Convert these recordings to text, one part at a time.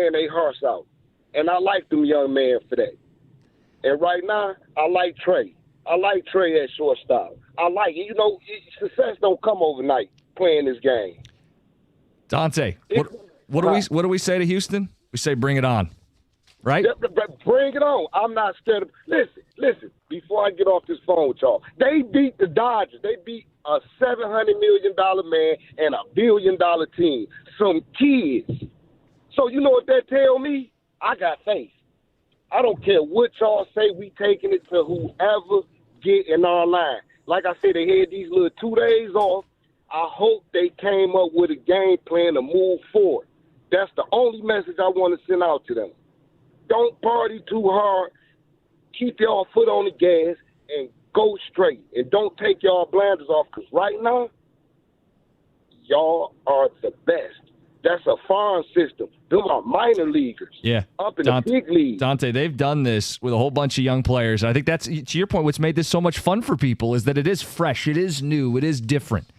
playing their hearts out. And I like them young men for that. And right now, I like Trey. I like Trey at shortstop. I like it. Success don't come overnight playing this game. Dante, what do we say to Houston? We say bring it on, right? Bring it on. I'm not scared of. Listen. Before I get off this phone with y'all, they beat the Dodgers. They beat a $700 million man and $1 billion team. Some kids. So you know what that tell me? I got faith. I don't care what y'all say. We taking it to whoever get in our line. Like I said, they had these little 2 days off. I hope they came up with a game plan to move forward. That's the only message I want to send out to them. Don't party too hard. Keep y'all foot on the gas and go straight. And don't take y'all blinders off, because right now, y'all are the best. That's a farm system. Them are minor leaguers. Yeah. Up in the big league. Dante, they've done this with a whole bunch of young players. I think that's, to your point, what's made this so much fun for people is that it is fresh, it is new, it is different.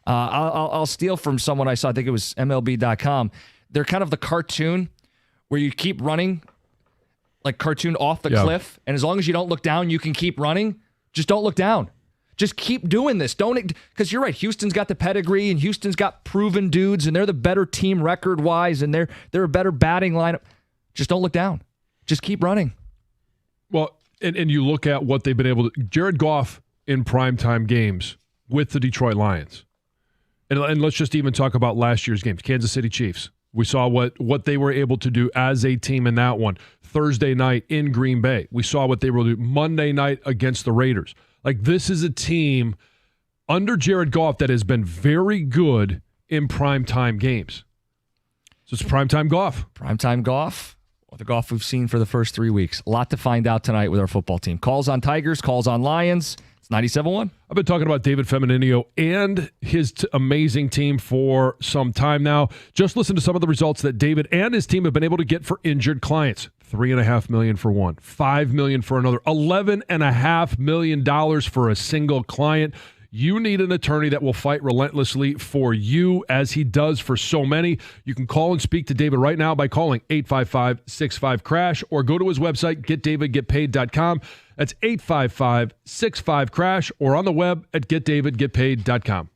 I'll steal from someone I saw, I think it was MLB.com. They're kind of the cartoon where you keep running, like cartoon off the cliff, and as long as you don't look down, you can keep running. Just don't look down. Just keep doing this. Don't, because you're right. Houston's got the pedigree, and Houston's got proven dudes, and they're the better team record-wise, and they're a better batting lineup. Just don't look down. Just keep running. Well, and you look at what they've been able to. Jared Goff in primetime games with the Detroit Lions, and let's just even talk about last year's games. Kansas City Chiefs. We saw what they were able to do as a team in that one. Thursday night in Green Bay. We saw what they were able to do Monday night against the Raiders. Like, this is a team under Jared Goff that has been very good in primetime games. So it's primetime Goff. Primetime Goff, or the Goff we've seen for the first 3 weeks. A lot to find out tonight with our football team. Calls on Tigers, calls on Lions. It's 97.1. I've been talking about David Femininio and his amazing team for some time now. Just listen to some of the results that David and his team have been able to get for injured clients. $3.5 million for one, $5 million for another, $11.5 million for a single client. You need an attorney that will fight relentlessly for you, as he does for so many. You can call and speak to David right now by calling 855-65-CRASH or go to his website, getdavidgetpaid.com. That's 855-65-CRASH or on the web at getdavidgetpaid.com.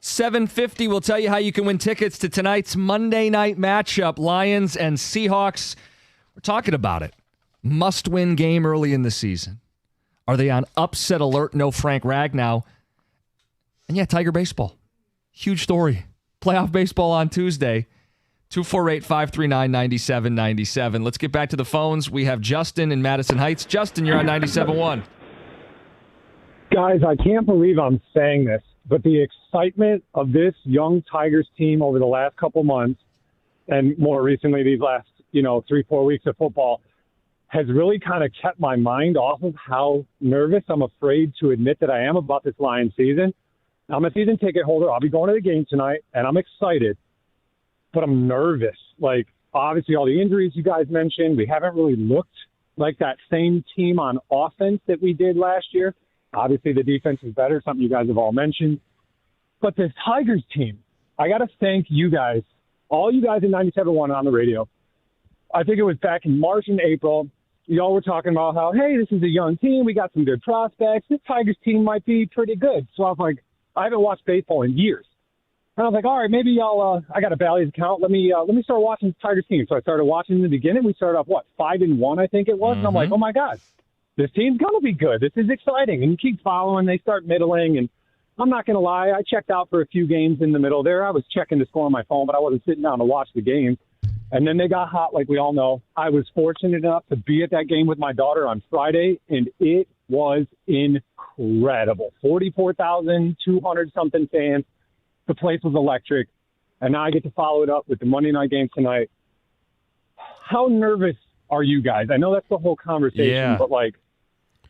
7:50, we'll tell you how you can win tickets to tonight's Monday night matchup, Lions and Seahawks. We're talking about it. Must-win game early in the season. Are they on upset alert? No Frank Ragnow. And yeah, Tiger baseball. Huge story. Playoff baseball on Tuesday. 248-539-9797. Let's get back to the phones. We have Justin in Madison Heights. Justin, you're on 97.1. Guys, I can't believe I'm saying this, but the excitement of this young Tigers team over the last couple months, and more recently these last, 3-4 weeks of football, has really kind of kept my mind off of how nervous I'm afraid to admit that I am about this Lions season. I'm a season ticket holder. I'll be going to the game tonight, and I'm excited, but I'm nervous. Like, obviously, all the injuries you guys mentioned, we haven't really looked like that same team on offense that we did last year. Obviously, the defense is better, something you guys have all mentioned. But this Tigers team, I got to thank you guys, all you guys in 97.1 on the radio. I think it was back in March and April. Y'all were talking about how, hey, this is a young team. We got some good prospects. This Tigers team might be pretty good. So I was like, I haven't watched baseball in years. And I was like, all right, maybe y'all, I got a Bally's account. Let me start watching the Tigers team. So I started watching in the beginning. We started off, 5-1, I think it was. And I'm like, oh, my God, this team's going to be good. This is exciting. And you keep following. They start middling. And I'm not going to lie, I checked out for a few games in the middle there. I was checking the score on my phone, but I wasn't sitting down to watch the game. And then they got hot, like we all know. I was fortunate enough to be at that game with my daughter on Friday, and it was incredible. 44,200-something fans. The place was electric. And now I get to follow it up with the Monday night game tonight. How nervous are you guys? I know that's the whole conversation, but,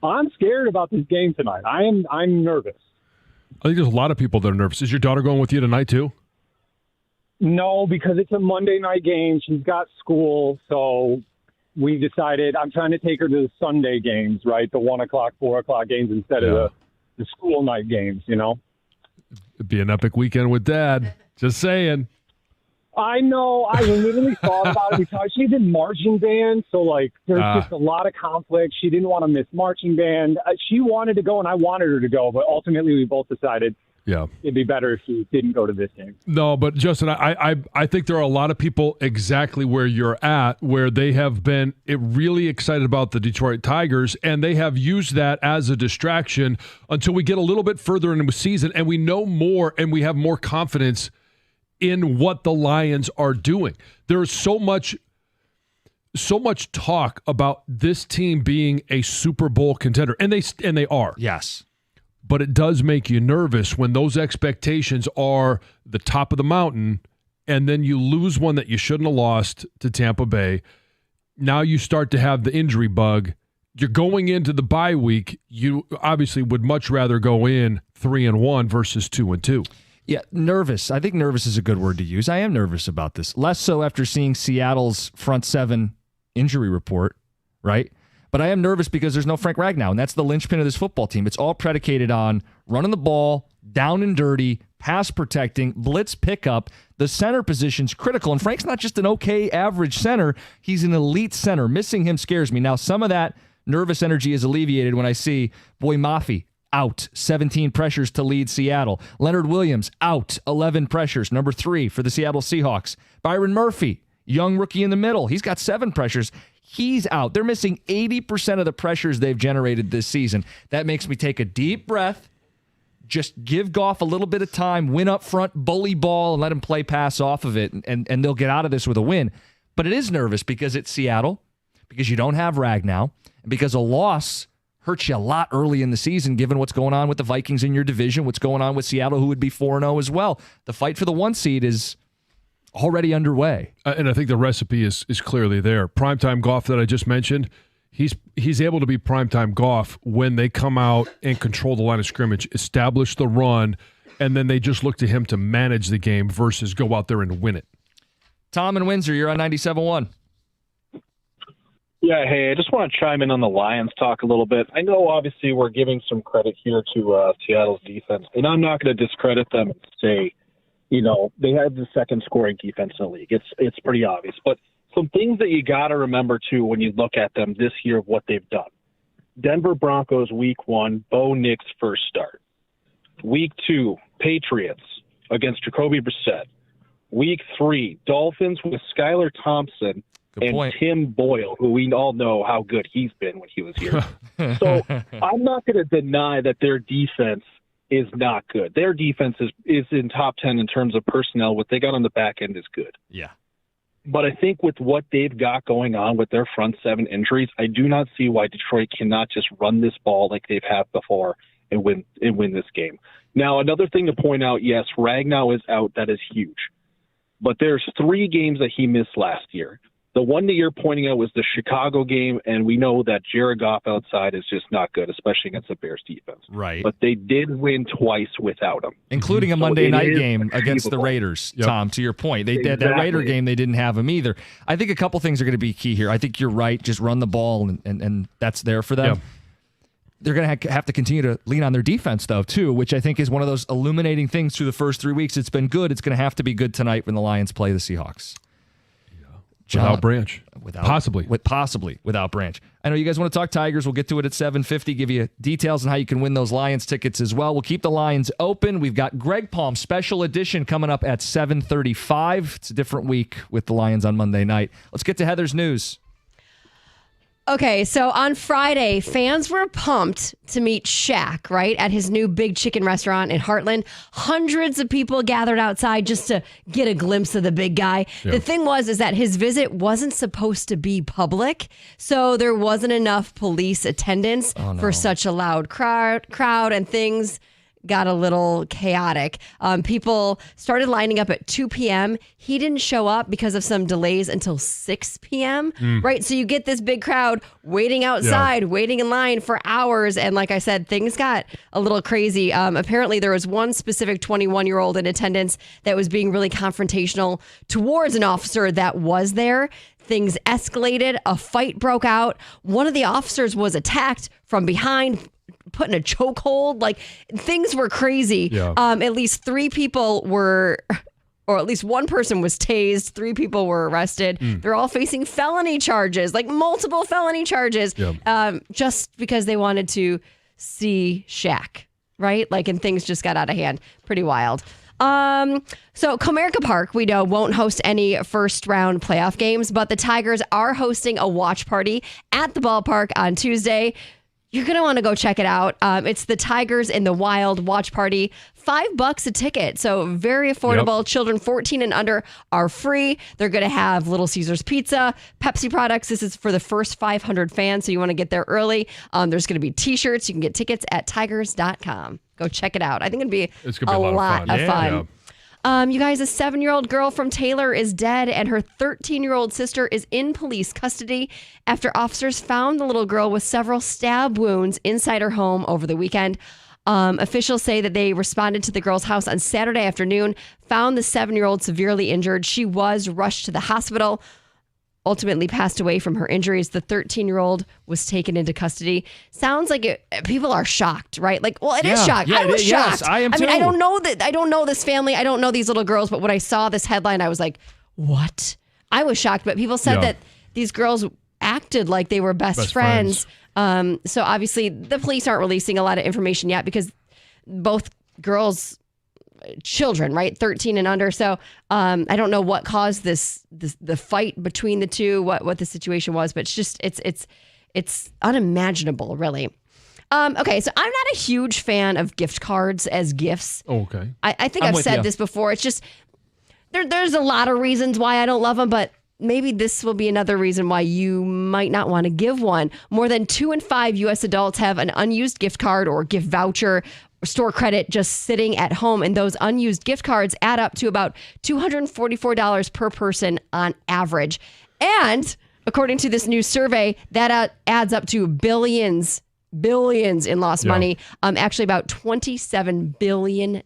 I'm scared about this game tonight. I'm nervous. I think there's a lot of people that are nervous. Is your daughter going with you tonight, too? No, because it's a Monday night game. She's got school, so we decided I'm trying to take her to the Sunday games, right? The 1 o'clock, 4 o'clock games instead of the school night games, It'd be an epic weekend with Dad. Just saying. I know. I literally thought about it because she's in marching band, so, there's just a lot of conflict. She didn't want to miss marching band. She wanted to go, and I wanted her to go, but ultimately we both decided it'd be better if she didn't go to this game. No, but Justin, I think there are a lot of people exactly where you're at, where they have been really excited about the Detroit Tigers, and they have used that as a distraction until we get a little bit further into the season, and we know more, and we have more confidence in what the Lions are doing. There's so much talk about this team being a Super Bowl contender, and they are. Yes. But it does make you nervous when those expectations are the top of the mountain, and then you lose one that you shouldn't have lost to Tampa Bay. Now you start to have the injury bug. You're going into the bye week. You obviously would much rather go in 3-1 versus 2-2. Yeah, nervous. I think nervous is a good word to use. I am nervous about this. Less so after seeing Seattle's front seven injury report, right? But I am nervous because there's no Frank Ragnow, and that's the linchpin of this football team. It's all predicated on running the ball, down and dirty, pass protecting, blitz pickup. The center position's critical, and Frank's not just an okay average center. He's an elite center. Missing him scares me. Now, some of that nervous energy is alleviated when I see Boy Mafi out, 17 pressures to lead Seattle. Leonard Williams out, 11 pressures, number 3 for the Seattle Seahawks. Byron Murphy, young rookie in the middle. He's got 7 pressures. He's out. They're missing 80% of the pressures they've generated this season. That makes me take a deep breath, just give Goff a little bit of time, win up front, bully ball, and let him play pass off of it, and they'll get out of this with a win. But it is nervous because it's Seattle, because you don't have Ragnow, and because a loss hurts you a lot early in the season, given what's going on with the Vikings in your division, what's going on with Seattle, who would be 4-0 as well. The fight for the 1 seed is already underway. And I think the recipe is clearly there. Primetime Goff that I just mentioned, he's able to be primetime Goff when they come out and control the line of scrimmage, establish the run, and then they just look to him to manage the game versus go out there and win it. Tom in Windsor, you're on 97.1. Yeah, hey, I just want to chime in on the Lions talk a little bit. I know, obviously, we're giving some credit here to Seattle's defense, and I'm not going to discredit them and say, they have the second scoring defense in the league. It's pretty obvious. But some things that you got to remember, too, when you look at them this year of what they've done. Denver Broncos, week 1, Bo Nix first start. Week 2, Patriots, against Jacoby Brissett. Week 3, Dolphins with Skylar Thompson and Tim Boyle, who we all know how good he's been when he was here. So I'm not going to deny that their defense is not good. Their defense is in top 10 in terms of personnel. What they got on the back end is good. Yeah. But I think with what they've got going on with their front 7 injuries, I do not see why Detroit cannot just run this ball like they've had before and win this game. Now, another thing to point out, yes, Ragnow is out. That is huge. But there's 3 games that he missed last year. The one that you're pointing out was the Chicago game, and we know that Jared Goff outside is just not good, especially against the Bears defense. Right. But they did win twice without him. Including a Monday night game against the Raiders, Tom, to your point. That Raider game, they didn't have him either. I think a couple things are going to be key here. I think you're right. Just run the ball, and that's there for them. Yep. They're going to have to continue to lean on their defense, though, too, which I think is one of those illuminating things through the first 3 weeks. It's been good. It's going to have to be good tonight when the Lions play the Seahawks. Without Branch. Possibly without Branch. I know you guys want to talk Tigers. We'll get to it at 7:50, give you details on how you can win those Lions tickets as well. We'll keep the lines open. We've got Greg Palm special edition coming up at 7:35. It's a different week with the Lions on Monday night. Let's get to Heather's news. Okay, so on Friday, fans were pumped to meet Hvac, right, at his new Big Chicken restaurant in Heartland. Hundreds of people gathered outside just to get a glimpse of the big guy. Yeah. The thing is that his visit wasn't supposed to be public, so there wasn't enough police attendance for such a loud crowd, and things got a little chaotic. People started lining up at 2 p.m. He didn't show up because of some delays until 6 p.m., right? So you get this big crowd waiting outside, waiting in line for hours. And like I said, things got a little crazy. Apparently, there was one specific 21-year-old in attendance that was being really confrontational towards an officer that was there. Things escalated. A fight broke out. One of the officers was attacked from behind, put in a chokehold. Like, things were crazy. Yeah. At least 3 people were, or at least one person was tased. 3 people were arrested. They're all facing felony charges, like multiple felony charges, just because they wanted to see Hvac, right? Like, and things just got out of hand. Pretty wild. So Comerica Park, we know, won't host any first round playoff games, but the Tigers are hosting a watch party at the ballpark on Tuesday. You're going to want to go check it out. It's the Tigers in the Wild watch party. $5 a ticket. So very affordable. Yep. Children 14 and under are free. They're going to have Little Caesars Pizza, Pepsi products. This is for the first 500 fans. So you want to get there early. There's going to be t-shirts. You can get tickets at tigers.com. Go check it out. I think it'd be a lot of fun. Yeah. You guys, a 7-year-old girl from Taylor is dead, and her 13-year-old sister is in police custody after officers found the little girl with several stab wounds inside her home over the weekend. Officials say that they responded to the girl's house on Saturday afternoon, found the 7-year-old severely injured. She was rushed to the hospital, ultimately passed away from her injuries. The 13-year-old was taken into custody. Sounds like people are shocked, right? Like, well, it is shocked. I was shocked. Yes, I am too. I mean, I don't know this family. I don't know these little girls. But when I saw this headline, I was like, what? I was shocked. But people said that these girls acted like they were best friends. So obviously the police aren't releasing a lot of information yet because both girls, children, right? 13 and under. So I don't know what caused the fight between the two, what the situation was, but it's just, it's unimaginable, really. Okay, so I'm not a huge fan of gift cards as gifts. Oh, okay. I think I've said this before. It's just, there's a lot of reasons why I don't love them, but maybe this will be another reason why you might not want to give one. More than 2 in 5 U.S. adults have an unused gift card or gift voucher or store credit just sitting at home. And those unused gift cards add up to about $244 per person on average. And according to this new survey, that adds up to billions in lost money. Actually about $27 billion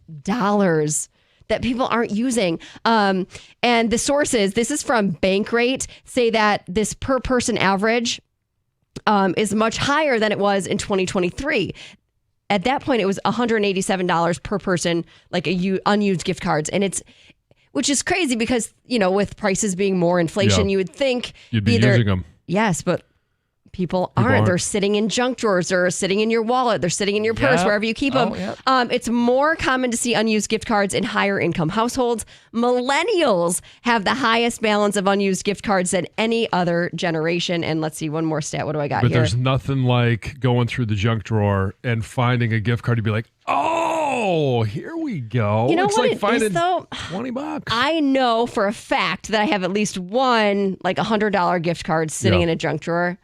that people aren't using. And the sources, this is from Bankrate, say that this per person average is much higher than it was in 2023. At that point, it was $187 per person, like unused gift cards. And which is crazy because, with prices being more inflation, you would think you'd be using them. Yes, but People aren't. aren't. They're sitting in junk drawers. They're sitting in your wallet. They're sitting in your purse, Yep. wherever you keep them. Yep. It's more common to see unused gift cards in higher income households. Millennials have the highest balance of unused gift cards than any other generation. And let's see, one more stat. What do I got But here? there's nothing like going through the junk drawer and finding a gift card to be like, oh, here we go. You know it's what like it finding is, though? $20. I know for a fact that I have at least one like $100 gift card sitting Yeah. in a junk drawer.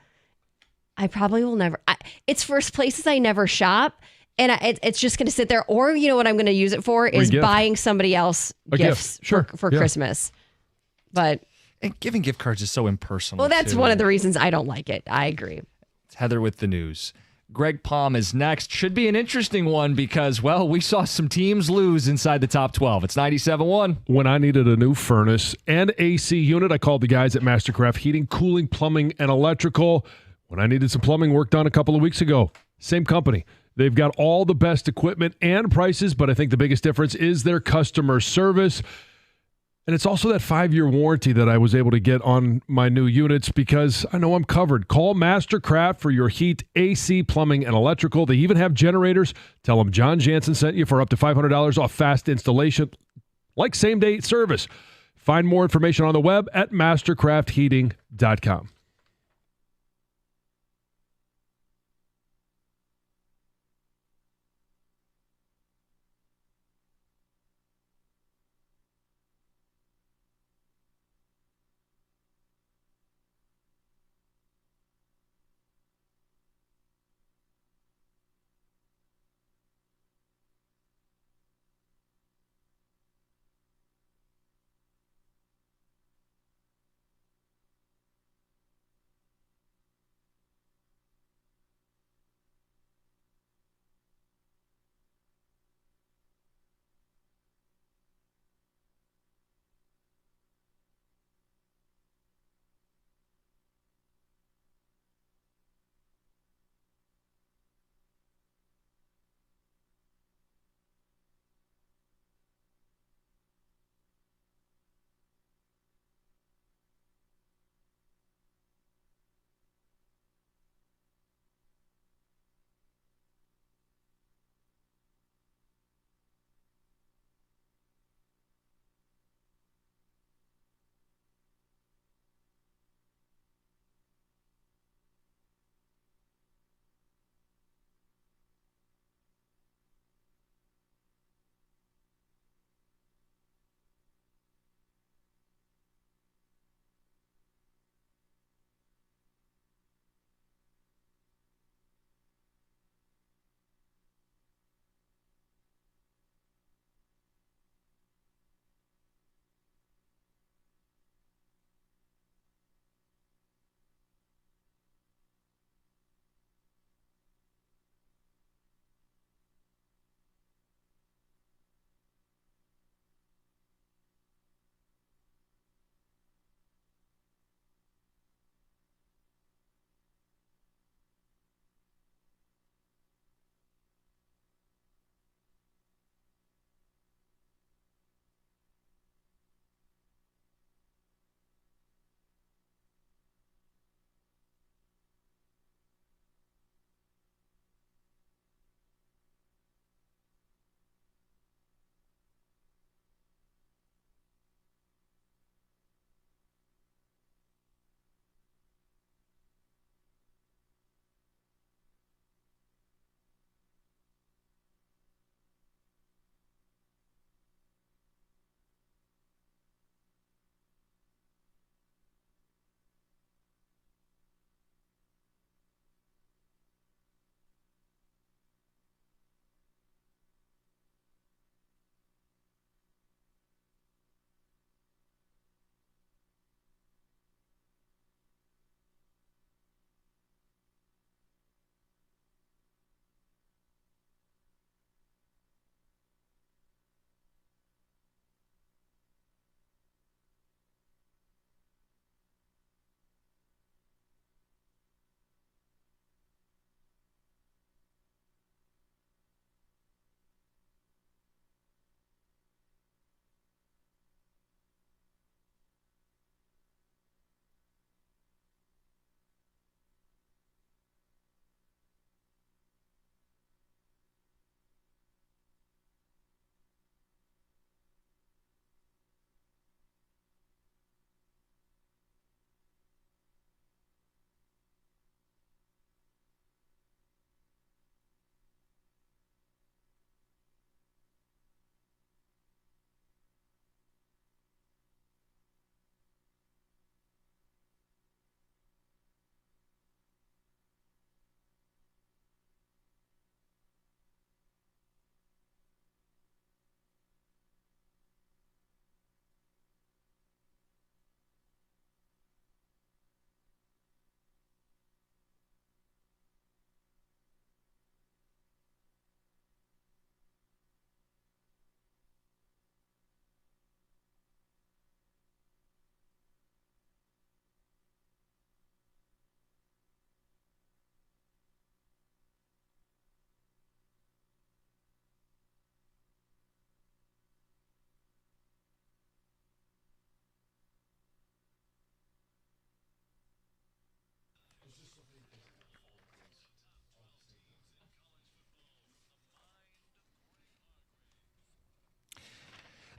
I probably will never. It's for places I never shop, and it's just going to sit there. Or you know what I'm going to use it for is Regift. buying somebody else A gifts gift. Sure. for Yeah. Christmas. But And giving gift cards is so impersonal. well, that's too. one of the reasons I don't like it. I agree. It's Heather with the news. Greg Palm is next. Should be an interesting one because, well, we saw some teams lose inside the top 12. It's 97-1. When I needed a new furnace and AC unit, I called the guys at Mastercraft Heating, Cooling, Plumbing, and Electrical. When I needed some plumbing work done a couple of weeks ago, same company. They've got all the best equipment and prices, but I think the biggest difference is their customer service. And it's also that 5-year warranty that I was able to get on my new units because I know I'm covered. Call Mastercraft for your heat, AC, plumbing, and electrical. They even have generators. Tell them John Jansen sent you for up to $500 off fast installation, like same-day service. Find more information on the web at mastercraftheating.com.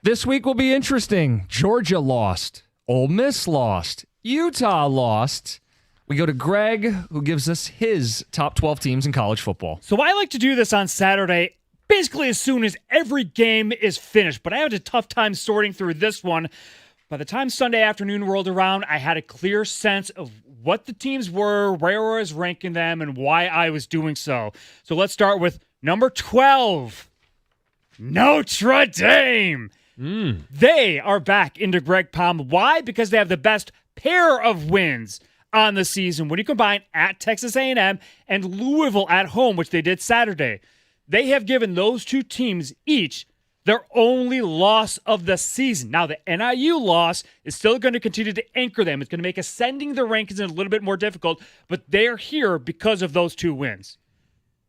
This week will be interesting. Georgia lost. Ole Miss lost. Utah lost. We go to Greg, who gives us his top 12 teams in college football. So I like to do this on Saturday, basically as soon as every game is finished. But I had a tough time sorting through this one. By the time Sunday afternoon rolled around, I had a clear sense of what the teams were, where I was ranking them, and why I was doing so. So let's start with number 12, Notre Dame. They are back into Greg Palm. Why? Because they have the best pair of wins on the season when you combine at Texas A&M and Louisville at home, which they did Saturday. They have given those two teams each their only loss of the season. Now, the NIU loss is still going to continue to anchor them. It's going to make ascending the rankings a little bit more difficult, but they're here because of those two wins.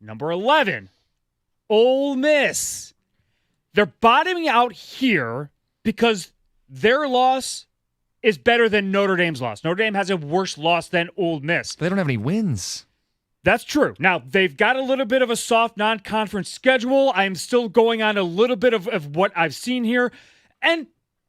Number 11, Ole Miss. They're bottoming out here because their loss is better than Notre Dame's loss. Notre Dame has a worse loss than Ole Miss. They don't have any wins. That's true. Now, they've got a little bit of a soft non-conference schedule. I'm still going on a little bit of what I've seen here. And,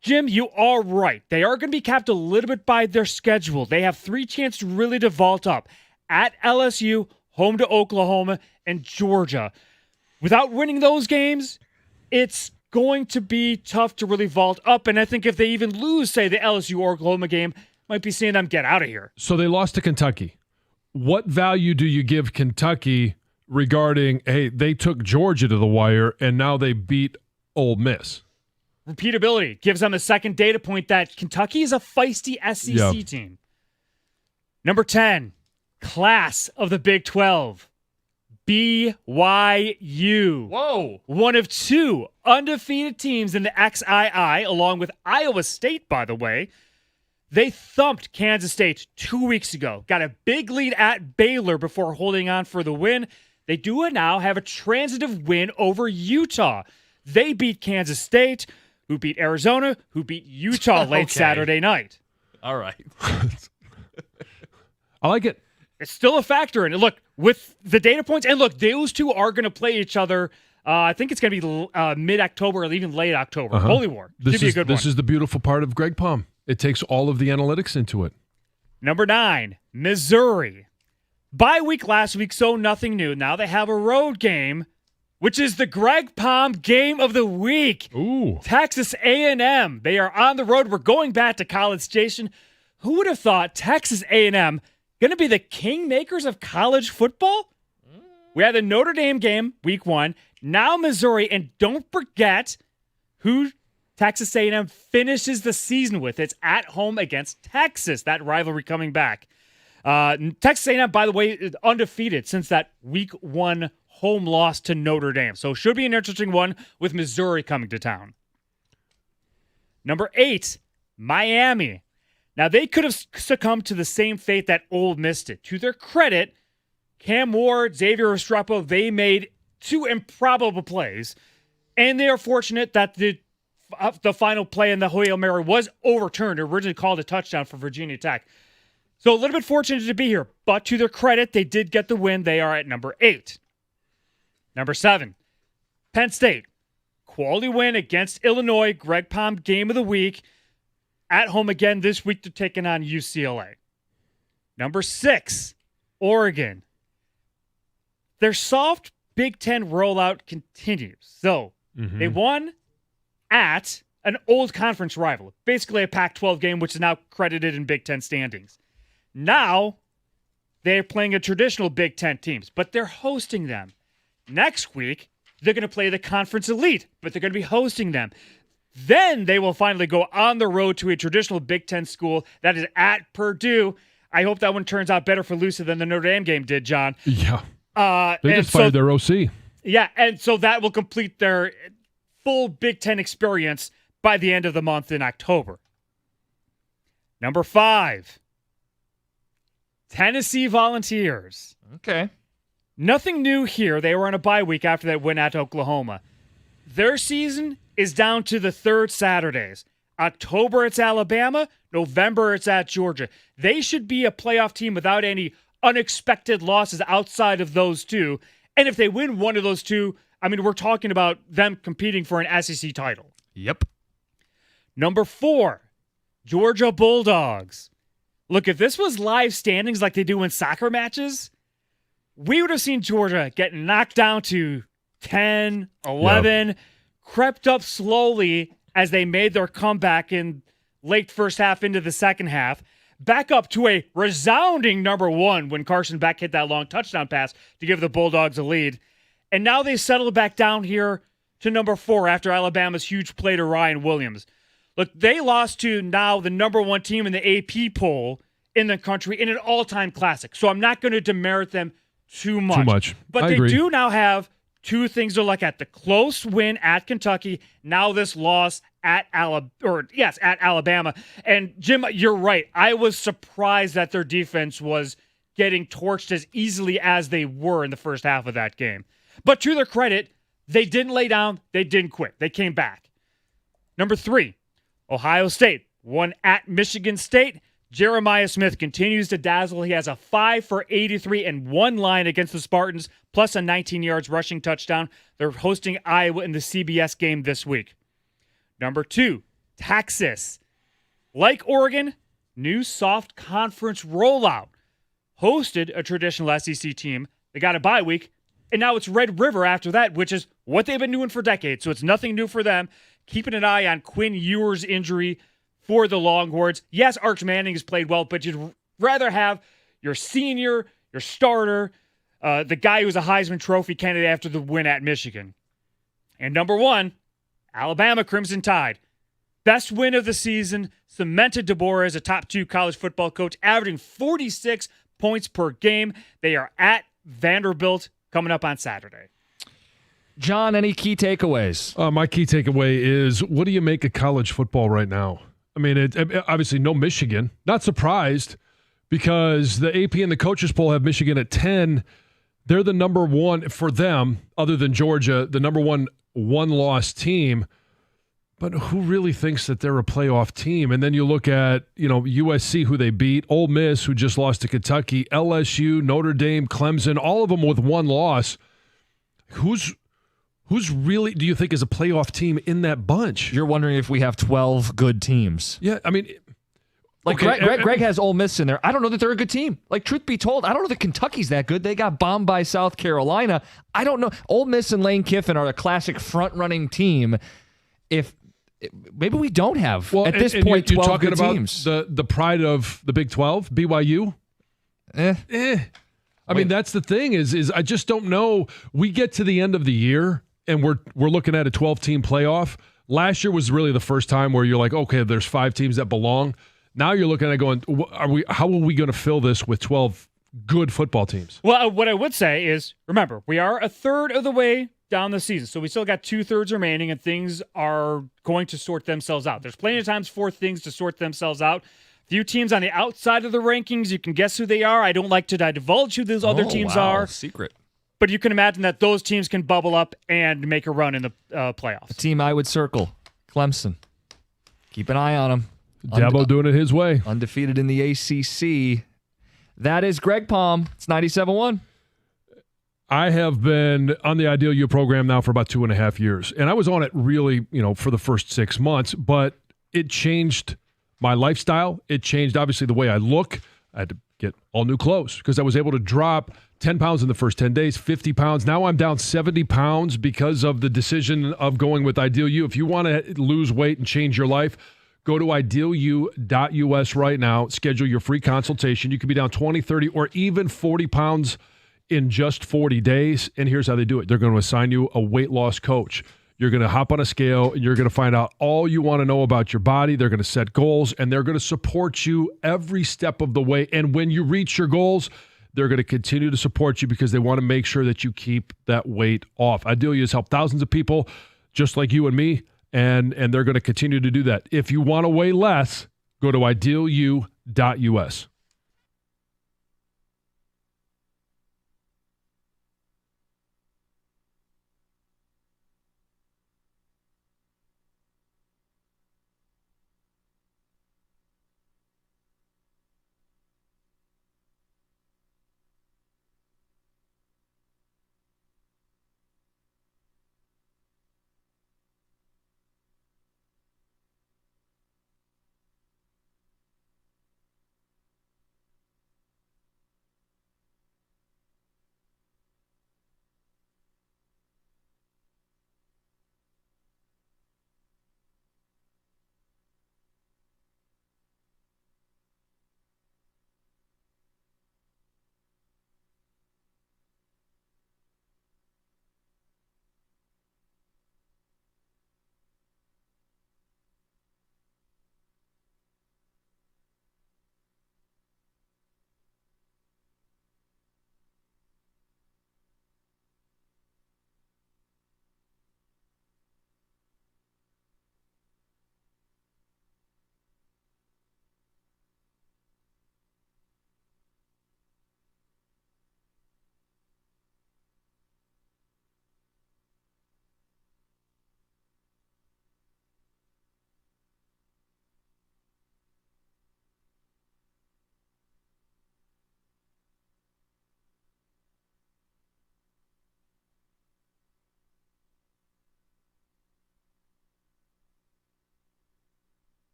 Jim, you are right. They are going to be capped a little bit by their schedule. They have 3 chances really to vault up. At LSU, home to Oklahoma, and Georgia. Without winning those games, it's going to be tough to really vault up. And I think if they even lose, say, the LSU or Oklahoma game, might be seeing them get out of here. So they lost to Kentucky. What value do you give Kentucky regarding, hey, they took Georgia to the wire and now they beat Ole Miss? Repeatability gives them a second data point that Kentucky is a feisty SEC team. Number 10, class of the Big 12. BYU. Whoa. One of 2 undefeated teams in the XII, along with Iowa State, by the way. They thumped Kansas State 2 weeks ago. Got a big lead at Baylor before holding on for the win. They do now have a transitive win over Utah. They beat Kansas State, who beat Arizona, who beat Utah late Saturday night. All right. I like it. It's still a factor. And look, with the data points, and look, those two are going to play each other. I think it's going to be mid-October or even late October. Holy War. Should be a good one. This is the beautiful part of Greg Palm. It takes all of the analytics into it. Number 9, Missouri. Bye week last week, so nothing new. Now they have a road game, which is the Greg Palm game of the week. Ooh. Texas A&M. They are on the road. We're going back to College Station. Who would have thought Texas A&M going to be the kingmakers of college football? We had the Notre Dame game, week 1. Now Missouri, and don't forget who Texas A&M finishes the season with. It's at home against Texas, that rivalry coming back. Texas A&M, by the way, is undefeated since that week 1 home loss to Notre Dame. So should be an interesting one with Missouri coming to town. Number 8, Miami. Now, they could have succumbed to the same fate that Ole Miss did. To their credit, Cam Ward, Xavier Restrepo, they made 2 improbable plays. And they are fortunate that the final play in the Hail Mary was overturned, originally called a touchdown for Virginia Tech. So a little bit fortunate to be here. But to their credit, they did get the win. They are at number 8. Number 7, Penn State. Quality win against Illinois. Greg Palm game of the week. At home again this week, they're taking on UCLA. Number 6, Oregon. Their soft Big Ten rollout continues. So they won at an old conference rival, basically a Pac-12 game, which is now credited in Big Ten standings. Now they're playing a traditional Big Ten teams, but they're hosting them. Next week, they're going to play the Conference Elite, but they're going to be hosting them. Then they will finally go on the road to a traditional Big Ten school that is at Purdue. I hope that one turns out better for Lusa than the Notre Dame game did, John. Yeah. They just fired their OC. Yeah, and so that will complete their full Big Ten experience by the end of the month in October. Number 5, Tennessee Volunteers. Okay. Nothing new here. They were on a bye week after that win at Oklahoma. Their season is down to the 3rd Saturdays. October, it's Alabama. November, it's at Georgia. They should be a playoff team without any unexpected losses outside of those 2. And if they win one of those 2, I mean, we're talking about them competing for an SEC title. Yep. Number 4, Georgia Bulldogs. Look, if this was live standings like they do in soccer matches, we would have seen Georgia get knocked down to 10, 11, crept up slowly as they made their comeback in late first half into the second half, back up to a resounding number 1 when Carson Beck hit that long touchdown pass to give the Bulldogs a lead. And now they settled back down here to number 4 after Alabama's huge play to Ryan Williams. Look, they lost to now the number 1 team in the AP poll in the country in an all-time classic. So I'm not going to demerit them too much. But I they agree. do now have 2 things to look at. The close win at Kentucky, now this loss at Alabama. And Jim, you're right. I was surprised that their defense was getting torched as easily as they were in the first half of that game. But to their credit, they didn't lay down. They didn't quit. They came back. Number 3, Ohio State won at Michigan State. Jeremiah Smith continues to dazzle. He has a 5 for 83 and 1 line against the Spartans, plus a 19 yards rushing touchdown. They're hosting Iowa in the CBS game this week. Number 2, Texas. Like Oregon, new soft conference rollout. Hosted a traditional SEC team. They got a bye week, and now it's Red River after that, which is what they've been doing for decades, so it's nothing new for them. Keeping an eye on Quinn Ewers' injury for the Longhorns. Yes, Arch Manning has played well, but you'd rather have your senior, your starter, the guy who's a Heisman Trophy candidate after the win at Michigan. And number 1, Alabama Crimson Tide. Best win of the season, cemented DeBoer as a top 2 college football coach, averaging 46 points per game. They are at Vanderbilt coming up on Saturday. John, any key takeaways? My key takeaway is, what do you make of college football right now? I mean, obviously no Michigan. Not surprised, because the AP and the coaches poll have Michigan at 10. They're the number 1 for them, other than Georgia, the number 1 one-loss team. But who really thinks that they're a playoff team? And then you look at, USC, who they beat, Ole Miss, who just lost to Kentucky, LSU, Notre Dame, Clemson, all of them with 1 loss. Who's really, do you think, is a playoff team in that bunch? You're wondering if we have 12 good teams. Yeah, I mean, like okay, Greg has Ole Miss in there. I don't know that they're a good team. Like, truth be told, I don't know that Kentucky's that good. They got bombed by South Carolina. I don't know. Ole Miss and Lane Kiffin are a classic front-running team. If maybe we don't have, at this point, 12 talking good about teams. The pride of the Big 12, BYU? I mean, that's the thing is I just don't know. We get to the end of the year, and we're looking at a 12-team playoff. Last year was really the first time where you're like, okay, there's 5 teams that belong. Now you're looking at going, how are we going to fill this with 12 good football teams? Well, what I would say is, remember, we are a third of the way down the season, so we still got 2/3 remaining, and things are going to sort themselves out. There's plenty of times for things to sort themselves out. Few teams on the outside of the rankings, you can guess who they are. I don't like to divulge who those other teams are. Secret. But you can imagine that those teams can bubble up and make a run in the playoffs. The team I would circle, Clemson. Keep an eye on them. Dabo doing it his way. Undefeated in the ACC. That is Greg Palm. It's 97.1. I have been on the Ideal You program now for about 2.5 years. And I was on it really, for the first 6 months, but it changed my lifestyle. It changed, obviously, the way I look. I had to get all new clothes because I was able to drop 10 pounds in the first 10 days, 50 pounds. Now I'm down 70 pounds because of the decision of going with Ideal You. If you want to lose weight and change your life, go to idealu.us right now. Schedule your free consultation. You could be down 20, 30, or even 40 pounds in just 40 days. And here's how they do it. They're going to assign you a weight loss coach. You're going to hop on a scale, and you're going to find out all you want to know about your body. They're going to set goals, and they're going to support you every step of the way. And when you reach your goals, they're going to continue to support you because they want to make sure that you keep that weight off. Ideal You has helped thousands of people just like you and me, and they're going to continue to do that. If you want to weigh less, go to idealu.us.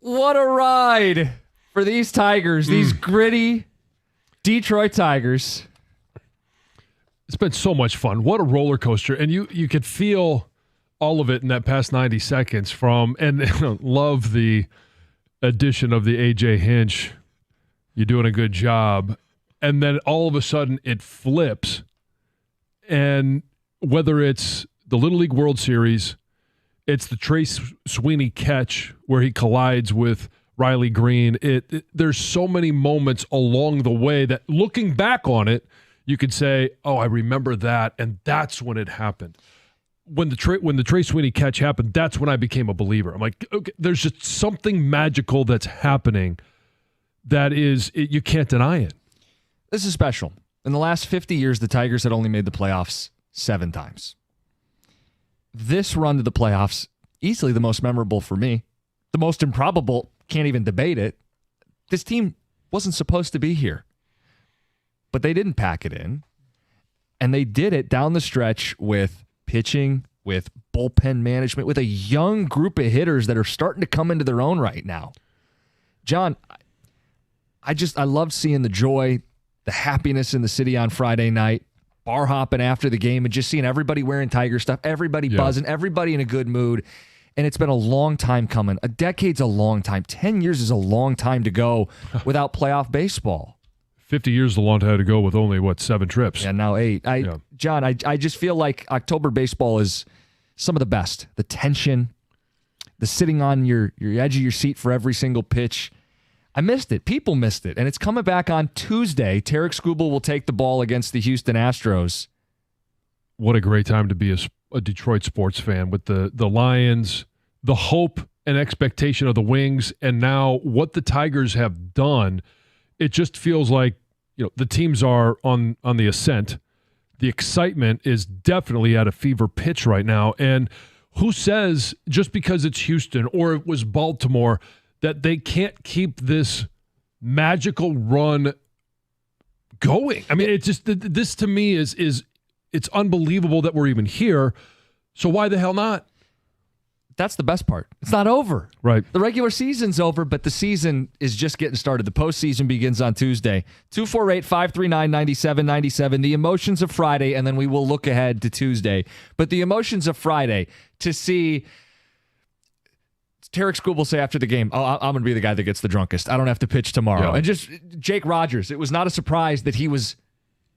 What a ride for these Tigers, these gritty Detroit Tigers. It's been so much fun. What a roller coaster. And you could feel all of it in that past 90 seconds love the addition of the A.J. Hinch. You're doing a good job. And then all of a sudden it flips. And whether it's the Little League World Series, it's the Trace Sweeney catch where he collides with Riley Green. There's so many moments along the way that looking back on it, you could say, oh, I remember that, and that's when it happened. When the Trace Sweeney catch happened, that's when I became a believer. I'm like, okay, there's just something magical that's happening that you can't deny it. This is special. In the last 50 years, the Tigers had only made the playoffs 7 times. This run to the playoffs, easily the most memorable for me. The most improbable, can't even debate it. This team wasn't supposed to be here. But they didn't pack it in. And they did it down the stretch with pitching, with bullpen management, with a young group of hitters that are starting to come into their own right now. John, I loved seeing the joy, the happiness in the city on Friday night, bar hopping after the game and just seeing everybody wearing Tiger stuff, everybody buzzing, everybody in a good mood. And it's been a long time coming. A decade's a long time. 10 years is a long time to go without playoff baseball. 50 years is a long time to go with only, 7 trips? Yeah, now 8. John, I just feel like October baseball is some of the best. The tension, the sitting on your edge of your seat for every single pitch. I missed it. People missed it. And it's coming back on Tuesday. Tarek Skubal will take the ball against the Houston Astros. What a great time to be a Detroit sports fan with the Lions, the hope and expectation of the Wings, and now what the Tigers have done. It just feels like the teams are on the ascent. The excitement is definitely at a fever pitch right now. And who says just because it's Houston or it was Baltimore that they can't keep this magical run going? I mean, it's just this to me is it's unbelievable that we're even here. So why the hell not? That's the best part. It's not over. Right. The regular season's over, but the season is just getting started. The postseason begins on Tuesday. 248-539-9797. The emotions of Friday, and then we will look ahead to Tuesday. But the emotions of Friday, to see Tarek Skubal say after the game, oh, I'm going to be the guy that gets the drunkest. I don't have to pitch tomorrow. Yeah. And just Jake Rogers, it was not a surprise that he was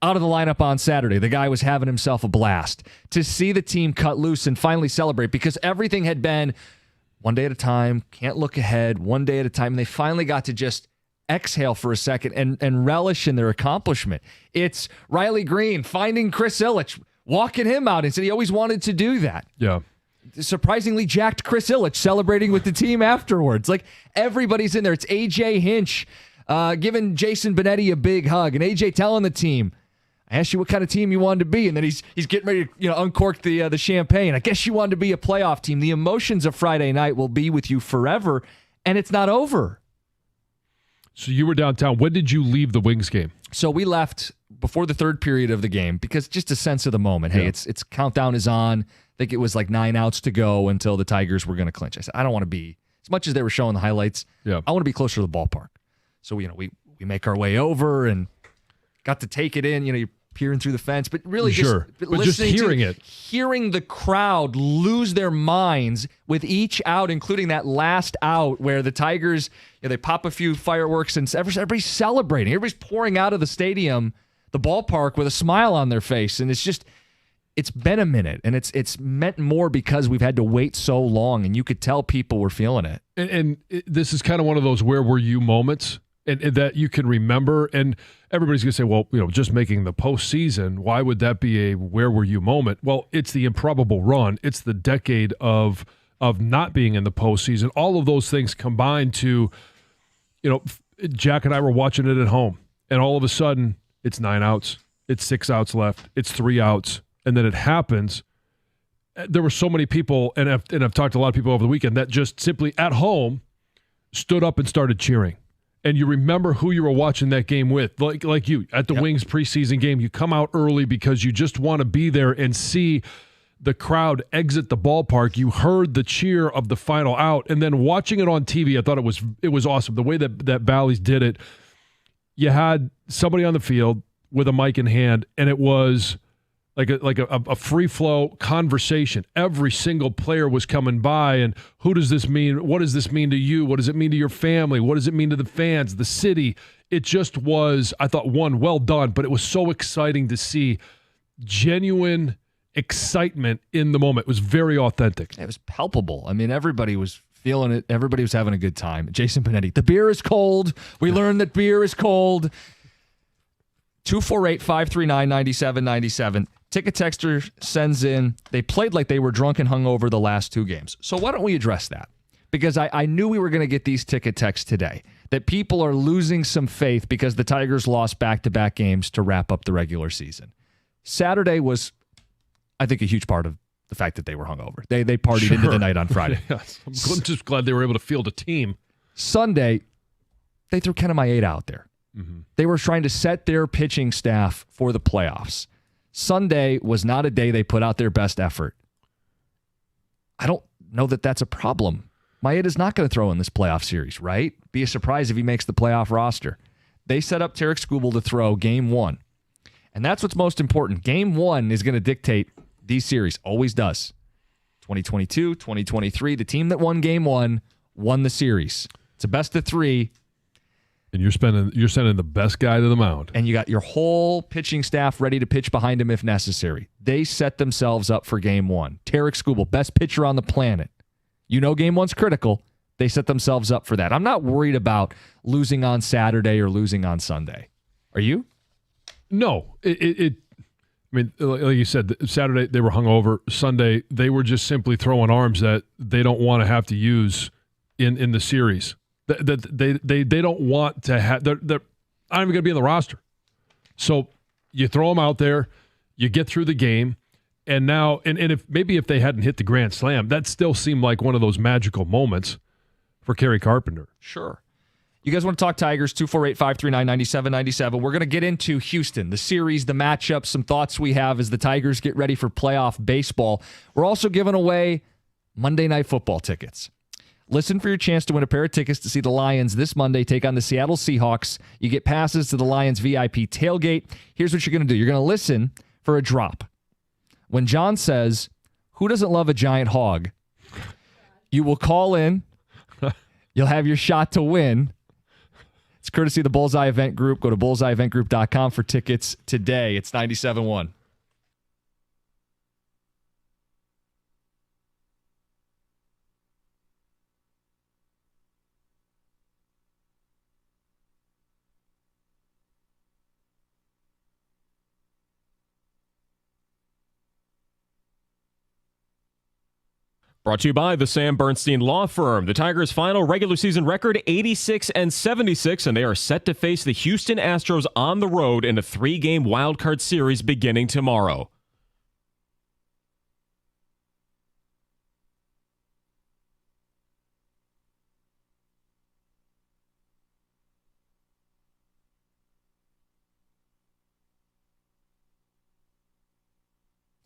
out of the lineup on Saturday. The guy was having himself a blast. To see the team cut loose and finally celebrate, because everything had been one day at a time, can't look ahead, one day at a time, and they finally got to just exhale for a second and relish in their accomplishment. It's Riley Green finding Chris Ilitch, walking him out, and said he always wanted to do that. Yeah. Surprisingly jacked Chris Ilitch celebrating with the team afterwards. Like, everybody's in there. It's A.J. Hinch giving Jason Benetti a big hug, and A.J. telling the team, I asked you what kind of team you wanted to be, and then he's getting ready to uncork the champagne. I guess you wanted to be a playoff team. The emotions of Friday night will be with you forever, and it's not over. So you were downtown. When did you leave the Wings game? So we left before the third period of the game because just a sense of the moment. Hey, it's countdown is on. I think it was like 9 outs to go until the Tigers were going to clinch. I said, I don't want to be, as much as they were showing the highlights, I want to be closer to the ballpark. So we make our way over and got to take it in. You're peering through the fence, but really just hearing the crowd lose their minds with each out, including that last out where the Tigers, they pop a few fireworks and everybody's celebrating. Everybody's pouring out of the stadium, the ballpark, with a smile on their face. And it's been a minute, and it's meant more because we've had to wait so long, and you could tell people were feeling it. And this is kind of one of those where were you moments. And that you can remember, and everybody's going to say, well, just making the postseason, why would that be a where were you moment? Well, it's the improbable run. It's the decade of not being in the postseason. All of those things combined to, Jack and I were watching it at home, and all of a sudden, it's 9 outs. It's 6 outs left. It's 3 outs. And then it happens. There were so many people, and I've talked to a lot of people over the weekend, that just simply at home stood up and started cheering. And you remember who you were watching that game with, like you at the Wings preseason game. You come out early because you just want to be there and see the crowd exit the ballpark. You heard the cheer of the final out, and then watching it on TV, I thought it was awesome. The way that Bally's did it, you had somebody on the field with a mic in hand, and it was like a free flow conversation. Every single player was coming by, and who does this mean? What does this mean to you? What does it mean to your family? What does it mean to the fans, the city? It just was, I thought, one, well done, but it was so exciting to see genuine excitement in the moment. It was very authentic. It was palpable. I mean, everybody was feeling it. Everybody was having a good time. Jason Benetti, the beer is cold. We learned that beer is cold. 248-539-9797. Ticket texter sends in, they played like they were drunk and hungover the last two games. So why don't we address that? Because I knew we were going to get these ticket texts today, that people are losing some faith because the Tigers lost back-to-back games to wrap up the regular season. Saturday was, I think, a huge part of the fact that they were hungover. They partied into the night on Friday. Yes. I'm just glad they were able to field a team. Sunday, they threw Ken Maeda out there. Mm-hmm. They were trying to set their pitching staff for the playoffs. Sunday was not a day they put out their best effort. I don't know that that's a problem. Maeda's not going to throw in this playoff series, right? Be a surprise if he makes the playoff roster. They set up Tarek Skubal to throw game one. And that's what's most important. Game one is going to dictate these series. Always does. 2022, 2023, the team that won game one won the series. It's a best of three. And you're sending the best guy to the mound. And you got your whole pitching staff ready to pitch behind him if necessary. They set themselves up for game one. Tarek Skubal, best pitcher on the planet. You know game one's critical. They set themselves up for that. I'm not worried about losing on Saturday or losing on Sunday. Are you? No. I mean, like you said, Saturday they were hungover. Sunday they were just simply throwing arms that they don't want to have to use in the series. That they don't want to have. They're not even going to be in the roster. So you throw them out there, you get through the game, and now and if they hadn't hit the grand slam, that still seemed like one of those magical moments for Kerry Carpenter. Sure. You guys want to talk Tigers? 248-539-9797. We're going to get into Houston, the series, the matchup, some thoughts we have as the Tigers get ready for playoff baseball. We're also giving away Monday Night Football tickets. Listen for your chance to win a pair of tickets to see the Lions this Monday take on the Seattle Seahawks. You get passes to the Lions VIP tailgate. Here's what you're going to do. You're going to listen for a drop. When John says, "Who doesn't love a giant hog?" you will call in. You'll have your shot to win. It's courtesy of the Bullseye Event Group. Go to bullseyeeventgroup.com for tickets today. It's 97.1. Brought to you by the Sam Bernstein Law Firm. The Tigers' final regular season record, 86-76, and they are set to face the Houston Astros on the road in a 3-game wildcard series beginning tomorrow.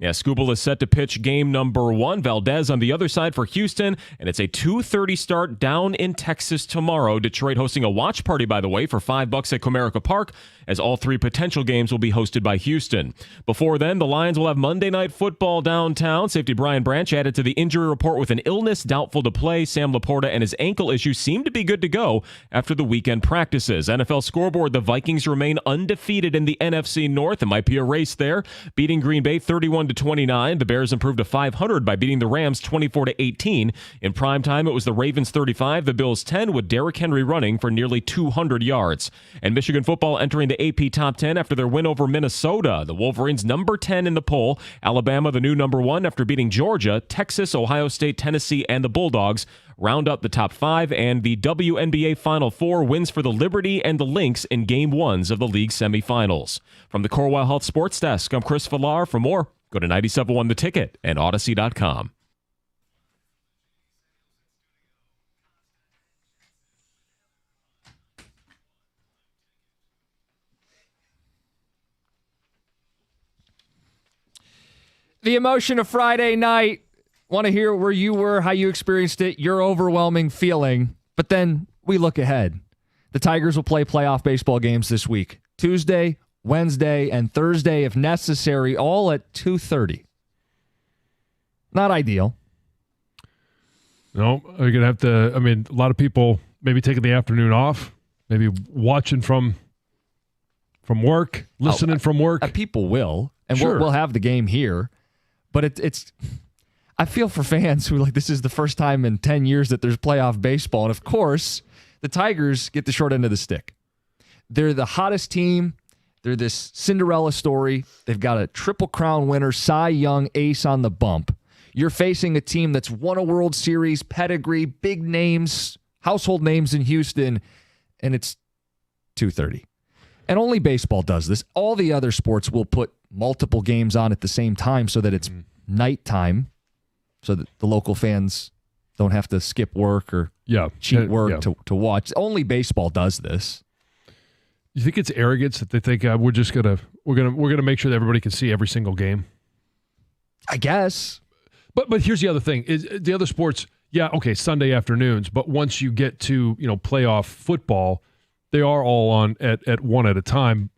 Yeah, Skubal is set to pitch game number 1. Valdez on the other side for Houston, and it's a 2:30 start down in Texas tomorrow. Detroit hosting a watch party, by the way, for $5 at Comerica Park, as all 3 potential games will be hosted by Houston. Before then, the Lions will have Monday Night Football downtown. Safety Brian Branch added to the injury report with an illness, doubtful to play. Sam Laporta and his ankle issue seem to be good to go after the weekend practices. NFL scoreboard, the Vikings remain undefeated in the NFC North. It might be a race there, beating Green Bay 31-29. The Bears improved to 500 by beating the Rams 24-18. In primetime, it was the Ravens 35, the Bills 10, with Derrick Henry running for nearly 200 yards. And Michigan football entering the AP Top 10 after their win over Minnesota. The Wolverines number 10 in the poll. Alabama the new number 1 after beating Georgia. Texas, Ohio State, Tennessee, and the Bulldogs round up the top 5, and the WNBA Final Four wins for the Liberty and the Lynx in Game 1s of the league semifinals. From the Corewell Health Sports Desk, I'm Chris Villar. For more, go to 97.1 The Ticket and Odyssey.com. The emotion of Friday night. Want to hear where you were, how you experienced it, your overwhelming feeling. But then we look ahead. The Tigers will play playoff baseball games this week. Tuesday, Wednesday, and Thursday, if necessary, all at 2:30. Not ideal. No, you're going to have to, a lot of people maybe taking the afternoon off, maybe watching from work, listening from work. People will, and Sure. we'll have the game here. But it's I feel for fans who this is the first time in 10 years that there's playoff baseball. And of course, the Tigers get the short end of the stick. They're the hottest team. They're this Cinderella story. They've got a Triple Crown winner, Cy Young ace on the bump. You're facing a team that's won a World Series, pedigree, big names, household names in Houston, and it's 2:30. And only baseball does this. All the other sports will put multiple games on at the same time so that it's nighttime, so that the local fans don't have to skip work or cheat work to watch. Only baseball does this. You think it's arrogance that they think we're gonna make sure that everybody can see every single game? I guess. But here's the other thing: is the other sports, Sunday afternoons. But once you get to playoff football, they are all on at one at a time.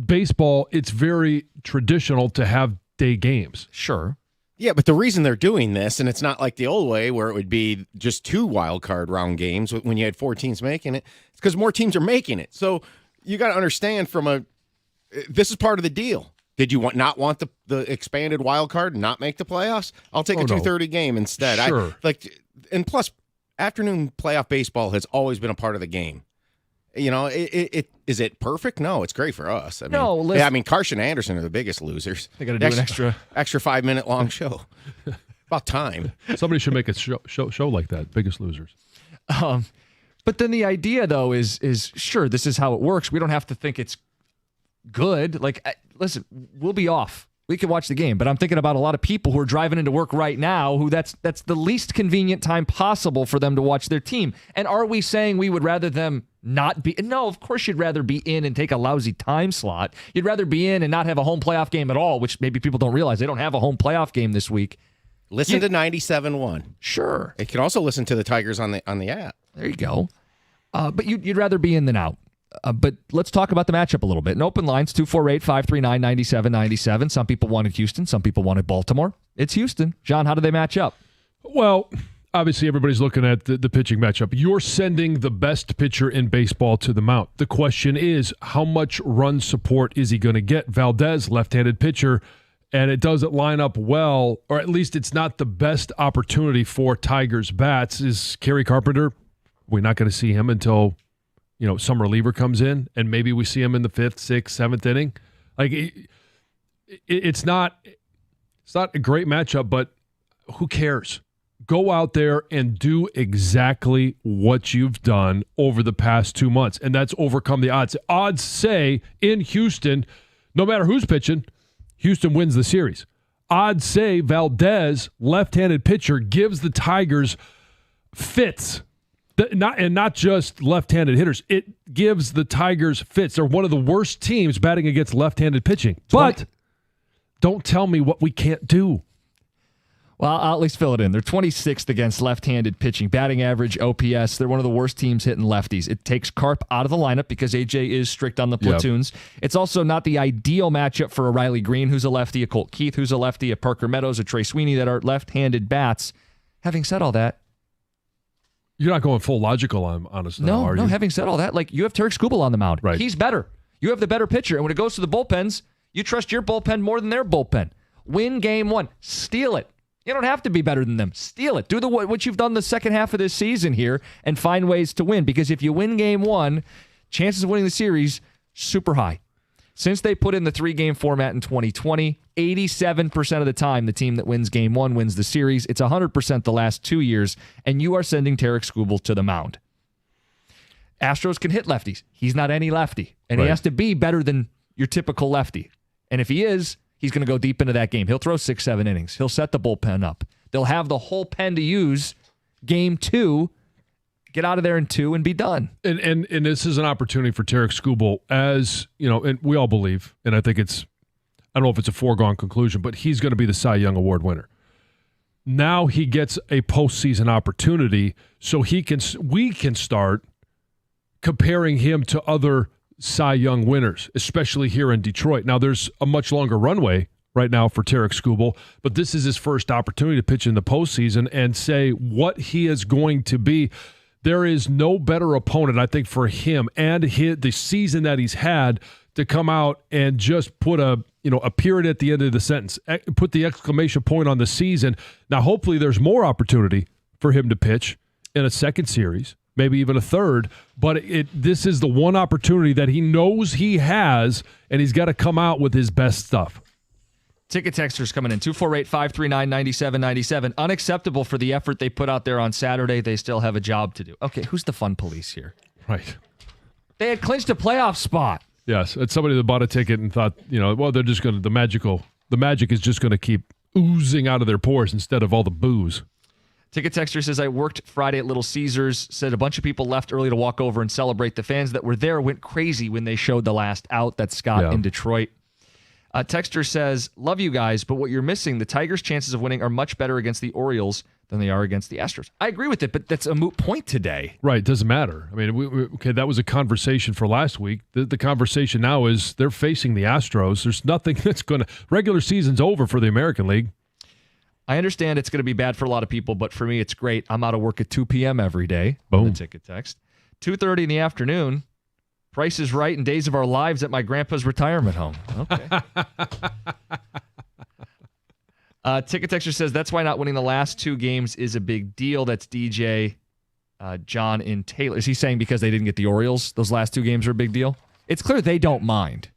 Baseball, it's very traditional to have day games. Sure. Yeah, but the reason they're doing this, and it's not like the old way where it would be just 2 wild card round games when you had 4 teams making it, it's because more teams are making it. So you got to understand this is part of the deal. Did you not want the expanded wild card and not make the playoffs? I'll take a 2:30 game instead. Sure. And plus, afternoon playoff baseball has always been a part of the game. Is it perfect? No, it's great for us. Carson and Anderson are the biggest losers. They got to do an extra 5-minute long show. About time. Somebody should make a show like that. Biggest losers. But then the idea though is sure, this is how it works. We don't have to think it's good. Listen, we'll be off. We can watch the game, but I'm thinking about a lot of people who are driving into work right now who that's the least convenient time possible for them to watch their team. And are we saying we would rather them not be? No, of course you'd rather be in and take a lousy time slot. You'd rather be in and not have a home playoff game at all, which maybe people don't realize. They don't have a home playoff game this week. Listen to 97.1. Sure. You can also listen to the Tigers on the app. There you go. But you'd rather be in than out. But let's talk about the matchup a little bit. And open lines, 248-539-9797. Some people wanted Houston. Some people wanted Baltimore. It's Houston. John, how do they match up? Well, obviously everybody's looking at the pitching matchup. You're sending the best pitcher in baseball to the mound. The question is, how much run support is he going to get? Valdez, left-handed pitcher, and it doesn't line up well, or at least it's not the best opportunity for Tigers bats. Is Kerry Carpenter, we're not going to see him until some reliever comes in, and maybe we see him in the 5th, 6th, 7th inning. It's not a great matchup, but who cares? Go out there and do exactly what you've done over the past 2 months, and that's overcome the odds. Odds say in Houston, no matter who's pitching, Houston wins the series. Odds say Valdez, left-handed pitcher, gives the Tigers fits. Not just left-handed hitters. It gives the Tigers fits. They're one of the worst teams batting against left-handed pitching. But don't tell me what we can't do. Well, I'll at least fill it in. They're 26th against left-handed pitching. Batting average, OPS. They're one of the worst teams hitting lefties. It takes Carp out of the lineup because AJ is strict on the platoons. Yep. It's also not the ideal matchup for a Riley Green, who's a lefty, a Colt Keith, who's a lefty, a Parker Meadows, a Trey Sweeney that are left-handed bats. Having said all that, you're not going full logical on us now, are you? No, having said all that, you have Tarek Skubal on the mound. Right. He's better. You have the better pitcher. And when it goes to the bullpens, you trust your bullpen more than their bullpen. Win game 1. Steal it. You don't have to be better than them. Steal it. Do what you've done the second half of this season here and find ways to win. Because if you win game 1, chances of winning the series, super high. Since they put in the 3-game format in 2020, 87% of the time, the team that wins game 1 wins the series. It's 100% the last 2 years, and you are sending Tarek Skubal to the mound. Astros can hit lefties. He's not any lefty, and he has to be better than your typical lefty. And if he is, he's going to go deep into that game. He'll throw 6-7 innings. He'll set the bullpen up. They'll have the whole pen to use game 2. Get out of there in 2 and be done. And this is an opportunity for Tarek Skubal, as and we all believe, and I think it's I don't know if it's a foregone conclusion, but he's going to be the Cy Young Award winner. Now he gets a postseason opportunity, so we can start comparing him to other Cy Young winners, especially here in Detroit. Now, there's a much longer runway right now for Tarek Skubal, but this is his first opportunity to pitch in the postseason and say what he is going to be. There is no better opponent, I think, for him and the season that he's had to come out and just put a period at the end of the sentence, put the exclamation point on the season. Now, hopefully there's more opportunity for him to pitch in a second series, maybe even a third, but this is the one opportunity that he knows he has, and he's got to come out with his best stuff. Ticket texters coming in, 248-539-9797. Unacceptable for the effort they put out there on Saturday. They still have a job to do. Okay, who's the fun police here? Right. They had clinched a playoff spot. Yes, it's somebody that bought a ticket and thought, well, they're just going to, the magic is just going to keep oozing out of their pores instead of all the booze. Ticket texter says, I worked Friday at Little Caesars, said a bunch of people left early to walk over and celebrate. The fans that were there went crazy when they showed the last out. That's Scott in Detroit. Texter says, love you guys, but what you're missing, the Tigers' chances of winning are much better against the Orioles than they are against the Astros. I agree with it, but that's a moot point today. Right, it doesn't matter. I mean, that was a conversation for last week. The conversation now is they're facing the Astros. There's nothing that's going to – regular season's over for the American League. I understand it's going to be bad for a lot of people, but for me, it's great. I'm out of work at 2 p.m. every day. Boom. The ticket text. 2:30 in the afternoon. Price is Right and Days of Our Lives at my grandpa's retirement home. Okay. Ticket texter says, that's why not winning the last two games is a big deal. That's DJ John in Taylor. Is he saying because they didn't get the Orioles, those last two games are a big deal? It's clear they don't mind.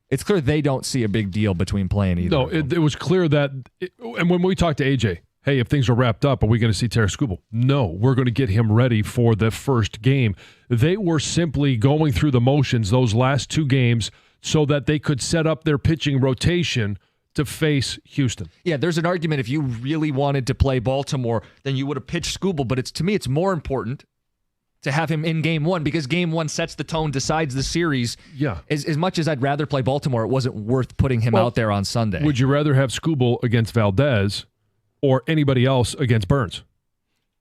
It's clear they don't see a big deal between playing either. No, it was clear that, and when we talked to AJ, hey, if things are wrapped up, are we going to see Tarek Skubal? No, we're going to get him ready for the first game. They were simply going through the motions those last two games so that they could set up their pitching rotation to face Houston. Yeah, there's an argument if you really wanted to play Baltimore, then you would have pitched Skubal, but to me, it's more important to have him in game one because game one sets the tone, decides the series. Yeah. As much as I'd rather play Baltimore, it wasn't worth putting him out there on Sunday. Would you rather have Skubal against Valdez or anybody else against Burns?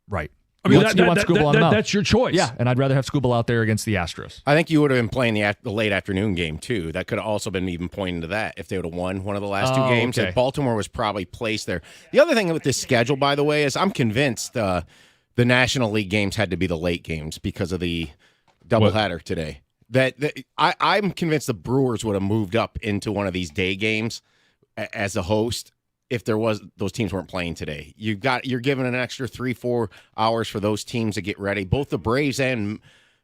Right. I mean, that's your choice. Yeah, and I'd rather have Skubal out there against the Astros. I think you would have been playing the late afternoon game, too. That could have also been even pointing to that if they would have won one of the last two games. Okay. That Baltimore was probably placed there. The other thing with this schedule, by the way, is I'm convinced the National League games had to be the late games because of the doubleheader today. I'm convinced the Brewers would have moved up into one of these day games as a host if those teams weren't playing today. You're given an extra 3-4 hours for those teams to get ready. Both the Braves and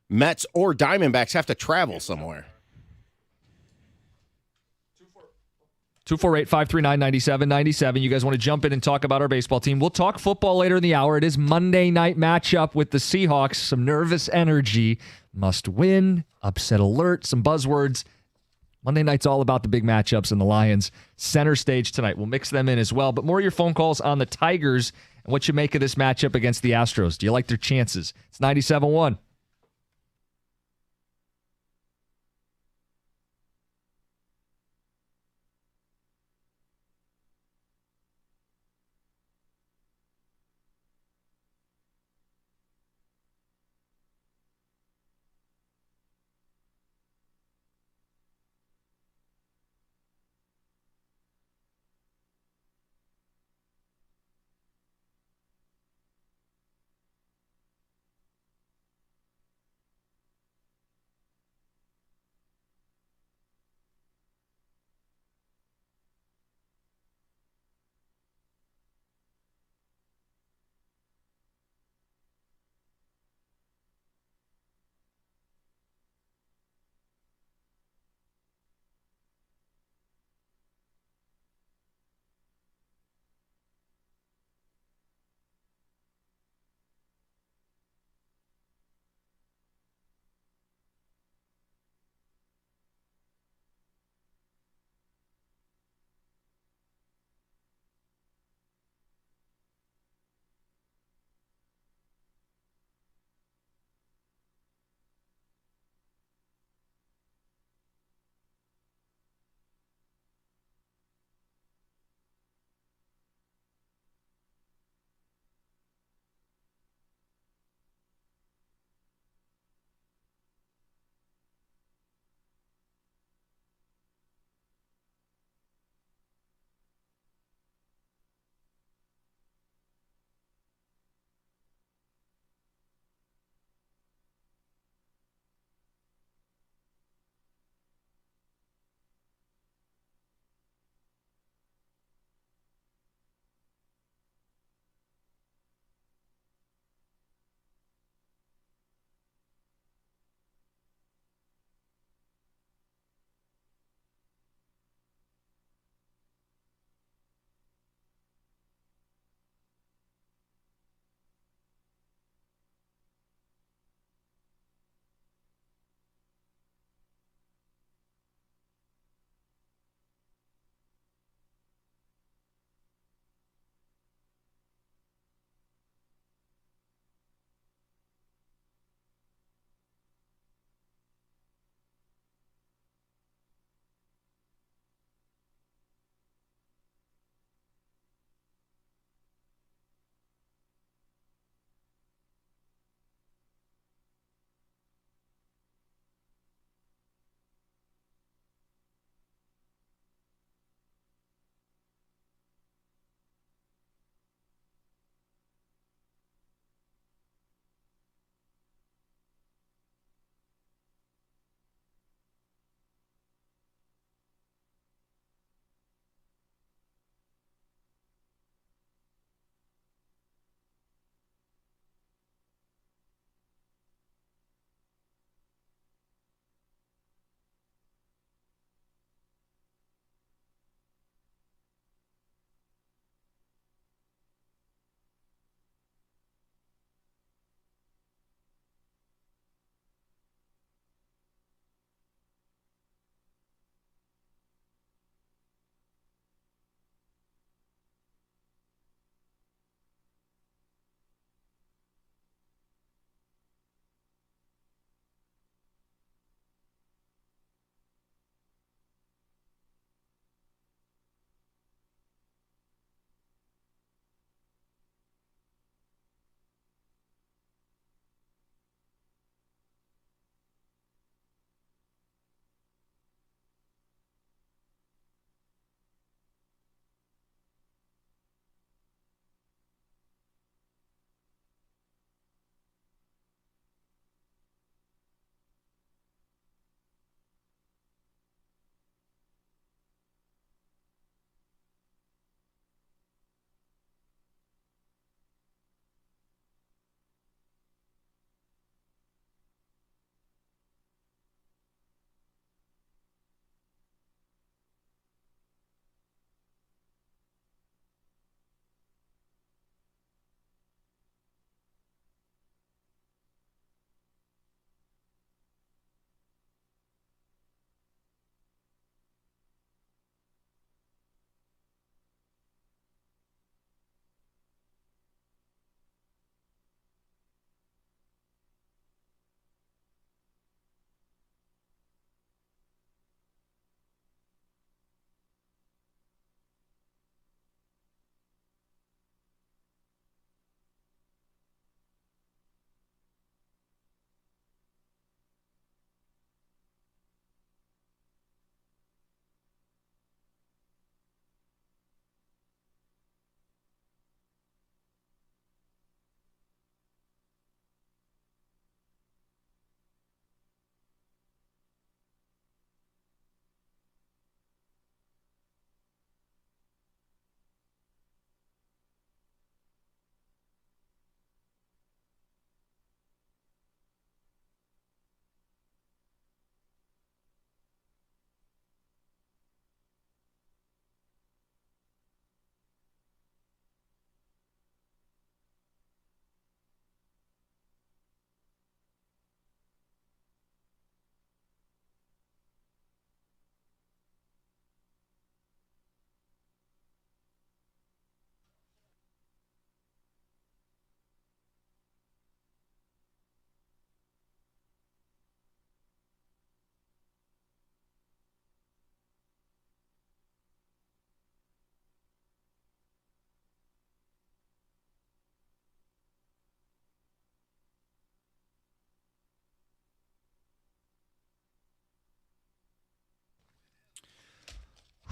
Mets or Diamondbacks have to travel somewhere. 248-539-9797. You guys want to jump in and talk about our baseball team? We'll talk football later in the hour. It is Monday night matchup with the Seahawks. Some nervous energy. Must win. Upset alert. Some buzzwords. Monday night's all about the big matchups and the Lions. Center stage tonight. We'll mix them in as well. But more of your phone calls on the Tigers and what you make of this matchup against the Astros. Do you like their chances? It's 97-1.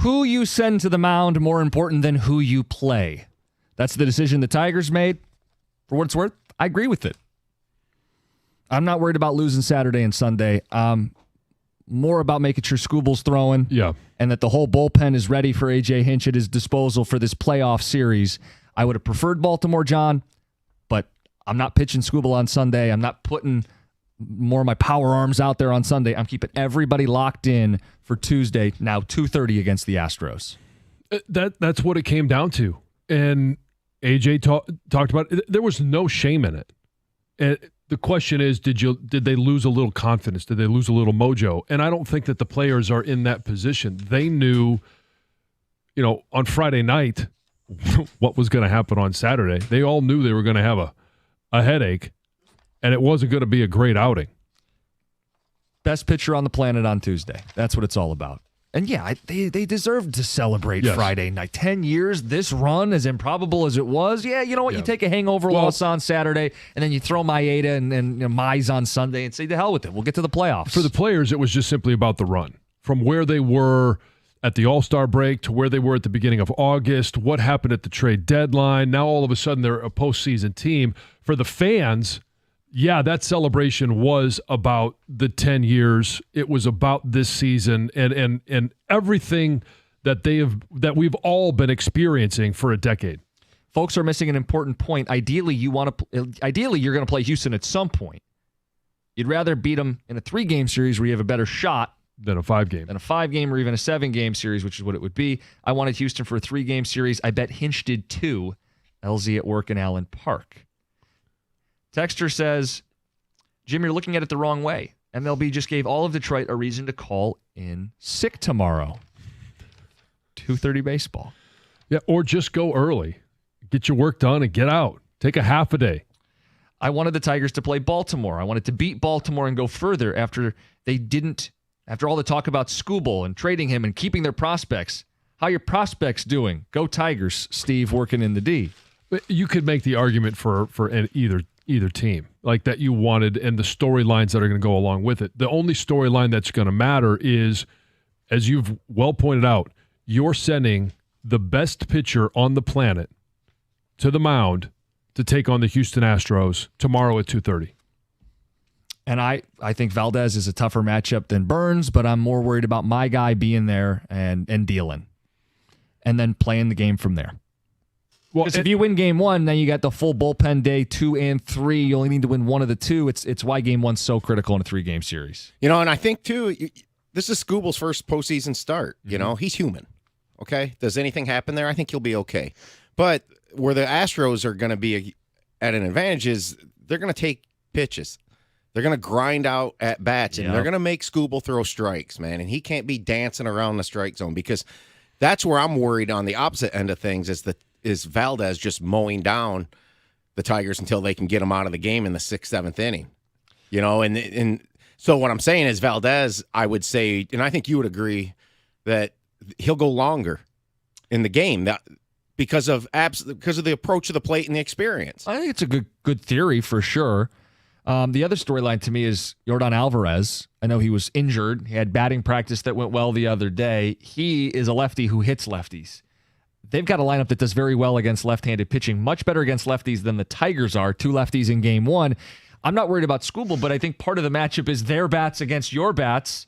who you send to the mound more important than who you play. That's the decision the Tigers made. For what it's worth, I agree with it. I'm not worried about losing Saturday and Sunday. More about making sure Scooble's throwing, and that the whole bullpen is ready for A.J. Hinch at his disposal for this playoff series. I would have preferred Baltimore, John, but I'm not pitching Scooble on Sunday. I'm not putting more of my power arms out there on Sunday. I'm keeping everybody locked in for Tuesday, now 2:30 against the Astros. That's what it came down to. And A.J. talked about it. There was no shame in it. And the question is, did they lose a little confidence? Did they lose a little mojo? And I don't think that the players are in that position. They knew, on Friday night what was going to happen on Saturday. They all knew they were going to have a headache, and it wasn't going to be a great outing. Best pitcher on the planet on Tuesday. That's what it's all about. And yeah, they deserved to celebrate Friday night. 10 years, this run, as improbable as it was. Yeah, you know what? You take a hangover loss on Saturday, and then you throw Maeda and Mize on Sunday and say, to hell with it. We'll get to the playoffs. For the players, it was just simply about the run. From where they were at the All-Star break to where they were at the beginning of August, what happened at the trade deadline. Now all of a sudden they're a postseason team. For the fans, yeah, that celebration was about the 10 years. It was about this season and everything that we've all been experiencing for a decade. Folks are missing an important point. Ideally, you're going to play Houston at some point. You'd rather beat them in a 3-game series where you have a better shot than a 5-game. Than a 5-game or even a 7-game series, which is what it would be. I wanted Houston for a 3-game series. I bet Hinch did too. LZ at work in Allen Park. Texter says, Jim, you're looking at it the wrong way. MLB just gave all of Detroit a reason to call in sick tomorrow. 2:30 baseball. Yeah, or just go early. Get your work done and get out. Take a half a day. I wanted the Tigers to play Baltimore. I wanted to beat Baltimore and go further after all the talk about Scooble and trading him and keeping their prospects. How your prospects doing? Go Tigers, Steve, working in the D. You could make the argument for either team, like that you wanted, and the storylines that are going to go along with it. The only storyline that's going to matter is, as you've well pointed out, you're sending the best pitcher on the planet to the mound to take on the Houston Astros tomorrow at 2:30. And I think Valdez is a tougher matchup than Burns, but I'm more worried about my guy being there and dealing, and then playing the game from there. Well, if you win game 1, then you got the full bullpen day 2 and 3. You only need to win one of the 2. It's why game 1's so critical in a 3-game series. And I think, too, this is Scooble's first postseason start. He's human. Okay? Does anything happen there? I think he'll be okay. But where the Astros are going to be at an advantage is they're going to take pitches. They're going to grind out at bats, and they're going to make Scooble throw strikes, man. And he can't be dancing around the strike zone, because that's where I'm worried on the opposite end of things is Valdez just mowing down the Tigers until they can get him out of the game in the 6th, 7th inning. And so what I'm saying is Valdez, I would say, and I think you would agree, that he'll go longer in the game because of the approach of the plate and the experience. I think it's a good theory for sure. The other storyline to me is Yordan Alvarez. I know he was injured. He had batting practice that went well the other day. He is a lefty who hits lefties. They've got a lineup that does very well against left-handed pitching, much better against lefties than the Tigers are. 2 lefties in game 1. I'm not worried about Scooble, but I think part of the matchup is their bats against your bats.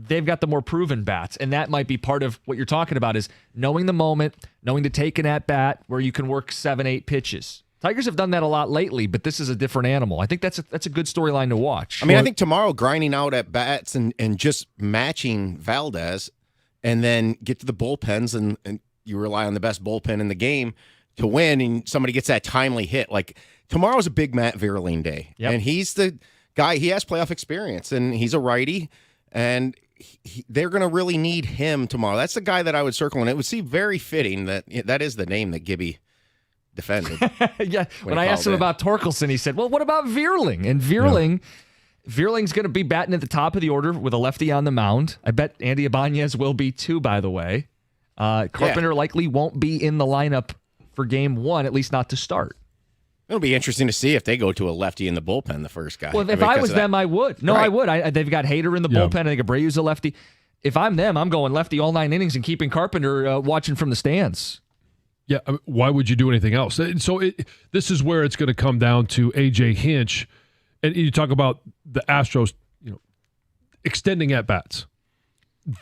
They've got the more proven bats, and that might be part of what you're talking about, is knowing the moment, knowing to take an at-bat where you can work 7-8 pitches. Tigers have done that a lot lately, but this is a different animal. I think that's a good storyline to watch. I think tomorrow, grinding out at bats and just matching Valdez, and then get to the bullpens, and you rely on the best bullpen in the game to win, and somebody gets that timely hit. Like, tomorrow's a big Matt Vierling day, and he's the guy. He has playoff experience, and he's a righty, and they're going to really need him tomorrow. That's the guy that I would circle, and it would seem very fitting that is the name that Gibby defended. Yeah, when I asked him about Torkelson, he said, well, what about Vierling? And Vierling's going to be batting at the top of the order with a lefty on the mound. I bet Andy Ibanez will be too, by the way. Carpenter likely won't be in the lineup for game 1, at least not to start. It'll be interesting to see if they go to a lefty in the bullpen, the first guy. Well, if I was them, I would. No, right. I would. They've got Hader in the bullpen. I think Abreu's a lefty. if I'm them, I'm going lefty all 9 innings and keeping Carpenter watching from the stands. Yeah, I mean, why would you do anything else? So this is where it's going to come down to A.J. Hinch. And you talk about the Astros, extending at-bats.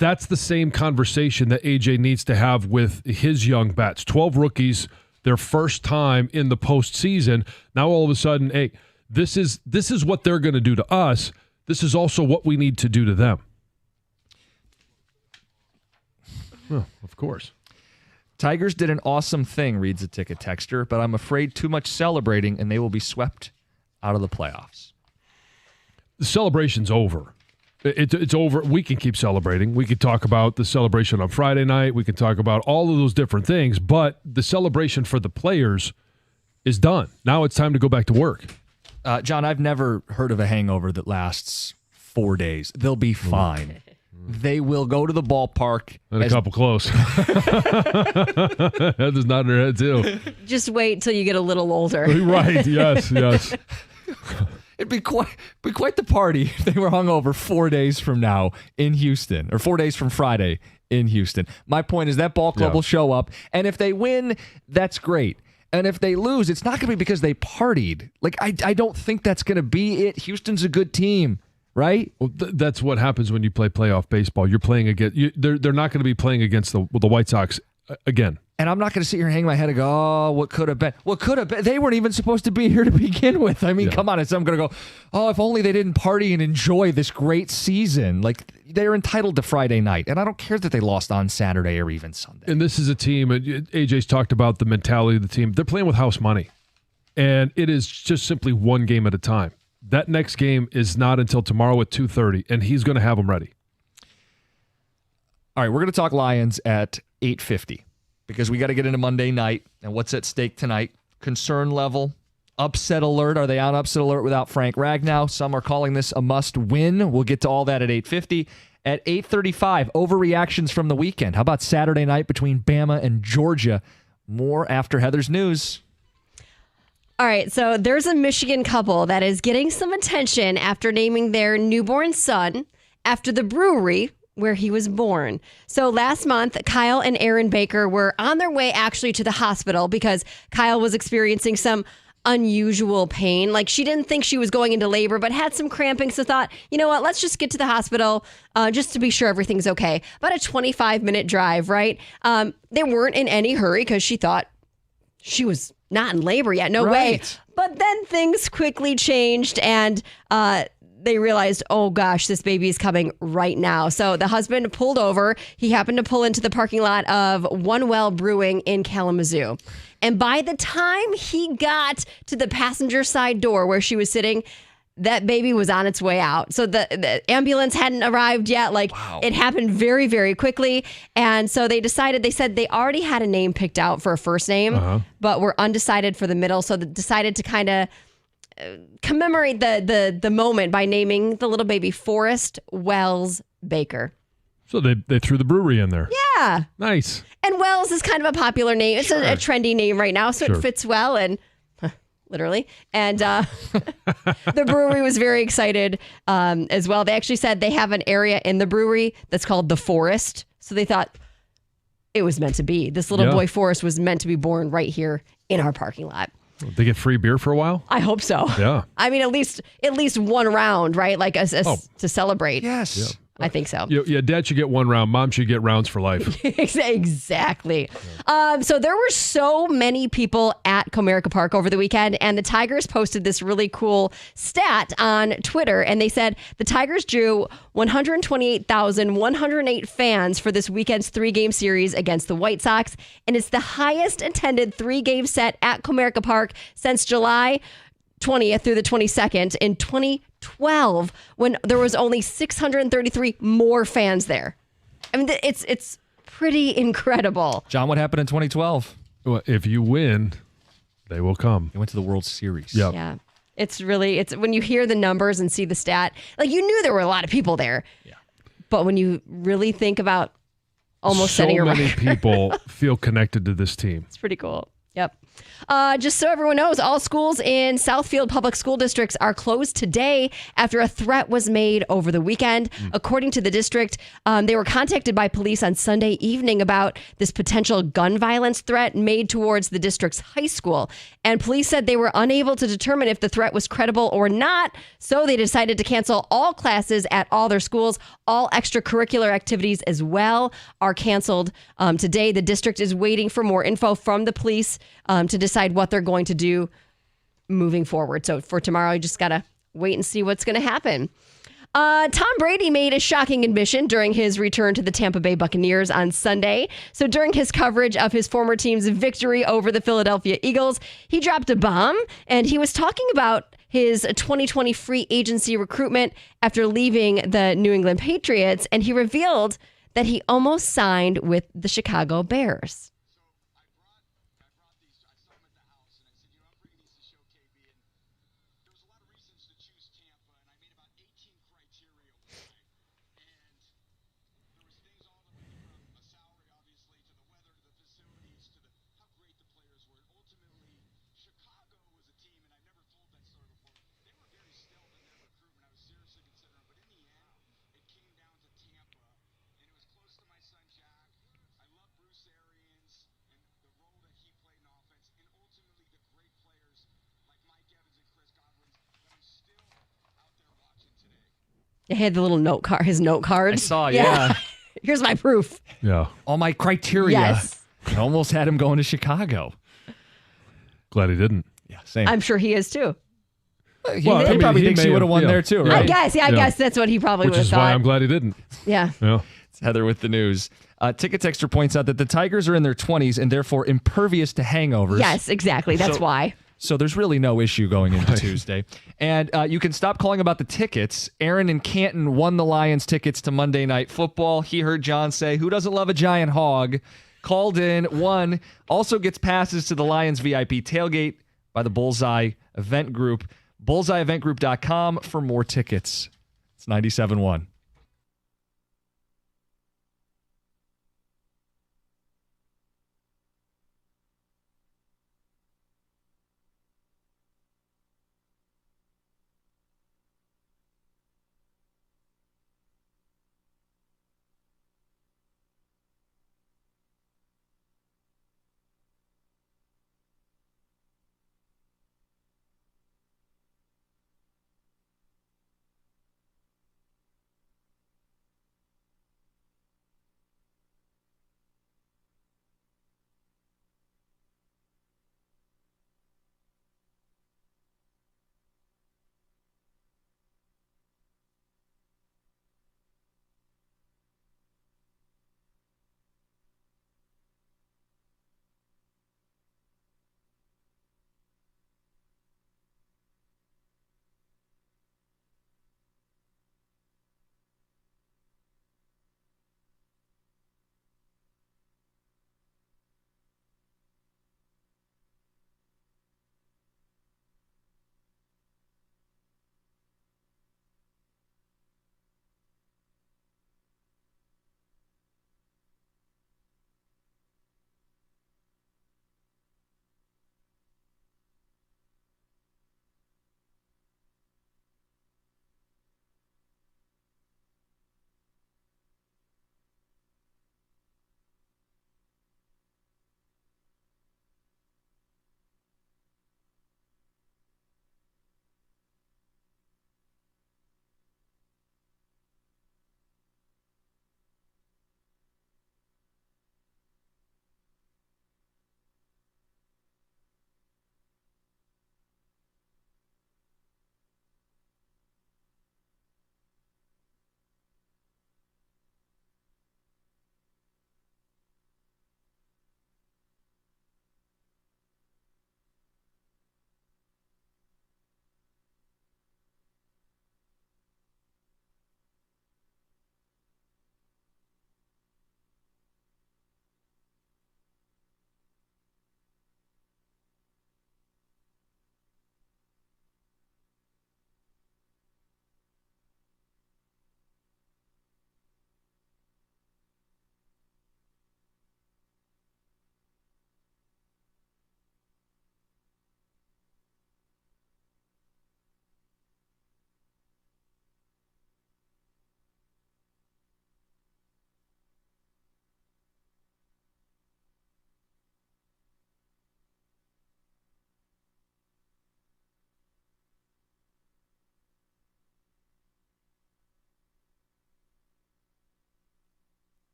That's the same conversation that A.J. needs to have with his young bats. 12 rookies, their first time in the postseason. Now all of a sudden, hey, this is what they're going to do to us. This is also what we need to do to them. Well, of course. Tigers did an awesome thing, reads a ticket texter, but I'm afraid too much celebrating and they will be swept out of the playoffs. The celebration's over. It's over. We can keep celebrating. We could talk about the celebration on Friday night. We can talk about all of those different things, but the celebration for the players is done. Now it's time to go back to work. John, I've never heard of a hangover that lasts 4 days. They'll be fine. They will go to the ballpark. And a couple close. That is nodding her head, too. Just wait till you get a little older. Right, yes. It'd be quite the party if they were hungover 4 days from now in Houston, or 4 days from Friday in Houston. My point is that ball club will show up, and if they win, that's great. And if they lose, it's not going to be because they partied. Like, I don't think that's going to be it. Houston's a good team. Right? Well, that's what happens when you play playoff baseball. You're playing against. They're not going to be playing against the White Sox again. And I'm not going to sit here and hang my head and go, oh, what could have been? What could have been? They weren't even supposed to be here to begin with. I mean, come on. I'm going to go, oh, if only they didn't party and enjoy this great season. Like, they're entitled to Friday night. And I don't care that they lost on Saturday or even Sunday. And this is a team, and AJ's talked about the mentality of the team. They're playing with house money. And it is just simply one game at a time. That next game is not until tomorrow at 2:30, and he's going to have them ready. All right, we're going to talk Lions at 8:50 because we got to get into Monday night and what's at stake tonight. Concern level, upset alert. Are they on upset alert without Frank Ragnow? Some are calling this a must-win. We'll get to all that at 8:50. At 8:35, overreactions from the weekend. How about Saturday night between Bama and Georgia? More after Heather's news. All right, so there's a Michigan couple that is getting some attention after naming their newborn son after the brewery where he was born. So last month, Kyle and Aaron Baker were on their way actually to the hospital because Kyle was experiencing some unusual pain. Like, she didn't think she was going into labor, but had some cramping. So thought, you know what, let's just get to the hospital just to be sure everything's okay. About a 25-minute drive, right? They weren't in any hurry because she thought she was not in labor yet. No way. But then things quickly changed and they realized, oh gosh, this baby is coming right now. So the husband pulled over. He happened to pull into the parking lot of One Well Brewing in Kalamazoo. And by the time he got to the passenger side door where she was sitting, that baby was on its way out. So the ambulance hadn't arrived yet. It happened very, very quickly. And so they said they already had a name picked out for a first name, but were undecided for the middle. So they decided to kind of commemorate the moment by naming the little baby Forrest Wells Baker. So they threw the brewery in there. Yeah. Nice. And Wells is kind of a popular name. It's a trendy name right now, so it fits well. And literally. And the brewery was very excited as well. They actually said they have an area in the brewery that's called the Forest. So they thought it was meant to be. This little boy Forrest was meant to be born right here in our parking lot. They get free beer for a while? I hope so. Yeah. I mean, at least one round, right? Like to celebrate. Yes. Yeah. I think so. Yeah, Dad should get one round. Mom should get rounds for life. Exactly. So there were so many people at Comerica Park over the weekend, and the Tigers posted this really cool stat on Twitter, and they said the Tigers drew 128,108 fans for this weekend's 3-game series against the White Sox, and it's the highest attended 3-game set at Comerica Park since July 20th through the 22nd in 2012, when there was only 633 more fans there. I mean, it's pretty incredible. John, what happened in 2012? Well, if you win, they will come. They went to the World Series. Yep. Yeah. It's when you hear the numbers and see the stat, like, you knew there were a lot of people there. Yeah. But when you really think about almost setting a record. So many people feel connected to this team. It's pretty cool. Yep. Just so everyone knows, all schools in Southfield public school districts are closed today after a threat was made over the weekend. According to the district, they were contacted by police on Sunday evening about this potential gun violence threat made towards the district's high school. And police said they were unable to determine if the threat was credible or not, so they decided to cancel all classes at all their schools. All extracurricular activities as well are canceled today. The district is waiting for more info from the police to decide what they're going to do moving forward. So for tomorrow, you just got to wait and see what's going to happen. Tom Brady made a shocking admission during his return to the Tampa Bay Buccaneers on Sunday. So during his coverage of his former team's victory over the Philadelphia Eagles, he dropped a bomb, and he was talking about his 2020 free agency recruitment after leaving the New England Patriots, and he revealed that he almost signed with the Chicago Bears. He had the little note card, his note card. I saw, yeah. Here's my proof. Yeah. All my criteria. Yes. I almost had him going to Chicago. Glad he didn't. Yeah, same. I'm sure he is too. He probably thinks he would have won there too, right? I guess that's what he probably would have thought. Which is why I'm glad he didn't. Yeah. It's Heather with the news. Ticket Texter points out that the Tigers are in their 20s and therefore impervious to hangovers. Yes, exactly. That's why. So there's really no issue going into Tuesday. And you can stop calling about the tickets. Aaron in Canton won the Lions tickets to Monday Night Football. He heard John say, "Who doesn't love a giant hog?" Called in, won, also gets passes to the Lions VIP tailgate by the Bullseye Event Group. BullseyeEventGroup.com for more tickets. It's 97.1.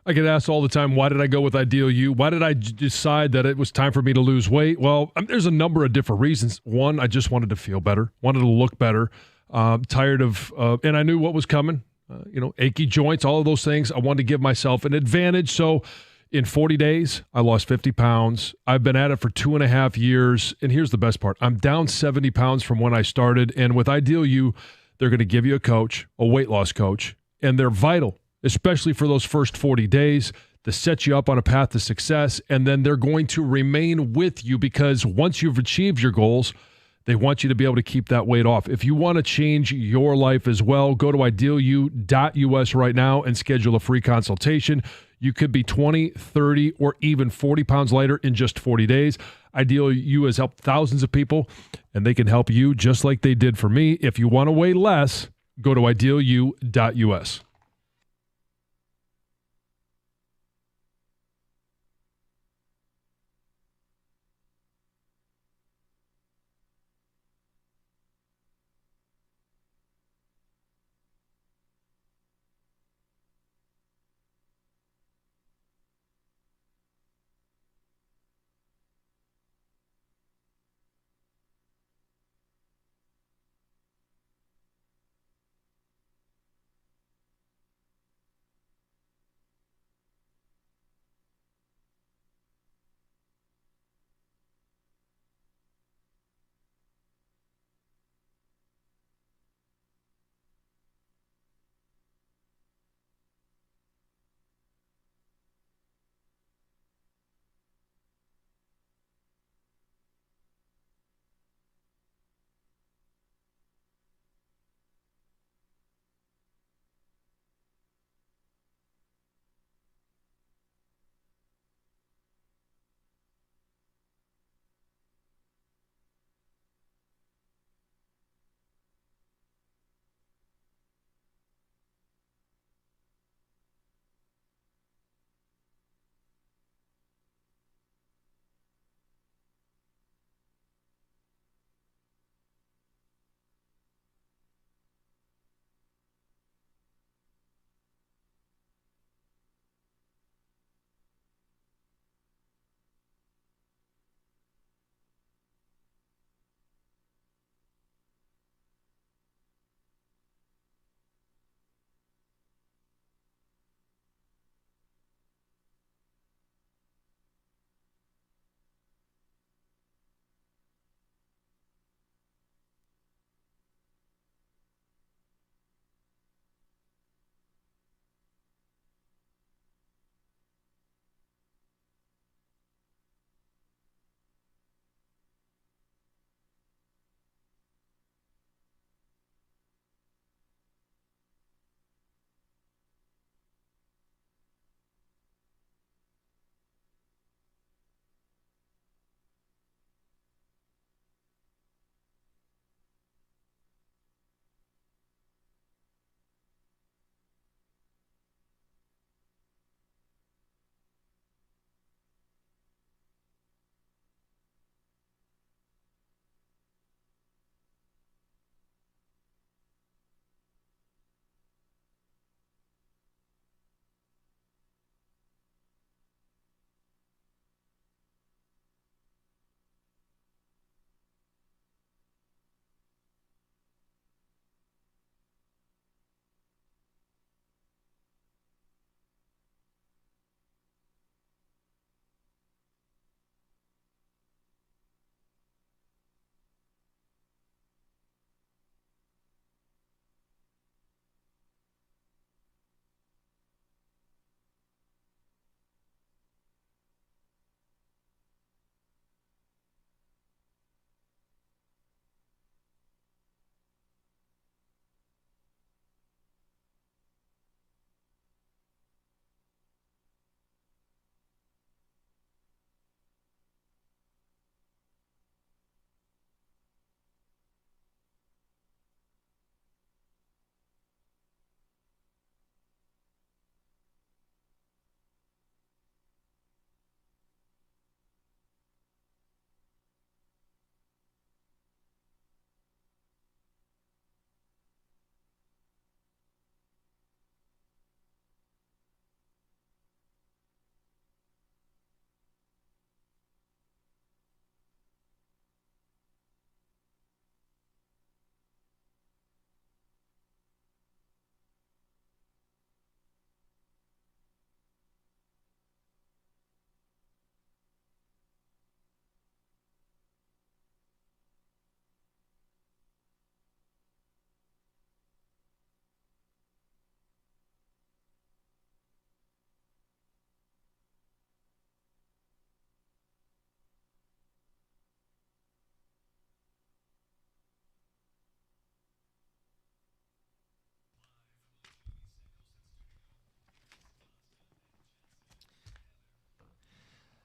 I get asked all the time, why did I go with Ideal You? Why did I decide that it was time for me to lose weight? Well, there's a number of different reasons. One, I just wanted to feel better, wanted to look better, tired of, and I knew what was coming, achy joints, all of those things. I wanted to give myself an advantage. So in 40 days, I lost 50 pounds. I've been at it for 2.5 years. And here's the best part. I'm down 70 pounds from when I started. And with Ideal You, they're going to give you a coach, a weight loss coach, and they're vital, especially for those first 40 days, to set you up on a path to success. And then they're going to remain with you because once you've achieved your goals, they want you to be able to keep that weight off. If you want to change your life as well, go to idealu.us right now and schedule a free consultation. You could be 20, 30, or even 40 pounds lighter in just 40 days. Ideal You has helped thousands of people, and they can help you just like they did for me. If you want to weigh less, go to idealu.us.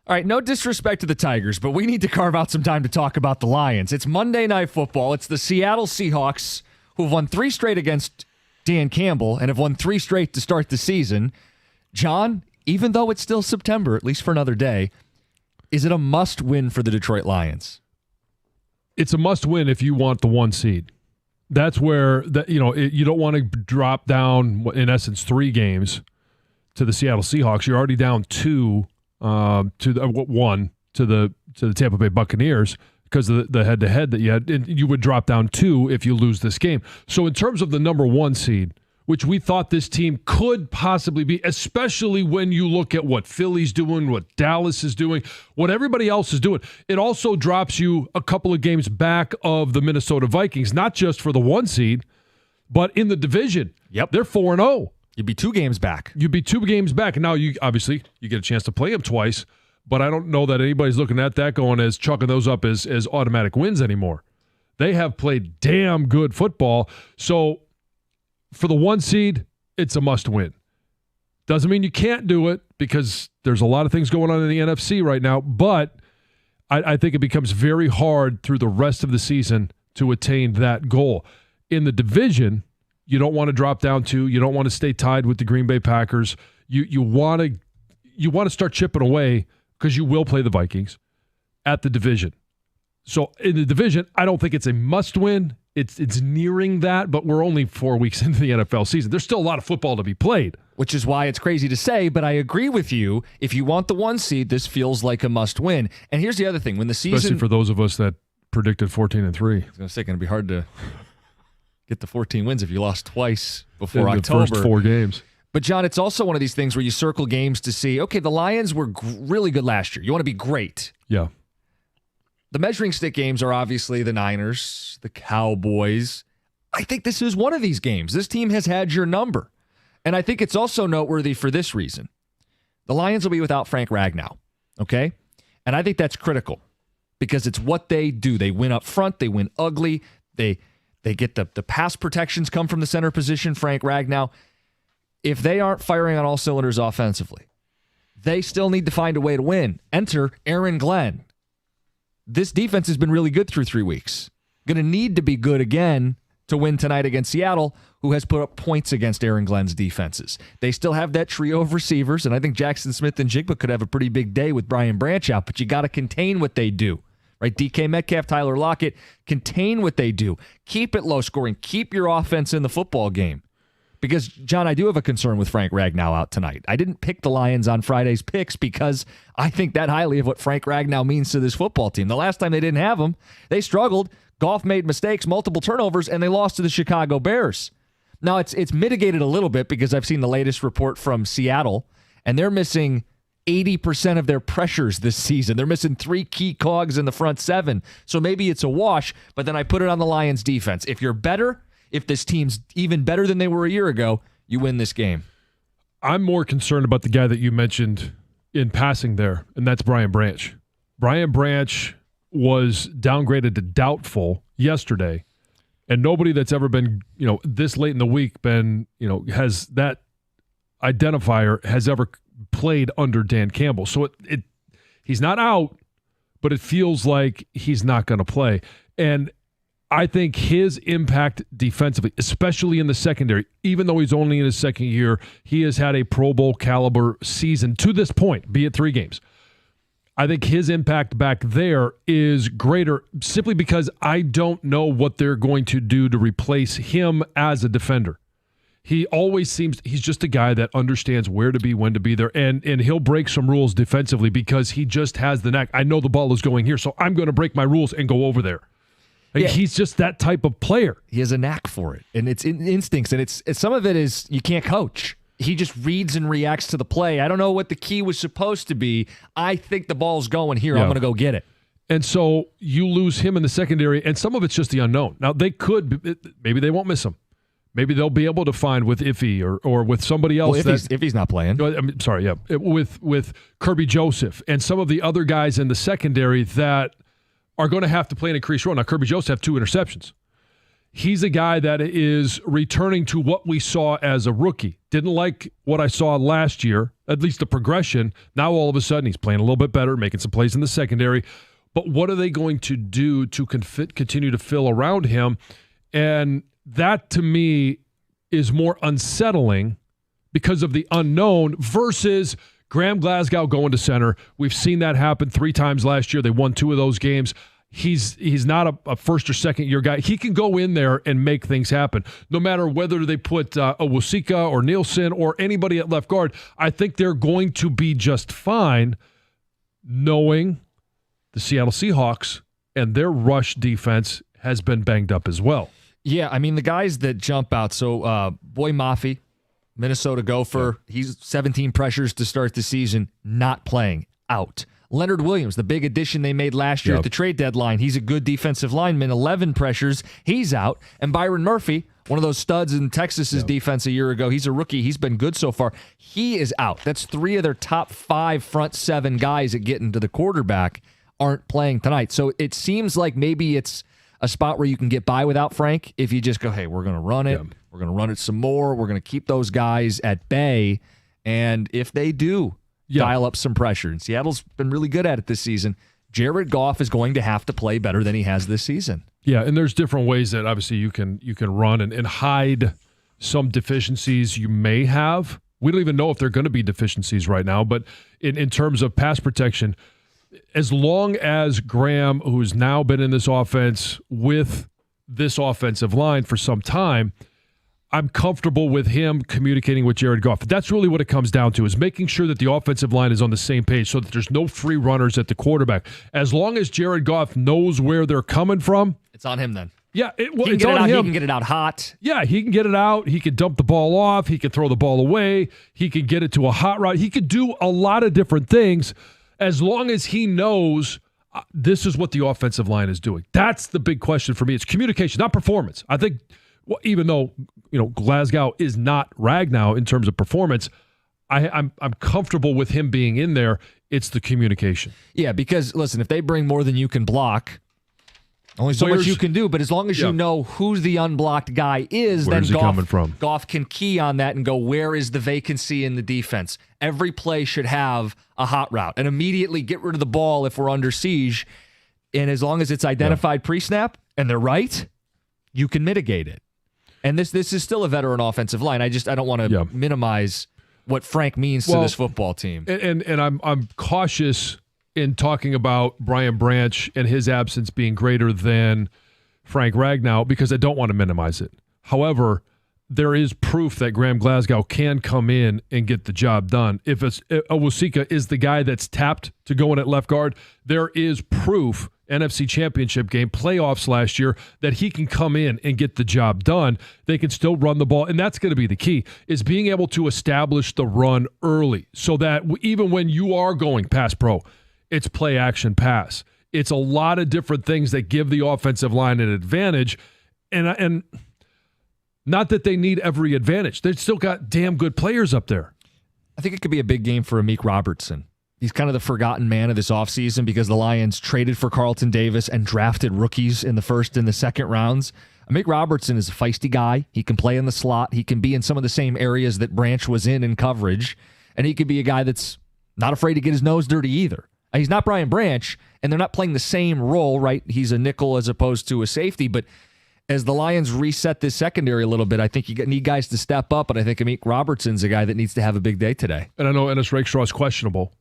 All right, no disrespect to the Tigers, but we need to carve out some time to talk about the Lions. It's Monday Night Football. It's the Seattle Seahawks, who've won 3 straight against Dan Campbell and have won 3 straight to start the season. John, even though it's still September, at least for another day, is it a must-win for the Detroit Lions? It's a must-win if you want the 1 seed. That's where you don't want to drop down, in essence, 3 games to the Seattle Seahawks. You're already down 2 to the Tampa Bay Buccaneers because of the head-to-head that you had. And you would drop down 2 if you lose this game. So in terms of the number 1 seed, which we thought this team could possibly be, especially when you look at what Philly's doing, what Dallas is doing, what everybody else is doing. It also drops you a couple of games back of the Minnesota Vikings, not just for the 1 seed, but in the division. Yep. They're 4-0. You'd be 2 games back. You'd be 2 games back. And now you get a chance to play them twice, but I don't know that anybody's looking at that going as chalking those up as automatic wins anymore. They have played damn good football. So for the 1 seed, it's a must-win. Doesn't mean you can't do it because there's a lot of things going on in the NFC right now, but I think it becomes very hard through the rest of the season to attain that goal. In the division, you don't want to drop down 2. You don't want to stay tied with the Green Bay Packers. You want to start chipping away because you will play the Vikings at the division. So in the division, I don't think it's a must-win. It's nearing that, but we're only 4 weeks into the NFL season. There's still a lot of football to be played. Which is why it's crazy to say, but I agree with you. If you want the 1 seed, this feels like a must-win. And here's the other thing. When the season... Especially for those of us that predicted 14-3. I was going to say, it's going to be hard to get the 14 wins if you lost twice before in October. The first 4 games. But, John, it's also one of these things where you circle games to see, okay, the Lions were really good last year. You want to be great. Yeah. The measuring stick games are obviously the Niners, the Cowboys. I think this is one of these games. This team has had your number. And I think it's also noteworthy for this reason. The Lions will be without Frank Ragnow, okay? And I think that's critical because it's what they do. They win up front. They win ugly. They get the pass protections come from the center position, Frank Ragnow. If they aren't firing on all cylinders offensively, they still need to find a way to win. Enter Aaron Glenn. This defense has been really good through 3 weeks. Going to need to be good again to win tonight against Seattle, who has put up points against Aaron Glenn's defenses. They still have that trio of receivers, and I think Jackson Smith and Jigba could have a pretty big day with Brian Branch out, but you got to contain what they do. Right? DK Metcalf, Tyler Lockett, contain what they do. Keep it low scoring. Keep your offense in the football game. Because, John, I do have a concern with Frank Ragnow out tonight. I didn't pick the Lions on Friday's picks because I think that highly of what Frank Ragnow means to this football team. The last time they didn't have him, they struggled. Goff made mistakes, multiple turnovers, and they lost to the Chicago Bears. Now, it's mitigated a little bit because I've seen the latest report from Seattle, and they're missing 80% of their pressures this season. They're missing 3 key cogs in the front 7. So maybe it's a wash, but then I put it on the Lions defense. If you're better, if this team's even better than they were a year ago, you win this game. I'm more concerned about the guy that you mentioned in passing there, and that's Brian Branch. Brian Branch was downgraded to doubtful yesterday, and nobody that's ever been, this late in the week has that identifier has ever played under Dan Campbell. So he's not out, but it feels like he's not going to play. And I think his impact defensively, especially in the secondary, even though he's only in his second year, he has had a Pro Bowl caliber season to this point, be it 3 games. I think his impact back there is greater simply because I don't know what they're going to do to replace him as a defender. He always seems, he's just a guy that understands where to be, when to be there, and he'll break some rules defensively because he just has the knack. I know the ball is going here, so I'm going to break my rules and go over there. Yeah. He's just that type of player. He has a knack for it, and it's instincts, and it's some of it is you can't coach. He just reads and reacts to the play. I don't know what the key was supposed to be. I think the ball's going here. Yeah. I'm going to go get it. And so you lose him in the secondary, and some of it's just the unknown. Now, maybe they won't miss him. Maybe they'll be able to find with Iffy or with somebody else. Well, if he's not playing. I'm sorry, yeah. With Kirby Joseph and some of the other guys in the secondary that are going to have to play an increased role. Now, Kirby Joseph had 2 interceptions. he's a guy that is returning to what we saw as a rookie. Didn't like what I saw last year, at least the progression. Now all of a sudden he's playing a little bit better, making some plays in the secondary. But what are they going to do to continue to fill around him? And that, to me, is more unsettling because of the unknown versus Graham Glasgow going to center. We've seen that happen 3 times last year. They won 2 of those games. He's not a first or second year guy. He can go in there and make things happen. No matter whether they put Hvac or Nielsen or anybody at left guard, I think they're going to be just fine, knowing the Seattle Seahawks and their rush defense has been banged up as well. Yeah, I mean, the guys that jump out. So, Boy Mafe, Minnesota Gopher, he's 17 pressures to start the season, not playing, out. Leonard Williams, the big addition they made last year at the trade deadline. He's a good defensive lineman, 11 pressures. He's out. And Byron Murphy, one of those studs in Texas's defense a year ago, he's a rookie. He's been good so far. He is out. That's 3 of their top 5 front 7 guys that get into the quarterback aren't playing tonight. So it seems like maybe it's a spot where you can get by without Frank if you just go, hey, we're going to run it. We're going to run it some more. We're going to keep those guys at bay. And if they do dial up some pressure, and Seattle's been really good at it this season, Jared Goff is going to have to play better than he has this season. Yeah, and there's different ways that obviously you can run and hide some deficiencies you may have. We don't even know if they're going to be deficiencies right now, but in terms of pass protection, as long as Graham, who's now been in this offense with this offensive line for some time, I'm comfortable with him communicating with Jared Goff. That's really what it comes down to, is making sure that the offensive line is on the same page so that there's no free runners at the quarterback. As long as Jared Goff knows where they're coming from, it's on him then. Yeah, it's on him. He can get it out hot. Yeah, he can get it out. He can dump the ball off. He can throw the ball away. He can get it to a hot route. He could do a lot of different things as long as he knows this is what the offensive line is doing. That's the big question for me. It's communication, not performance. I think even though Glasgow is not Ragnow in terms of performance, I'm comfortable with him being in there. It's the communication. Yeah, because, listen, if they bring more than you can block, only so much you can do, but as long as you know who the unblocked guy is, then Goff can key on that and go, where is the vacancy in the defense? Every play should have a hot route and immediately get rid of the ball if we're under siege. And as long as it's identified pre-snap and they're right, you can mitigate it. And this is still a veteran offensive line. I don't want to minimize what Frank means to this football team. And I'm cautious in talking about Brian Branch and his absence being greater than Frank Ragnow because I don't want to minimize it. However, there is proof that Graham Glasgow can come in and get the job done. If Hvac is the guy that's tapped to go in at left guard, there is proof, NFC Championship game, playoffs last year, that he can come in and get the job done. They can still run the ball, and that's going to be the key, is being able to establish the run early so that even when you are going pass pro, it's play action pass. It's a lot of different things that give the offensive line an advantage, and not that they need every advantage. They've still got damn good players up there. I think it could be a big game for Amik Robertson. He's kind of the forgotten man of this offseason because the Lions traded for Carlton Davis and drafted rookies in the first and the second rounds. Amik Robertson is a feisty guy. He can play in the slot. He can be in some of the same areas that Branch was in coverage. And he could be a guy that's not afraid to get his nose dirty either. He's not Brian Branch, and they're not playing the same role, right? He's a nickel as opposed to a safety, but as the Lions reset this secondary a little bit, I think you need guys to step up, and I think Amik Robertson's a guy that needs to have a big day today. And I know Ennis Rakestraw is questionable,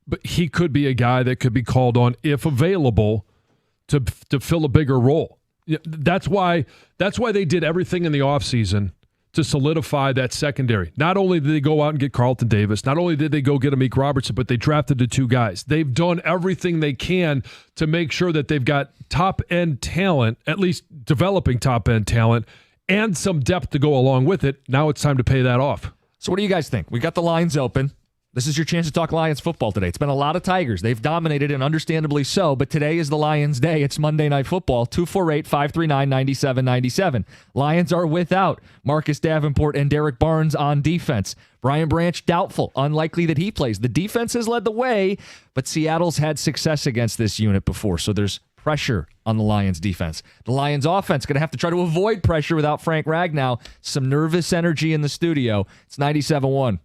but he could be a guy that could be called on, if available, to fill a bigger role. That's why they did everything in the offseason to solidify that secondary. Not only did they go out and get Carlton Davis, not only did they go get Amik Robertson, but they drafted the 2 guys. They've done everything they can to make sure that they've got top-end talent, at least developing top-end talent, and some depth to go along with it. Now it's time to pay that off. So what do you guys think? We got the lines open. This is your chance to talk Lions football today. It's been a lot of Tigers. They've dominated, and understandably so, but today is the Lions' day. It's Monday Night Football, 248-539-9797. Lions are without Marcus Davenport and Derek Barnes on defense. Brian Branch, doubtful, unlikely that he plays. The defense has led the way, but Seattle's had success against this unit before, so there's pressure on the Lions defense. The Lions offense going to have to try to avoid pressure without Frank Ragnow. Some nervous energy in the studio. It's 97-1.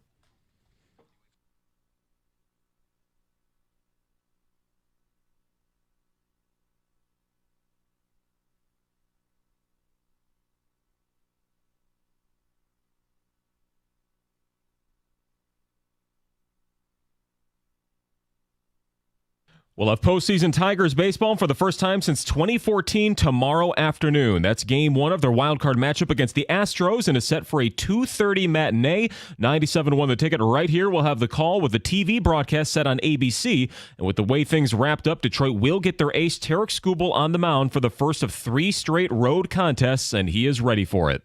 We'll have postseason Tigers baseball for the first time since 2014 tomorrow afternoon. That's game one of their wildcard matchup against the Astros and is set for a 2:30 matinee. 97-1 the ticket right here. We'll have the call with the TV broadcast set on ABC. And with the way things wrapped up, Detroit will get their ace Tarek Skubal on the mound for the first of 3 straight road contests, and he is ready for it.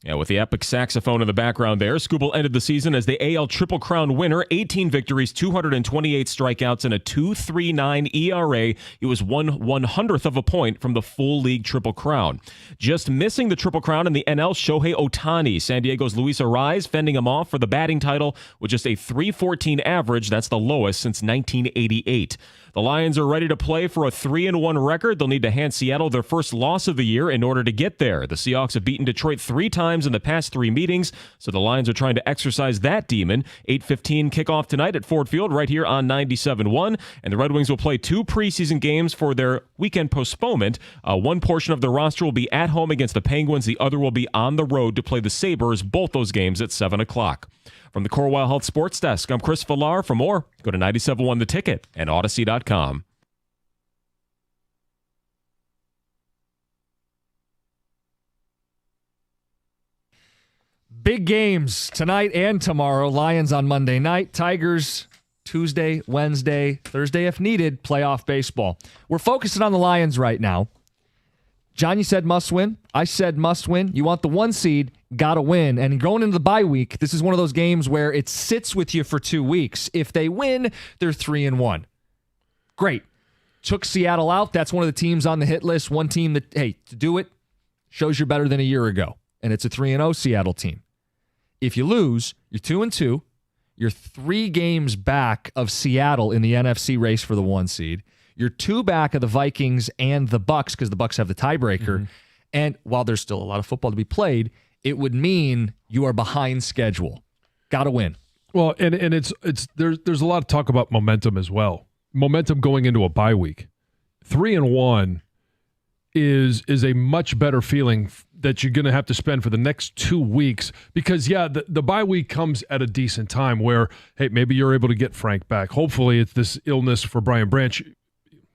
Yeah, with the epic saxophone in the background there, Skubal ended the season as the AL Triple Crown winner, 18 victories, 228 strikeouts, and a 2.39 ERA. He was 1/100th of a point from the full league Triple Crown. Just missing the Triple Crown in the NL, Shohei Ohtani, San Diego's Luis Arraez, fending him off for the batting title with just a 3.14 average. That's the lowest since 1988. The Lions are ready to play for a 3-1 record. They'll need to hand Seattle their first loss of the year in order to get there. The Seahawks have beaten Detroit 3 times in the past 3 meetings, so the Lions are trying to exercise that demon. 8:15 kickoff tonight at Ford Field right here on 97.1, and the Red Wings will play 2 preseason games for their weekend postponement. One portion of the roster will be at home against the Penguins. The other will be on the road to play the Sabres, both those games at 7 o'clock. From the Corewell Health Sports Desk, I'm Chris Villar. For more, go to 97.1 The Ticket and Odyssey.com. Big games tonight and tomorrow. Lions on Monday night. Tigers Tuesday, Wednesday, Thursday if needed. Playoff baseball. We're focusing on the Lions right now. John, you said must win. I said must win. You want the 1 seed, got to win. And going into the bye week, this is one of those games where it sits with you for 2 weeks. If they win, they're 3-1. Great. Took Seattle out. That's one of the teams on the hit list. One team that, hey, to do it shows you're better than a year ago. And it's a 3-0 Seattle team. If you lose, you're 2-2. You're 3 games back of Seattle in the NFC race for the 1 seed. You're 2 back of the Vikings and the Bucks because the Bucks have the tiebreaker. Mm-hmm. And while there's still a lot of football to be played, it would mean you are behind schedule. Got to win. Well, and it's there's a lot of talk about momentum as well. Momentum going into a bye week. 3-1 is a much better feeling that you're going to have to spend for the next 2 weeks because, yeah, the bye week comes at a decent time where, hey, maybe you're able to get Frank back. Hopefully it's this illness for Brian Branch.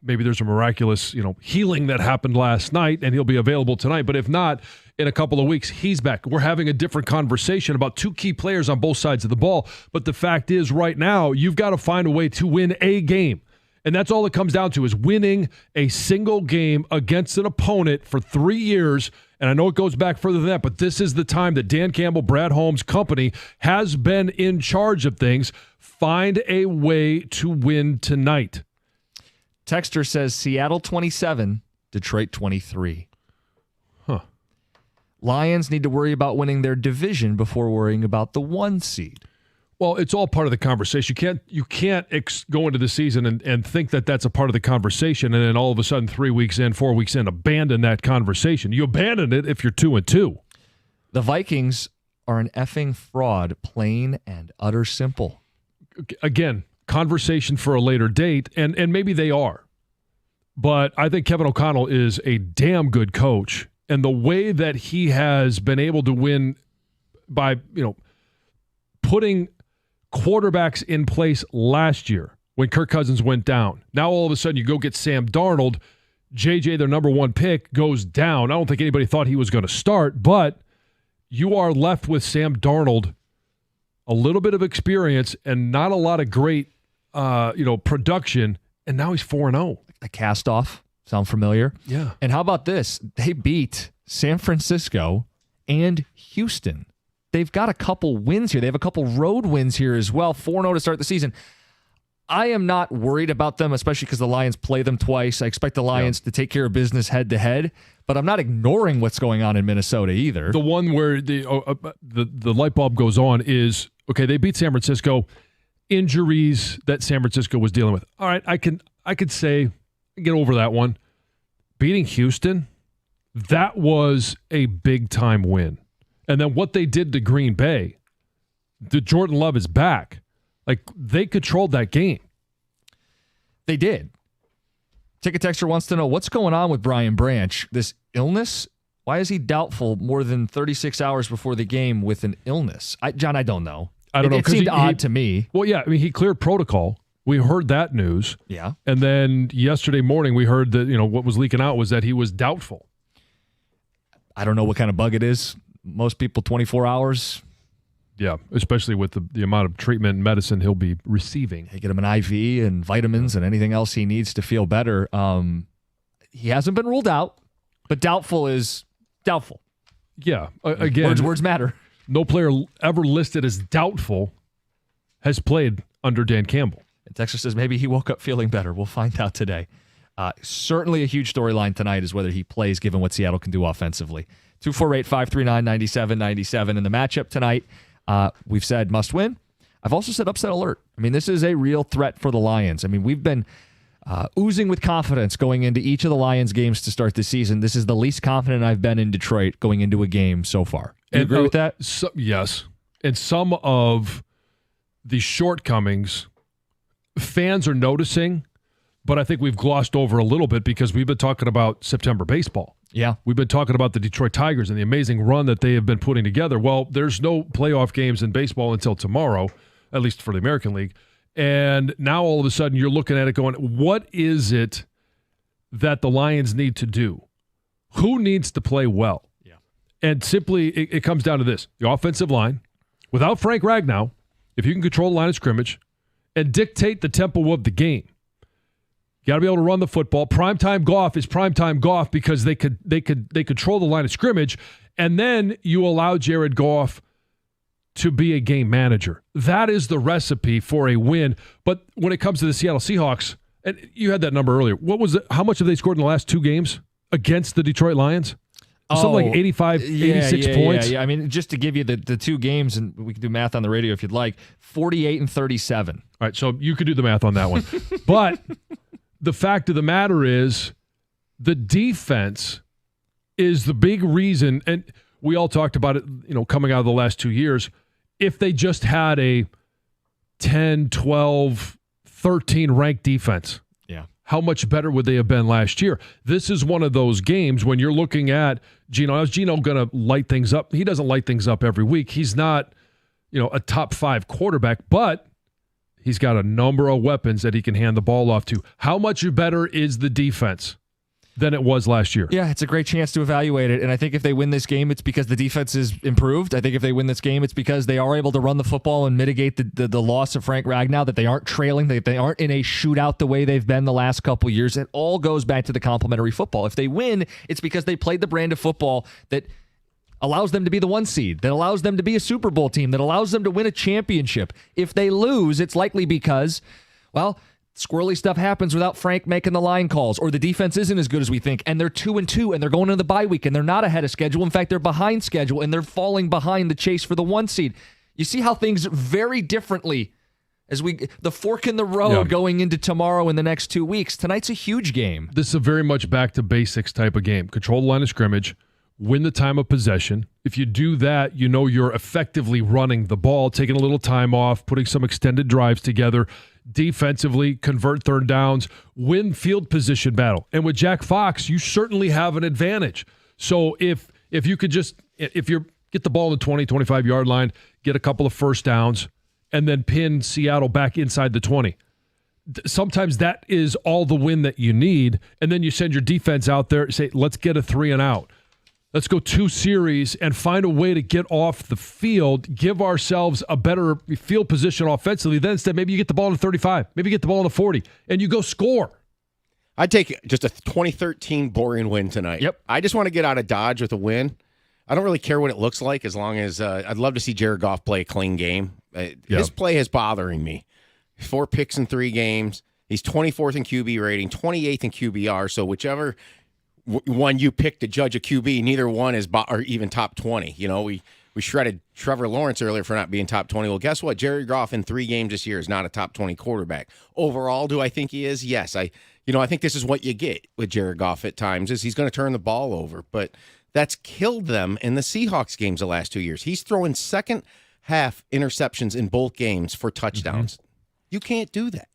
Maybe there's a miraculous, healing that happened last night and he'll be available tonight. But if not, in a couple of weeks, he's back. We're having a different conversation about 2 key players on both sides of the ball. But the fact is right now, you've got to find a way to win a game. And that's all it comes down to is winning a single game against an opponent for 3 years. And I know it goes back further than that, but this is the time that Dan Campbell, Brad Holmes' company has been in charge of things. Find a way to win tonight. Texter says Seattle 27, Detroit 23. Huh. Lions need to worry about winning their division before worrying about the 1 seed. Well, it's all part of the conversation. You can't go into the season and think that that's a part of the conversation and then all of a sudden 3 weeks in, 4 weeks in, abandon that conversation. You abandon it if you're 2-2. The Vikings are an effing fraud, plain and utter simple. Again, conversation for a later date, and maybe they are. But I think Kevin O'Connell is a damn good coach, and the way that he has been able to win by, putting quarterbacks in place last year when Kirk Cousins went down. Now all of a sudden you go get Sam Darnold. JJ, their number 1 pick, goes down. I don't think anybody thought he was going to start, but you are left with Sam Darnold, a little bit of experience and not a lot of great production, and now he's 4-0. A cast-off. Sound familiar? Yeah. And how about this? They beat San Francisco and Houston. They've got a couple wins here. They have a couple road wins here as well. 4-0 to start the season. I am not worried about them, especially because the Lions play them twice. I expect the Lions to take care of business head-to-head, but I'm not ignoring what's going on in Minnesota either. The one where the light bulb goes on is, okay, they beat San Francisco, injuries that San Francisco was dealing with. All right, I could say, get over that one. Beating Houston, that was a big-time win. And then what they did to Green Bay, the Jordan Love is back. Like, they controlled that game. They did. Ticket Texter wants to know, what's going on with Brian Branch? This illness? Why is he doubtful more than 36 hours before the game with an illness? John, I don't know. I don't know. It seemed odd to me. Well, yeah, I mean, he cleared protocol. We heard that news. Yeah. And then yesterday morning, we heard that, what was leaking out was that he was doubtful. I don't know what kind of bug it is. Most people, 24 hours. Yeah, especially with the amount of treatment and medicine he'll be receiving. They get him an IV and vitamins and anything else he needs to feel better. He hasn't been ruled out, but doubtful is doubtful. Yeah, again. Words matter. No player ever listed as doubtful has played under Dan Campbell. And Texas says maybe he woke up feeling better. We'll find out today. Certainly a huge storyline tonight is whether he plays, given what Seattle can do offensively. 248-539-9797 in the matchup tonight. We've said must win. I've also said upset alert. I mean, this is a real threat for the Lions. I mean, we've been oozing with confidence going into each of the Lions games to start the season. This is the least confident I've been in Detroit going into a game so far. You agree with that? Yes. And some of the shortcomings fans are noticing, but I think we've glossed over a little bit because we've been talking about September baseball. Yeah. We've been talking about the Detroit Tigers and the amazing run that they have been putting together. Well, there's no playoff games in baseball until tomorrow, at least for the American League. And now all of a sudden you're looking at it going, what is it that the Lions need to do? Who needs to play well? Yeah. And simply it comes down to this. The offensive line, without Frank Ragnow, if you can control the line of scrimmage and dictate the tempo of the game, you got to be able to run the football. Primetime Goff is primetime Goff because they control the line of scrimmage, and then you allow Jared Goff to be a game manager. That is the recipe for a win. But when it comes to the Seattle Seahawks, and you had that number earlier, what was it? How much have they scored in the last two games against the Detroit Lions? Something like 85, 86 points. Yeah. I mean, just to give you the two games, and we can do math on the radio if you'd like, 48 and 37. All right, so you could do the math on that one. But the fact of the matter is the defense is the big reason, and we all talked about it, coming out of the last 2 years. If they just had a 10, 12, 13 ranked defense, how much better would they have been last year? This is one of those games when you're looking at Geno. Is Geno going to light things up? He doesn't light things up every week. He's not, a top 5 quarterback, but he's got a number of weapons that he can hand the ball off to. How much better is the defense than it was last year? Yeah, it's a great chance to evaluate it. And I think if they win this game, it's because the defense is improved. I think if they win this game, it's because they are able to run the football and mitigate the loss of Frank Ragnow, that they aren't trailing, that they aren't in a shootout the way they've been the last couple years. It all goes back to the complementary football. If they win, it's because they played the brand of football that allows them to be the 1 seed, that allows them to be a Super Bowl team, that allows them to win a championship. If they lose, it's likely because, squirrely stuff happens without Frank making the line calls, or the defense isn't as good as we think, and they're 2-2, and they're going into the bye week, and they're not ahead of schedule. In fact, they're behind schedule, and they're falling behind the chase for the 1 seed. You see how things very differently as the fork in the road going into tomorrow and the next 2 weeks. Tonight's a huge game. This is a very much back to basics type of game. Control the line of scrimmage, win the time of possession. If you do that, you're effectively running the ball, taking a little time off, putting some extended drives together. Defensively, convert third downs, win field position battle. And with Jack Fox, you certainly have an advantage. So if you could if you get the ball in the 20, 25-yard line, get a couple of first downs, and then pin Seattle back inside the 20. Sometimes that is all the win that you need, and then you send your defense out there and say, let's get a 3 and out. Let's go 2 series and find a way to get off the field, give ourselves a better field position offensively. Then instead, maybe you get the ball to 35, maybe you get the ball to 40, and you go score. I'd take just a 2013 boring win tonight. Yep. I just want to get out of Dodge with a win. I don't really care what it looks like as long as I'd love to see Jared Goff play a clean game. His play is bothering me. 4 picks in 3 games. He's 24th in QB rating, 28th in QBR. So whichever one you pick to judge a QB, neither one is or even top 20. You know, we shredded Trevor Lawrence earlier for not being top 20. Well, guess what? Jared Goff in 3 games this year is not a top 20 quarterback. Overall, do I think he is? Yes. I think this is what you get with Jared Goff at times, is he's going to turn the ball over. But that's killed them in the Seahawks games the last 2 years. He's throwing second half interceptions in both games for touchdowns. Mm-hmm. You can't do that.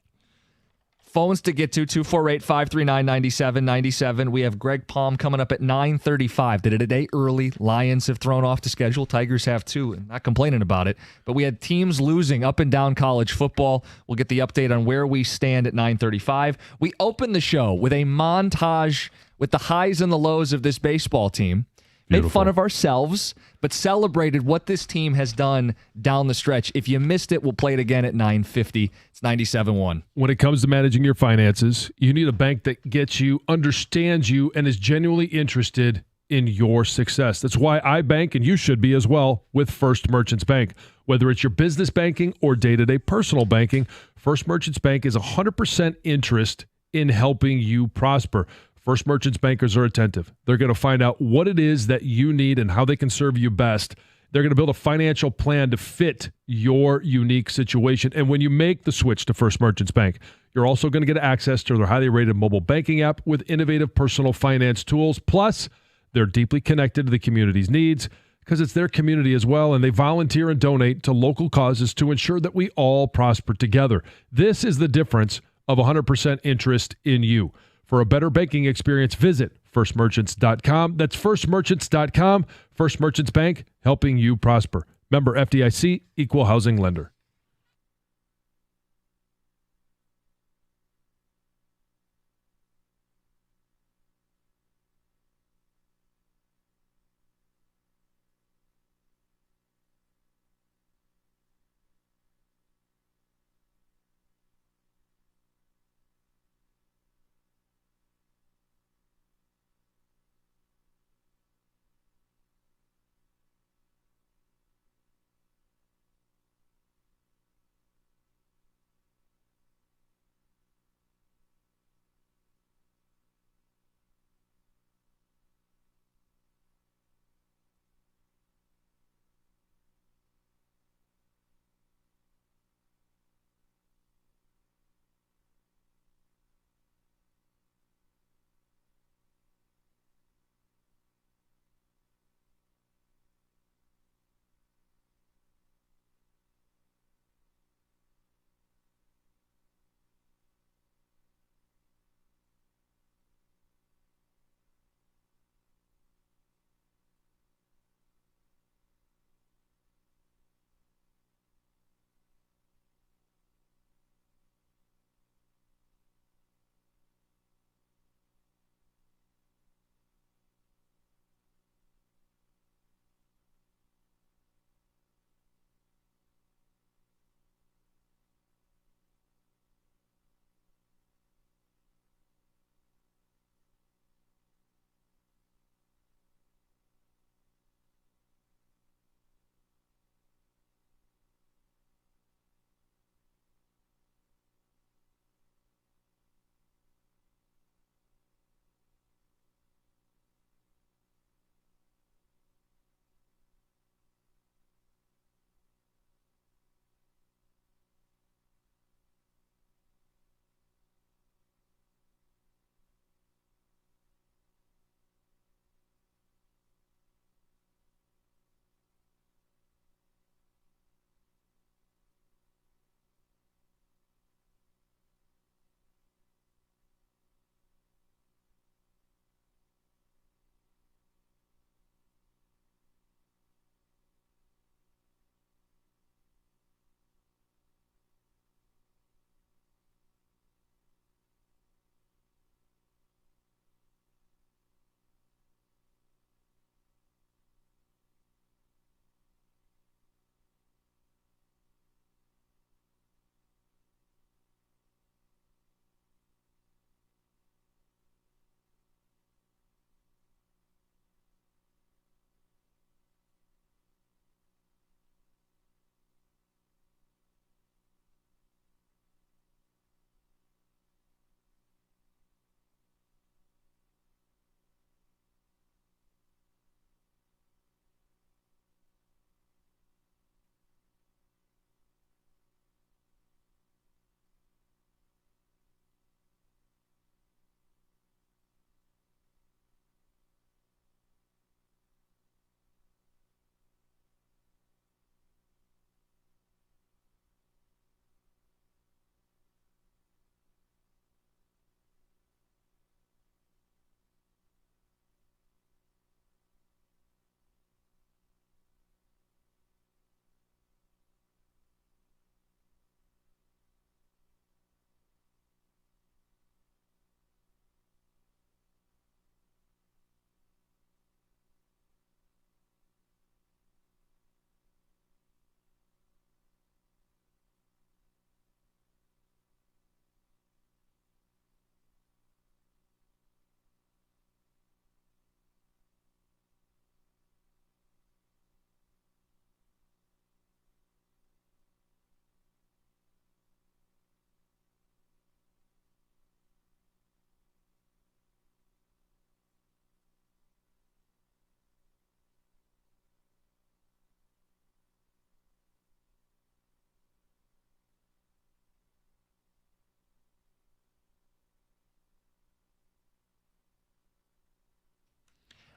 Phones to get to, 248-539-9797. We have Greg Palm coming up at 9:35. Did it a day early. Lions have thrown off the schedule. Tigers have too, and not complaining about it. But we had teams losing up and down college football. We'll get the update on where we stand at 9:35. We opened the show with a montage with the highs and the lows of this baseball team. Beautiful. Made fun of ourselves, but celebrated what this team has done down the stretch. If you missed it, we'll play it again at 9:50. It's 97.1. When it comes to managing your finances, you need a bank that gets you, understands you, and is genuinely interested in your success. That's why I bank, and you should be as well, with First Merchants Bank. Whether it's your business banking or day-to-day personal banking, First Merchants Bank is 100% interest in helping you prosper. First Merchants bankers are attentive. They're going to find out what it is that you need and how they can serve you best. They're going to build a financial plan to fit your unique situation. And when you make the switch to First Merchants Bank, you're also going to get access to their highly rated mobile banking app with innovative personal finance tools. Plus, they're deeply connected to the community's needs because it's their community as well, and they volunteer and donate to local causes to ensure that we all prosper together. This is the difference of 100% interest in you. For a better banking experience, visit firstmerchants.com. That's firstmerchants.com. First Merchants Bank, helping you prosper. Member FDIC, Equal Housing Lender.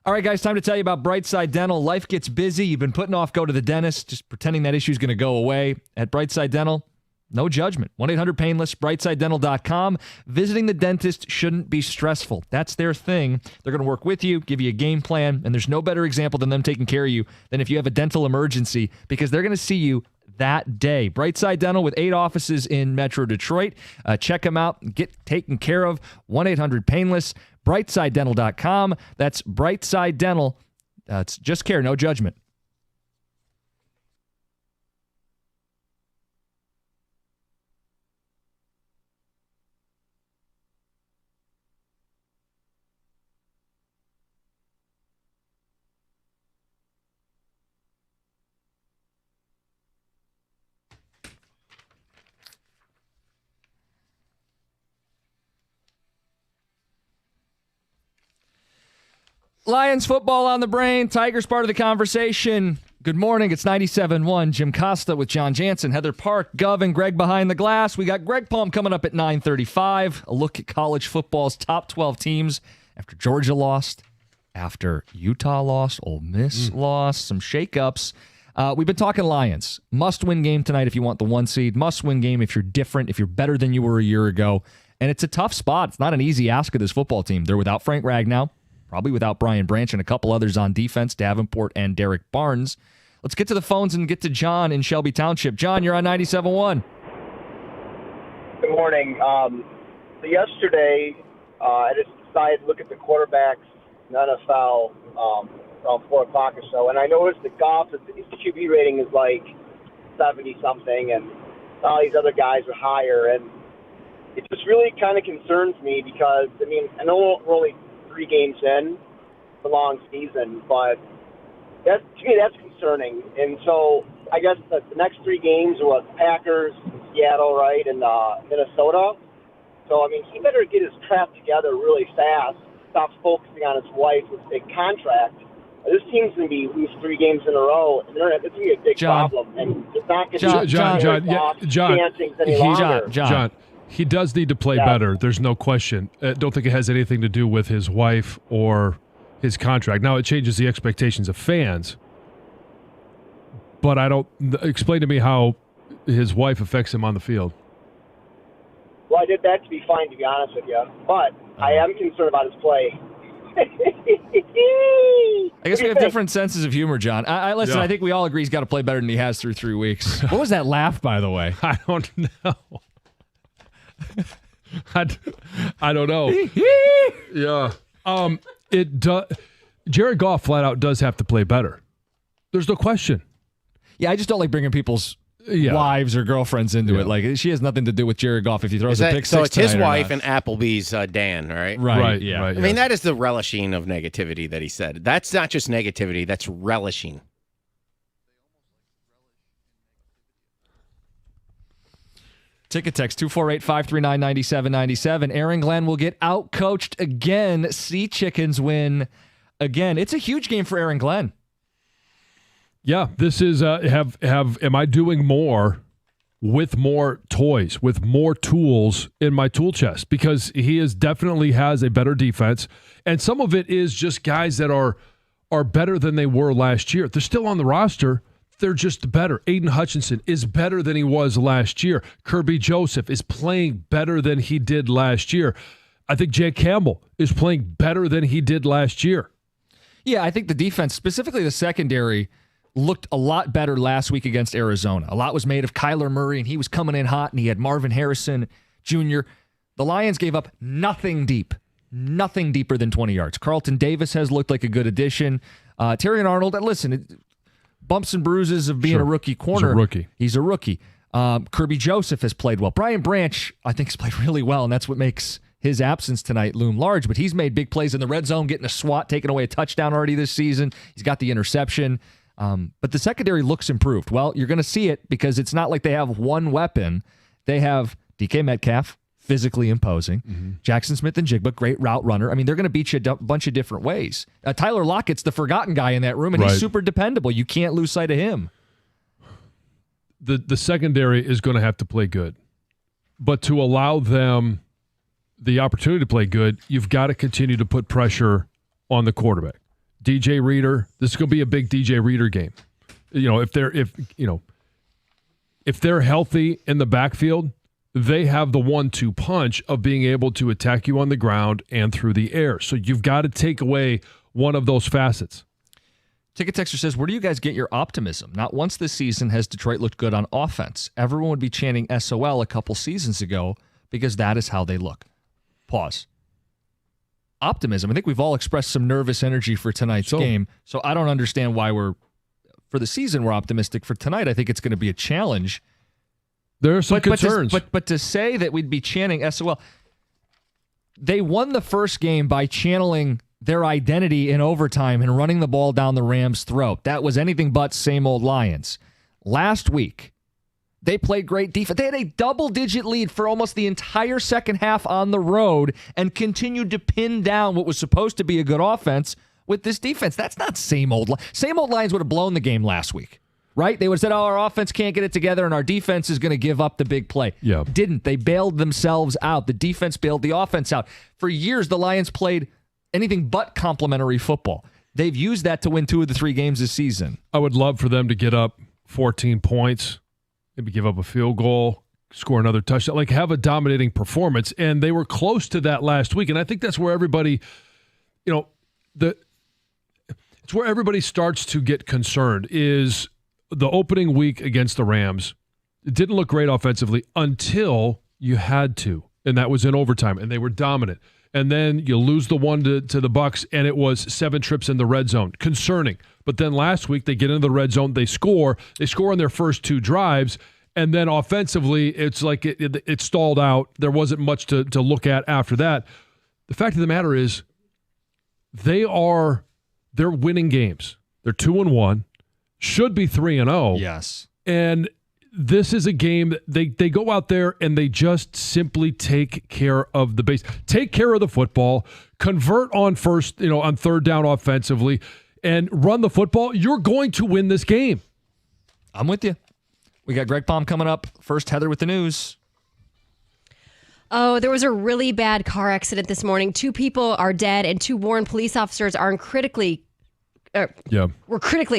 All right, guys, time to tell you about Brightside Dental. Life gets busy. You've been putting off go to the dentist, just pretending that issue's going to go away. At Brightside Dental, no judgment. 1-800-PAINLESS, brightside-dental.com. Visiting the dentist shouldn't be stressful. That's their thing. They're going to work with you, give you a game plan, and there's no better example than them taking care of you than if you have a dental emergency, because they're going to see you that day. Brightside Dental with 8 offices in Metro Detroit. Check them out. Get taken care of. 1-800-PAINLESS, brightside-dental.com. That's Brightside Dental. It's just care, no judgment. Lions football on the brain. Tigers part of the conversation. Good morning. It's 97.1. Jim Costa with John Jansen, Heather Park, Gov, and Greg behind the glass. We got Greg Palm coming up at 9:35. A look at college football's top 12 teams after Georgia lost, after Utah lost, Ole Miss lost, some shakeups. We've been talking Lions. Must-win game tonight if you want the 1 seed. Must-win game if you're different, if you're better than you were a year ago. And it's a tough spot. It's not an easy ask of this football team. They're without Frank Ragnow. Probably without Brian Branch and a couple others on defense, Davenport and Derek Barnes. Let's get to the phones and get to John in Shelby Township. John, you're on 97.1. Good morning. So yesterday, I just decided to look at the quarterbacks in the NFL around 4 o'clock or so, and I noticed that Goff's QB rating is like 70-something, and all these other guys are higher, and it just really kind of concerns me because, I mean, I know we're only 3 games in the long season, but to me that's concerning. And so I guess the next 3 games are what, Packers, Seattle, right, and Minnesota. So I mean, he better get his crap together really fast. Stop focusing on his wife with a big contract. This team's going to be lose 3 games in a row, and it's going to be a big problem. And it's not going to John. He does need to play better. There's no question. I don't think it has anything to do with his wife or his contract. Now, it changes the expectations of fans, but explain to me how his wife affects him on the field. Well, I did that to be fine, to be honest with you, but I am concerned about his play. I guess we have different senses of humor, John. Listen, I think we all agree he's got to play better than he has through 3 weeks. What was that laugh, by the way? I don't know. I don't know. Yeah. Jared Goff flat out does have to play better. There's no question. Yeah, I just don't like bringing people's wives or girlfriends into it. Like, she has nothing to do with Jared Goff if he throws a pick six. So it's his wife and Applebee's Dan, right? Right. Yeah. I mean, that is the relishing of negativity that he said. That's not just negativity. That's relishing. Ticket text 248-539-9797. Aaron Glenn will get out-coached again. Sea Chickens win again. It's a huge game for Aaron Glenn. Yeah, this is am I doing more with more toys, with more tools in my tool chest? Because he definitely has a better defense, and some of it is just guys that are better than they were last year. They're still on the roster. They're just better. Aiden Hutchinson is better than he was last year. Kirby Joseph is playing better than he did last year. I think Jake Campbell is playing better than he did last year. Yeah, I think the defense, specifically the secondary, looked a lot better last week against Arizona. A lot was made of Kyler Murray, and he was coming in hot, and he had Marvin Harrison Jr. The Lions gave up nothing deeper than 20 yards. Carlton Davis has looked like a good addition. Terrion Arnold, listen, bumps and bruises of being a rookie corner. He's a rookie. Kirby Joseph has played well. Brian Branch, I think, has played really well, and that's what makes his absence tonight loom large. But he's made big plays in the red zone, getting a swat, taking away a touchdown already this season. He's got the interception. But the secondary looks improved. Well, you're going to see it because it's not like they have one weapon. They have DK Metcalf, physically imposing. Jackson Smith and Jigba, great route runner. I mean, they're going to beat you a bunch of different ways. Tyler Lockett's the forgotten guy in that room, and he's super dependable. You can't lose sight of him. The secondary is going to have to play good. But to allow them the opportunity to play good, you've got to continue to put pressure on the quarterback. DJ Reader. This is going to be a big DJ Reader game. If they're healthy in the backfield, they have the 1-2 punch of being able to attack you on the ground and through the air. So you've got to take away one of those facets. Ticket Texter says, where do you guys get your optimism? Not once this season has Detroit looked good on offense. Everyone would be chanting SOL a couple seasons ago because that is how they look. Pause. Optimism. I think we've all expressed some nervous energy for tonight's game, so I don't understand why for the season, we're optimistic. For tonight, I think it's going to be a challenge. There are some concerns. But to say that we'd be chanting SOL, they won the first game by channeling their identity in overtime and running the ball down the Rams' throat. That was anything but same old Lions. Last week, they played great defense. They had a double-digit lead for almost the entire second half on the road and continued to pin down what was supposed to be a good offense with this defense. That's not same old. Same old Lions would have blown the game last week, right? They would have said, our offense can't get it together and our defense is going to give up the big play. Yeah. Didn't. They bailed themselves out. The defense bailed the offense out. For years, the Lions played anything but complimentary football. They've used that to win 2 of the 3 games this season. I would love for them to get up 14 points, maybe give up a field goal, score another touchdown, like have a dominating performance. And they were close to that last week. And I think that's where everybody, it's where everybody starts to get concerned is the opening week against the Rams. It didn't look great offensively until you had to. And that was in overtime. And they were dominant. And then you lose the one to the Bucs, and it was 7 trips in the red zone. Concerning. But then last week, they get into the red zone, they score on their first 2 drives, and then offensively, it's like it stalled out. There wasn't much to look at after that. The fact of the matter is, they're winning games. They're 2-1, should be 3-0. Yes. And this is a game that they go out there and they just simply take care of the base, take care of the football, convert on third down offensively, and run the football. You're going to win this game. I'm with you. We got Greg Palm coming up. First, Heather with the news. Oh, there was a really bad car accident this morning. 2 people are dead and 2 Warren police officers were critically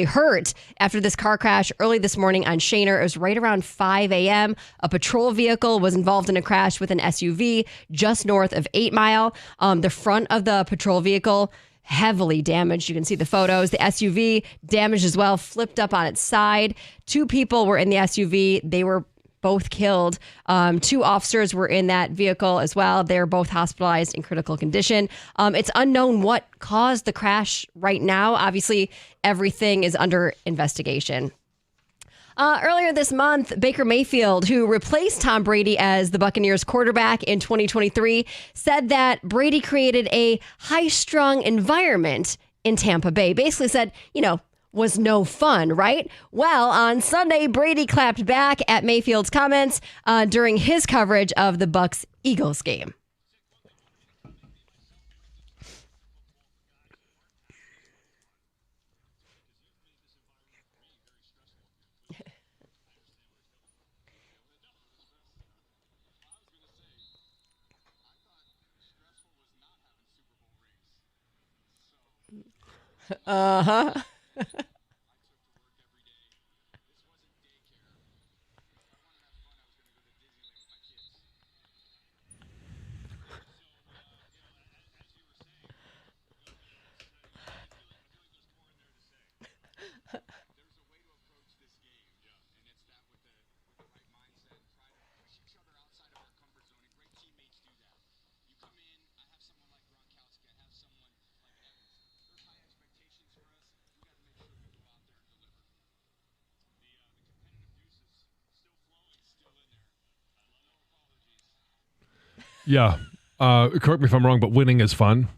hurt after this car crash early this morning on Shaner. It was right around 5 a.m. A patrol vehicle was involved in a crash with an SUV just north of 8 Mile. The front of the patrol vehicle heavily damaged. You can see the photos. The SUV damaged as well, flipped up on its side. 2 people were in the SUV. They were both killed. 2 officers were in that vehicle as well. They're both hospitalized in critical condition. It's unknown what caused the crash right now. Obviously, everything is under investigation. Earlier this month, Baker Mayfield, who replaced Tom Brady as the Buccaneers quarterback in 2023, said that Brady created a high-strung environment in Tampa Bay. Basically said, was no fun, right? Well, on Sunday, Brady clapped back at Mayfield's comments during his coverage of the Bucs-Eagles game. Uh-huh. Yeah. Correct me if I'm wrong, but winning is fun.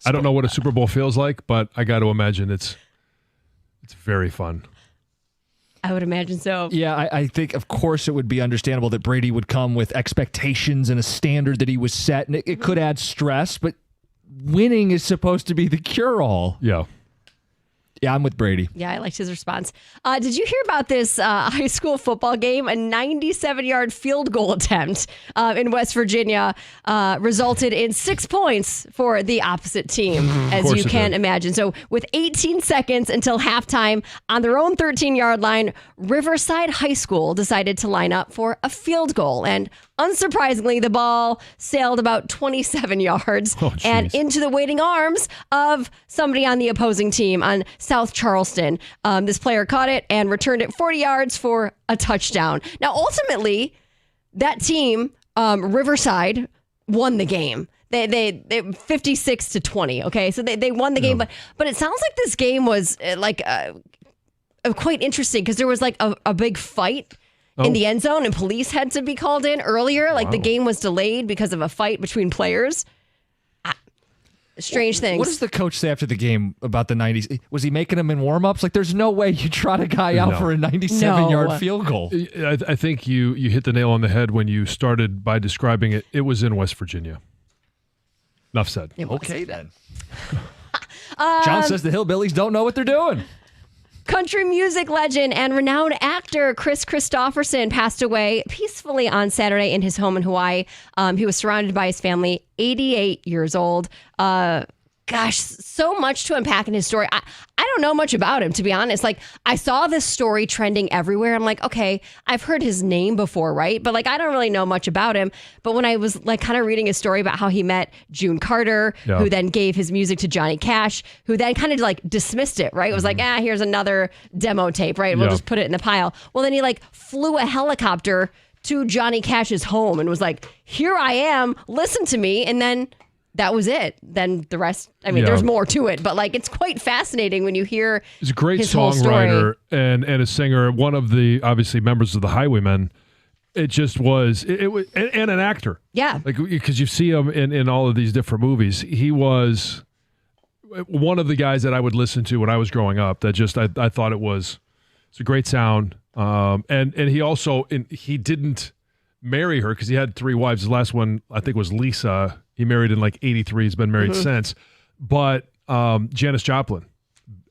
I don't know what a Super Bowl feels like, but I got to imagine it's very fun. I would imagine so. Yeah, I think, of course, it would be understandable that Brady would come with expectations and a standard that he was set, and it could add stress, but winning is supposed to be the cure-all. Yeah. Yeah, I'm with Brady. Yeah, I liked his response. Did you hear about this high school football game? A 97-yard field goal attempt in West Virginia resulted in 6 points for the opposite team, as you can imagine. So with 18 seconds until halftime on their own 13-yard line, Riverside High School decided to line up for a field goal. And unsurprisingly, the ball sailed about 27 yards and into the waiting arms of somebody on the opposing team on South Charleston. This player caught it and returned it 40 yards for a touchdown. Now, ultimately, that team, Riverside, won the game. They 56-20. Okay, so they won the game, but it sounds like this game was quite interesting because there was like a big fight in the end zone, and police had to be called in earlier. Like the game was delayed because of a fight between players. Strange things. What does the coach say after the game about the 90s? Was he making them in warm-ups? Like, there's no way you trot a guy out for a 97-yard field goal. I think you hit the nail on the head when you started by describing it. It was in West Virginia. Enough said. Okay, then. John says the Hillbillies don't know what they're doing. Country music legend and renowned actor Chris Christopherson passed away peacefully on Saturday in his home in Hawaii. He was surrounded by his family, 88 years old. Gosh, so much to unpack in his story. I don't know much about him, to be honest. Like, I saw this story trending everywhere. I'm like, okay, I've heard his name before, right? But like, I don't really know much about him. But when I was like kind of reading his story about how he met June Carter, who then gave his music to Johnny Cash, who then kind of like dismissed it, right? It was like, here's another demo tape, right? We'll just put it in the pile. Well, then he like flew a helicopter to Johnny Cash's home and was like, here I am, listen to me. And then that was it. Then the rest, I mean, there's more to it, but like, it's quite fascinating when you hear he's a great his whole songwriter story. and a singer, one of the obviously members of the Highwaymen. It just was, it was, and an actor. Yeah. Like, because you see him in all of these different movies. He was one of the guys that I would listen to when I was growing up that just, I thought it's a great sound. And he also, he didn't marry her because he had 3 wives. The last one, I think, was Lisa. He married in like 83. He's been married since. But Janis Joplin,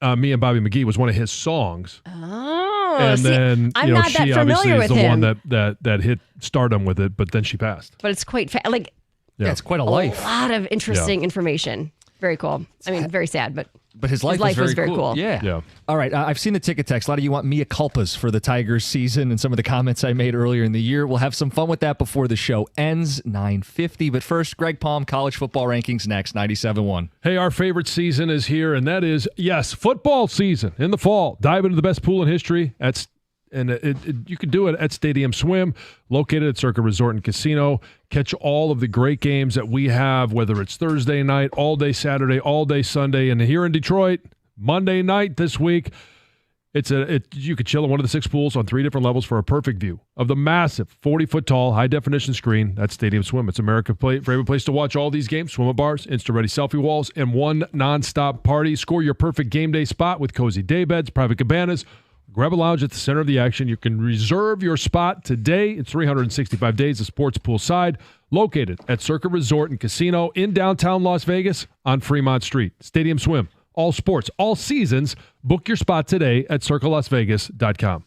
Me and Bobby McGee was one of his songs. Oh, and then I'm not she that obviously familiar is with the him. one that hit stardom with it, but then she passed. But it's quite like it's quite a life. A lot of interesting information. Very cool. I mean, very sad, but his life was very cool. Yeah. All right. I've seen the ticket text. A lot of you want mea culpas for the Tigers season and some of the comments I made earlier in the year. We'll have some fun with that before the show ends, 9:50. But first, Greg Palm, college football rankings next, 97.1. Hey, our favorite season is here, and that is, yes, football season in the fall. Dive into the best pool in history. You can do it at Stadium Swim, located at Circa Resort and Casino. Catch all of the great games that we have, whether it's Thursday night, all day Saturday, all day Sunday, and here in Detroit, Monday night this week. You could chill in one of the 6 pools on 3 different levels for a perfect view of the massive 40-foot tall, high-definition screen. That's Stadium Swim. It's America's favorite place to watch all these games. Swim-up bars, instant-ready selfie walls, and one nonstop party. Score your perfect game day spot with cozy day beds, private cabanas. Grab a lounge at the center of the action. You can reserve your spot today. It's 365 days of sports poolside, located at Circa Resort and Casino in downtown Las Vegas on Fremont Street. Stadium Swim. All sports, all seasons. Book your spot today at circalasvegas.com.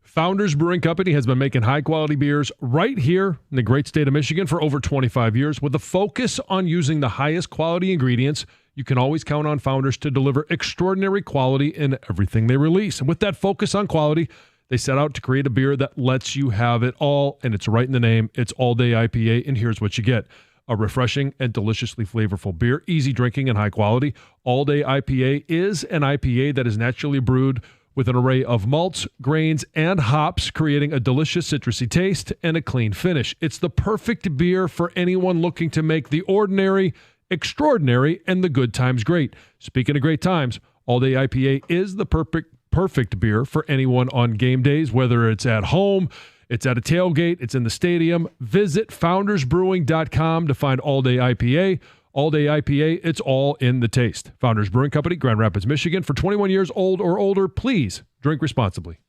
Founders Brewing Company has been making high-quality beers right here in the great state of Michigan for over 25 years. With a focus on using the highest quality ingredients, you can always count on Founders to deliver extraordinary quality in everything they release. And with that focus on quality, they set out to create a beer that lets you have it all, and it's right in the name. It's All Day IPA, and here's what you get. A refreshing and deliciously flavorful beer, easy drinking and high quality. All Day IPA is an IPA that is naturally brewed with an array of malts, grains, and hops, creating a delicious citrusy taste and a clean finish. It's the perfect beer for anyone looking to make the ordinary extraordinary and the good times great. Speaking of great times, All Day IPA is the perfect beer for anyone on game days, whether it's at home, it's at a tailgate, it's in the stadium. Visit foundersbrewing.com to find All Day IPA. All Day IPA, it's all in the taste. Founders Brewing Company, Grand Rapids, Michigan. For 21 years old or older, please drink responsibly.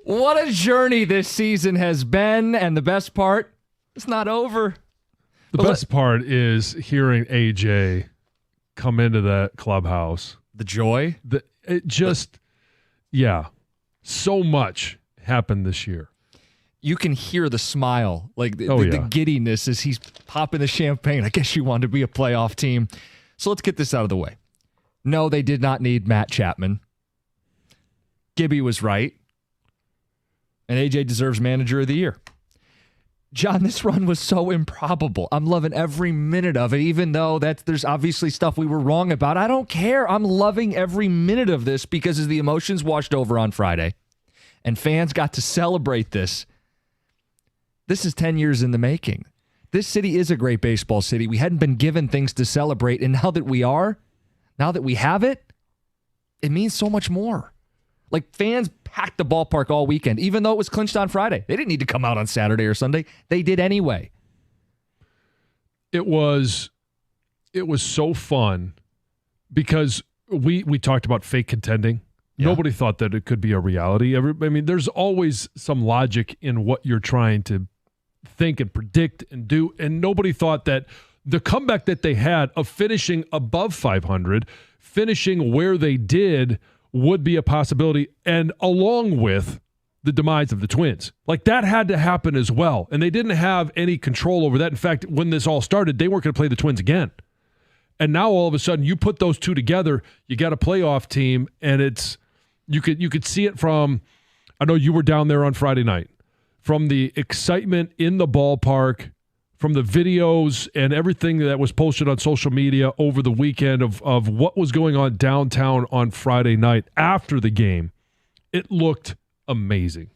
What a journey this season has been, and the best part, it's not over. The best part is hearing AJ come into that clubhouse. The joy? So much happened this year. You can hear the smile, like the giddiness as he's popping the champagne. I guess you wanted to be a playoff team. So let's get this out of the way. No, they did not need Matt Chapman. Gibby was right. And AJ deserves Manager of the Year. John, this run was so improbable. I'm loving every minute of it, even though there's obviously stuff we were wrong about. I don't care. I'm loving every minute of this because as the emotions washed over on Friday and fans got to celebrate this is 10 years in the making. This city is a great baseball city. We hadn't been given things to celebrate, and now that we have it, it means so much more. Like, fans packed the ballpark all weekend, even though it was clinched on Friday. They didn't need to come out on Saturday or Sunday. They did anyway. It was so fun because we talked about fake contending. Yeah. Nobody thought that it could be a reality. There's always some logic in what you're trying to think and predict and do, and nobody thought that the comeback that they had of finishing above 500, finishing where they did, would be a possibility, and along with the demise of the Twins. Like, that had to happen as well, and they didn't have any control over that. In fact, when this all started, they weren't going to play the Twins again. And now all of a sudden, you put those two together, you got a playoff team, and you could see it from, I know you were down there on Friday night, from the excitement in the ballpark, from the videos and everything that was posted on social media over the weekend of what was going on downtown on Friday night after the game. It looked amazing.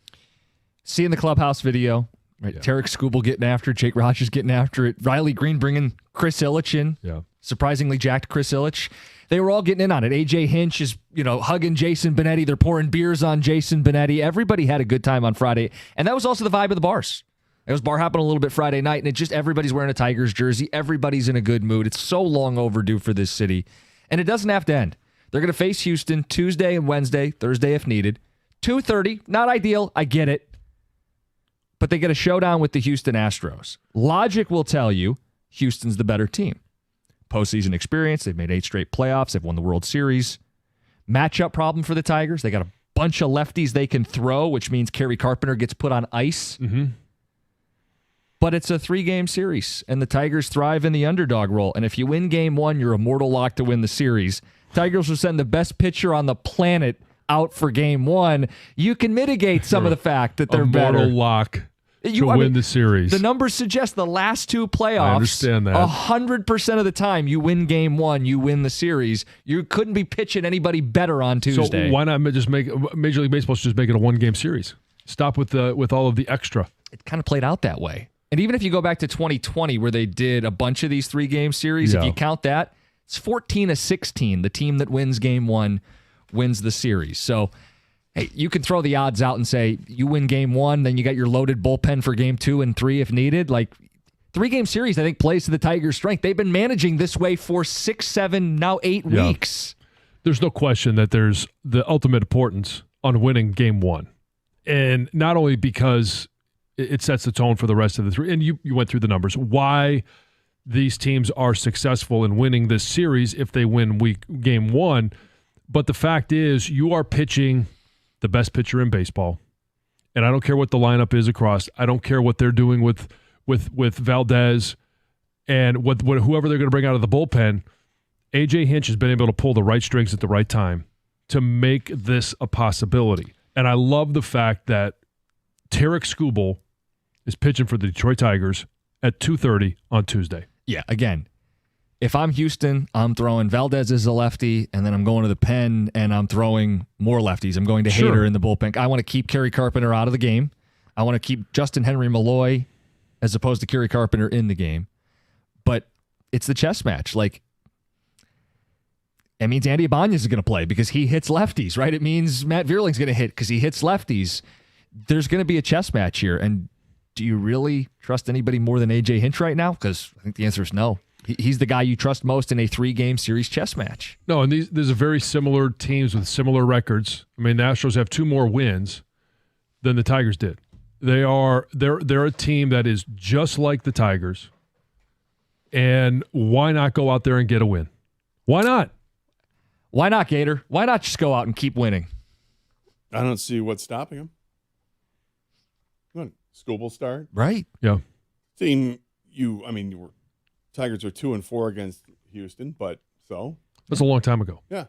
Seeing the clubhouse video, right? Yeah. Tarek Skubal getting after it, Jake Rogers getting after it, Riley Green bringing Chris Ilitch in. Yeah. Surprisingly jacked Chris Ilitch. They were all getting in on it. AJ Hinch is, hugging Jason Benetti. They're pouring beers on Jason Benetti. Everybody had a good time on Friday. And that was also the vibe of the bars. It was bar hopping a little bit Friday night, and it just everybody's wearing a Tigers jersey. Everybody's in a good mood. It's so long overdue for this city. And it doesn't have to end. They're going to face Houston Tuesday and Wednesday, Thursday if needed. 2:30, not ideal. I get it. But they get a showdown with the Houston Astros. Logic will tell you Houston's the better team. Postseason experience. They've made 8 straight playoffs. They've won the World Series. Matchup problem for the Tigers. They got a bunch of lefties they can throw, which means Kerry Carpenter gets put on ice. Mm-hmm. But it's a 3-game series, and the Tigers thrive in the underdog role. And if you win game 1, you're a mortal lock to win the series. Tigers will send the best pitcher on the planet out for game 1. You can mitigate some of the fact that they're better. A mortal lock to win the series. The numbers suggest the last 2 playoffs, I understand that. 100% of the time you win game 1, you win the series. You couldn't be pitching anybody better on Tuesday. So why not just make Major League Baseball just make it a 1-game series? Stop with all of the extra. It kind of played out that way. And even if you go back to 2020 where they did a bunch of these 3-game series, if you count that, it's 14-16. The team that wins game 1 wins the series. So, hey, you can throw the odds out and say you win game 1, then you got your loaded bullpen for game 2 and 3 if needed. Like, 3-game series, I think, plays to the Tigers' strength. They've been managing this way for 6, 7, now 8 weeks. There's no question that there's the ultimate importance on winning game 1. And not only because it sets the tone for the rest of the 3. And you went through the numbers. Why these teams are successful in winning this series if they win game 1. But the fact is, you are pitching the best pitcher in baseball. And I don't care what the lineup is across. I don't care what they're doing with Valdez and whoever they're going to bring out of the bullpen. AJ Hinch has been able to pull the right strings at the right time to make this a possibility. And I love the fact that Tarek Skubal is pitching for the Detroit Tigers at 2:30 on Tuesday. Yeah, again, if I'm Houston, I'm throwing Valdez as a lefty, and then I'm going to the pen, and I'm throwing more lefties. I'm going to Hader in the bullpen. I want to keep Kerry Carpenter out of the game. I want to keep Justin Henry Malloy as opposed to Kerry Carpenter in the game. But it's the chess match. Like, it means Andy Ibanez is going to play because he hits lefties, right? It means Matt Vierling's going to hit because he hits lefties. There's going to be a chess match here. And do you really trust anybody more than AJ Hinch right now? Because I think the answer is no. He's the guy you trust most in a 3-game series chess match. No, and these are very similar teams with similar records. I mean, the Astros have 2 more wins, than the Tigers did. They're a team that is just like the Tigers. And why not go out there and get a win? Why not? Why not, Gator? Why not just go out and keep winning? I don't see what's stopping them. School will start. Right. Yeah. Team, Tigers are 2-4 against Houston, but so. That's a long time ago. Yeah.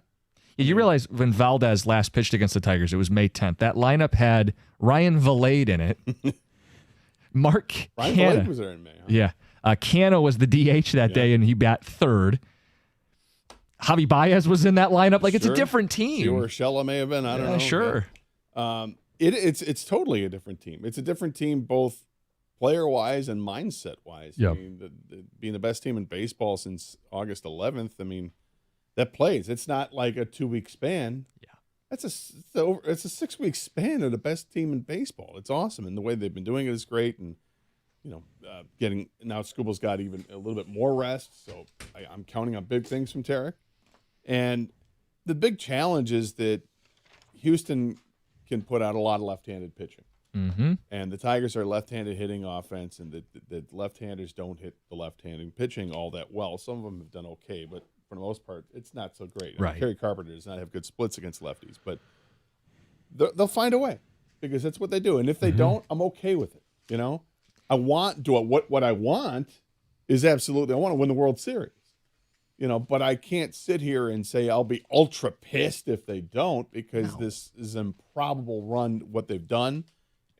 You realize when Valdez last pitched against the Tigers, it was May 10th. That lineup had Ryan Valade in it. Mark Ryan Canna. Valade was there in May. Huh? Yeah. Canna was the DH that day, and he bat third. Javi Baez was in that lineup. Like, it's a different team. Urshela may have been. I don't know. Sure. Yeah. It's totally a different team. It's a different team both player-wise and mindset-wise. Yeah. I mean, being the best team in baseball since August 11th, that plays. It's not like a 2-week span. Yeah. It's a 6-week span of the best team in baseball. It's awesome, and the way they've been doing it is great. And getting now, Scooble's got even a little bit more rest, so I'm counting on big things from Tarek. And the big challenge is that Houston can put out a lot of left-handed pitching, and the Tigers are left-handed hitting offense, and the left-handers don't hit the left-handed pitching all that well. Some of them have done okay, but for the most part, it's not so great. Right. Kerry Carpenter does not have good splits against lefties, but they'll find a way because that's what they do. And if they don't, I'm okay with it. What I want is absolutely, I want to win the World Series. But I can't sit here and say I'll be ultra pissed if they don't, because this is an improbable run, what they've done.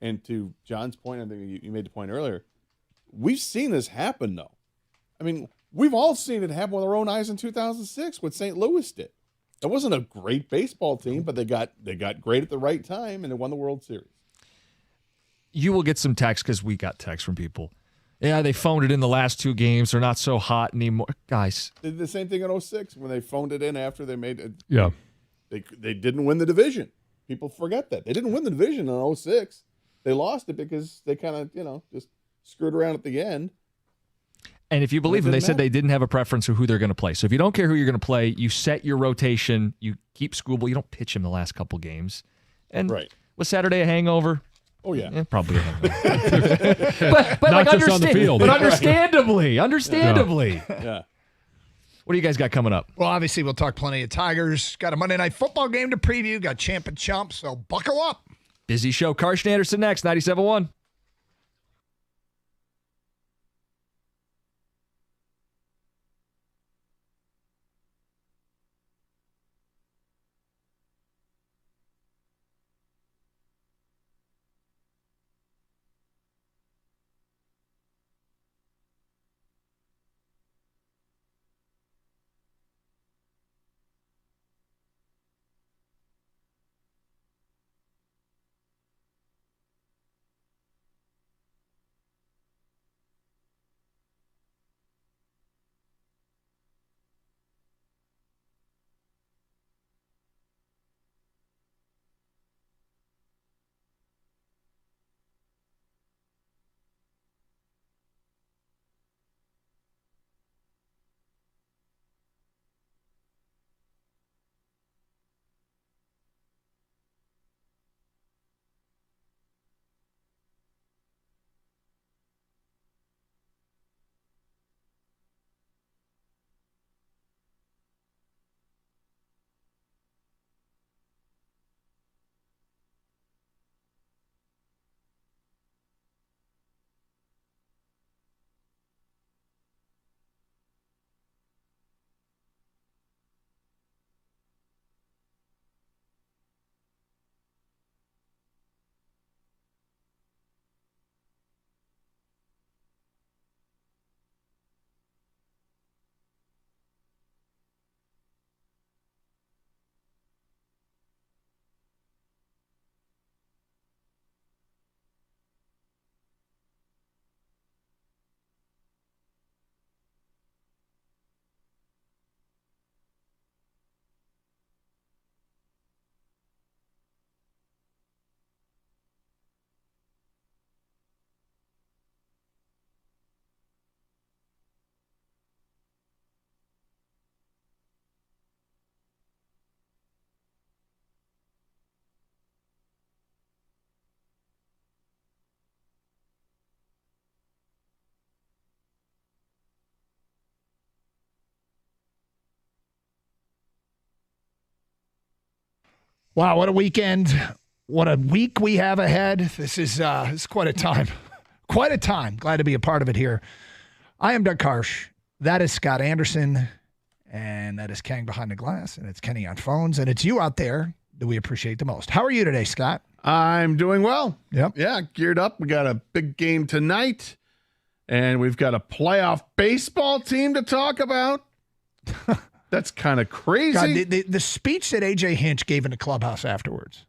And to John's point, I think you made the point earlier, we've seen this happen, though. I mean, we've all seen it happen with our own eyes in 2006, what St. Louis did. It wasn't a great baseball team, but they got great at the right time, and they won the World Series. You will get some text, because we got text from people. Yeah, they phoned it in the last 2 games. They're not so hot anymore. Guys. They did the same thing in 06 when they phoned it in after they made it. Yeah. They didn't win the division. People forget that. They didn't win the division in 06. They lost it because they kind of, just screwed around at the end. And if you believe them, they said they didn't have a preference for who they're going to play. So if you don't care who you're going to play, you set your rotation. You keep Scooble. You don't pitch him the last couple games. And was Saturday a hangover? Oh, yeah. Probably a hangover. but Not just on the field. But understandably. Yeah. What do you guys got coming up? Well, obviously, we'll talk plenty of Tigers. Got a Monday Night Football game to preview. Got Champ and Chump, so buckle up. Busy show. Karsh Anderson next, 97.1. Wow, what a weekend. What a week we have ahead. This is quite a time. Quite a time. Glad to be a part of it here. I am Doug Karsh. That is Scott Anderson. And that is Kang behind the glass. And it's Kenny on phones. And it's you out there that we appreciate the most. How are you today, Scott? I'm doing well. Yep. Yeah, geared up. We got a big game tonight. And we've got a playoff baseball team to talk about. That's kind of crazy. God, the speech that A.J. Hinch gave in the clubhouse afterwards,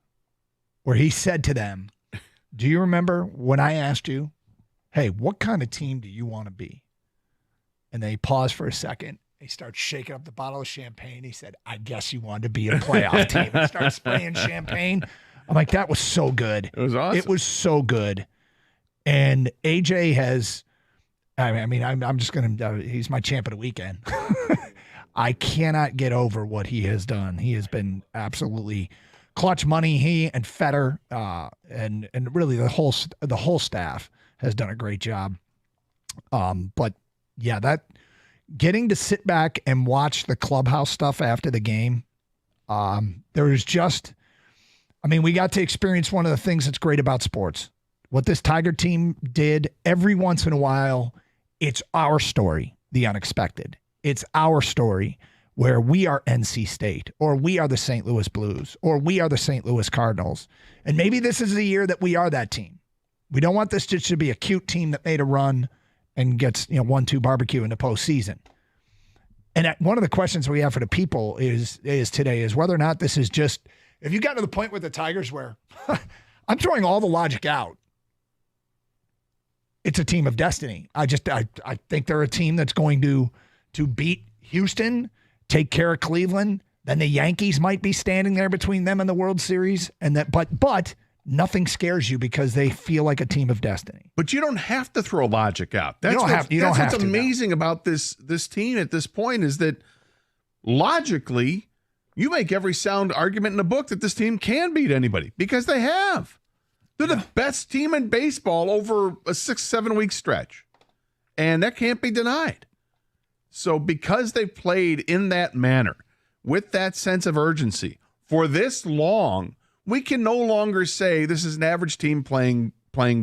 where he said to them, do you remember when I asked you, hey, what kind of team do you want to be? And they paused for a second. He starts shaking up the bottle of champagne. He said, I guess you wanted to be a playoff team. He starts spraying champagne. I'm like, that was so good. It was awesome. It was so good. And A.J. has... I'm just going to, he's my champ of the weekend. I cannot get over what he has done. He has been absolutely clutch money. He and Fetter and really the whole staff has done a great job. But yeah, that getting to sit back and watch the clubhouse stuff after the game, there was just, we got to experience one of the things that's great about sports. What this Tiger team did every once in a while, it's our story, the unexpected. It's our story where we are NC State, or we are the St. Louis Blues, or we are the St. Louis Cardinals. And maybe this is the year that we are that team. We don't want this just to be a cute team that made a run and gets 1-2 barbecue in the postseason. And one of the questions we have for the people is today is whether or not this is just, if you got to the point with the Tigers where I'm throwing all the logic out, it's a team of destiny. I think they're a team that's going to beat Houston, take care of Cleveland. Then the Yankees might be standing there between them and the World Series, but nothing scares you because they feel like a team of destiny. But you don't have to throw logic out. That's what's amazing about this team at this point is that logically, you make every sound argument in the book that this team can beat anybody because they have. They're the best team in baseball over a 6-7 week stretch. And that can't be denied. So because they've played in that manner, with that sense of urgency, for this long, we can no longer say this is an average team playing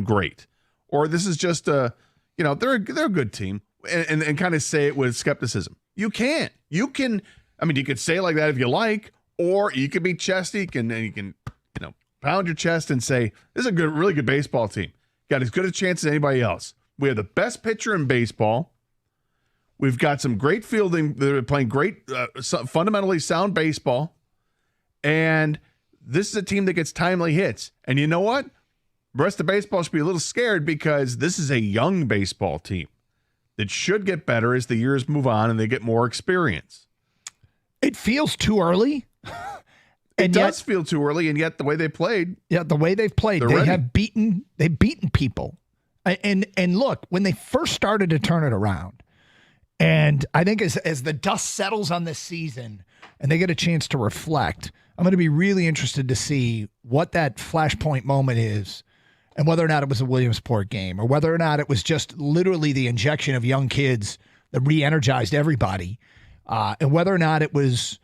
great. Or this is just they're a good team and kind of say it with skepticism. You can't. You can, you could say it like that if you like, or you could be chesty and you can pound your chest and say, this is a really good baseball team. Got as good a chance as anybody else. We have the best pitcher in baseball. We've got some great fielding. They're playing great, fundamentally sound baseball. And this is a team that gets timely hits. And you know what? The rest of baseball should be a little scared because this is a young baseball team that should get better as the years move on and they get more experience. It feels too early. It does feel too early, and yet the way they played. Yeah, the way they've played, they've beaten people. And look, when they first started to turn it around, and I think as the dust settles on this season and they get a chance to reflect, I'm going to be really interested to see what that flashpoint moment is and whether or not it was a Williamsport game or whether or not it was just literally the injection of young kids that re-energized everybody, and whether or not it was,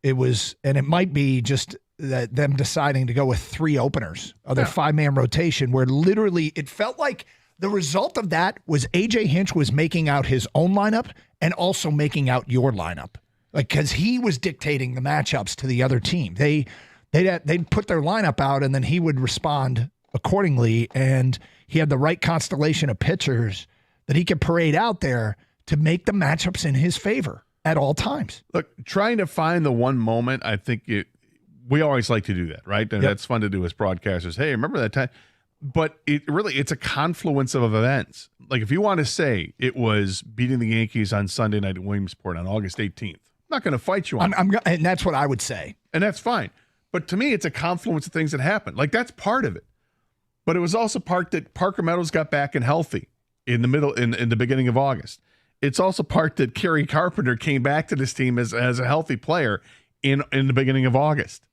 and it might be just that them deciding to go with 3 openers of their 5-man rotation, where literally it felt like the result of that was A.J. Hinch was making out his own lineup and also making out your lineup, because he was dictating the matchups to the other team. They'd put their lineup out and then he would respond accordingly, and he had the right constellation of pitchers that he could parade out there to make the matchups in his favor at all times. Look, trying to find the one moment, I think we always like to do that, right? And that's fun to do as broadcasters. Hey, remember that time? But it's a confluence of events. Like if you want to say it was beating the Yankees on Sunday night at Williamsport on August 18th, I'm not going to fight you on it. And that's what I would say. And that's fine. But to me, it's a confluence of things that happened. Like that's part of it. But it was also part that Parker Meadows got back and healthy in the beginning of August. It's also part that Kerry Carpenter came back to this team as a healthy player in the beginning of August.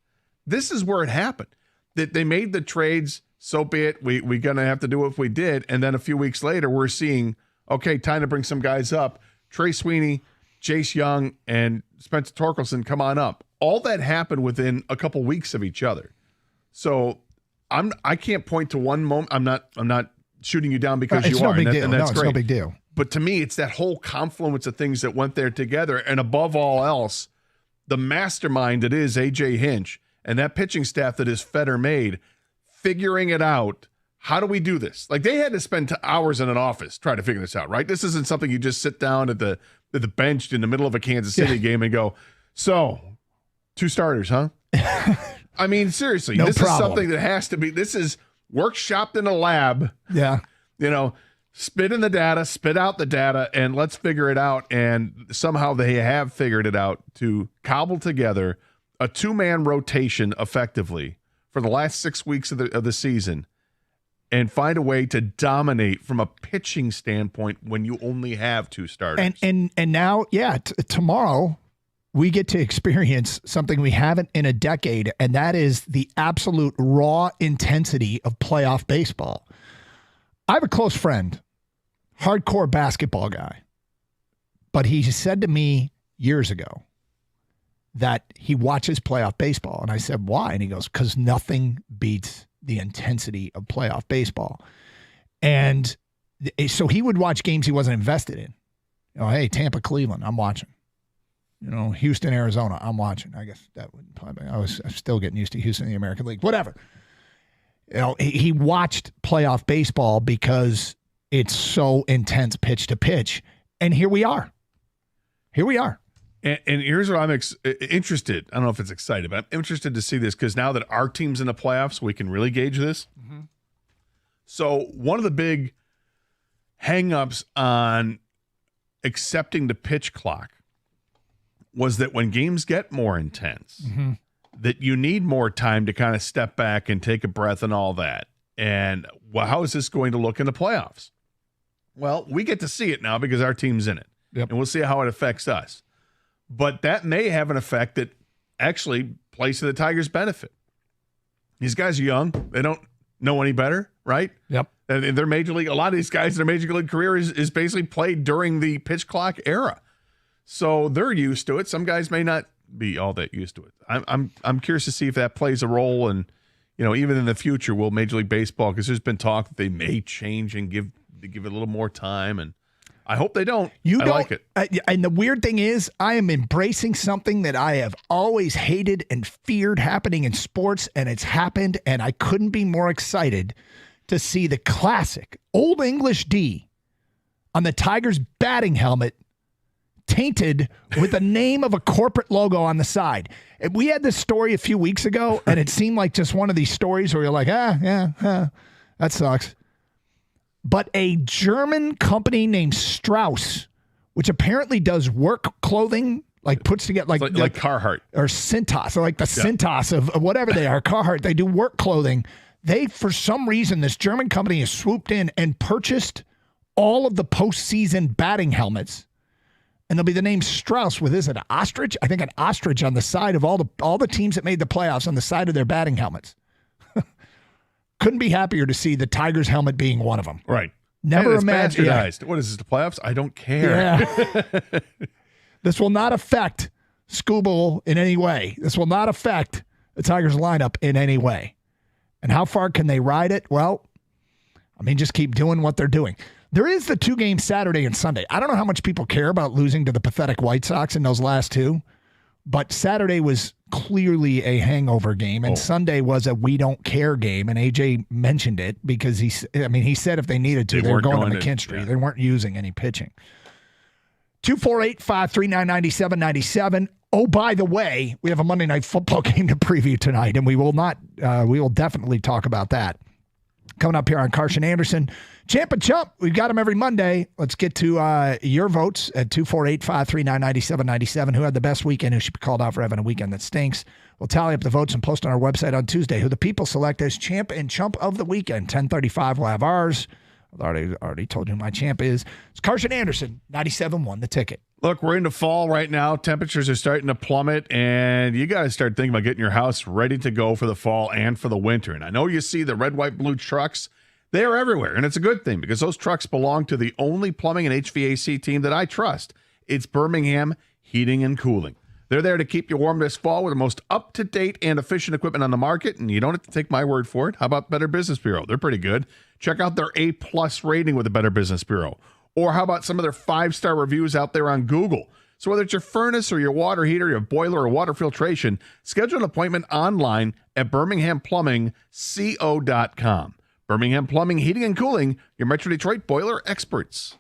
This is where it happened. That they made the trades, so be it. We're going to have to do what we did. And then a few weeks later, we're seeing, okay, time to bring some guys up. Trey Sweeney, Chase Young, and Spencer Torkelson come on up. all that happened within a couple weeks of each other. So I can't point to one moment. I'm not shooting you down because you are, and that's great. It's no big deal. But to me, it's that whole confluence of things that went there together, and above all else, the mastermind that is A.J. Hinch and that pitching staff that is Fetter made, figuring it out. How do we do this? Like, they had to spend hours in an office trying to figure this out, right? This isn't something you just sit down at the bench in the middle of a Kansas City game and go, so 2 starters, huh? I mean, seriously, this is something that has to be, this is workshopped in a lab. Yeah. Spit in the data, spit out the data, and let's figure it out. And somehow they have figured it out to cobble together a 2-man rotation effectively for the last 6 weeks of the season and find a way to dominate from a pitching standpoint when you only have 2 starters. And now, tomorrow we get to experience something we haven't in a decade, and that is the absolute raw intensity of playoff baseball. I have a close friend, hardcore basketball guy, but he said to me years ago that he watches playoff baseball. And I said, why? And he goes, because nothing beats the intensity of playoff baseball. And so he would watch games he wasn't invested in. Hey, Tampa, Cleveland, I'm watching. Houston, Arizona, I'm watching. I guess that would probably, I'm still getting used to Houston in the American League, whatever. He watched playoff baseball because it's so intense pitch to pitch. And here we are. And here's where I'm interested. I don't know if it's excited, but I'm interested to see this because now that our team's in the playoffs, we can really gauge this. Mm-hmm. So one of the big hang-ups on accepting the pitch clock was that when games get more intense, mm-hmm. that you need more time to kind of step back and take a breath and all that. And how is this going to look in the playoffs? Well, we get to see it now because our team's in it. Yep. And we'll see how it affects us. But that may have an effect that actually plays to the Tigers' benefit. These guys are young. They don't know any better, right? Yep. And their major league, a lot of these guys, their major league career is basically played during the pitch clock era. So they're used to it. Some guys may not be all that used to it. I'm curious to see if that plays a role, and even in the future, will Major League Baseball, because there's been talk that they may change and give it a little more time, and I hope they don't. I like it. And the weird thing is, I am embracing something that I have always hated and feared happening in sports, and it's happened, and I couldn't be more excited to see the classic Old English D on the Tigers batting helmet tainted with the name of a corporate logo on the side. We had this story a few weeks ago, and it seemed like just one of these stories where you're like, that sucks. But a German company named Strauss, which apparently does work clothing, like puts together like Carhartt or Cintas, or like the Cintas of whatever they are, Carhartt. They do work clothing. They, for some reason, this German company has swooped in and purchased all of the postseason batting helmets. And there'll be the name Strauss with, is it an ostrich? I think an ostrich on the side of all the teams that made the playoffs on the side of their batting helmets. Couldn't be happier to see the Tigers helmet being one of them. Right. Never imagined. Yeah. What is this, the playoffs? I don't care. Yeah. This will not affect Scooble in any way. This will not affect the Tigers lineup in any way. And how far can they ride it? Well, just keep doing what they're doing. There is the 2 games Saturday and Sunday. I don't know how much people care about losing to the pathetic White Sox in those last 2, but Saturday was clearly a hangover game, and Sunday was a we don't care game, and AJ mentioned it because he said if they needed to, they were going to McKinstry. Yeah. They weren't using any pitching. 248-539-9797. Oh, by the way, we have a Monday Night Football game to preview tonight, and we will definitely talk about that. Coming up here on Carson Anderson. Champ and Chump, we've got them every Monday. Let's get to your votes at 248-539-9797. Who had the best weekend? Who should be called out for having a weekend that stinks? We'll tally up the votes and post on our website on Tuesday who the people select as Champ and Chump of the weekend. 10:35, we'll have ours. I've already told you who my champ is. It's Carson Anderson, 97.1 The Ticket. Look, we're into fall right now. Temperatures are starting to plummet, and you got to start thinking about getting your house ready to go for the fall and for the winter. And I know you see the red, white, blue trucks. They are everywhere, and it's a good thing because those trucks belong to the only plumbing and HVAC team that I trust. It's Birmingham Heating and Cooling. They're there to keep you warm this fall with the most up-to-date and efficient equipment on the market, and you don't have to take my word for it. How about Better Business Bureau? They're pretty good. Check out their A-plus rating with the Better Business Bureau. Or how about some of their 5-star reviews out there on Google? So whether it's your furnace or your water heater, your boiler or water filtration, schedule an appointment online at birminghamplumbingco.com. Birmingham Plumbing, Heating, and Cooling, your Metro Detroit boiler experts.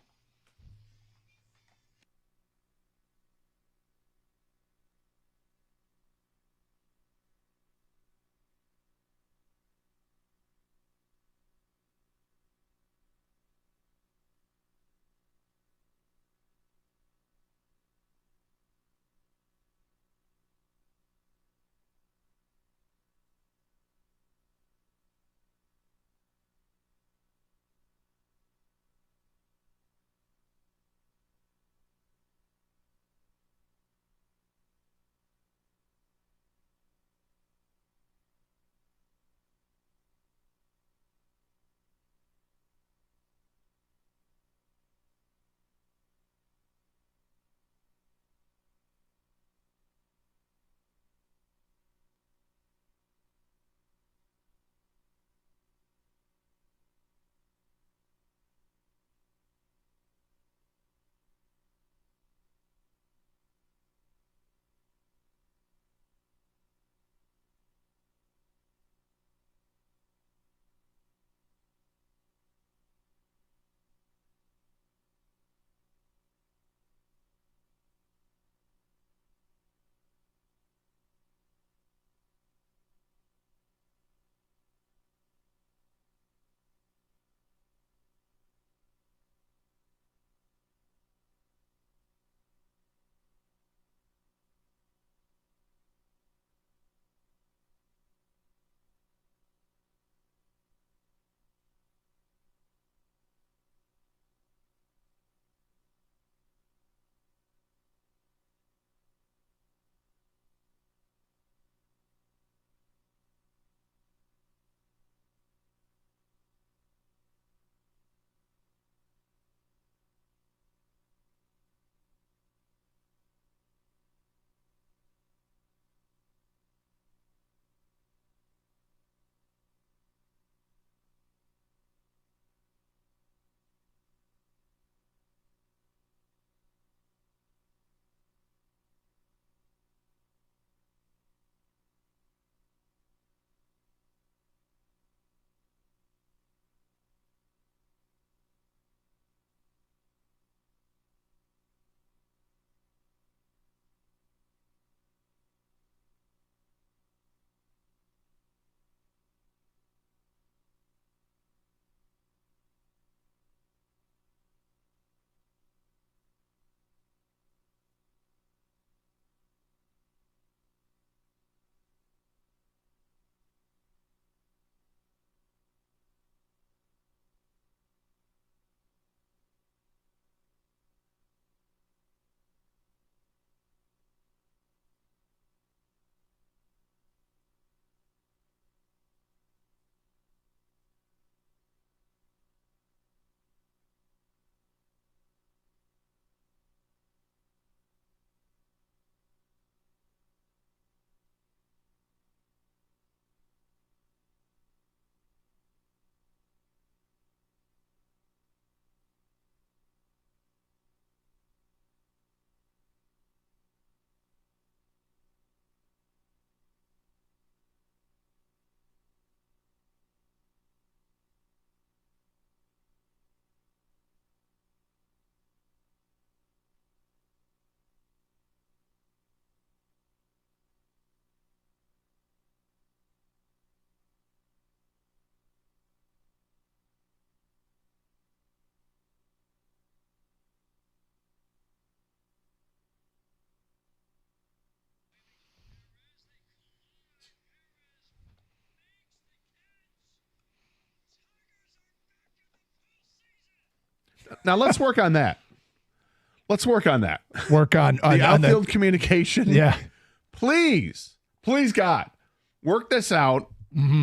Now let's work on that. Let's work on that. Work on the outfield communication. Yeah. Please, God, work this out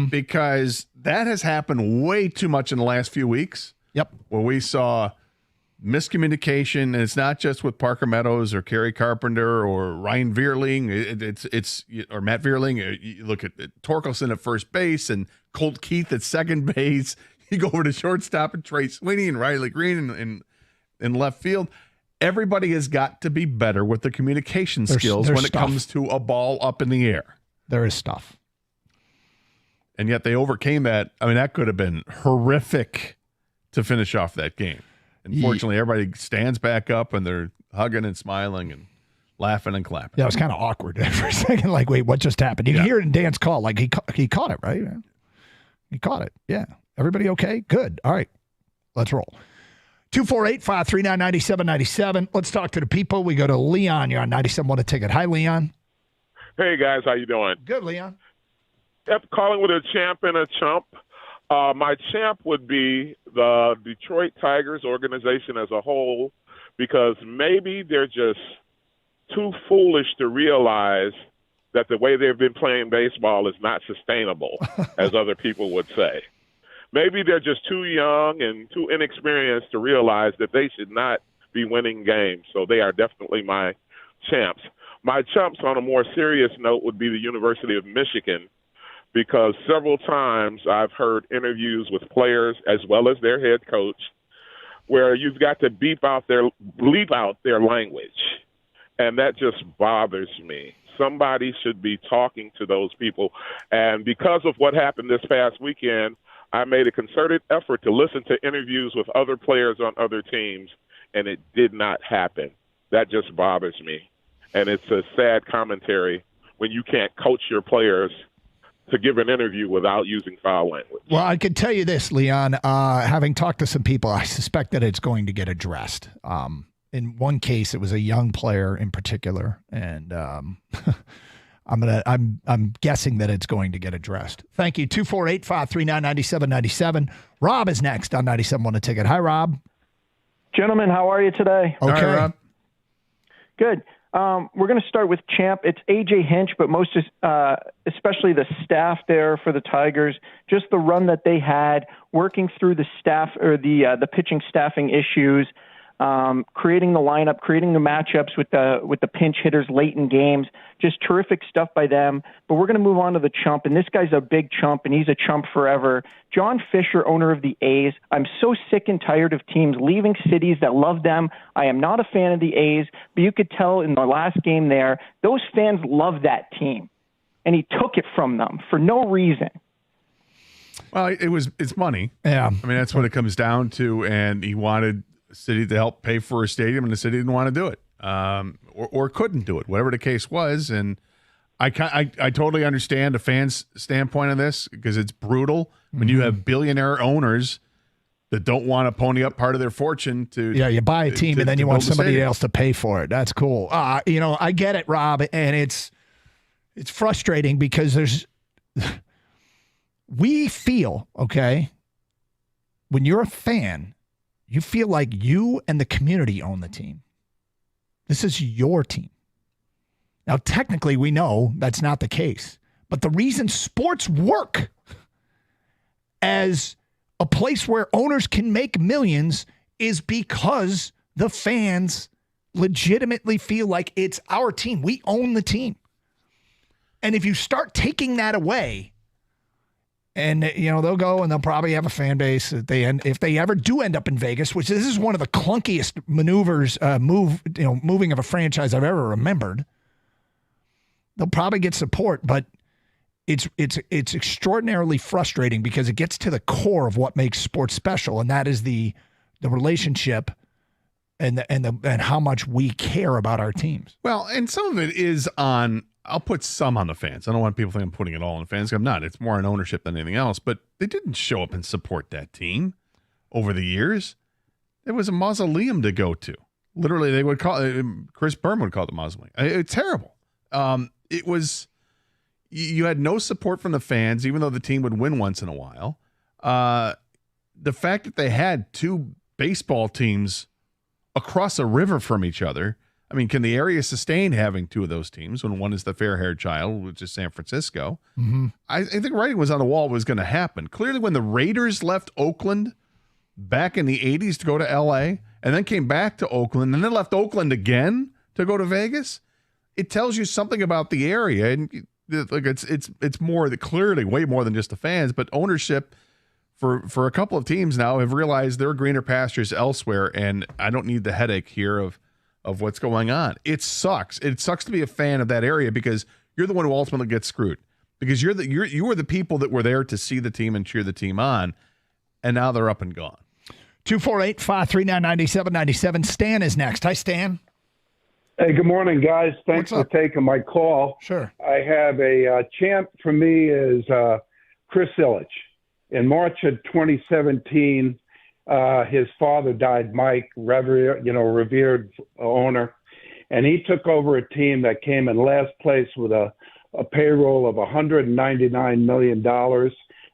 because that has happened way too much in the last few weeks. Yep. Where we saw miscommunication, and it's not just with Parker Meadows or Kerry Carpenter or Ryan Vierling. It's or Matt Vierling. You look at Torkelson at first base and Colt Keith at second base. You go over to shortstop and Trey Sweeney and Riley Green in left field. Everybody has got to be better with the communication skills when it comes to a ball up in the air. There is stuff. And yet they overcame that. I mean, that could have been horrific to finish off that game. Unfortunately, everybody stands back up and they're hugging and smiling and laughing and clapping. Yeah, it was kind of awkward for a second. Like, wait, what just happened? You can hear it in Dan's call. Like, he caught it, right? He caught it. Yeah. Everybody okay? Good. All right. Let's roll. 248-539-9797. Let's talk to the people. We go to Leon. You're on 97.1 A Ticket. Hi, Leon. Hey, guys. How you doing? Good, Leon. Yep, calling with a champ and a chump. My champ would be the Detroit Tigers organization as a whole, because maybe they're just too foolish to realize that the way they've been playing baseball is not sustainable, as other people would say. Maybe they're just too young and too inexperienced to realize that they should not be winning games. So they are definitely my champs. My chumps, on a more serious note, would be the University of Michigan, because several times I've heard interviews with players as well as their head coach where you've got to bleep out their language. And that just bothers me. Somebody should be talking to those people. And because of what happened this past weekend, I made a concerted effort to listen to interviews with other players on other teams, and it did not happen. That just bothers me. And it's a sad commentary when you can't coach your players to give an interview without using foul language. Well, I can tell you this, Leon, having talked to some people, I suspect that it's going to get addressed. In one case, it was a young player in particular, and I'm guessing that it's going to get addressed. Thank you. 248-539-9797. Rob is next on 97.1 A Ticket. Hi, Rob. Gentlemen, how are you today? Okay. Hi, Rob. Good. We're going to start with champ. It's A.J. Hinch, but most especially the staff there for the Tigers. Just the run that they had, working through the staff or the pitching staffing issues, creating the lineup, creating the matchups with the pinch hitters late in games. Just terrific stuff by them. But we're going to move on to the chump, and this guy's a big chump, and he's a chump forever. John Fisher, owner of the A's. I'm so sick and tired of teams leaving cities that love them. I am not a fan of the A's, but you could tell in the last game there, those fans love that team, and he took it from them for no reason. Well, it's money. Yeah. I mean, that's what it comes down to, and he wanted the city to help pay for a stadium, and the city didn't want to do it, or couldn't do it, whatever the case was. And I totally understand a fan's standpoint on this, because it's brutal when you have billionaire owners that don't want to pony up part of their fortune to. Yeah, you buy a team and then you want somebody else to pay for it. That's cool. I get it, Rob, and it's frustrating because we feel, okay, when you're a fan, you feel like you and the community own the team. This is your team. Now, technically, we know that's not the case. But the reason sports work as a place where owners can make millions is because the fans legitimately feel like it's our team. We own the team. And if you start taking that away, and, they'll go and they'll probably have a fan base if they ever do end up in Vegas, which this is one of the clunkiest maneuvers, moving of a franchise I've ever remembered. They'll probably get support, but it's extraordinarily frustrating because it gets to the core of what makes sports special, and that is the relationship and how much we care about our teams. Well, and some of it is on. I'll put some on the fans. I don't want people to think I'm putting it all on the fans. I'm not. It's more on ownership than anything else. But they didn't show up and support that team over the years. There was a mausoleum to go to. Literally, they would call it, Chris Berman would call it the mausoleum. It's terrible. It was, you had no support from the fans, even though the team would win once in a while. The fact that they had two baseball teams across a river from each other. I mean, can the area sustain having two of those teams when one is the fair-haired child, which is San Francisco? Mm-hmm. I think writing was on the wall was going to happen. Clearly, when the Raiders left Oakland back in the 80s to go to L.A., and then came back to Oakland and then left Oakland again to go to Vegas, it tells you something about the area. And like it's more clearly way more than just the fans, but ownership for a couple of teams now have realized there are greener pastures elsewhere, and I don't need the headache here of what's going on. It sucks. It sucks to be a fan of that area because you're the one who ultimately gets screwed. Because you were the people that were there to see the team and cheer the team on, and now they're up and gone. 248-539-9797. Stan is next. Hi, Stan. Hey, good morning, guys. Thanks for taking my call. Sure. I have a champ for me is Chris Illich. In March of 2017, his father died, Mike, revered owner, and he took over a team that came in last place with a payroll of $199 million,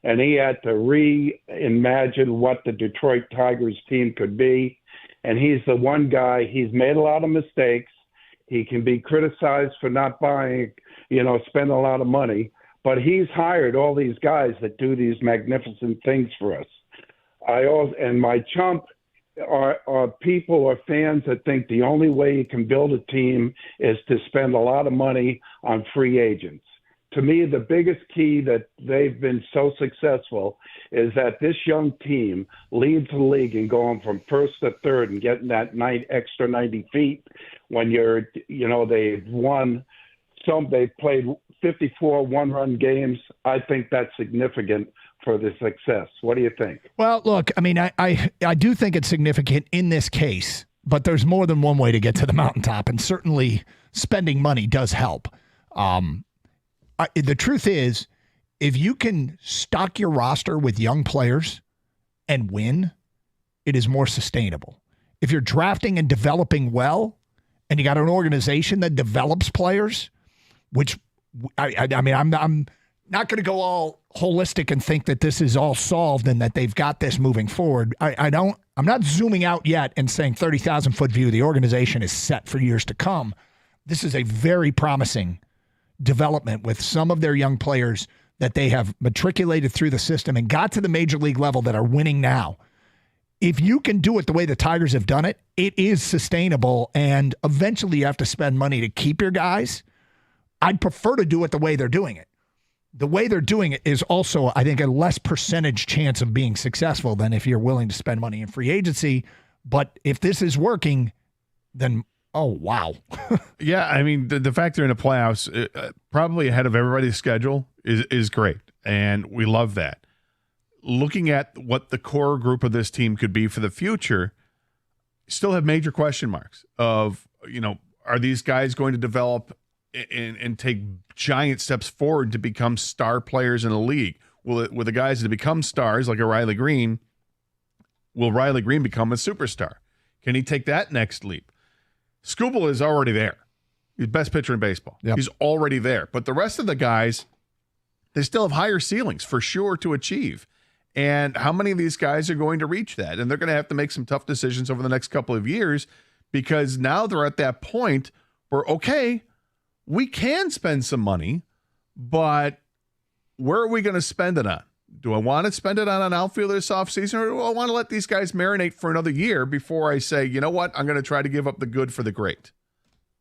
and he had to reimagine what the Detroit Tigers team could be. And he's the one guy, he's made a lot of mistakes. He can be criticized for not buying, spend a lot of money, but he's hired all these guys that do these magnificent things for us. And my chump are people or fans that think the only way you can build a team is to spend a lot of money on free agents. To me, the biggest key that they've been so successful is that this young team leads the league in going from first to third and getting that extra 90 feet when they've won they've played 54 one-run games. I think that's significant for the success. What do you think? Well, look, I mean, I do think it's significant in this case, but there's more than one way to get to the mountaintop, and certainly spending money does help. The truth is, if you can stock your roster with young players and win, it is more sustainable. If you're drafting and developing well, and you got an organization that develops players, which I mean, I'm not going to go all holistic and think that this is all solved and that they've got this moving forward. I'm not zooming out yet and saying 30,000-foot view. The organization is set for years to come. This is a very promising development with some of their young players that they have matriculated through the system and got to the major league level that are winning now. If you can do it the way the Tigers have done it, it is sustainable, and eventually you have to spend money to keep your guys. I'd prefer to do it the way they're doing it. The way they're doing it is also, I think, a less percentage chance of being successful than if you're willing to spend money in free agency. But if this is working, then, oh, wow. Yeah, I mean, the fact they're in the playoffs, probably ahead of everybody's schedule, is great, and we love that. Looking at what the core group of this team could be for the future, still have major question marks of, are these guys going to develop and take giant steps forward to become star players in the league? Will the guys that become stars, like a Riley Green, will Riley Green become a superstar? Can he take that next leap? Skubal is already there. He's best pitcher in baseball. Yep. He's already there. But the rest of the guys, they still have higher ceilings for sure to achieve. And how many of these guys are going to reach that? And they're going to have to make some tough decisions over the next couple of years, because now they're at that point where, okay, we can spend some money, but where are we going to spend it on? Do I want to spend it on an outfielder this offseason, or do I want to let these guys marinate for another year before I say, you know what, I'm going to try to give up the good for the great?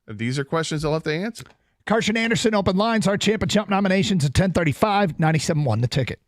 These are questions they'll have to answer. Carson Anderson, Open Lines, our Champ and Chump nominations at 10:35, 97.1 The Ticket.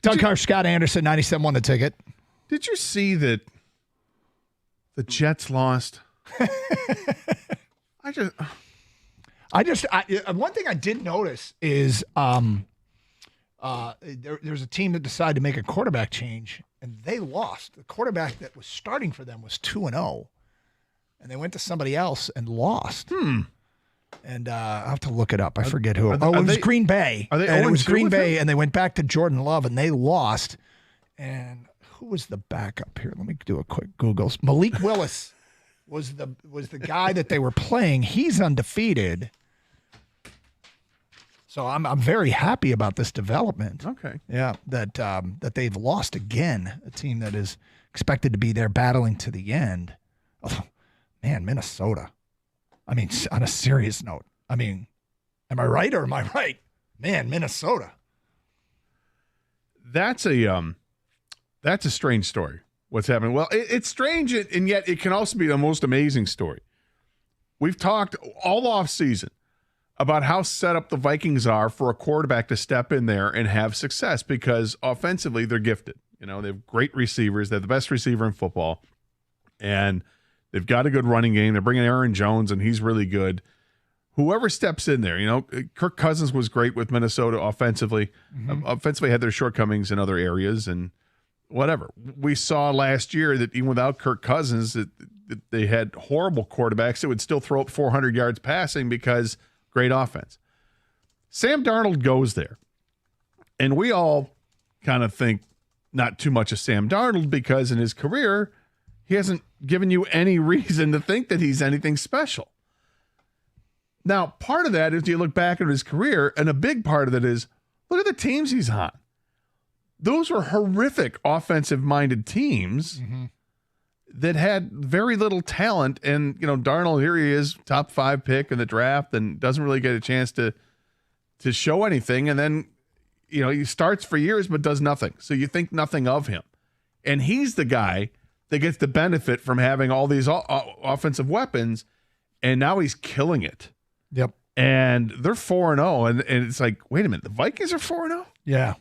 Doug Carr, Scott Anderson, 97 won the ticket. Did you see that the Jets lost? One thing I did notice is there's a team that decided to make a quarterback change, and they lost. The quarterback that was starting for them was 2-0, and they went to somebody else and lost. And I'll have to look it up. I forget who. It was Green Bay. Are they? And it was Green Bay, and they went back to Jordan Love, and they lost. And who was the backup here? Let me do a quick Google. Malik Willis was the guy that they were playing. He's undefeated. So I'm very happy about this development. Okay. Yeah, that they've lost again. A team that is expected to be there battling to the end. Oh, man, Minnesota. I mean, on a serious note. I mean, am I right or am I right? Man, Minnesota. That's a strange story. What's happening? Well, it's strange, and yet it can also be the most amazing story. We've talked all off season about how set up the Vikings are for a quarterback to step in there and have success because offensively they're gifted. You know, they have great receivers. They have the best receiver in football, and they've got a good running game. They're bringing Aaron Jones, and he's really good. Whoever steps in there, you know, Kirk Cousins was great with Minnesota offensively. Offensively had their shortcomings in other areas, and whatever. We saw last year that even without Kirk Cousins, that they had horrible quarterbacks that would still throw up 400 yards passing because great offense. Sam Darnold goes there, and we all kind of think not too much of Sam Darnold because in his career, he hasn't given you any reason to think that he's anything special. Now, part of that is you look back at his career, and a big part of it is look at the teams he's on. Those were horrific offensive-minded teams that had very little talent. And, you know, Darnold, here he is, top 5 pick in the draft and doesn't really get a chance to show anything. And then, you know, he starts for years but does nothing. So you think nothing of him. And he's the guy that gets the benefit from having all these offensive weapons, and now he's killing it. Yep. And they're 4-0, and it's like, wait a minute, the Vikings are 4-0? Yeah.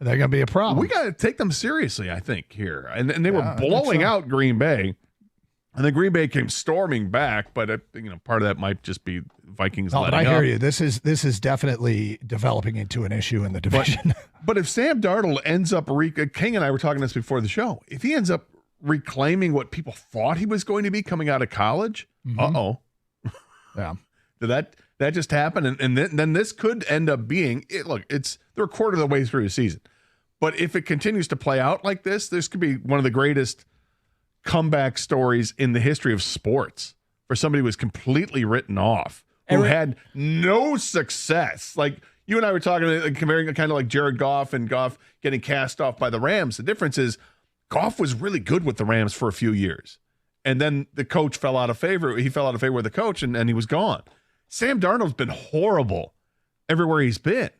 They're going to be a problem. We got to take them seriously, I think, here. And they were blowing out Green Bay, and then Green Bay came storming back, but you know, part of that might just be Vikings letting up. I hear you. This is definitely developing into an issue in the division. But if Sam Darnold ends up, King and I were talking this before the show, if he ends up reclaiming what people thought he was going to be coming out of college, Yeah. Did that just happen? And then this could end up being it. Look, they're a quarter of the way through the season, but if it continues to play out like this could be one of the greatest comeback stories in the history of sports for somebody who was completely written off, who had no success. Like you and I were talking, comparing kind of like Jared Goff and Goff getting cast off by the Rams. The difference is Goff was really good with the Rams for a few years, and then the coach fell out of favor. He fell out of favor with the coach, and he was gone. Sam Darnold's been horrible everywhere he's been.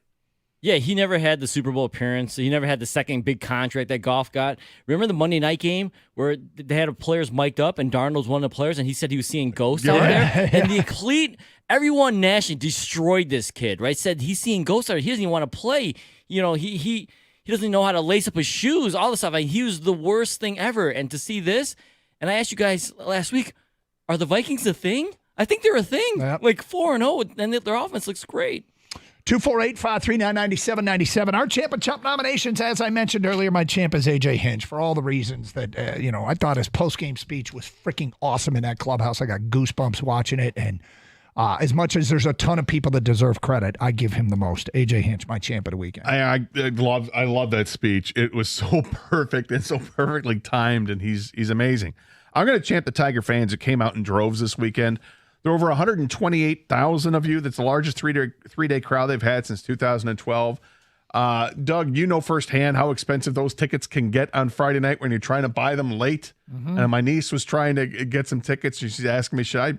Yeah, he never had the Super Bowl appearance. He never had the second big contract that Goff got. Remember the Monday night game where they had players mic'd up and Darnold was one of the players and he said he was seeing ghosts out there? And everyone nationally destroyed this kid, right? Said he's seeing ghosts out there. He doesn't even want to play. You know, he doesn't even know how to lace up his shoes, all this stuff. I mean, he was the worst thing ever. And to see this, and I asked you guys last week, are the Vikings a thing? I think they're a thing. Yep. Like 4-0, and their offense looks great. 248-539-9797. Our champ and chump nominations, as I mentioned earlier, my champ is A.J. Hinch for all the reasons that, I thought his post-game speech was freaking awesome in that clubhouse. I got goosebumps watching it, and as much as there's a ton of people that deserve credit, I give him the most. A.J. Hinch, my champ of the weekend. I love that speech. It was so perfect and so perfectly timed, and he's amazing. I'm going to champ the Tiger fans that came out in droves this weekend. There are over 128,000 of you. That's the largest three-day crowd they've had since 2012. Doug, you know firsthand how expensive those tickets can get on Friday night when you're trying to buy them late. And my niece was trying to get some tickets. She's asking me, should I,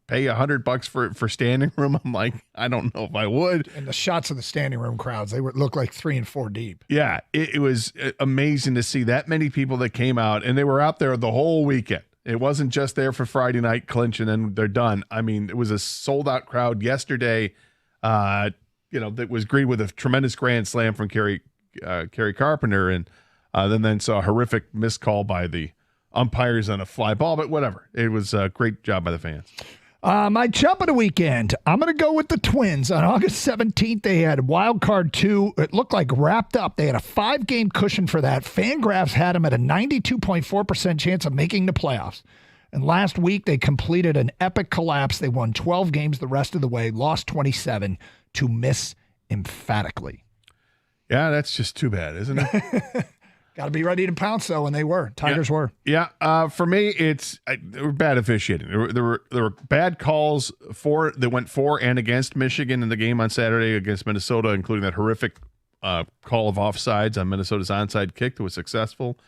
pay $100 for standing room? I'm like, I don't know if I would. And the shots of the standing room crowds, they look like 3 and 4 deep. Yeah, it was amazing to see that many people that came out, and they were out there the whole weekend. It wasn't just there for Friday night clinch and then they're done. I mean, it was a sold-out crowd yesterday, that was greeted with a tremendous grand slam from Kerry Kerry Carpenter, and then saw a horrific missed call by the umpires on a fly ball, but whatever. It was a great job by the fans. My jump of the weekend, I'm going to go with the Twins. On August 17th, they had Wild Card 2. It looked like wrapped up. They had a 5-game cushion for that. Fangraphs had them at a 92.4% chance of making the playoffs. And last week, they completed an epic collapse. They won 12 games the rest of the way, lost 27 to miss emphatically. Yeah, that's just too bad, isn't it? Got to be ready to pounce, though, and they were. Tigers were. Yeah, for me, they were bad officiating. There were bad calls that went for and against Michigan in the game on Saturday against Minnesota, including that horrific call of offsides on Minnesota's onside kick that was successful.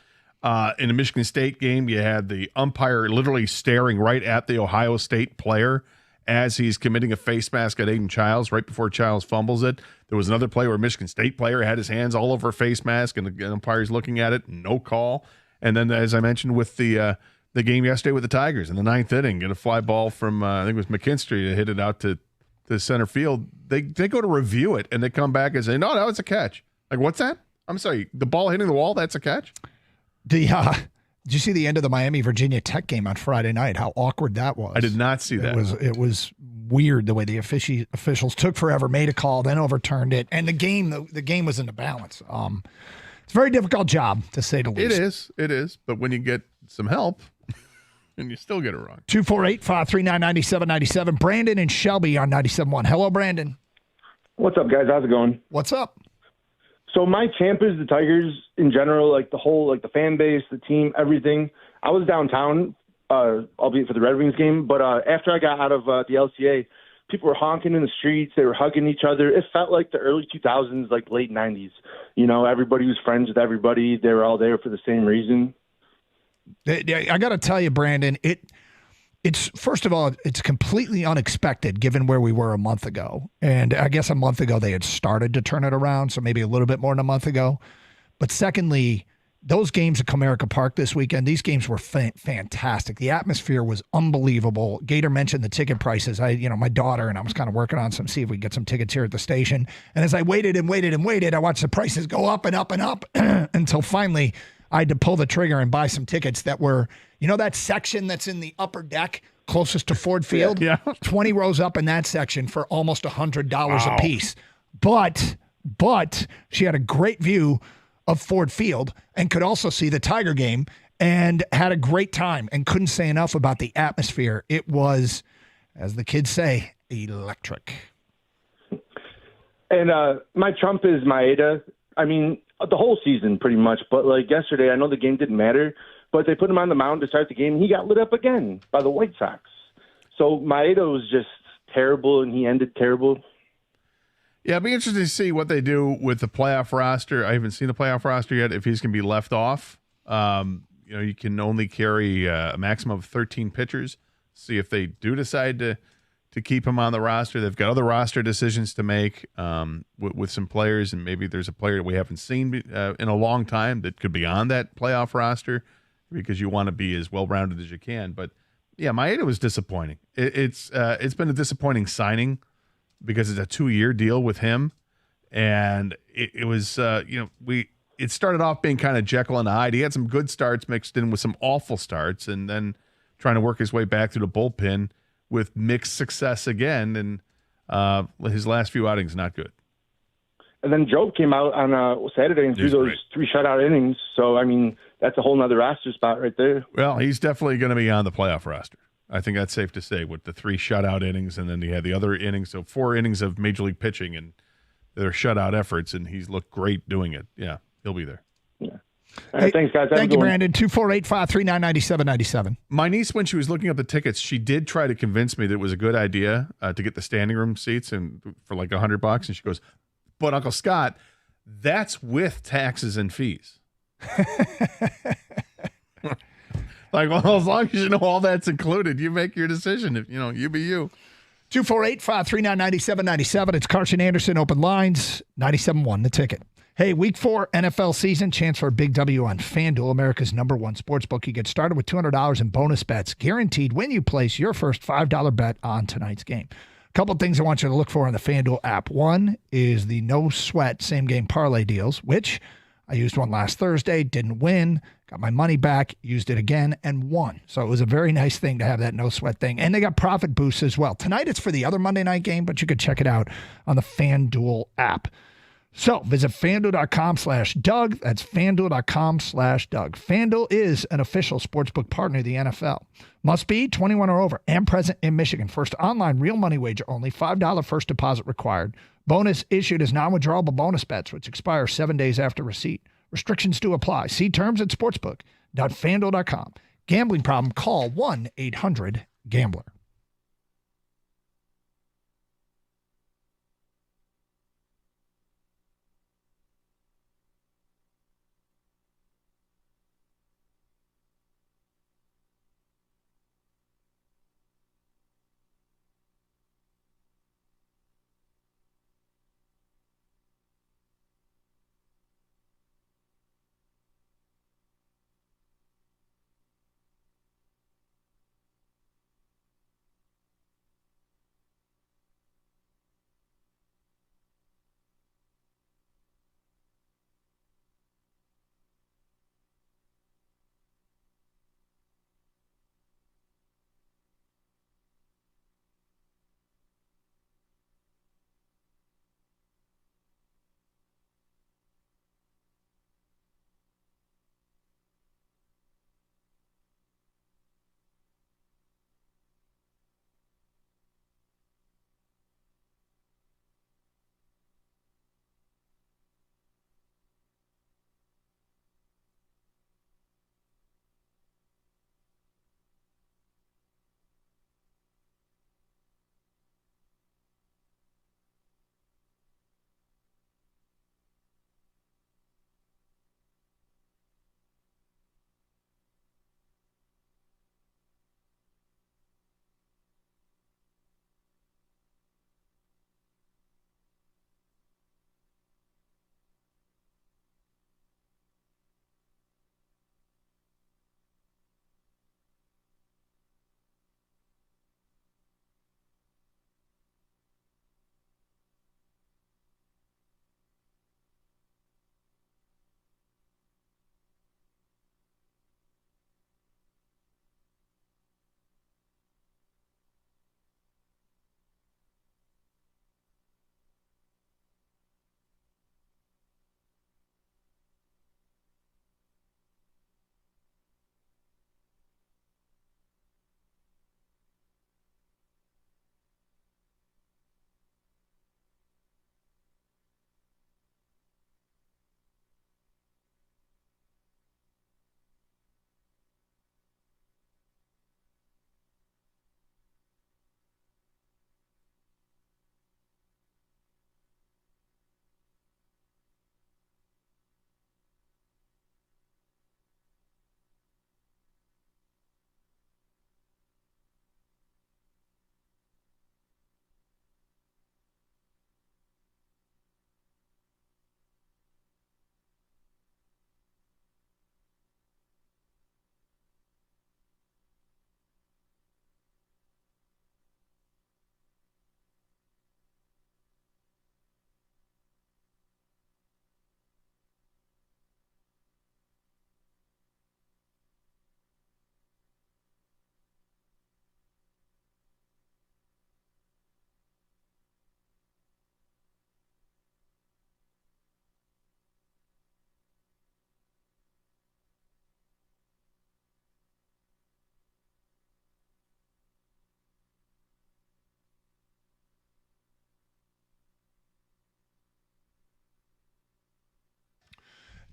In the Michigan State game, you had the umpire literally staring right at the Ohio State player as he's committing a face mask at Aiden Childs right before Childs fumbles it. There was another play where a Michigan State player had his hands all over a face mask, and the umpire's looking at it, no call. And then, as I mentioned, with the game yesterday with the Tigers in the 9th inning, get a fly ball from, I think it was McKinstry to hit it out to center field. They go to review it, and they come back and say, no, that was a catch. Like, what's that? I'm sorry, the ball hitting the wall, that's a catch? Did you see the end of the Miami-Virginia Tech game on Friday night? How awkward that was. I did not see that. It was weird the way the officials took forever, made a call, then overturned it, and the game was in the balance. It's a very difficult job, to say the least. It is. But when you get some help, and you still get it wrong. 248-539-9797. Brandon and Shelby on 97.1. Hello, Brandon. What's up, guys? How's it going? What's up? So my champ is the Tigers in general, like the whole, like the fan base, the team, everything. I was downtown, albeit for the Red Wings game, but after I got out of the LCA, people were honking in the streets. They were hugging each other. It felt like the early 2000s, like late 90s. You know, everybody was friends with everybody. They were all there for the same reason. I got to tell you, Brandon, it's first of all, it's completely unexpected given where we were a month ago. And I guess a month ago they had started to turn it around, so maybe a little bit more than a month ago. But secondly, those games at Comerica Park this weekend, these games were fantastic. The atmosphere was unbelievable. Gator mentioned the ticket prices. My daughter and I was kind of working on see if we could get some tickets here at the station. And as I waited and waited and waited, I watched the prices go up and up and up until finally I had to pull the trigger and buy some tickets that were, that section that's in the upper deck closest to Ford Field? Yeah. 20 rows up in that section for almost $100 a piece. But she had a great view of Ford Field and could also see the Tiger game and had a great time and couldn't say enough about the atmosphere. It was, as the kids say, electric. And my trump is Maeda. I mean, the whole season pretty much. But like yesterday, I know the game didn't matter, but they put him on the mound to start the game. He got lit up again by the White Sox. So Maeda was just terrible, and he ended terrible. Yeah, it'd be interesting to see what they do with the playoff roster. I haven't seen the playoff roster yet, if he's going to be left off. You can only carry a maximum of 13 pitchers. See if they do decide to keep him on the roster. They've got other roster decisions to make with some players, and maybe there's a player that we haven't seen in a long time that could be on that playoff roster because you want to be as well-rounded as you can. But, yeah, Maeda was disappointing. It's been a disappointing signing because it's a 2-year deal with him. And it was, it started off being kind of Jekyll and Hyde. He had some good starts mixed in with some awful starts, and then trying to work his way back through the bullpen with mixed success again. And his last few outings, not good. And then Joe came out on Saturday and threw those 3 shutout innings. So, I mean, that's a whole nother roster spot right there. Well, he's definitely going to be on the playoff roster. I think that's safe to say, with the 3 shutout innings, and then he had the other innings, so 4 innings of major league pitching and their shutout efforts, and he's looked great doing it. Yeah, he'll be there. Yeah. All right, thanks, guys. Thank you, Brandon. 248-539-9797. My niece, when she was looking up the tickets, she did try to convince me that it was a good idea to get the standing room seats and for like $100. And she goes, "But Uncle Scott, that's with taxes and fees." Like, well, as long as you know all that's included, you make your decision. If you be you. 248-539-9797. It's Carson Anderson, open lines, 97.1, the ticket. Hey, week 4 NFL season, chance for a big W on FanDuel, America's #1 sportsbook. You get started with $200 in bonus bets, guaranteed when you place your first $5 bet on tonight's game. couple things I want you to look for on the FanDuel app. One is the no sweat same game parlay deals, which I used one last Thursday, didn't win, got my money back, used it again, and won. So it was a very nice thing to have that no sweat thing. And they got profit boosts as well. Tonight it's for the other Monday night game, but you could check it out on the FanDuel app. So visit FanDuel.com/Doug. That's FanDuel.com/Doug. FanDuel is an official sportsbook partner of the NFL. Must be 21 or over and present in Michigan. First online real money wager only. $5 first deposit required. Bonus issued as non-withdrawable bonus bets, which expire 7 days after receipt. Restrictions do apply. See terms at sportsbook.fanduel.com. Gambling problem? Call 1-800-GAMBLER.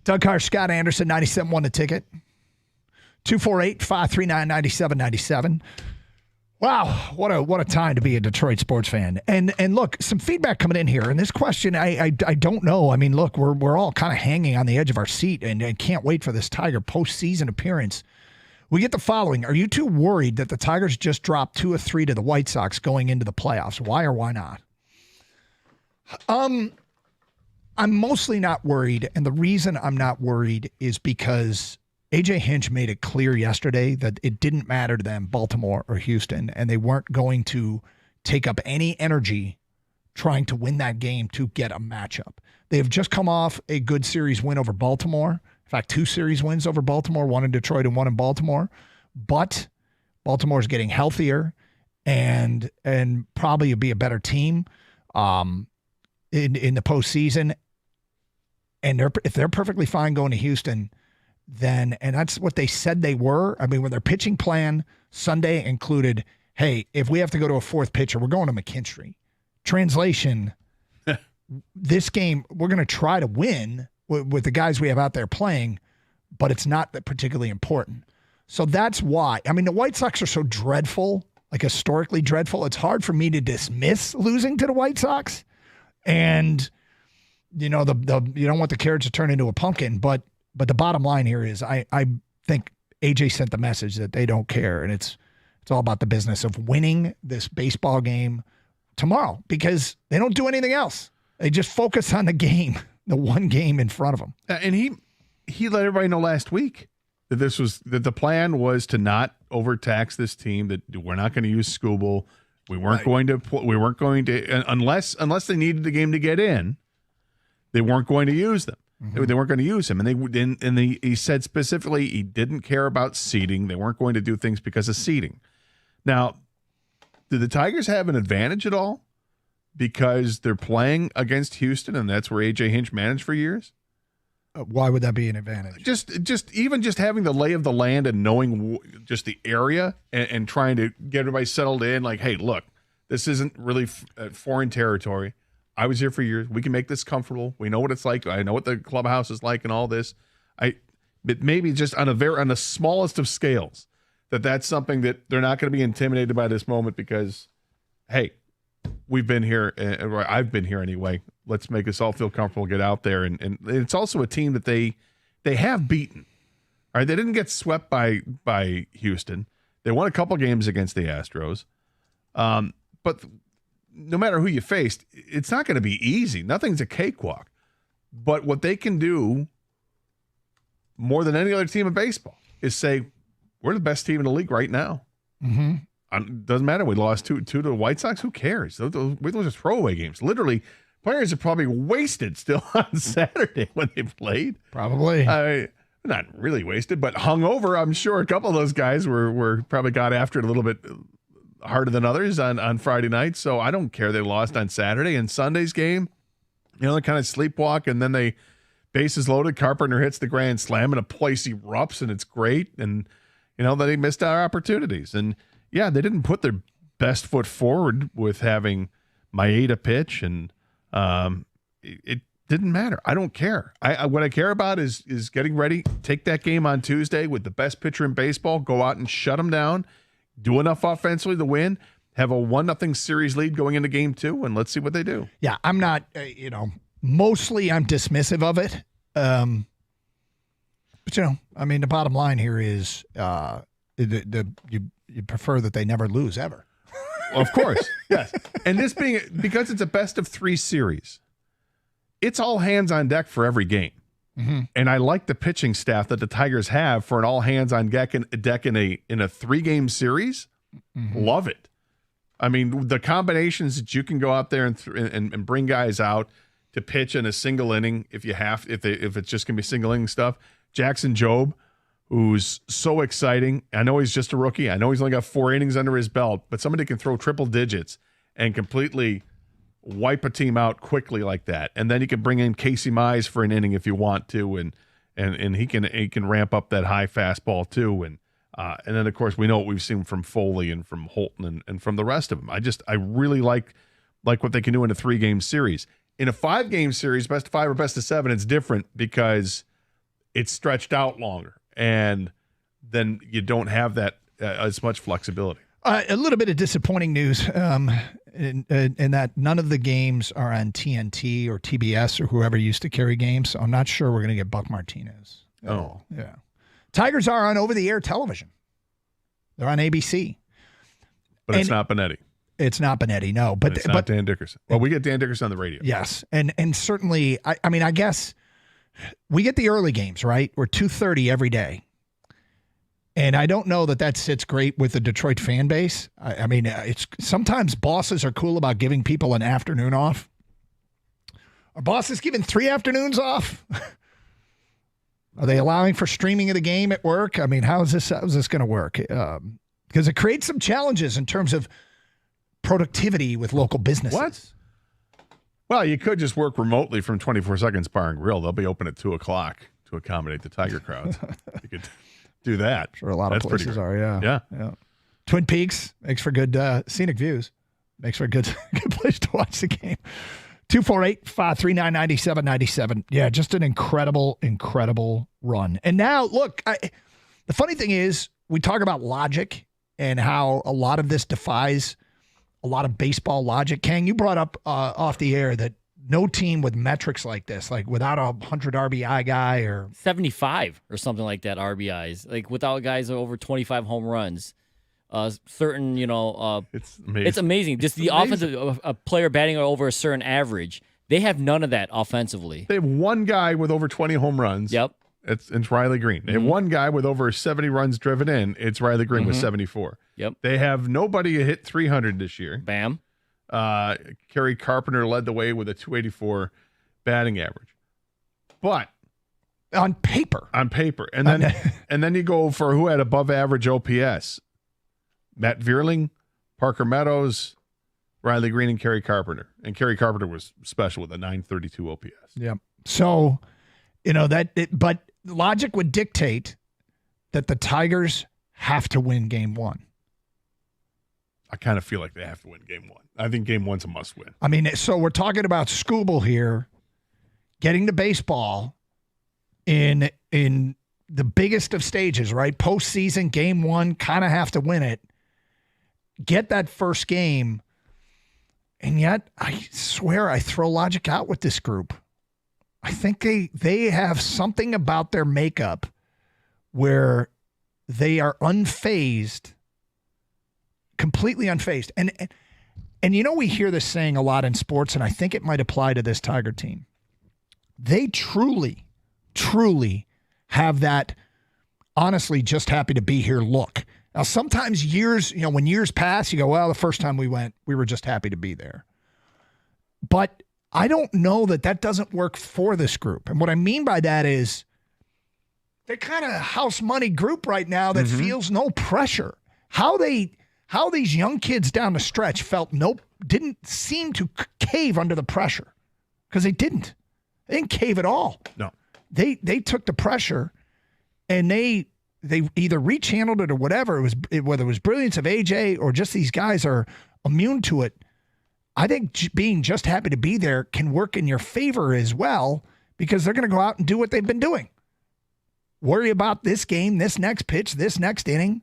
Doug Carr, Scott Anderson, 97.1 The Ticket. 248-539-9797. Wow, what a time to be a Detroit sports fan. And look, some feedback coming in here. And this question, I don't know. I mean, look, we're all kind of hanging on the edge of our seat and can't wait for this Tiger postseason appearance. We get the following. Are you too worried that the Tigers just dropped 2 or 3 to the White Sox going into the playoffs? Why or why not? I'm mostly not worried, and the reason I'm not worried is because A.J. Hinch made it clear yesterday that it didn't matter to them, Baltimore or Houston, and they weren't going to take up any energy trying to win that game to get a matchup. They have just come off a good series win over Baltimore. In fact, 2 series wins over Baltimore, 1 in Detroit and 1 in Baltimore. But Baltimore's getting healthier and probably will be a better team in the postseason. And if they're perfectly fine going to Houston, then, and that's what they said they were. I mean, when their pitching plan Sunday included, hey, if we have to go to a 4th pitcher, we're going to McKinstry. Translation, this game, we're going to try to win with the guys we have out there playing, but it's not that particularly important. So that's why. I mean, the White Sox are so dreadful, like historically dreadful. It's hard for me to dismiss losing to the White Sox. And, you know, you don't want the carrot to turn into a pumpkin, but the bottom line here is I think AJ sent the message that they don't care, and it's all about the business of winning this baseball game tomorrow because they don't do anything else. They just focus on the game, the one game in front of them. And he let everybody know last week that that the plan was to not overtax this team, that we're not going to use Skubal. We weren't going to unless they needed the game to get in. They weren't going to use them. Mm-hmm. They weren't going to use him, and he said specifically he didn't care about seeding. They weren't going to do things because of seeding. Now, do the Tigers have an advantage at all because they're playing against Houston, and that's where AJ Hinch managed for years? Why would that be an advantage? Just having the lay of the land and knowing just the area and trying to get everybody settled in. Like, hey, look, this isn't really foreign territory. I was here for years. We can make this comfortable. We know what it's like. I know what the clubhouse is like and all this. But maybe just on the smallest of scales, that's something that they're not going to be intimidated by this moment because, hey, we've been here. Or I've been here anyway. Let's make us all feel comfortable, get out there. And it's also a team that they have beaten. All right, they didn't get swept by Houston. They won a couple games against the Astros. But no matter who you faced, it's not going to be easy. Nothing's a cakewalk. But what they can do more than any other team in baseball is say, we're the best team in the league right now. Mm-hmm. Doesn't matter. We lost two to the White Sox. Who cares? Those are throwaway games. Literally, players are probably wasted still on Saturday when they played. Probably. Not really wasted, but hungover. I'm sure a couple of those guys were probably got after it a little bit harder than others on Friday night. So I don't care. They lost on Saturday. And Sunday's game, they kind of sleepwalk, and then they bases loaded. Carpenter hits the grand slam, and a place erupts, and it's great. And then they missed our opportunities. And yeah, they didn't put their best foot forward with having Maeda pitch, and it didn't matter. I don't care. What I care about is getting ready. Take that game on Tuesday with the best pitcher in baseball. Go out and shut them down. Do enough offensively to win. Have a 1-0 series lead going into game 2, and let's see what they do. Yeah, I'm not. Mostly I'm dismissive of it. But I mean, the bottom line here is you prefer that they never lose ever. Well, of course, yes. And this being because it's a best of 3 series, it's all hands on deck for every game. Mm-hmm. And I like the pitching staff that the Tigers have for an all hands on deck in a 3-game series. Mm-hmm. Love it. I mean, the combinations that you can go out there and bring guys out to pitch in a single inning if it's just gonna be single inning stuff. Jackson Jobe, who's so exciting. I know he's just a rookie. I know he's only got 4 innings under his belt, but somebody can throw triple digits and completely wipe a team out quickly like that. And then you can bring in Casey Mize for an inning if you want to, and he can ramp up that high fastball too. And then of course we know what we've seen from Foley and from Holton and from the rest of them. I really like what they can do in a 3-game series. In a 5-game series, best of 5 or best of 7, it's different because it's stretched out longer, and then you don't have that as much flexibility. A little bit of disappointing news in that none of the games are on TNT or TBS or whoever used to carry games. So I'm not sure we're going to get Buck Martinez. Oh, yeah. Tigers are on over-the-air television. They're on ABC. But it's not Benetti. It's not Benetti, no. But it's not Dan Dickerson. Well, we get Dan Dickerson on the radio. Yes, and certainly, I guess we get the early games, right? We're 2:30 every day. And I don't know that sits great with the Detroit fan base. I mean, it's sometimes bosses are cool about giving people an afternoon off. Are bosses giving 3 afternoons off? Are they allowing for streaming of the game at work? I mean, how is this going to work? Because it creates some challenges in terms of productivity with local businesses. What? Well, you could just work remotely from 24 Seconds Bar and Grill. They'll be open at 2 o'clock to accommodate the Tiger crowds. You could do that. Sure, a lot of places are, yeah. Yeah. Twin Peaks makes for good scenic views. Makes for a good place to watch the game. 248-539-9797. Yeah, just an incredible, incredible run. And now, look, the funny thing is, we talk about logic and how a lot of this defies a lot of baseball logic. Kang, you brought up off the air that no team with metrics like this, like without a 100 RBI guy or 75 or something like that RBIs, like without guys over 25 home runs. Certain, it's amazing. Just the offensive, a player batting over a certain average, they have none of that offensively. They have one guy with over 20 home runs. Yep. It's Riley Green. They have one guy with over 70 runs driven in. It's Riley Green with 74. Yep. They have nobody who hit 300 this year. Bam. Kerry Carpenter led the way with a 284 batting average. But on paper. And then you go for who had above average OPS. Matt Vierling, Parker Meadows, Riley Green, and Kerry Carpenter. And Kerry Carpenter was special with a 932 OPS. Yep. So, but logic would dictate that the Tigers have to win game 1. I kind of feel like they have to win game 1. I think game 1's a must win. I mean, so we're talking about Scooble here getting to baseball in the biggest of stages, right? Postseason, game 1, kind of have to win it. Get that first game. And yet, I swear, I throw logic out with this group. I think they have something about their makeup where they are unfazed, completely unfazed. And we hear this saying a lot in sports, and I think it might apply to this Tiger team. They truly, truly have that, honestly, just happy to be here look. Now, sometimes when years pass, you go, well, the first time we went, we were just happy to be there. But I don't know that doesn't work for this group. And what I mean by that is they're kind of a house money group right now that feels no pressure. How these young kids down the stretch didn't seem to cave under the pressure, because they didn't. They didn't cave at all. No. They took the pressure and they either rechanneled it or whatever. Whether it was brilliance of AJ or just these guys are immune to it. I think being just happy to be there can work in your favor as well, because they're going to go out and do what they've been doing. Worry about this game, this next pitch, this next inning,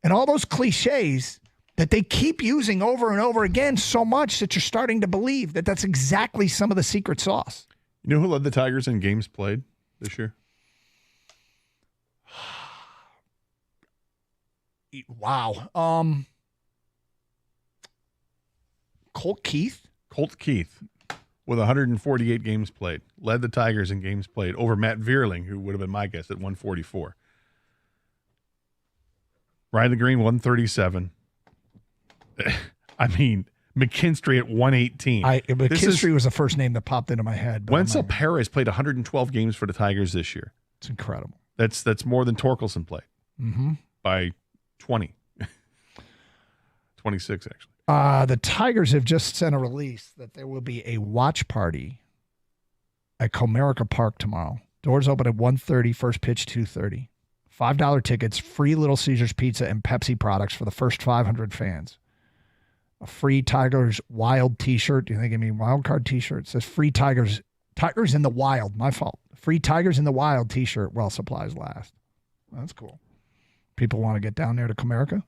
and all those cliches that they keep using over and over again so much that you're starting to believe that that's exactly some of the secret sauce. You know who led the Tigers in games played this year? Wow. Colt Keith with 148 games played led the Tigers in games played over Matt Vierling, who would have been my guess at 144. Riley Green 137. I mean, McKinstry at 118. McKinstry was the first name that popped into my head. Wenzel Perez played 112 games for the Tigers this year. It's incredible. That's more than Torkelson played by 20. 26, actually. The Tigers have just sent a release that there will be a watch party at Comerica Park tomorrow. Doors open at 1:30, first pitch 2:30. $5 tickets, free Little Caesars pizza and Pepsi products for the first 500 fans. A free Tigers Wild t-shirt. Do you think I mean wild card t-shirt? It says free Tigers in the Wild. My fault. Free Tigers in the Wild t-shirt while supplies last. That's cool. People want to get down there to Comerica.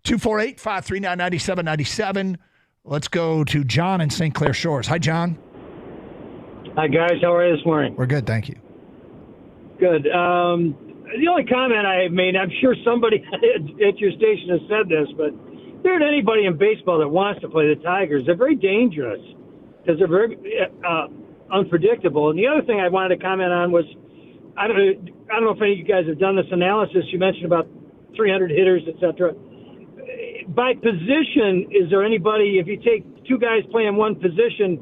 248-539-9797. Let's go to John in St. Clair Shores. Hi, John. Hi, guys. How are you this morning? We're good, thank you. Good. The only comment I made, I'm sure somebody at your station has said this, but there isn't anybody in baseball that wants to play the Tigers. They're very dangerous because they're very unpredictable. And the other thing I wanted to comment on was I don't know if any of you guys have done this analysis. You mentioned about 300 hitters, etc. By position, is there anybody, if you take two guys playing one position,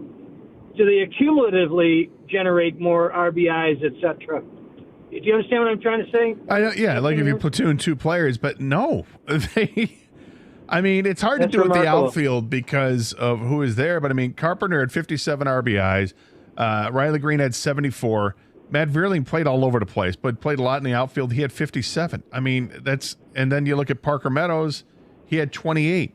do they accumulatively generate more RBIs, etc.? Do you understand what I'm trying to say? Yeah, like if you platoon two players, but no. I mean, it's hard That's to do with the remarkable. outfield because of who is there, but I mean, Carpenter had 57 RBIs. Riley Green had 74. Matt Vierling played all over the place, but played a lot in the outfield. He had 57. I mean, and then you look at Parker Meadows, he had 28.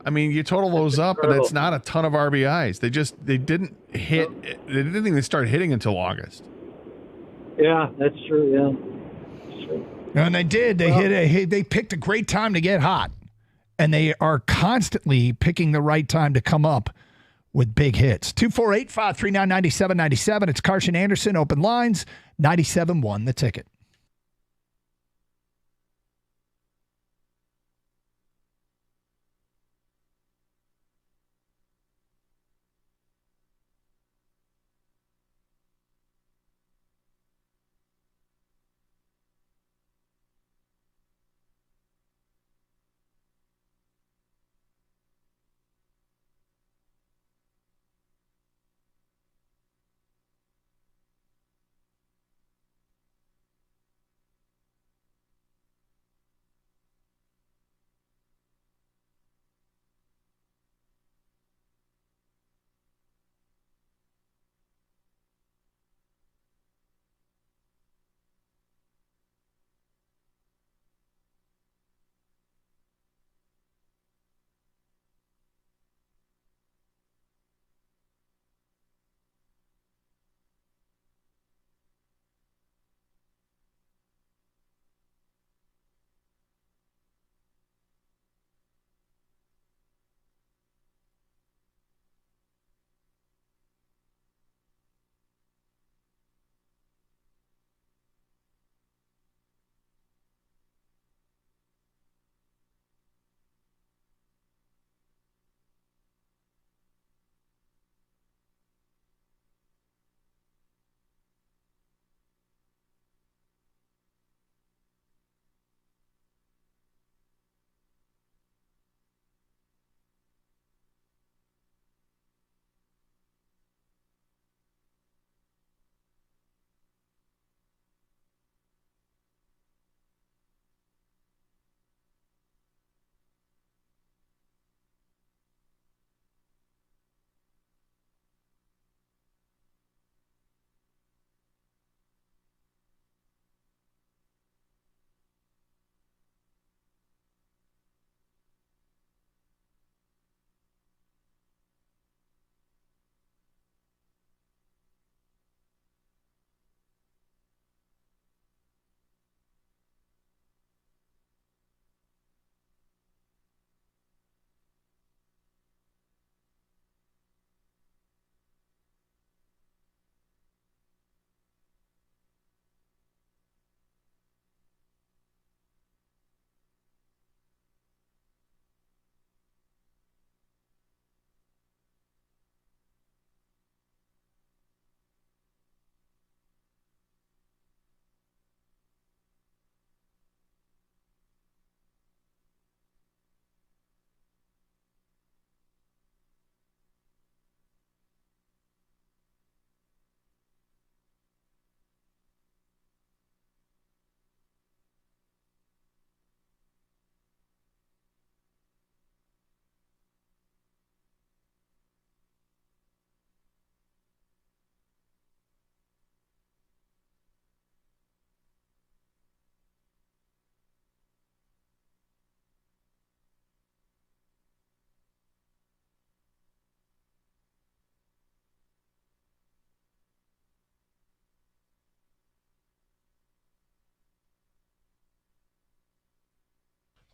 I mean, you total those up, and it's not a ton of RBIs. They didn't even start hitting until August. Yeah, that's true. Yeah, that's true. And they did. They picked a great time to get hot, and they are constantly picking the right time to come up with big hits. 248-539-9797. It's Carson Anderson, open lines, 97.1 The Ticket.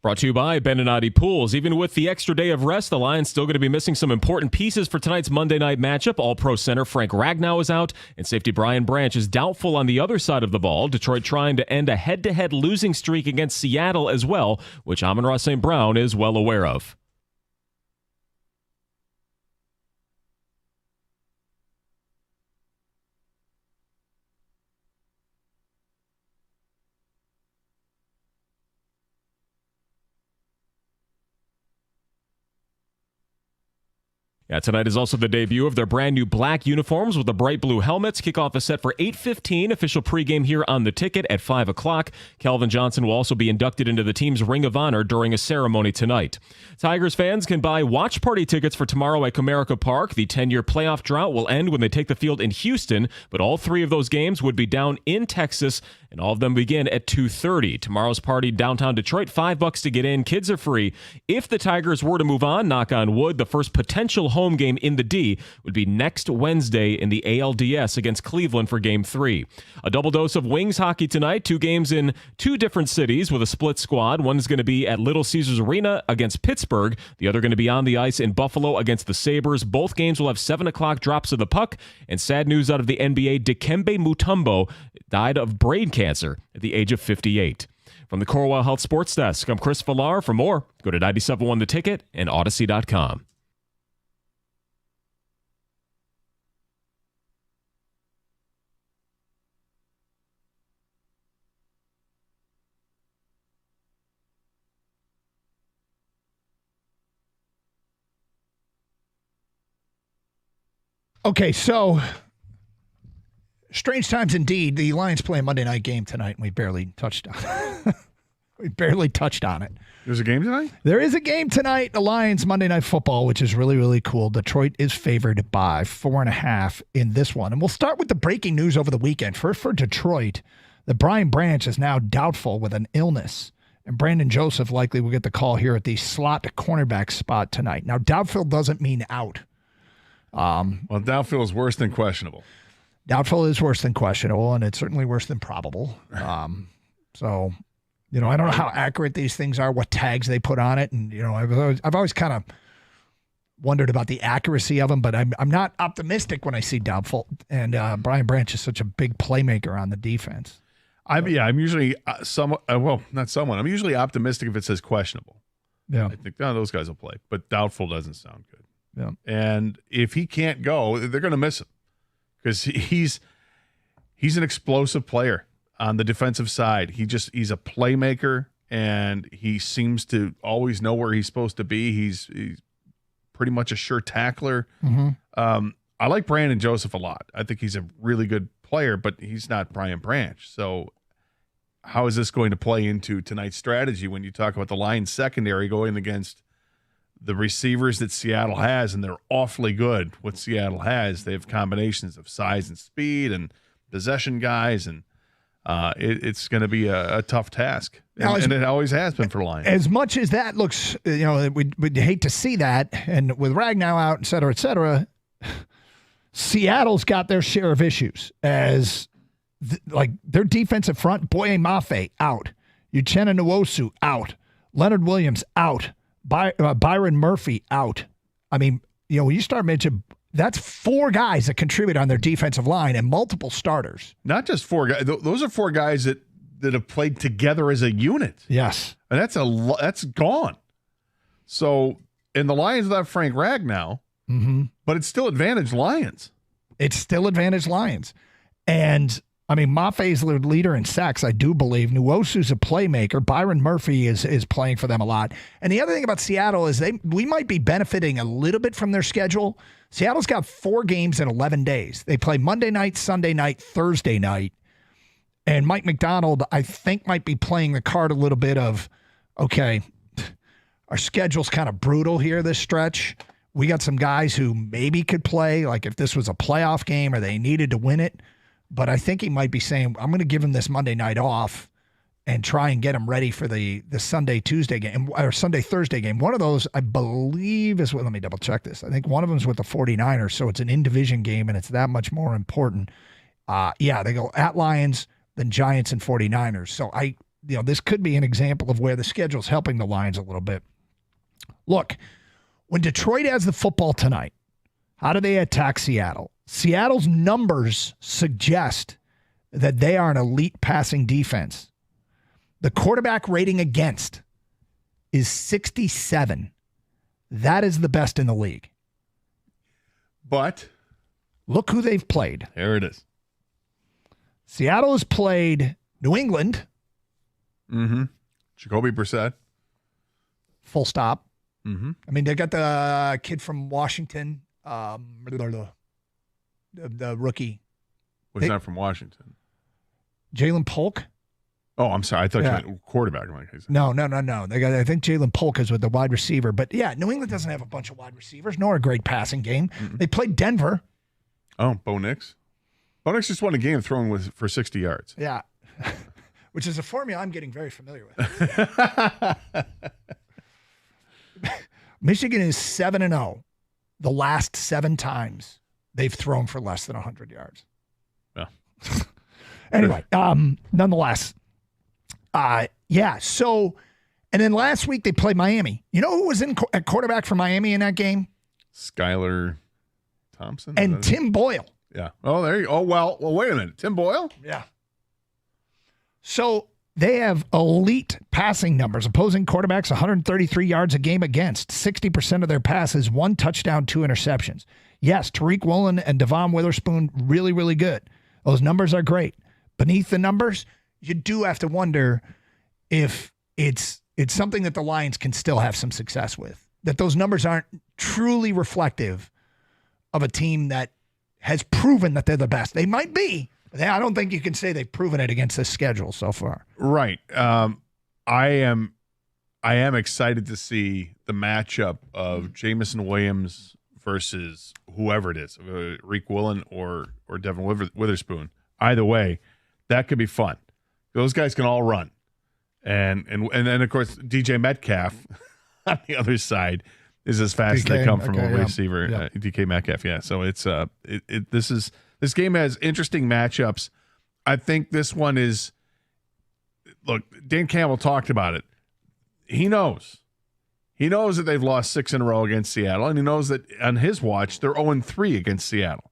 Brought to you by Beninati Pools. Even with the extra day of rest, the Lions still going to be missing some important pieces for tonight's Monday night matchup. All-Pro center Frank Ragnow is out, and safety Brian Branch is doubtful on the other side of the ball. Detroit trying to end a head-to-head losing streak against Seattle as well, which Amon-Ra St. Brown is well aware of. Yeah, tonight is also the debut of their brand new black uniforms with the bright blue helmets. Kickoff is set for 8:15. Official pregame here on the ticket at 5 o'clock. Calvin Johnson will also be inducted into the team's Ring of Honor during a ceremony tonight. Tigers fans can buy watch party tickets for tomorrow at Comerica Park. The 10-year playoff drought will end when they take the field in Houston, but all 3 of those games would be down in Texas, and all of them begin at 2:30. Tomorrow's party downtown Detroit, $5 to get in. Kids are free. If the Tigers were to move on, knock on wood, the first potential home game in the D would be next Wednesday in the ALDS against Cleveland for Game 3. A double dose of Wings hockey tonight. 2 games in 2 different cities with a split squad. One is going to be at Little Caesars Arena against Pittsburgh. The other going to be on the ice in Buffalo against the Sabres. Both games will have 7 o'clock drops of the puck. And sad news out of the NBA, Dikembe Mutombo died of brain cancer at the age of 58. From the Corewell Health Sports Desk, I'm Chris Villar. For more, go to 97.1 The Ticket and Odyssey.com. Okay, so strange times indeed. The Lions play a Monday night game tonight, and we barely touched on it. We barely touched on it. There's a game tonight? There is a game tonight, the Lions Monday Night Football, which is really, really cool. Detroit is favored by 4.5 in this one. And we'll start with the breaking news over the weekend. First for Detroit, the Brian Branch is now doubtful with an illness. And Brandon Joseph likely will get the call here at the slot cornerback spot tonight. Now, doubtful doesn't mean out. Well, doubtful is worse than questionable. Doubtful is worse than questionable, and it's certainly worse than probable. So, you know, I don't know how accurate these things are, what tags they put on it, and you know, I've always kind of wondered about the accuracy of them, but I'm not optimistic when I see doubtful. And Brian Branch is such a big playmaker on the defense. I'm usually I'm usually optimistic if it says questionable. Yeah, I think those guys will play, but doubtful doesn't sound good. Yeah, and if he can't go, they're going to miss him because he's an explosive player on the defensive side. He's a playmaker, and he seems to always know where he's supposed to be. He's pretty much a sure tackler. Mm-hmm. I like Brandon Joseph a lot. I think he's a really good player, but he's not Brian Branch. So how is this going to play into tonight's strategy when you talk about the Lions secondary going against the receivers that Seattle has? And they're awfully good what Seattle has. They have combinations of size and speed and possession guys, and it's going to be a tough task. And it always has been for Lions. As much as that looks, you know, we'd hate to see that, and with Ragnow out, et cetera, Seattle's got their share of issues as like their defensive front. Boye Mafe out, Uchenna Nwosu out, Leonard Williams out, Byron Murphy out. I mean, you know, when you start mentioning, that's 4 guys that contribute on their defensive line and multiple starters. Not just 4 guys. Those are 4 guys that have played together as a unit. Yes. And that's gone. So, and the Lions without Frank Ragnow, but it's still advantage Lions. It's still advantage Lions. And I mean, Maffe's the leader in sacks, I do believe. Nwosu's a playmaker. Byron Murphy is playing for them a lot. And the other thing about Seattle is we might be benefiting a little bit from their schedule. Seattle's got 4 games in 11 days. They play Monday night, Sunday night, Thursday night. And Mike McDonald, I think, might be playing the card a little bit of, okay, our schedule's kind of brutal here this stretch. We got some guys who maybe could play, like if this was a playoff game or they needed to win it. But I think he might be saying, I'm going to give him this Monday night off and try and get him ready for the Sunday-Tuesday game or Sunday-Thursday game. One of those, I believe, is, let me double check this. I think one of them is with the 49ers, so it's an in-division game, and it's that much more important. Yeah, they go at Lions, then Giants and 49ers. So this could be an example of where the schedule's helping the Lions a little bit. Look, when Detroit has the football tonight, how do they attack Seattle? Seattle's numbers suggest that they are an elite passing defense. The quarterback rating against is 67. That is the best in the league. But look who they've played. There it is. Seattle has played New England. Jacoby Brissett. Full stop. Mm-hmm. I mean, they got the kid from Washington, the rookie. Was not from Washington. Jalen Polk. Oh, I'm sorry. I thought you meant quarterback. No. They got. I think Jalen Polk is with the wide receiver. But yeah, New England doesn't have a bunch of wide receivers, nor a great passing game. They played Denver. Oh, Bo Nix. Bo Nix just won a game throwing for 60 yards. Yeah, which is a formula I'm getting very familiar with. Michigan is 7-0. The last 7 times they've thrown for less than 100 yards. Yeah. Anyway, nonetheless, yeah. So, and then last week they played Miami. You know who was at quarterback for Miami in that game? Skylar Thompson and Tim Boyle. Yeah. Oh, there you go. Oh, well, wait a minute. Tim Boyle? Yeah. So they have elite passing numbers. Opposing quarterbacks 133 yards a game against. 60% of their passes, 1 touchdown, 2 interceptions. Yes, Tariq Woolen and Devon Witherspoon, really, really good. Those numbers are great. Beneath the numbers, you do have to wonder if it's something that the Lions can still have some success with. That those numbers aren't truly reflective of a team that has proven that they're the best. They might be. But I don't think you can say they've proven it against this schedule so far. Right. I am excited to see the matchup of Jamison Williams versus whoever it is, Tariq Woolen or Devin Witherspoon. Either way, that could be fun. Those guys can all run. And then, of course, DJ Metcalf on the other side is as fast as they come from a receiver. Yeah. DK Metcalf, yeah. So this game has interesting matchups. I think this one is, look, Dan Campbell talked about it. He knows that they've lost 6 in a row against Seattle, and he knows that on his watch, they're 0-3 against Seattle.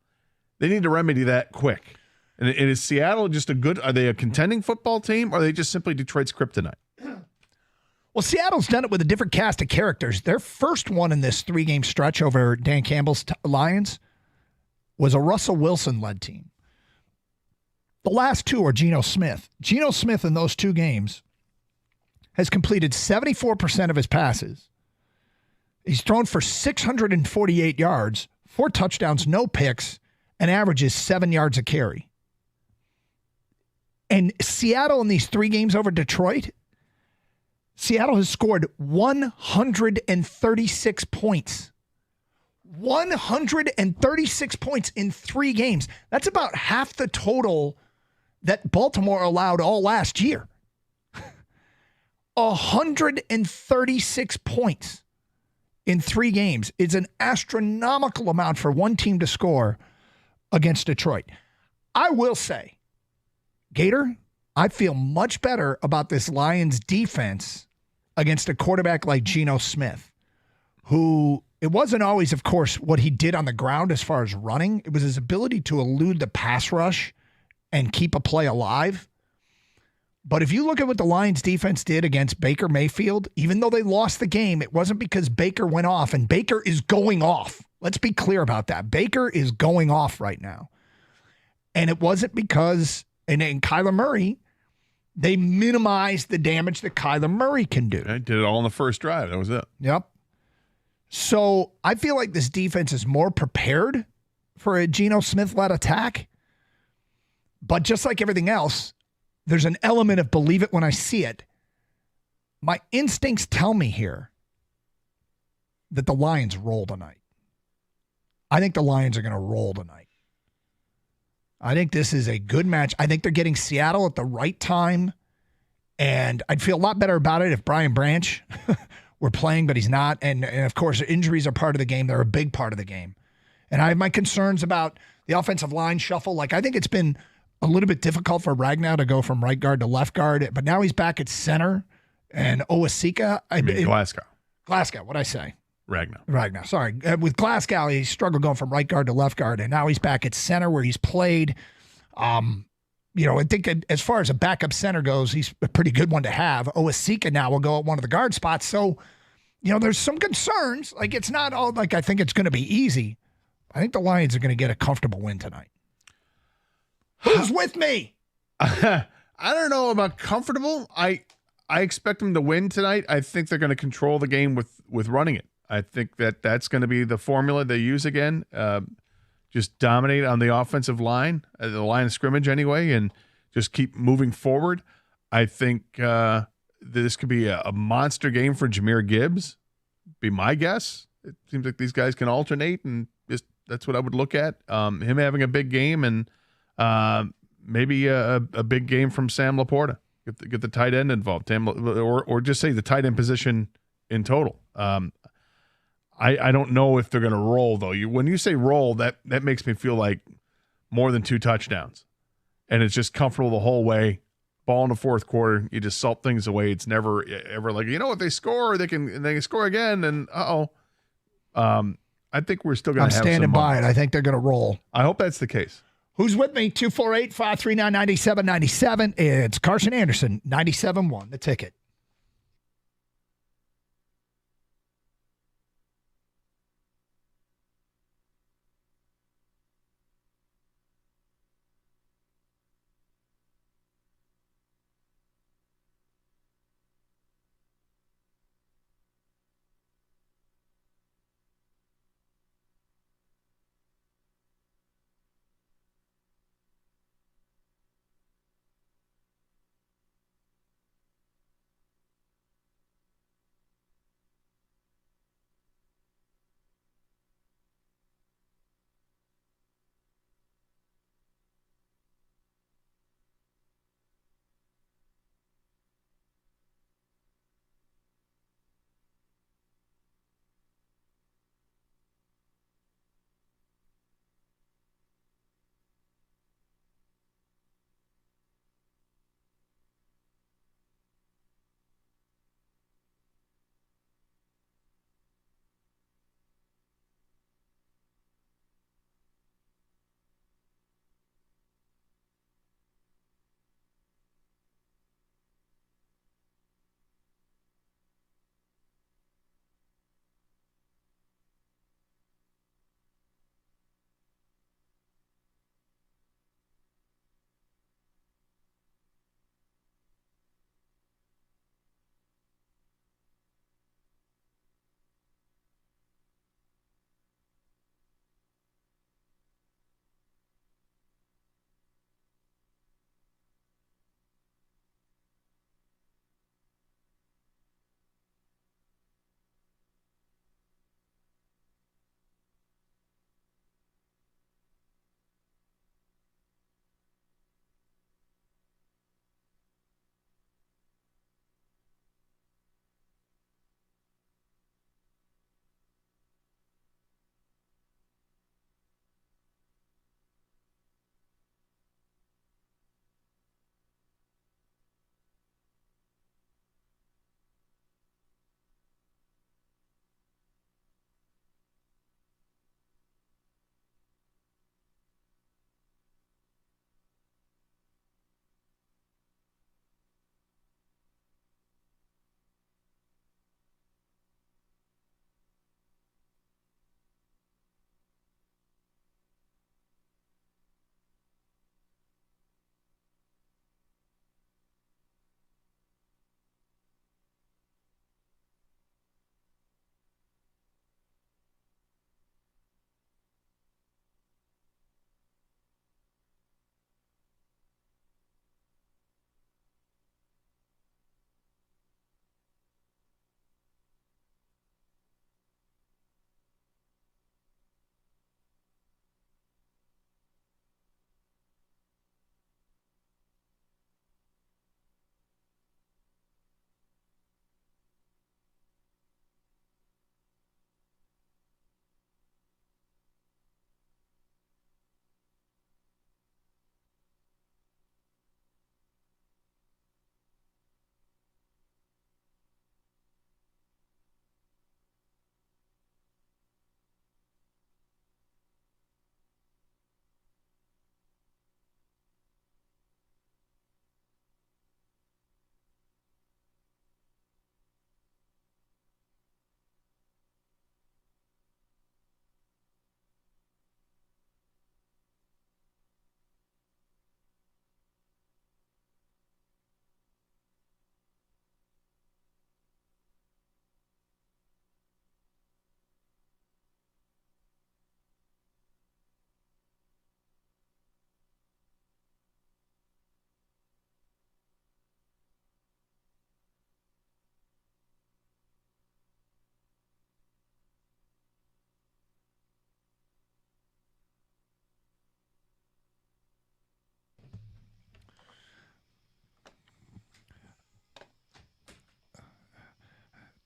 They need to remedy that quick. And is Seattle just are they a contending football team, or are they just simply Detroit's kryptonite? Well, Seattle's done it with a different cast of characters. Their first one in this 3-game stretch over Dan Campbell's Lions was a Russell Wilson-led team. The last 2 are Geno Smith. Geno Smith in those 2 games has completed 74% of his passes. He's thrown for 648 yards, 4 touchdowns, no picks, and averages 7 yards a carry. And Seattle in these 3 games over Detroit, Seattle has scored 136 points. 136 points in 3 games. That's about half the total that Baltimore allowed all last year. 136 points in 3 games is an astronomical amount for one team to score against Detroit. I will say, Gator, I feel much better about this Lions defense against a quarterback like Geno Smith, who it wasn't always, of course, what he did on the ground as far as running. It was his ability to elude the pass rush and keep a play alive. But if you look at what the Lions defense did against Baker Mayfield, even though they lost the game, it wasn't because Baker went off, and Baker is going off. Let's be clear about that. Baker is going off right now. And it wasn't because, and Kyler Murray, they minimized the damage that Kyler Murray can do. I did it all in the first drive. That was it. Yep. So I feel like this defense is more prepared for a Geno Smith-led attack. But just like everything else, there's an element of believe it when I see it. My instincts tell me here that the Lions roll tonight. I think the Lions are going to roll tonight. I think this is a good match. I think they're getting Seattle at the right time. And I'd feel a lot better about it if Brian Branch were playing, but he's not. And of course, injuries are part of the game. They're a big part of the game. And I have my concerns about the offensive line shuffle. Like, I think it's been a little bit difficult for Ragnow to go from right guard to left guard, but now he's back at center. And Owasika. Glasgow. Glasgow, what'd I say? Ragnow. Sorry. With Glasgow, he struggled going from right guard to left guard, and now he's back at center where he's played. I think as far as a backup center goes, he's a pretty good one to have. Owasika now will go at one of the guard spots. So, there's some concerns. Like, it's not all like I think it's going to be easy. I think the Lions are going to get a comfortable win tonight. Who's with me? I don't know about comfortable. I I expect them to win tonight. I think they're going to control the game with running it. I think that's going to be the formula they use again. Just dominate on the offensive line, the line of scrimmage anyway, and just keep moving forward. I think this could be a monster game for Jahmyr Gibbs. Be my guess. It seems like these guys can alternate, and just that's what I would look at. Him having a big game, and maybe a big game from Sam Laporta. Get the tight end involved, or just say the tight end position in total. I don't know if they're going to roll though. When you say roll, that makes me feel like more than 2 touchdowns, and it's just comfortable the whole way. Ball in the fourth quarter, you just salt things away. It's never ever like, if they score, they can score again, and I think we're still going to have some. I'm standing by it. moments. I think they're going to roll. I hope that's the case. Who's with me? 248-539-9797. It's Carson Anderson, 97.1, The Ticket.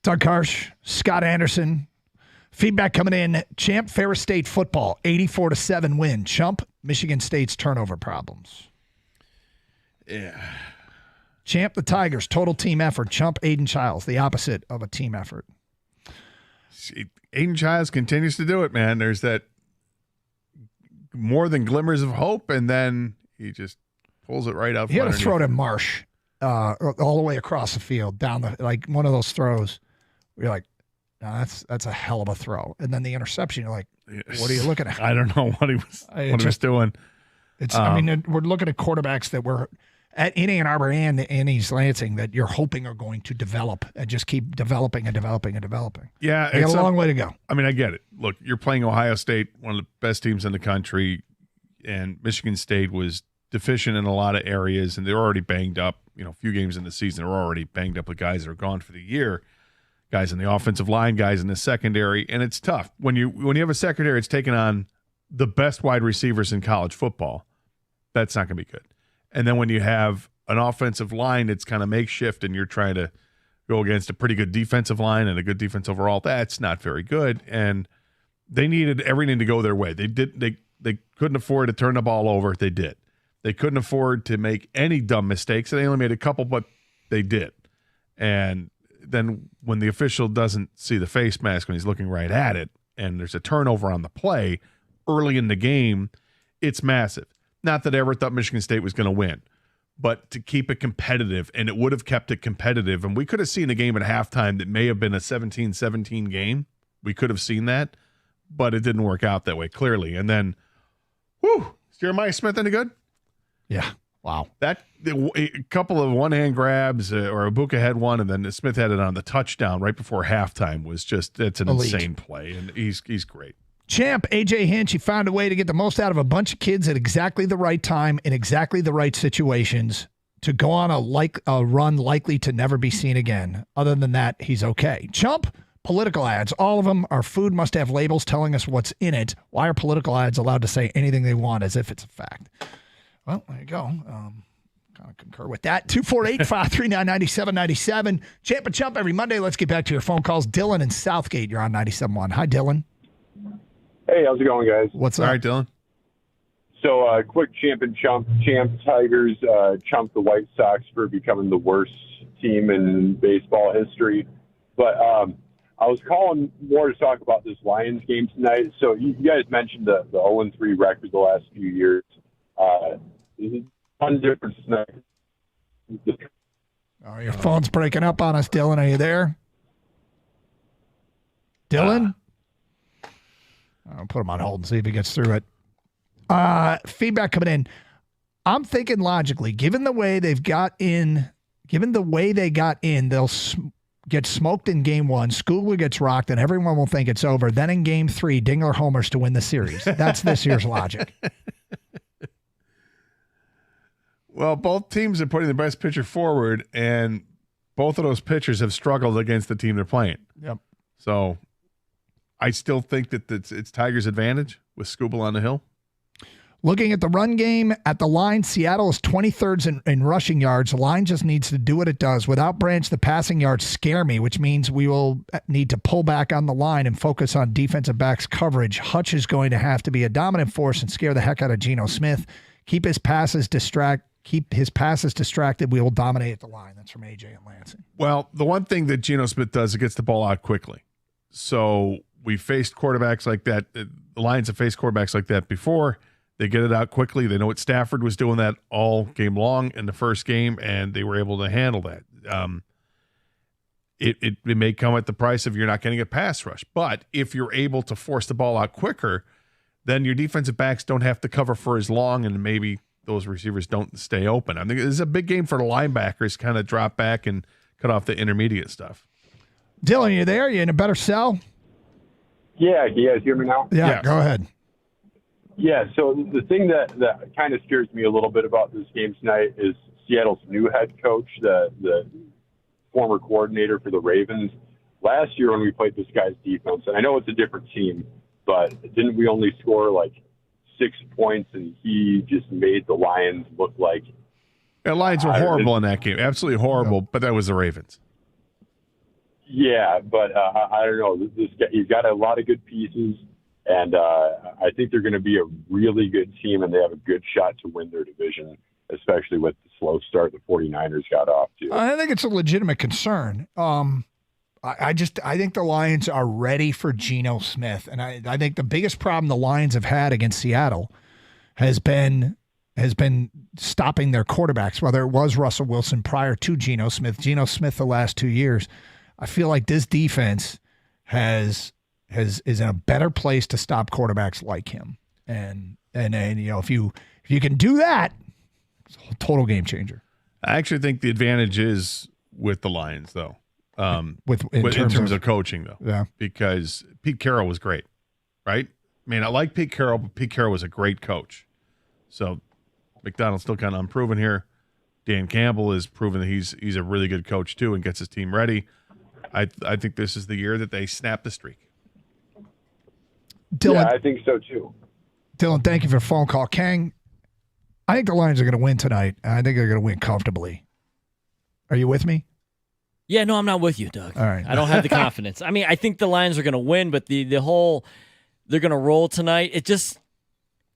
Doug Harsh, Scott Anderson. Feedback coming in. Champ, Ferris State football, 84-7 win. Chump, Michigan State's turnover problems. Yeah. Champ, the Tigers, total team effort. Chump, Aiden Childs, the opposite of a team effort. See, Aiden Childs continues to do it, man. There's that more than glimmers of hope, and then he just pulls it right out. He had a throw to Marsh all the way across the field, down the like one of those throws. You're like, no, that's a hell of a throw. And then the interception, you're like, what are you looking at? I don't know what he was doing. It's I mean, we're looking at quarterbacks that were in Ann Arbor and in East Lansing that you're hoping are going to develop and just keep developing and developing and developing. Yeah, they got a long way to go. I mean, I get it. Look, you're playing Ohio State, one of the best teams in the country, and Michigan State was deficient in a lot of areas, and they're already banged up. You know, a few games in the season, they're already banged up with guys that are gone for the year. Guys in the offensive line, guys in the secondary, and it's tough when you have a secondary that's taking on the best wide receivers in college football. That's not going to be good. And then when you have an offensive line that's kind of makeshift, and you're trying to go against a pretty good defensive line and a good defense overall, that's not very good. And they needed everything to go their way. They couldn't afford to turn the ball over. They did. They couldn't afford to make any dumb mistakes. They only made a couple, but they did. And then when the official doesn't see the face mask when he's looking right at it, and there's a turnover on the play early in the game, it's massive. Not that I ever thought Michigan State was going to win, but to keep it competitive, and it would have kept it competitive. And we could have seen a game at halftime that may have been a 17-17 game. We could have seen that, but it didn't work out that way, clearly. And then, is Jeremiah Smith any good? Yeah. Wow. A couple of one-hand grabs, or Ibuka had one, and then Smith had it on the touchdown right before halftime. It's an elite. Insane play, and he's great. Champ, A.J. Hinch, he found a way to get the most out of a bunch of kids at exactly the right time in exactly the right situations to go on a run likely to never be seen again. Other than that, he's okay. Chump, political ads. All of them. Our food must have labels telling us what's in it. Why are political ads allowed to say anything they want as if it's a fact? Well, there you go. Kind of concur with that. 248-539-9797. Champ and Chump every Monday. Let's get back to your phone calls. Dylan in Southgate, you're on 97.1. Hi, Dylan. Hey, how's it going, guys? What's up? All right, Dylan. So, quick Champ and Chump. Champ Tigers, Chump the White Sox for becoming the worst team in baseball history. But I was calling more to talk about this Lions game tonight. So you guys mentioned the 0-3 record the last few years. One difference tonight. Oh, your phone's breaking up on us, Dylan. Are you there? Dylan? I'll put him on hold and see if he gets through it. Feedback coming in. I'm thinking logically, given the way they got in, they'll get smoked in game one. School gets rocked, and everyone will think it's over. Then in game 3, Dingler homers to win the series. That's this year's logic. Well, both teams are putting the best pitcher forward, and both of those pitchers have struggled against the team they're playing. Yep. So I still think that it's Tigers' advantage with Scooble on the hill. Looking at the run game at the line, Seattle is 23rd in rushing yards. The line just needs to do what it does. Without Branch, the passing yards scare me, which means we will need to pull back on the line and focus on defensive backs coverage. Hutch is going to have to be a dominant force and scare the heck out of Geno Smith. Keep his passes distracted. We will dominate the line. That's from AJ and Lansing. Well, the one thing that Geno Smith does, it gets the ball out quickly. So we faced quarterbacks like that. The Lions have faced quarterbacks like that before. They get it out quickly. They know what Stafford was doing that all game long in the first game, and they were able to handle that. It may come at the price of you're not getting a pass rush. But if you're able to force the ball out quicker, then your defensive backs don't have to cover for as long, and maybe those receivers don't stay open. I think this is a big game for the linebackers, kind of drop back and cut off the intermediate stuff. Dylan, you there? You in a better cell? Yeah, can you guys hear me now? Yeah, Go ahead. Yeah, so the thing that kind of scares me a little bit about this game tonight is Seattle's new head coach, the former coordinator for the Ravens. Last year when we played this guy's defense, and I know it's a different team, but didn't we only score like 6 points, and he just made the Lions look like... The Lions were horrible in that game. Absolutely horrible, but that was the Ravens. Yeah, but I don't know. This guy, he's got a lot of good pieces, and I think they're going to be a really good team, and they have a good shot to win their division, especially with the slow start the 49ers got off to. I think it's a legitimate concern. I think the Lions are ready for Geno Smith, and I think the biggest problem the Lions have had against Seattle has been stopping their quarterbacks, whether it was Russell Wilson prior to Geno Smith. Geno Smith the last 2 years. I feel like this defense is in a better place to stop quarterbacks like him. And if you can do that, it's a total game changer. I actually think the advantage is with the Lions, though. In terms of coaching, though. Yeah. Because Pete Carroll was great, right? I mean, I like Pete Carroll, but Pete Carroll was a great coach. So McDonald's still kind of unproven here. Dan Campbell has proven that he's a really good coach, too, and gets his team ready. I think this is the year that they snap the streak. Dylan, yeah, I think so, too. Dylan, thank you for the phone call. Kang, I think the Lions are going to win tonight, and I think they're going to win comfortably. Are you with me? Yeah, no, I'm not with you, Doug. All right. I don't have the confidence. I mean, I think the Lions are going to win, but the whole they're going to roll tonight, it's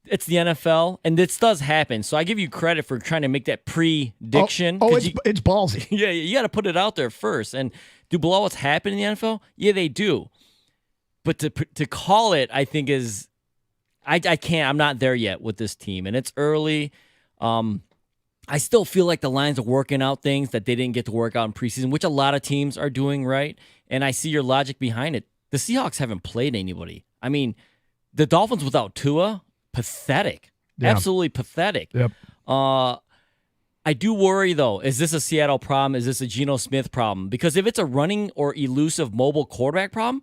the NFL, and this does happen. So I give you credit for trying to make that prediction. It's ballsy. Yeah, you got to put it out there first. And do blowouts happen in the NFL? Yeah, they do. But to call it, I think is I can't. I'm not there yet with this team, and it's early. I still feel like the Lions are working out things that they didn't get to work out in preseason, which a lot of teams are doing, right? And I see your logic behind it. The Seahawks haven't played anybody. I mean, the Dolphins without Tua, pathetic. Yeah. Absolutely pathetic. Yep. I do worry, though. Is this a Seattle problem? Is this a Geno Smith problem? Because if it's a running or elusive mobile quarterback problem,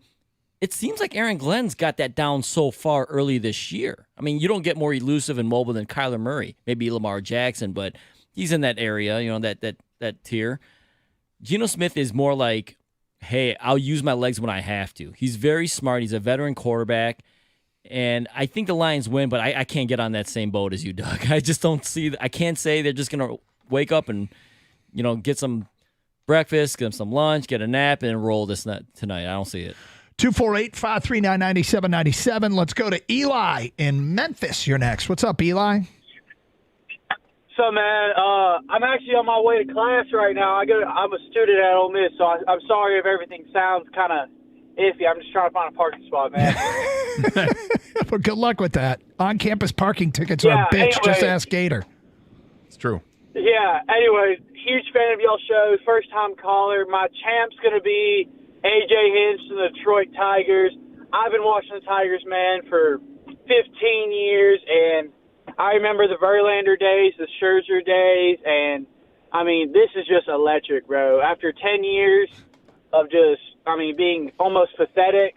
it seems like Aaron Glenn's got that down so far early this year. I mean, you don't get more elusive and mobile than Kyler Murray, maybe Lamar Jackson, but he's in that area, that tier. Geno Smith is more like, hey, I'll use my legs when I have to. He's very smart. He's a veteran quarterback. And I think the Lions win, but I can't get on that same boat as you, Doug. I just don't see. I can't say they're just going to wake up and, get some breakfast, get some lunch, get a nap, and roll this tonight. I don't see it. 248-539-9797. Let's go to Eli in Memphis. You're next. What's up, Eli? So, man, I'm actually on my way to class right now. I'm a student at Ole Miss, so I'm sorry if everything sounds kind of iffy. I'm just trying to find a parking spot, man. Well, good luck with that. On-campus parking tickets are a bitch. Anyway, just ask Gator. It's true. Yeah, anyway, huge fan of y'all show. First-time caller. My champ's going to be A.J. Hinch and the Detroit Tigers. I've been watching the Tigers, man, for 15 years, and I remember the Verlander days, the Scherzer days, and, I mean, this is just electric, bro. After 10 years of being almost pathetic,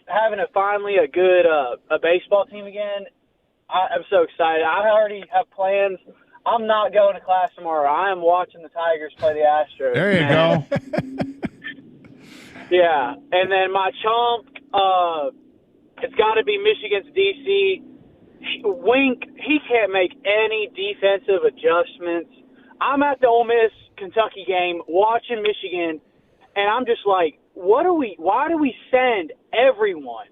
having finally a good a baseball team again, I'm so excited. I already have plans. I'm not going to class tomorrow. I am watching the Tigers play the Astros. There you go. Yeah, and then my chomp, it's got to be Michigan's DC. Wink, he can't make any defensive adjustments. I'm at the Ole Miss Kentucky game watching Michigan, and I'm just like, why do we send everyone?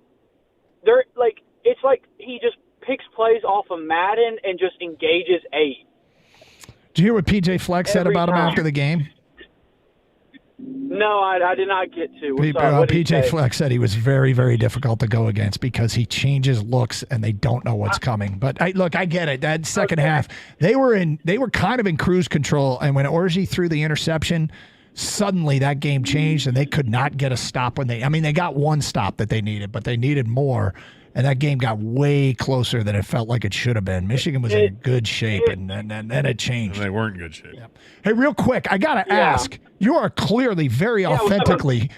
It's like he just picks plays off of Madden and just engages 8. Did you hear what PJ Fleck said about him time. after the game? No, I did not get to. What did he PJ say? Fleck said he was very, very difficult to go against because he changes looks and they don't know what's coming. But I get it. That second half, they were kind of in cruise control, and when Orji threw the interception, suddenly that game changed and they could not get a stop they got one stop that they needed, but they needed more. And that game got way closer than it felt like it should have been. Michigan was in good shape, and then it changed. And they weren't in good shape. Yep. Hey, real quick, I got to ask, you are clearly very authentically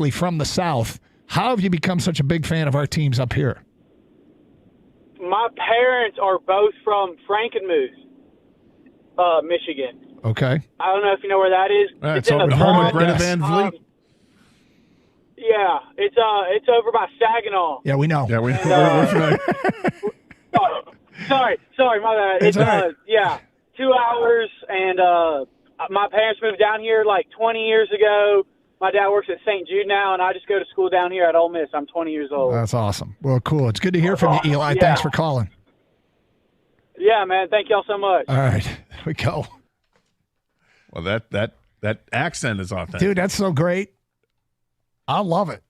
from the South. How have you become such a big fan of our teams up here? My parents are both from Frankenmuth, Michigan. Okay. I don't know if you know where that is. It's over home of Greta Van Vliet. Yeah, it's over by Saginaw. Yeah, we know. Yeah, we're familiar. Sorry, my bad. It's all right. 2 hours, and my parents moved down here like 20 years ago. My dad works at St. Jude now, and I just go to school down here at Ole Miss. I'm 20 years old. That's awesome. Well, cool. It's good to hear from you, Eli. Yeah. Thanks for calling. Yeah, man. Thank y'all so much. All right. There we go. Well, that accent is authentic. Dude, that's so great. I love it.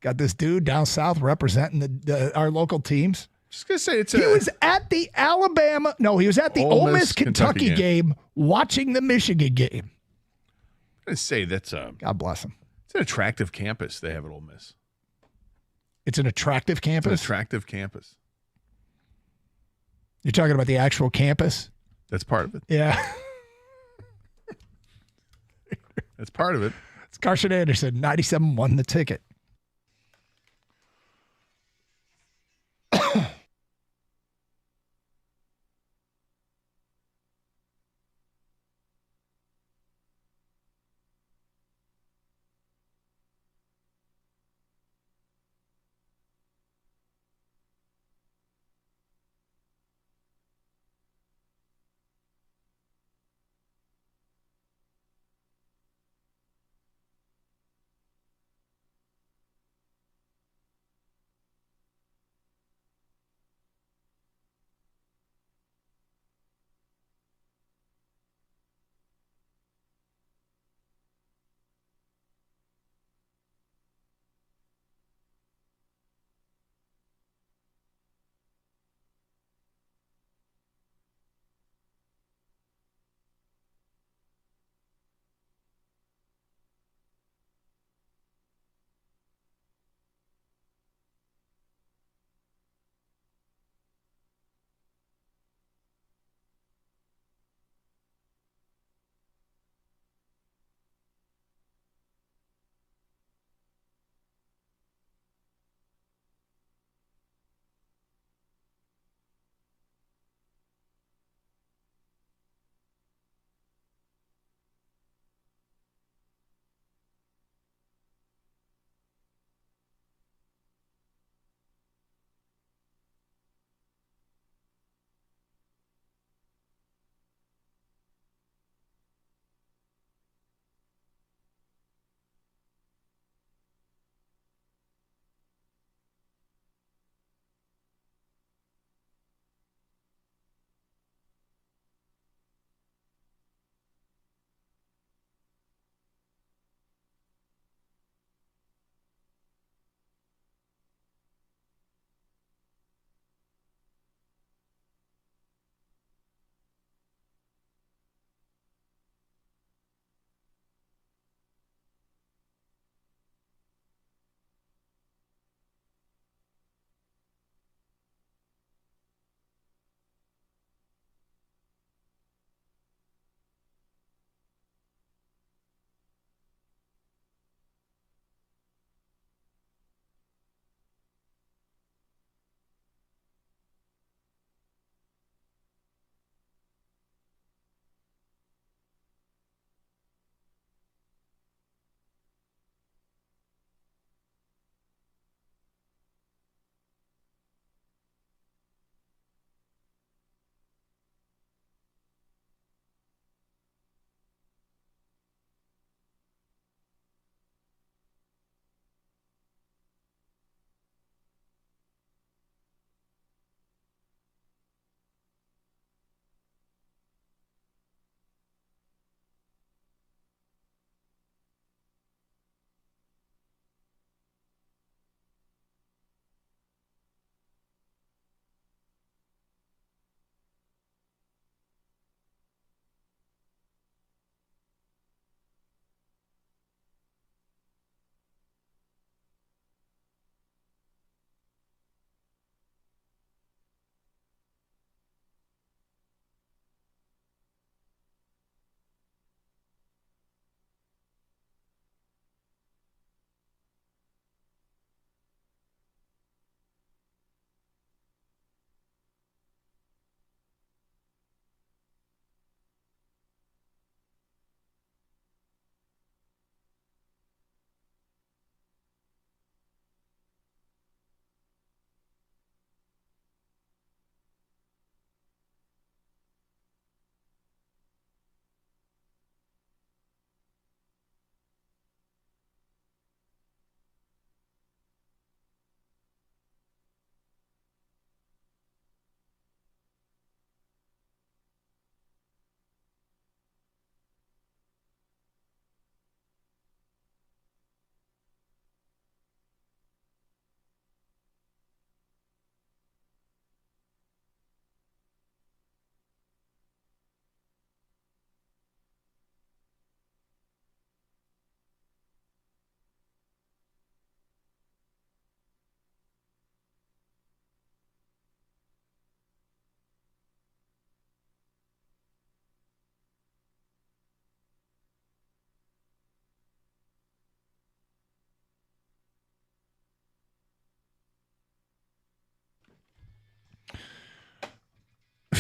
Got this dude down south representing our local teams. Just gonna say he was at the he was at the Ole Miss Kentucky game watching the Michigan game. I'm gonna say that's God bless him. It's an attractive campus they have at Ole Miss. It's an attractive campus. It's an attractive campus. You're talking about the actual campus? That's part of it. Yeah. That's part of it. It's Carson Anderson. 97 won the ticket.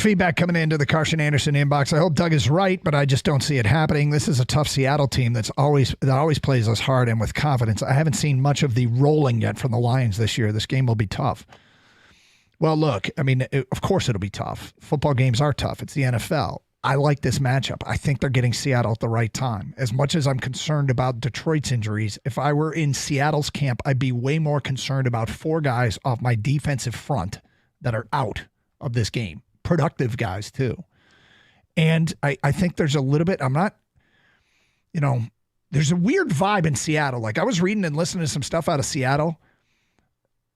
feedback coming into the Carson Anderson inbox. I hope Doug is right, but I just don't see it happening. This is a tough Seattle team that always plays us hard and with confidence. I haven't seen much of the rolling yet from the Lions this year. This game will be tough. Well, look, I mean, of course it'll be tough. Football games are tough. It's the NFL. I like this matchup. I think they're getting Seattle at the right time. As much as I'm concerned about Detroit's injuries, if I were in Seattle's camp, I'd be way more concerned about 4 guys off my defensive front that are out of this game. Productive guys, too. And I think there's a little bit, there's a weird vibe in Seattle. Like, I was reading and listening to some stuff out of Seattle.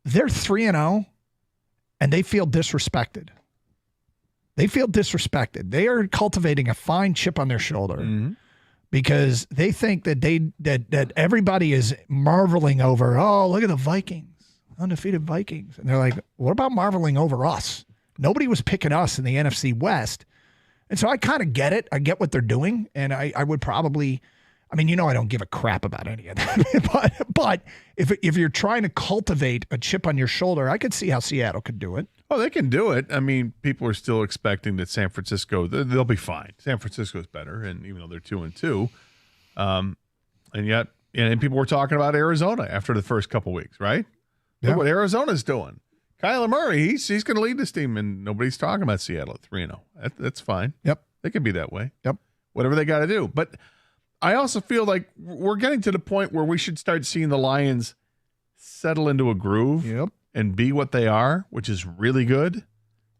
They're 3-0, and they feel disrespected. They feel disrespected. They are cultivating a fine chip on their shoulder because they think that that everybody is marveling over, oh, look at the Vikings, undefeated Vikings. And they're like, what about marveling over us? Nobody was picking us in the NFC West. And so I kind of get it. I get what they're doing. And I would probably, I don't give a crap about any of that. but if you're trying to cultivate a chip on your shoulder, I could see how Seattle could do it. Oh, they can do it. I mean, people are still expecting that San Francisco, they'll be fine. San Francisco's better, and even though they're 2-2. And people were talking about Arizona after the first couple weeks, right? Yeah. Look what Arizona's doing. Kyler Murray, he's going to lead this team, and nobody's talking about Seattle at 3-0. That's fine. Yep. They can be that way. Yep. Whatever they got to do. But I also feel like we're getting to the point where we should start seeing the Lions settle into a groove and be what they are, which is really good.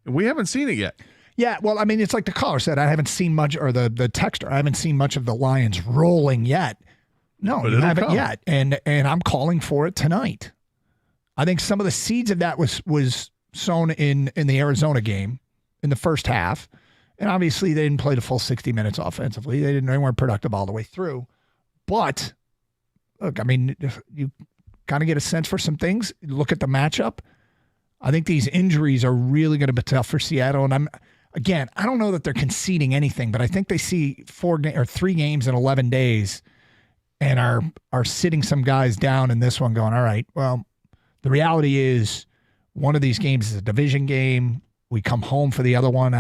And we haven't seen it yet. Yeah, well, it's like the caller said, I haven't seen much, or the texter, I haven't seen much of the Lions rolling yet. No, but you haven't come. yet. And I'm calling for it tonight. I think some of the seeds of that was sown in the Arizona game in the first half. And obviously they didn't play the full 60 minutes offensively. They weren't productive all the way through. But look, you kind of get a sense for some things. Look at the matchup. I think these injuries are really going to be tough for Seattle. And I don't know that they're conceding anything, but I think they see 3 games in 11 days and are sitting some guys down in this one going, all right, well, the reality is one of these games is a division game. We come home for the other one.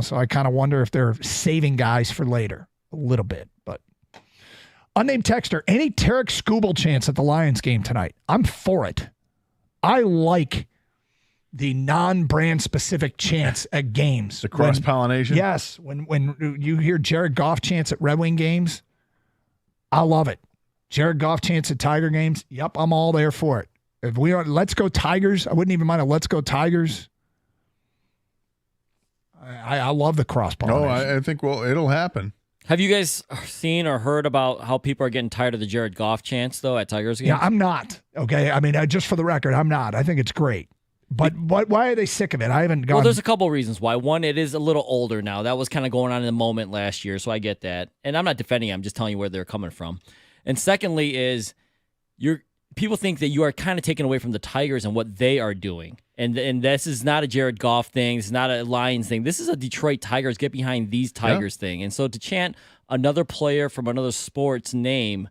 So I kind of wonder if they're saving guys for later a little bit. But unnamed texter, any Tarek Skubal chance at the Lions game tonight? I'm for it. I like the non-brand specific chants at games. The cross-pollination? Yes. When you hear Jared Goff chants at Red Wing games, I love it. Jared Goff chants at Tiger games, yep, I'm all there for it. If we are, let's go Tigers. I wouldn't even mind a let's go Tigers. I love the cross-pollination. No, I think, it'll happen. Have you guys seen or heard about how people are getting tired of the Jared Goff chants, though, at Tigers games? Yeah, I'm not. Okay? Just for the record, I'm not. I think it's great. But why are they sick of it? I haven't gone. Well, there's a couple reasons why. One, it is a little older now. That was kind of going on in the moment last year, so I get that. And I'm not defending it. I'm just telling you where they're coming from. And secondly is people think that you are kind of taken away from the Tigers and what they are doing. And this is not a Jared Goff thing. This is not a Lions thing. This is a Detroit Tigers, get behind these Tigers thing. And so to chant another player from another sport's name,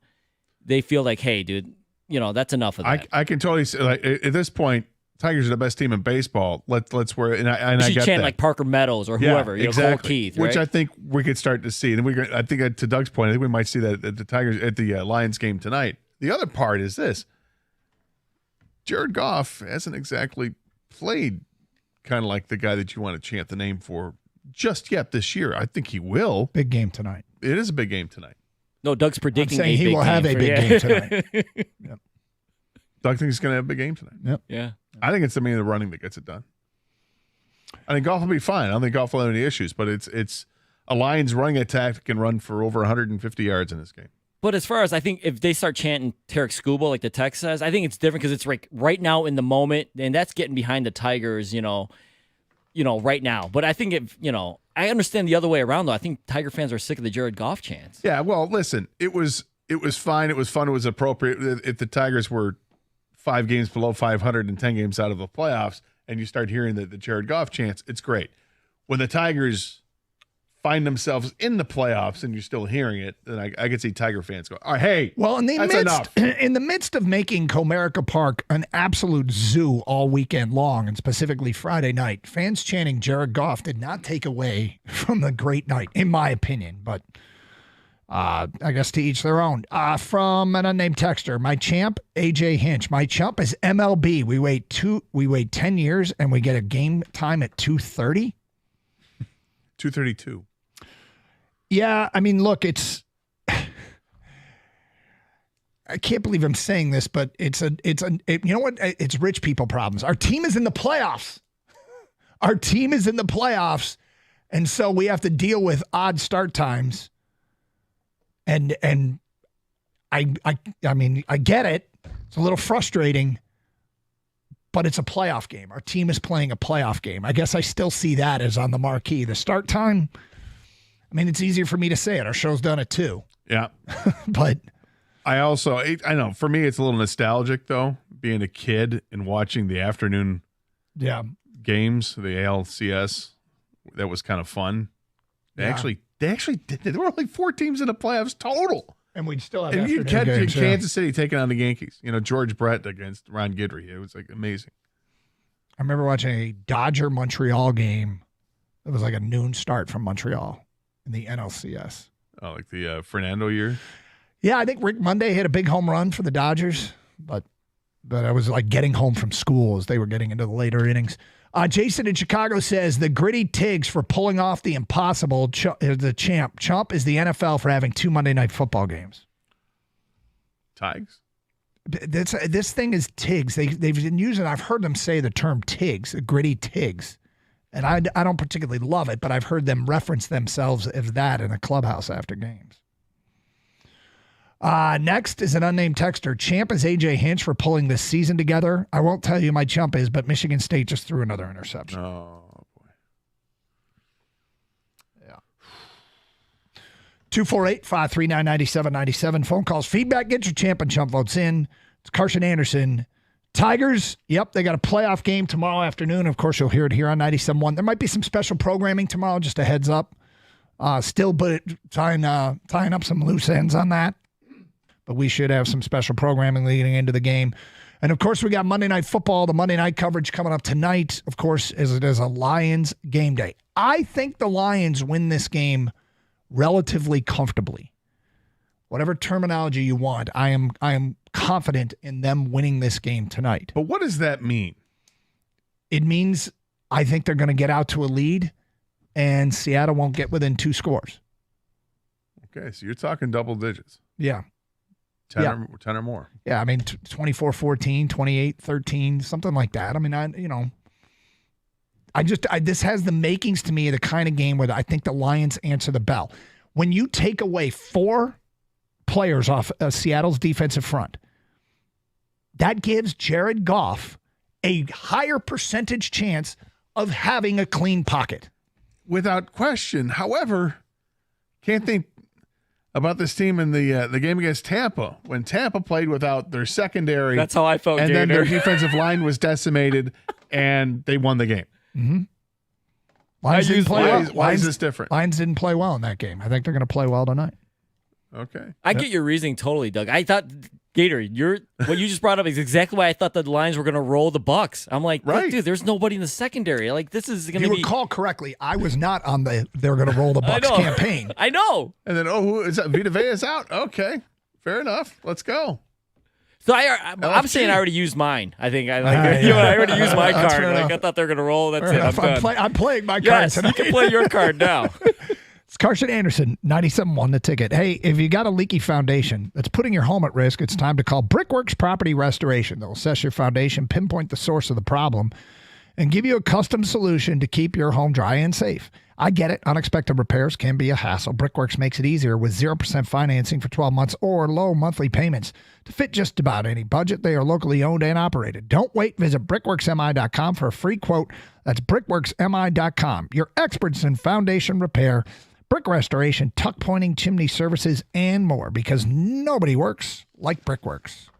they feel like, hey, dude, that's enough of that. I can totally say, like, at this point, Tigers are the best team in baseball. Let's wear it. And I get chant that. like Parker Meadows or whoever, exactly. Cole Keith, right? Which I think we could start to see. And I think to Doug's point, I think we might see that at the Tigers at the Lions game tonight. The other part is this: Jared Goff hasn't exactly played kind of like the guy that you want to chant the name for just yet this year. I think he will. Big game tonight. It is a big game tonight. No, Doug's predicting I'm saying he will have a big game tonight. Yep. Doug thinks he's going to have a big game tonight. Yep. Yeah. I think it's the man in the running that gets it done. I think Goff will be fine. I don't think Goff will have any issues, but it's a Lions running attack that can run for over 150 yards in this game. But as far as I think if they start chanting Tarek Skubal like the text says, I think it's different because it's like right now in the moment, and that's getting behind the Tigers, right now. But I think I understand the other way around though. I think Tiger fans are sick of the Jared Goff chants. Yeah, well, listen, it was fine, it was fun, it was appropriate. If the Tigers were 5 games below 500 and 10 games out of the playoffs, and you start hearing the Jared Goff chants, it's great. When the Tigers find themselves in the playoffs and you're still hearing it, then I could see Tiger fans go, all right, hey, Well, that's enough. in the midst of making Comerica Park an absolute zoo all weekend long, and specifically Friday night, fans chanting Jared Goff did not take away from the great night, in my opinion. But I guess to each their own. From an unnamed texter, my champ, AJ Hinch. My chump is MLB. We wait 10 years and we get a game time at 2:30. 2:32. Yeah, I mean, look, it's. I can't believe I'm saying this, but you know what? It's rich people problems. Our team is in the playoffs. Our team is in the playoffs, and so we have to deal with odd start times. And I mean, I get it. It's a little frustrating, but it's a playoff game. Our team is playing a playoff game. I guess I still see that as on the marquee. The start time. I mean, it's easier for me to say it. Our show's done at 2. Yeah. But I know for me, it's a little nostalgic though, being a kid and watching the afternoon games, the ALCS. That was kind of fun. They actually did. There were only 4 teams in the playoffs total. And we'd still have and you afternoon catch games, Kansas City taking on the Yankees. You know, George Brett against Ron Guidry. It was like amazing. I remember watching a Dodger-Montreal game. It was like a noon start from Montreal in the NLCS. Oh, like the Fernando year? Yeah, I think Rick Monday hit a big home run for the Dodgers, but I was like getting home from school as they were getting into the later innings. Jason in Chicago says the gritty Tigs for pulling off the impossible. The champ. Chump is the NFL for having 2 Monday Night Football games. Tigs? This thing is Tigs. They've been using, I've heard them say the term Tigs, the gritty Tigs. And I don't particularly love it, but I've heard them reference themselves as that in a clubhouse after games. Next is an unnamed texter. Champ is AJ Hinch for pulling this season together. I won't tell you my chump is, but Michigan State just threw another interception. Oh, boy. Yeah. 248-539-9797. Phone calls, feedback. Get your champ and chump votes in. It's Carson Anderson. Tigers, yep, they got a playoff game tomorrow afternoon. Of course, you'll hear it here on 97.1. There might be some special programming tomorrow, just a heads up. Still tying up some loose ends on that. But we should have some special programming leading into the game. And, of course, we got Monday Night Football, the Monday night coverage coming up tonight, of course, as it is a Lions game day. I think the Lions win this game relatively comfortably. Whatever terminology you want, I am confident in them winning this game tonight. But what does that mean? It means I think they're going to get out to a lead, and Seattle won't get within 2 scores. Okay, so you're talking double digits. Yeah. 10 or more. Yeah, I mean, 24-14, 28-13, something like that. I mean, this has the makings to me of the kind of game where I think the Lions answer the bell. When you take away 4 players off Seattle's defensive front, that gives Jared Goff a higher percentage chance of having a clean pocket. Without question. However, can't think about this team in the game against Tampa. When Tampa played without their secondary. That's how I felt, and then Gator. their defensive line was decimated, and they won the game. Mm-hmm. Lions didn't play well. Why is this different? Lions didn't play well in that game. I think they're going to play well tonight. Okay. I get your reasoning totally, Doug. I thought, Gator, what you just brought up is exactly why I thought the Lions were going to roll the Bucs. I'm like, right. Dude, there's nobody in the secondary. Like, this is going to be. You recall correctly, I was not on they're going to roll the Bucs campaign. I know. And then, who is that? Vita Vea is out. Okay. Fair enough. Let's go. So I'm saying I already used mine. I think I already used my card. Like, I thought they were going to roll. That's it. I'm playing my card yes, tonight. You can play your card now. It's Carson Anderson, 97.1 The Ticket. Hey, if you got a leaky foundation that's putting your home at risk, it's time to call Brickworks Property Restoration. They'll assess your foundation, pinpoint the source of the problem, and give you a custom solution to keep your home dry and safe. I get it. Unexpected repairs can be a hassle. Brickworks makes it easier with 0% financing for 12 months or low monthly payments to fit just about any budget. They are locally owned and operated. Don't wait. Visit brickworksmi.com for a free quote. That's brickworksmi.com. Your experts in foundation repair, brick restoration, tuck pointing, chimney services, and more, because nobody works like Brickworks.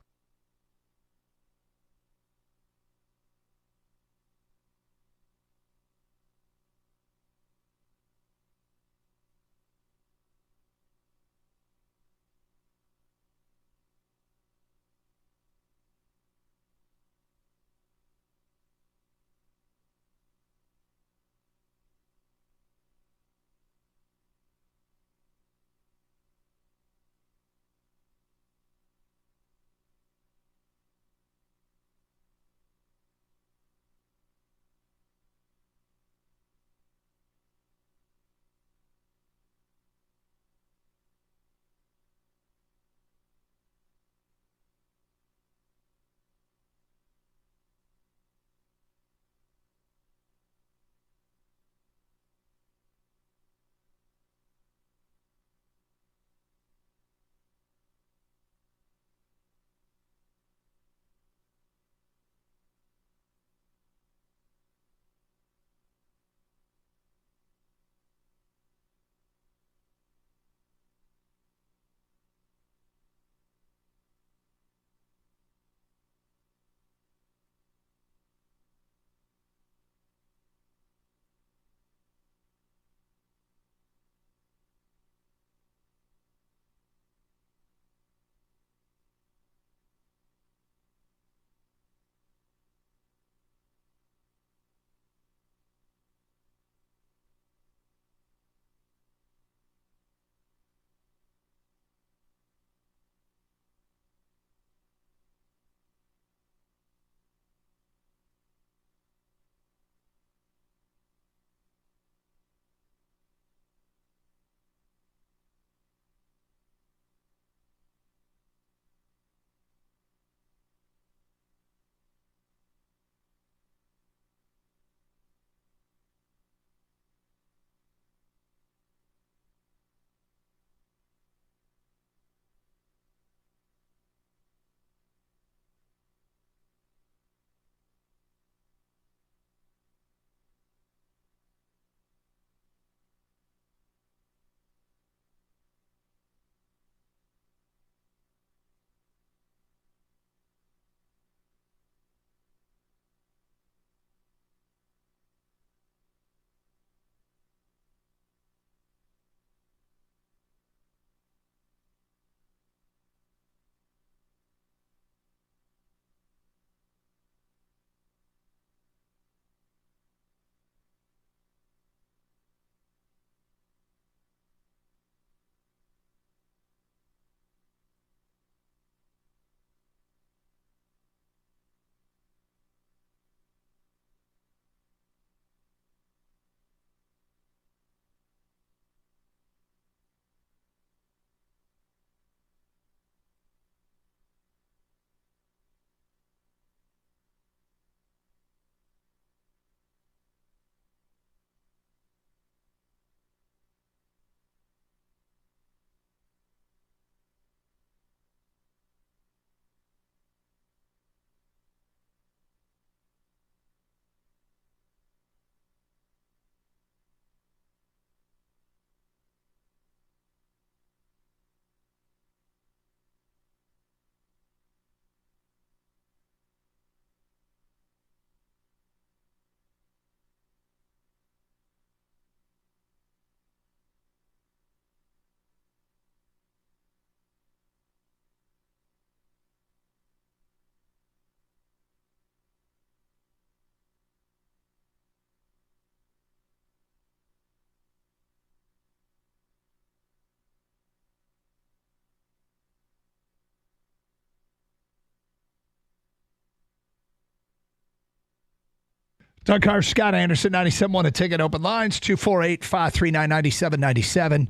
Doug Carr, Scott Anderson, 97.1 A Ticket, open lines, 248-539-9797.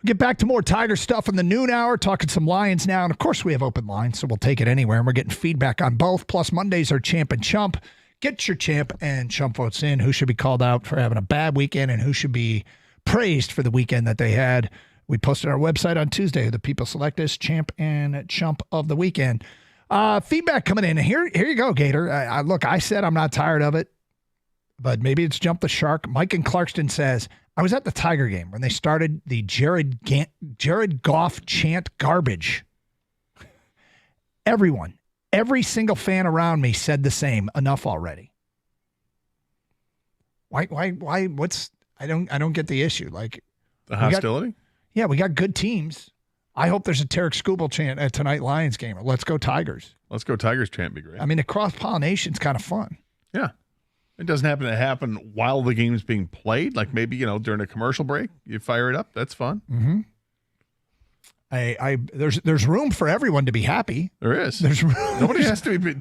Get back to more Tiger stuff in the noon hour, talking some Lions now. And, of course, we have open lines, so we'll take it anywhere. And we're getting feedback on both. Plus, Mondays are Champ and Chump. Get your Champ and Chump votes in. Who should be called out for having a bad weekend and who should be praised for the weekend that they had. We posted our website on Tuesday. The people select as Champ and Chump of the weekend. Feedback coming in. Here you go, Gator. Look, I said I'm not tired of it, but maybe it's Jump the Shark. Mike in Clarkston says, I was at the Tiger game when they started the Jared Goff chant garbage. Everyone, every single fan around me said the same. Enough already. Why, I don't get the issue. Like the hostility? We got good teams. I hope there's a Tarek Skubal chant at tonight Lions game. Or Let's go Tigers. Let's go Tigers chant would be great. I mean, the cross-pollination's kind of fun. Yeah. It doesn't happen while the game's being played. Like maybe, during a commercial break, you fire it up. That's fun. Mm-hmm. There's room for everyone to be happy. There is. There's room. Nobody has to be.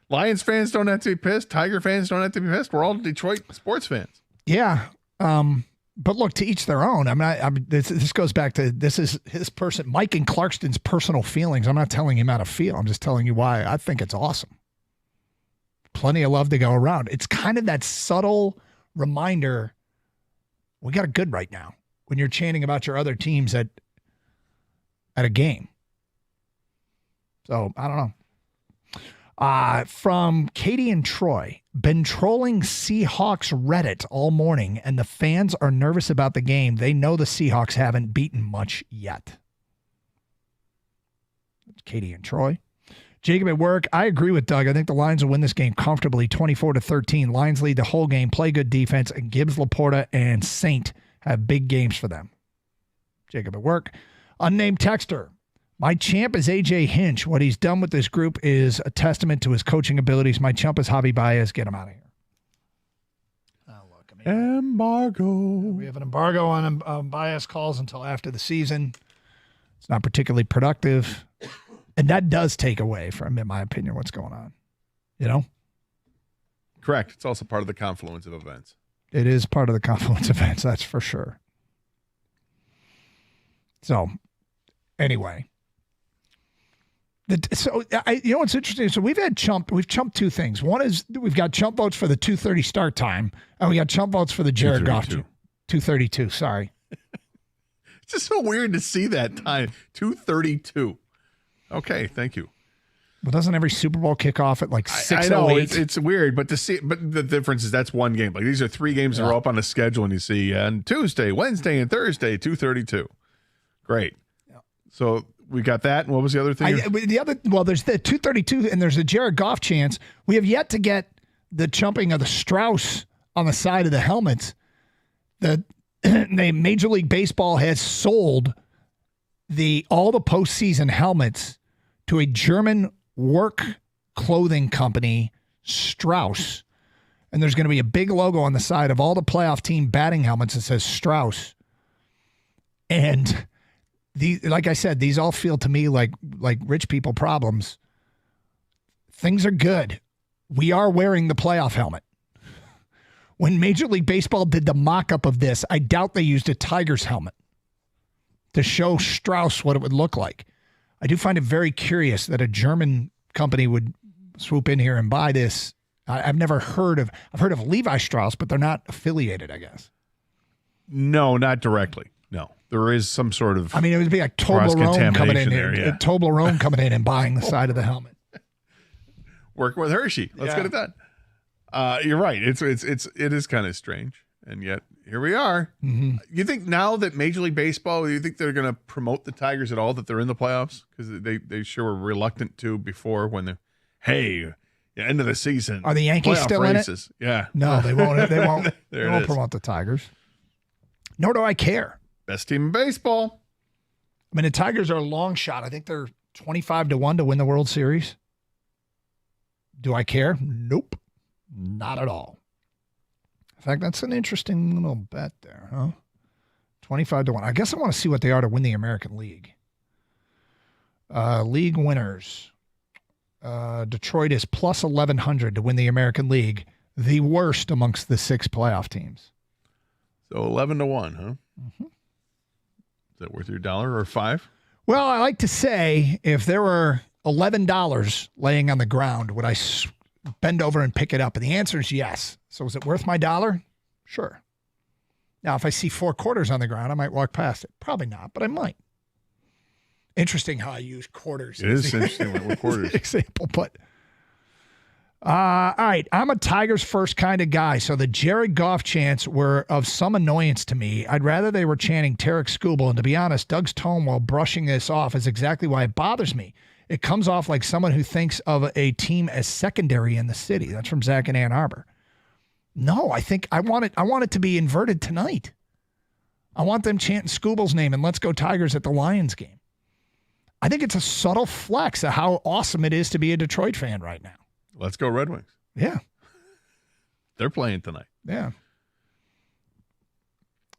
Lions fans don't have to be pissed. Tiger fans don't have to be pissed. We're all Detroit sports fans. Yeah. But look, to each their own. This goes back to, this is his person, Mike in Clarkston's personal feelings. I'm not telling him how to feel. I'm just telling you why I think it's awesome. Plenty of love to go around. It's kind of that subtle reminder, we got it good right now when you're chanting about your other teams at a game. So I don't know. From Katie and Troy, been trolling Seahawks Reddit all morning, and the fans are nervous about the game. They know the Seahawks haven't beaten much yet. That's Katie and Troy. Jacob at work, I agree with Doug. I think the Lions will win this game comfortably, 24-13. Lions lead the whole game, play good defense, and Gibbs, Laporta, and Saint have big games for them. Jacob at work. Unnamed texter. My champ is A.J. Hinch. What he's done with this group is a testament to his coaching abilities. My chump is Javi Baez. Get him out of here. Embargo. We have an embargo on Baez calls until after the season. It's not particularly productive. And that does take away from, in my opinion, what's going on. Correct. It's also part of the confluence of events. It is part of the confluence of events, that's for sure. So, anyway. You know what's interesting? So we've chumped two things. One is we've got chump votes for the 2:30 start time, and we got chump votes for the Jared Goff 2:32. Sorry. It's just so weird to see that time. 2:32. Okay, thank you. Well, doesn't every Super Bowl kick off at like 6:08? I know it's weird, but the difference is that's one game. Like these are three games that are up on the schedule, and you see on Tuesday, Wednesday, and Thursday 2:32. Great. Yeah. So we got that, and what was the other thing? There's the 2:32, and there's the Jared Goff chance. We have yet to get the chumping of the Strauss on the side of the helmets. The Major League Baseball has sold all the postseason helmets to a German work clothing company, Strauss. And there's going to be a big logo on the side of all the playoff team batting helmets that says Strauss. And like I said, these all feel to me like rich people problems. Things are good. We are wearing the playoff helmet. When Major League Baseball did the mock-up of this, I doubt they used a Tigers helmet to show Strauss what it would look like. I do find it very curious that a German company would swoop in here and buy this. I've heard of Levi Strauss, but they're not affiliated, I guess. No, not directly. No, there is some sort of. I mean, it would be like Toblerone coming in there, here. Toblerone coming in and buying the side of the helmet. Working with Hershey. Let's get it done. You're right. It is kind of strange, and yet here we are. Mm-hmm. You think now that Major League Baseball, you think they're going to promote the Tigers at all that they're in the playoffs? Because they sure were reluctant to before when end of the season. Are the Yankees still races. in it? Yeah. No, they won't. They won't. They won't promote the Tigers. Nor do I care. Best team in baseball. I mean, the Tigers are a long shot. I think they're 25-1 to win the World Series. Do I care? Nope. Not at all. In fact, that's an interesting little bet there, huh? 25-1. I guess I want to see what they are to win the American League. League winners. Detroit is plus 1,100 to win the American League. the worst amongst the 6 playoff teams. So 11-1, huh? Mm-hmm. Is that worth your $1 or $5? Well, I like to say if there were $11 laying on the ground, would I bend over and pick it up? And the answer is yes. So is it worth my $1? Sure. Now, if I see 4 quarters on the ground, I might walk past it. Probably not, but I might. Interesting how I use quarters. It is interesting with quarters. Example, but all right. I'm a Tigers first kind of guy, so the Jared Goff chants were of some annoyance to me. I'd rather they were chanting Tarek Skubal, and to be honest, Doug's tone while brushing this off is exactly why it bothers me. It comes off like someone who thinks of a team as secondary in the city. That's from Zach in Ann Arbor. No, I think I want it to be inverted tonight. I want them chanting Skubal's name and let's go Tigers at the Lions game. I think it's a subtle flex of how awesome it is to be a Detroit fan right now. Let's go Red Wings. Yeah. They're playing tonight. Yeah.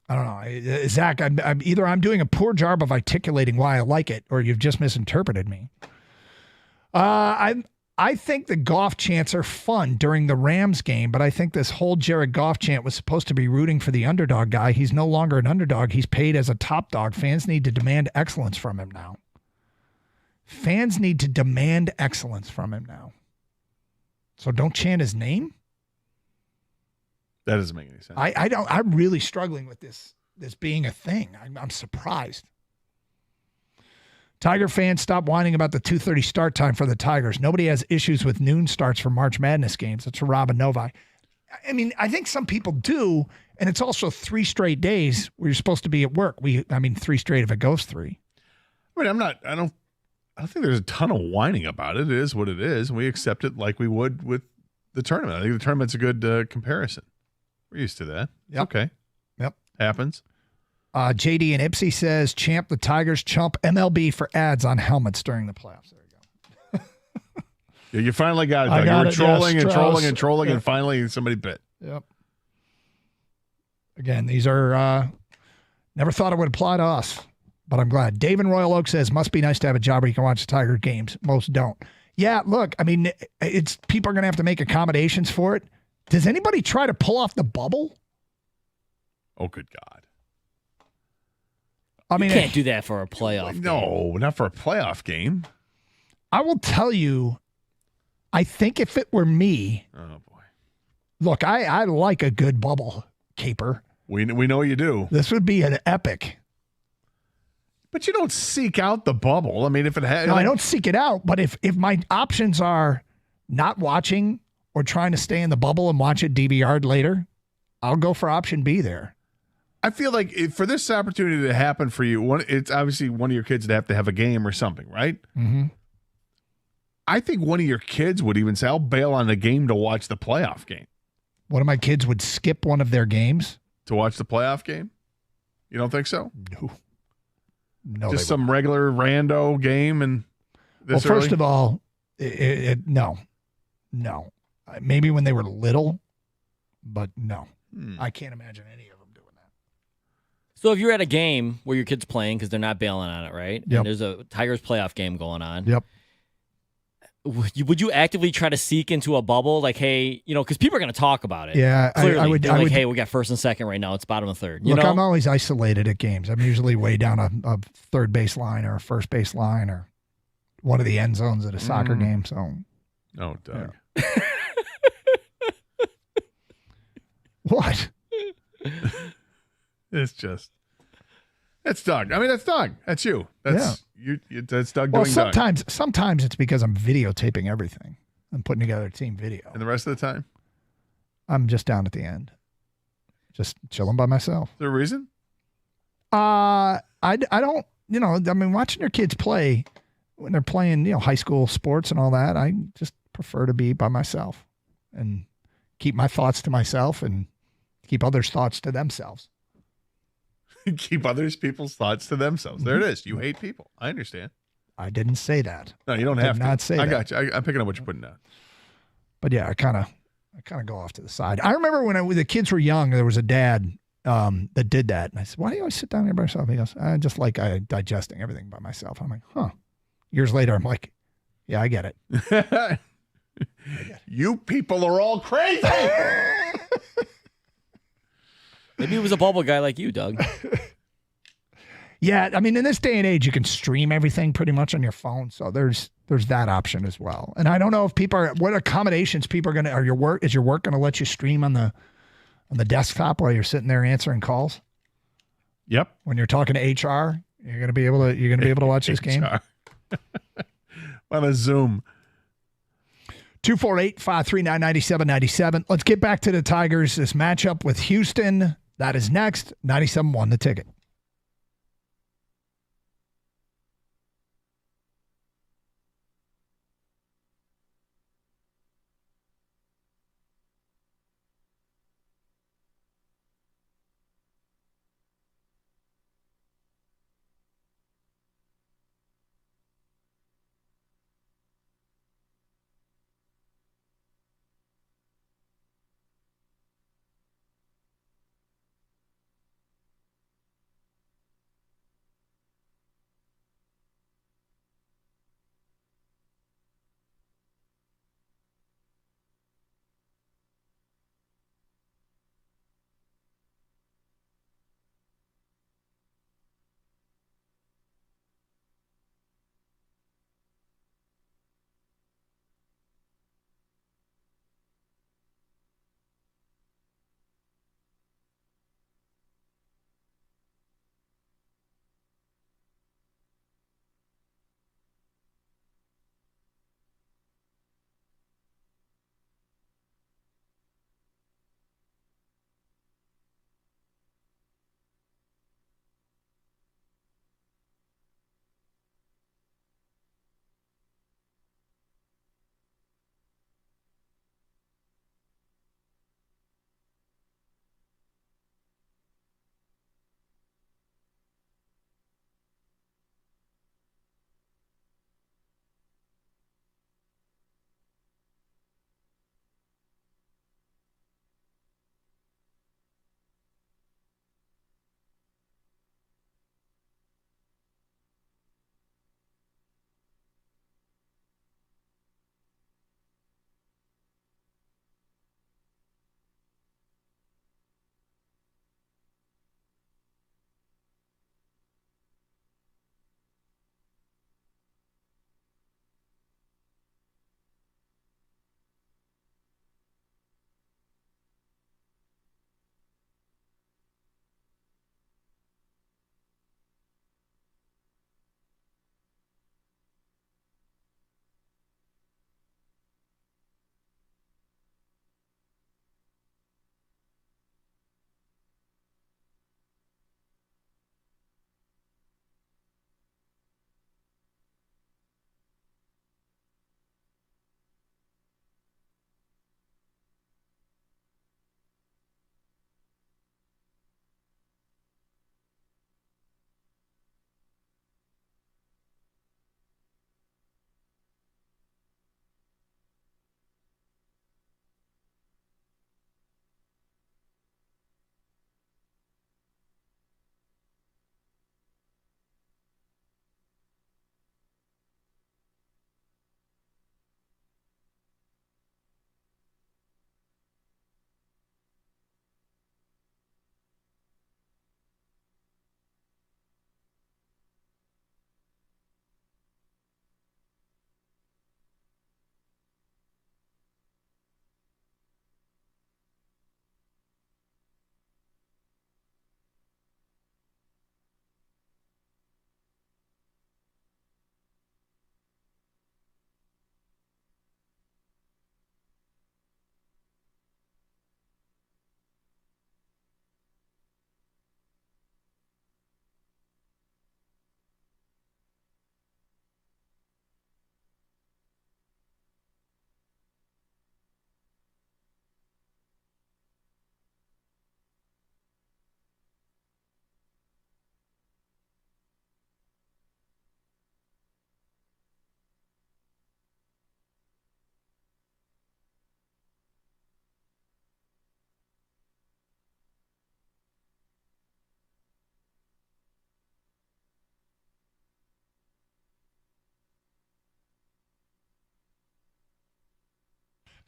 I don't know. Zach, I'm doing a poor job of articulating why I like it, or you've just misinterpreted me. I think the Goff chants are fun during the Rams game, but I think this whole Jared Goff chant was supposed to be rooting for the underdog guy. He's no longer an underdog. He's paid as a top dog. Fans need to demand excellence from him now. Fans need to demand excellence from him now. So don't chant his name? That doesn't make any sense. I'm really struggling with this being a thing. I'm surprised. Tiger fans, stop whining about the 2:30 start time for the Tigers. Nobody has issues with noon starts for March Madness games. That's for Robin Novi. I mean, I think some people do, and it's also 3 straight days where you're supposed to be at work. 3 straight if it goes 3. I mean, I don't think there's a ton of whining about it. It is what it is, and we accept it like we would with the tournament. I think the tournament's a good comparison. We're used to that. Yep. Okay. Yep. Happens. JD and Ipsy says, champ the Tigers, chump MLB for ads on helmets during the playoffs. There you go. Yeah, you finally got it, Doug. You were trolling and trolling and trolling, and finally somebody bit. Yep. Again, these are, never thought it would apply to us, but I'm glad. Dave in Royal Oak says, must be nice to have a job where you can watch the Tiger games. Most don't. Yeah, look, I mean, people are going to have to make accommodations for it. Does anybody try to pull off the bubble? Oh, good God. I mean, you can't do that for a playoff game. No, not for a playoff game. I will tell you, I think if it were me, oh boy, look, I like a good bubble caper. We know you do. This would be an epic. But you don't seek out the bubble. I mean, if it had, no, I don't seek it out. But if my options are not watching or trying to stay in the bubble and watch it DVR'd later, I'll go for option B there. I feel like for this opportunity to happen for you, it's obviously one of your kids would have to have a game or something, right? Mm-hmm. I think one of your kids would even say, I'll bail on the game to watch the playoff game. One of my kids would skip one of their games? To watch the playoff game? You don't think so? No. Just some regular rando game and this Well, first early? of all, no. Maybe when they were little, but no. I can't imagine any of them doing that. So if you're at a game where your kid's playing because they're not bailing on it, right? Yep. And there's a Tigers playoff game going on. Yep. Would you actively try to seek into a bubble? Like, hey, because people are going to talk about it. Yeah, Clearly. I would. They're like, hey, we got first and second right now. It's bottom of third. Look, I'm always isolated at games. I'm usually way down a third base line or a first base line or one of the end zones at a soccer game. So, oh, Doug. Yeah. What? It's Doug. I mean, that's Doug. That's you. That's you. That's Doug Well, doing Doug. sometimes it's because I'm videotaping everything. I'm putting together a team video. And the rest of the time? I'm just down at the end. Just chilling by myself. Is there a reason? I don't, I mean, watching your kids play when they're playing, high school sports and all that, I just prefer to be by myself and keep my thoughts to myself and keep others' thoughts to themselves. Keep people's thoughts to themselves. There it is. You hate people. I understand. I didn't say that. No, you don't I have did to. not say I that. got you. I'm picking up what you're putting down. But yeah, I kind of go off to the side. I remember when the kids were young, there was a dad that did that. And I said, why do you always sit down here by yourself? He goes, I just like digesting everything by myself. I'm like, huh. Years later, I'm like, yeah, I get it. You people are all crazy. Maybe it was a bubble guy like you, Doug. Yeah, I mean, in this day and age, you can stream everything pretty much on your phone. So there's that option as well. And I don't know if what accommodations people are going to, is your work going to let you stream on the desktop while you're sitting there answering calls? Yep. When you're talking to HR, you're going to be able to watch this game. On a Zoom. 248-539-9797. Let's get back to the Tigers. This matchup with Houston. That is next. 97.1 The Ticket.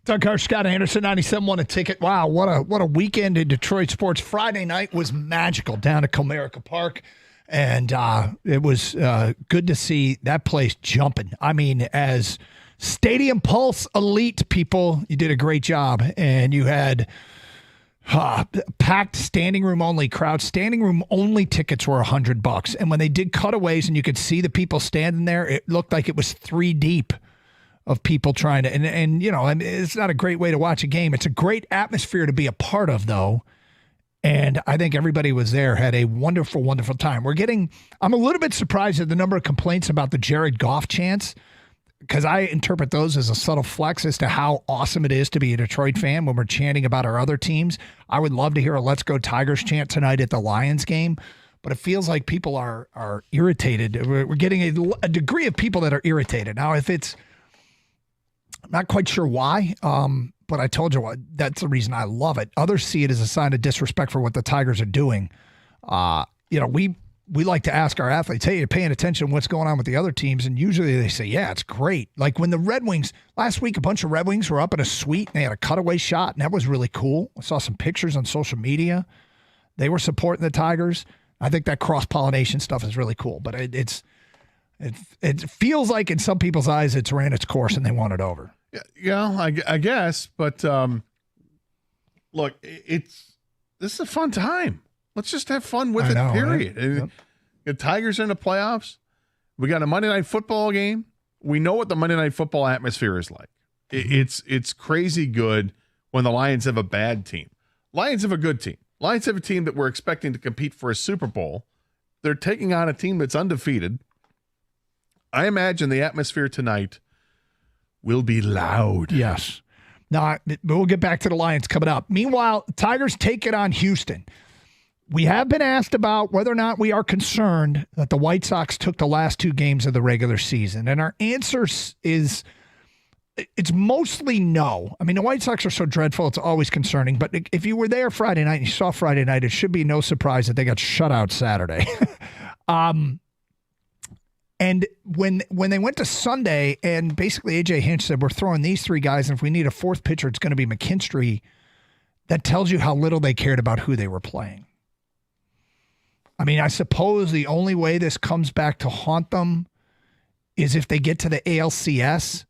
Doug Carr, Scott Anderson, 97.1 A Ticket. Wow, what a weekend in Detroit sports. Friday night was magical down at Comerica Park, and it was good to see that place jumping. I mean, as Stadium Pulse Elite people, you did a great job, and you had packed standing room only crowd. Standing room only tickets were $100, and when they did cutaways and you could see the people standing there, it looked like it was 3 deep of people trying to, and you know, it's not a great way to watch a game. It's a great atmosphere to be a part of, though. And I think everybody was there, had a wonderful, wonderful time. I'm a little bit surprised at the number of complaints about the Jared Goff chants, because I interpret those as a subtle flex as to how awesome it is to be a Detroit fan when we're chanting about our other teams. I would love to hear a Let's Go Tigers chant tonight at the Lions game, but it feels like people are irritated. We're getting a degree of people that are irritated. Now, if it's, I'm not quite sure why, but I told you that's the reason I love it. Others see it as a sign of disrespect for what the Tigers are doing. We like to ask our athletes, hey, you're paying attention to what's going on with the other teams? And usually they say, yeah, it's great. Like when the Red Wings, last week, a bunch of Red Wings were up in a suite and they had a cutaway shot, and that was really cool. I saw some pictures on social media. They were supporting the Tigers. I think that cross-pollination stuff is really cool, but it feels like in some people's eyes it's ran its course and they want it over. Yeah, I guess. But look, this is a fun time. Let's just have fun with it, period. Right? Yep. The Tigers are in the playoffs. We got a Monday Night Football game. We know what the Monday Night Football atmosphere is like. It's crazy good when the Lions have a bad team. Lions have a good team. Lions have a team that we're expecting to compete for a Super Bowl. They're taking on a team that's undefeated. I imagine the atmosphere tonight will be loud. Yes. Now, we'll get back to the Lions coming up. Meanwhile, Tigers take it on Houston. We have been asked about whether or not we are concerned that the White Sox took the last 2 games of the regular season. And our answer is it's mostly no. I mean, the White Sox are so dreadful, it's always concerning. But if you were there Friday night and you saw Friday night, it should be no surprise that they got shut out Saturday. And when they went to Sunday, and basically A.J. Hinch said, we're throwing these 3 guys, and if we need a 4th pitcher, it's going to be McKinstry, that tells you how little they cared about who they were playing. I mean, I suppose the only way this comes back to haunt them is if they get to the ALCS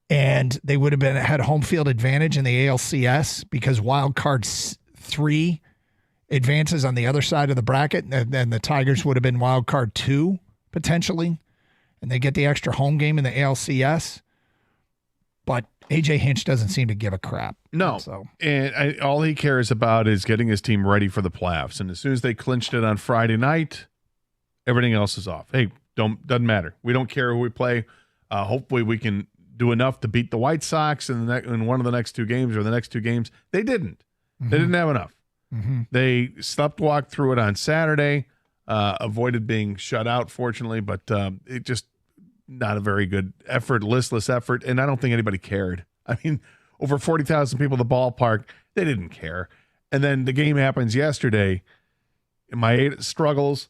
and they would have had home field advantage in the ALCS because wild card 3 advances on the other side of the bracket, and then the Tigers would have been wild card 2 potentially, and they get the extra home game in the ALCS. But A.J. Hinch doesn't seem to give a crap. No. And all he cares about is getting his team ready for the playoffs. And as soon as they clinched it on Friday night, everything else is off. Hey, doesn't matter. We don't care who we play. Hopefully we can do enough to beat the White Sox in one of the next 2 games or the next 2 games. They didn't. Mm-hmm. They didn't have enough. Mm-hmm. They walked through it on Saturday, avoided being shut out, fortunately, but it just not a very good effort, listless effort, and I don't think anybody cared. I mean, over 40,000 people at the ballpark, they didn't care. And then the game happens yesterday, and Maeda struggles,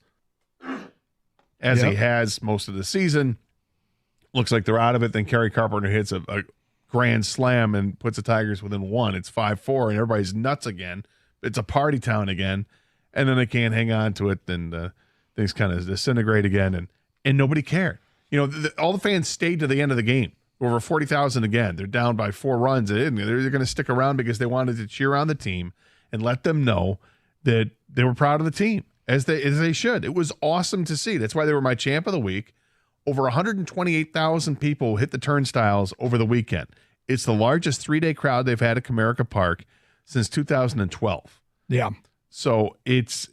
as he has most of the season. Looks like they're out of it. Then Kerry Carpenter hits a grand slam and puts the Tigers within 1. It's 5-4, and everybody's nuts again. It's a party town again. And then they can't hang on to it, and things kind of disintegrate again, and nobody cared. You know, all the fans stayed to the end of the game. Over 40,000 again. They're down by 4 runs. They're going to stick around because they wanted to cheer on the team and let them know that they were proud of the team, as they should. It was awesome to see. That's why they were my champ of the week. Over 128,000 people hit the turnstiles over the weekend. It's the largest 3-day crowd they've had at Comerica Park since 2012. Yeah. So it's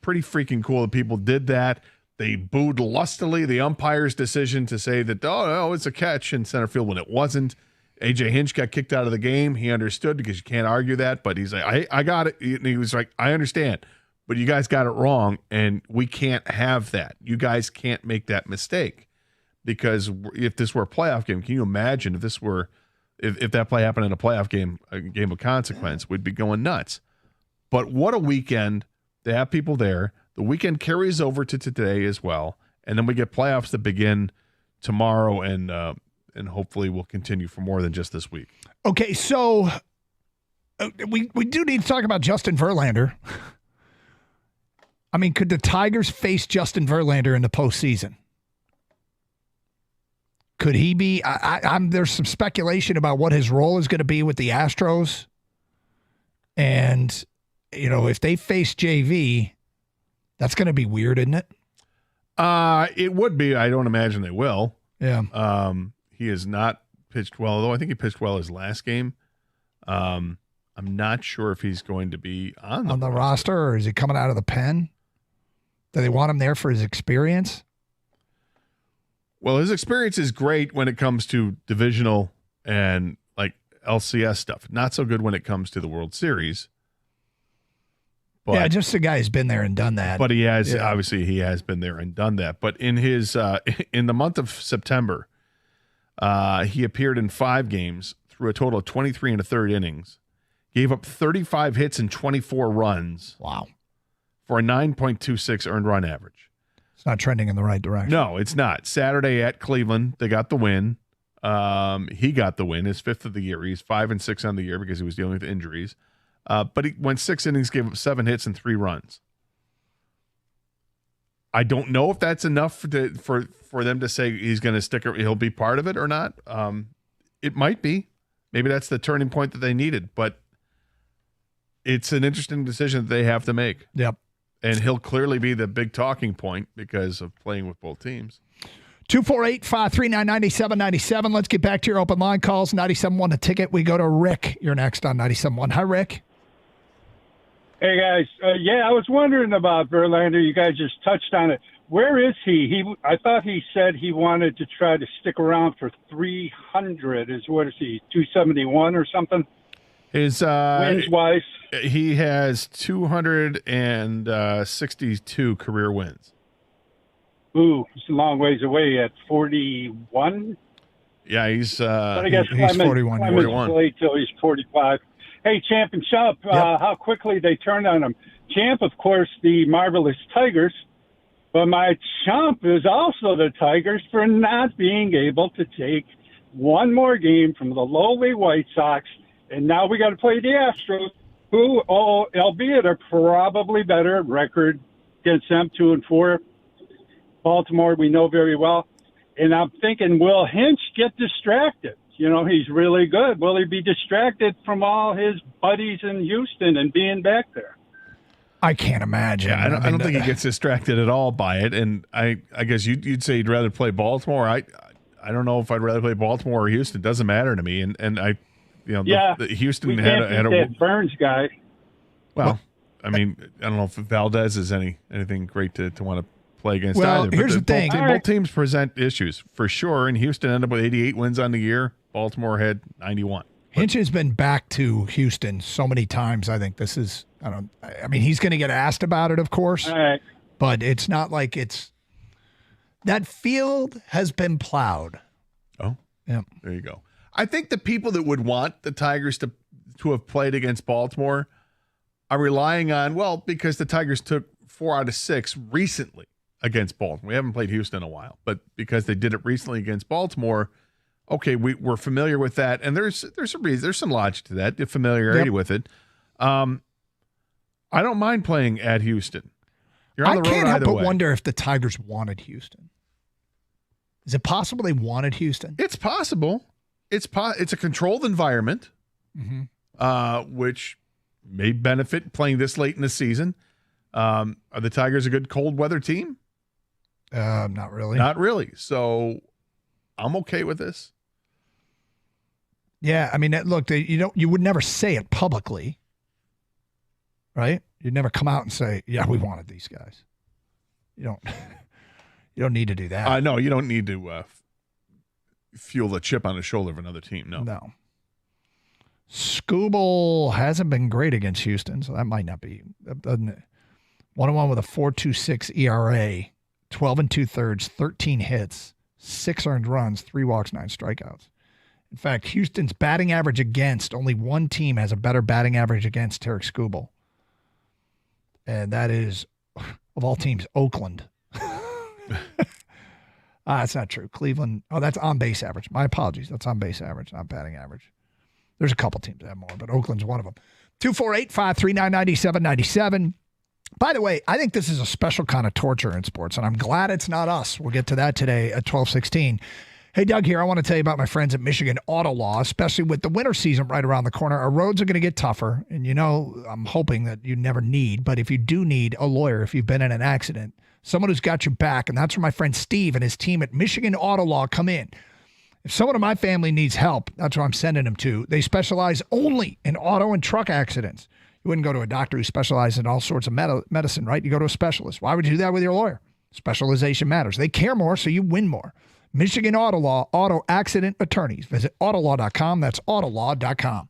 pretty freaking cool that people did that. They booed lustily the umpire's decision to say that, no, it's a catch in center field when it wasn't. A.J. Hinch got kicked out of the game. He understood because you can't argue that, but he's like, I got it. And he was like, I understand, but you guys got it wrong, and we can't have that. You guys can't make that mistake, because if this were a playoff game, can you imagine if that play happened in a playoff game, a game of consequence, we'd be going nuts. But what a weekend. They have people there. The weekend carries over to today as well. And then we get playoffs that begin tomorrow and and hopefully will continue for more than just this week. Okay, so we do need to talk about Justin Verlander. I mean, could the Tigers face Justin Verlander in the postseason? Could he be? There's some speculation about what his role is going to be with the Astros. And, if they face JV, that's going to be weird, isn't it? It would be. I don't imagine they will. Yeah. He has not pitched well, although I think he pitched well his last game. I'm not sure if he's going to be on the roster, or is he coming out of the pen? Do they want him there for his experience? Well, his experience is great when it comes to divisional and like LCS stuff. Not so good when it comes to the World Series. But, yeah, just a guy who's been there and done that. But he has obviously he has been there and done that. But in his in the month of September, he appeared in 5 games, threw a total of 23 1/3 innings, gave up 35 hits and 24 runs. Wow. For a 9.26 earned run average. It's not trending in the right direction. No, it's not. Saturday at Cleveland, they got the win. He got the win, his 5th of the year. He's 5-6 on the year because he was dealing with injuries. But he went 6 innings, gave up 7 hits and 3 runs. I don't know if that's enough for them to say he's going to he'll be part of it or not. It might be. Maybe that's the turning point that they needed, but it's an interesting decision that they have to make. Yep. And he'll clearly be the big talking point because of playing with both teams. 248-539-9797. Let's get back to your open line calls. 97.1 The Ticket. We go to Rick. You're next on 97.1. Hi, Rick. Hey, guys. I was wondering about Verlander. You guys just touched on it. Where is he? I thought he said he wanted to try to stick around for 300. What is he, 271 or something? His wins-wise? He has 262 career wins. Ooh, it's a long ways away at 41. Yeah, he's but I guess he's 41. Play till he's 45. Hey, Champ and Chump, how quickly they turned on him. Champ, of course, the marvelous Tigers, but my chump is also the Tigers for not being able to take one more game from the lowly White Sox, and now we got to play the Astros, who, albeit are probably better record against them, 2-4. Baltimore, we know very well. And I'm thinking, will Hinch get distracted? He's really good. Will he be distracted from all his buddies in Houston and being back there? I can't imagine. Yeah, I don't think he gets distracted at all by it. And I guess you'd say you'd rather play Baltimore. I don't know if I'd rather play Baltimore or Houston. It doesn't matter to me. And the Houston had a Burns guy. Well, I mean, I don't know if Valdez is anything great to want to play against either. Here's the thing. Both teams present issues for sure. And Houston ended up with 88 wins on the year. Baltimore had 91. Hinch has been back to Houston so many times. I think this is, he's going to get asked about it, of course. All right. But it's not like that field has been plowed. Oh, yeah. There you go. I think the people that would want the Tigers to have played against Baltimore are relying on, because the Tigers took 4 out of 6 recently against Baltimore. We haven't played Houston in a while, but because they did it recently against Baltimore, okay, we're familiar with that, and there's a reason, there's some logic to that, the familiarity with it. I don't mind playing at Houston. You're on the road either way. I can't help but wonder if the Tigers wanted Houston. Is it possible they wanted Houston? It's possible. It's a controlled environment, which may benefit playing this late in the season. Are the Tigers a good cold weather team? Not really. Not really. So I'm okay with this. Yeah, I mean, look, you would never say it publicly, right? You'd never come out and say, "Yeah, we wanted these guys." You don't need to do that. No, you don't need to fuel the chip on the shoulder of another team. No. Skubal hasn't been great against Houston, so that might not be. 1-1 with a 4.26 ERA, 12 2/3, 13 hits, 6 earned runs, 3 walks, 9 strikeouts. In fact, Houston's batting average against, only one team has a better batting average against Tarek Skubal. And that is, of all teams, Oakland. That's not true. Cleveland. Oh, that's on base average. My apologies. That's on base average, not batting average. There's a couple teams that have more, but Oakland's one of them. 248-539-9797. By the way, I think this is a special kind of torture in sports, and I'm glad it's not us. We'll get to that today at 12:16. Hey, Doug here. I want to tell you about my friends at Michigan Auto Law, especially with the winter season right around the corner. Our roads are going to get tougher, and I'm hoping that you never need, but if you do need a lawyer, if you've been in an accident, someone who's got your back, and that's where my friend Steve and his team at Michigan Auto Law come in. If someone in my family needs help, that's where I'm sending them to. They specialize only in auto and truck accidents. You wouldn't go to a doctor who specializes in all sorts of medicine, right? You go to a specialist. Why would you do that with your lawyer? Specialization matters. They care more, so you win more. Michigan Auto Law, auto accident attorneys. Visit autolaw.com. That's autolaw.com.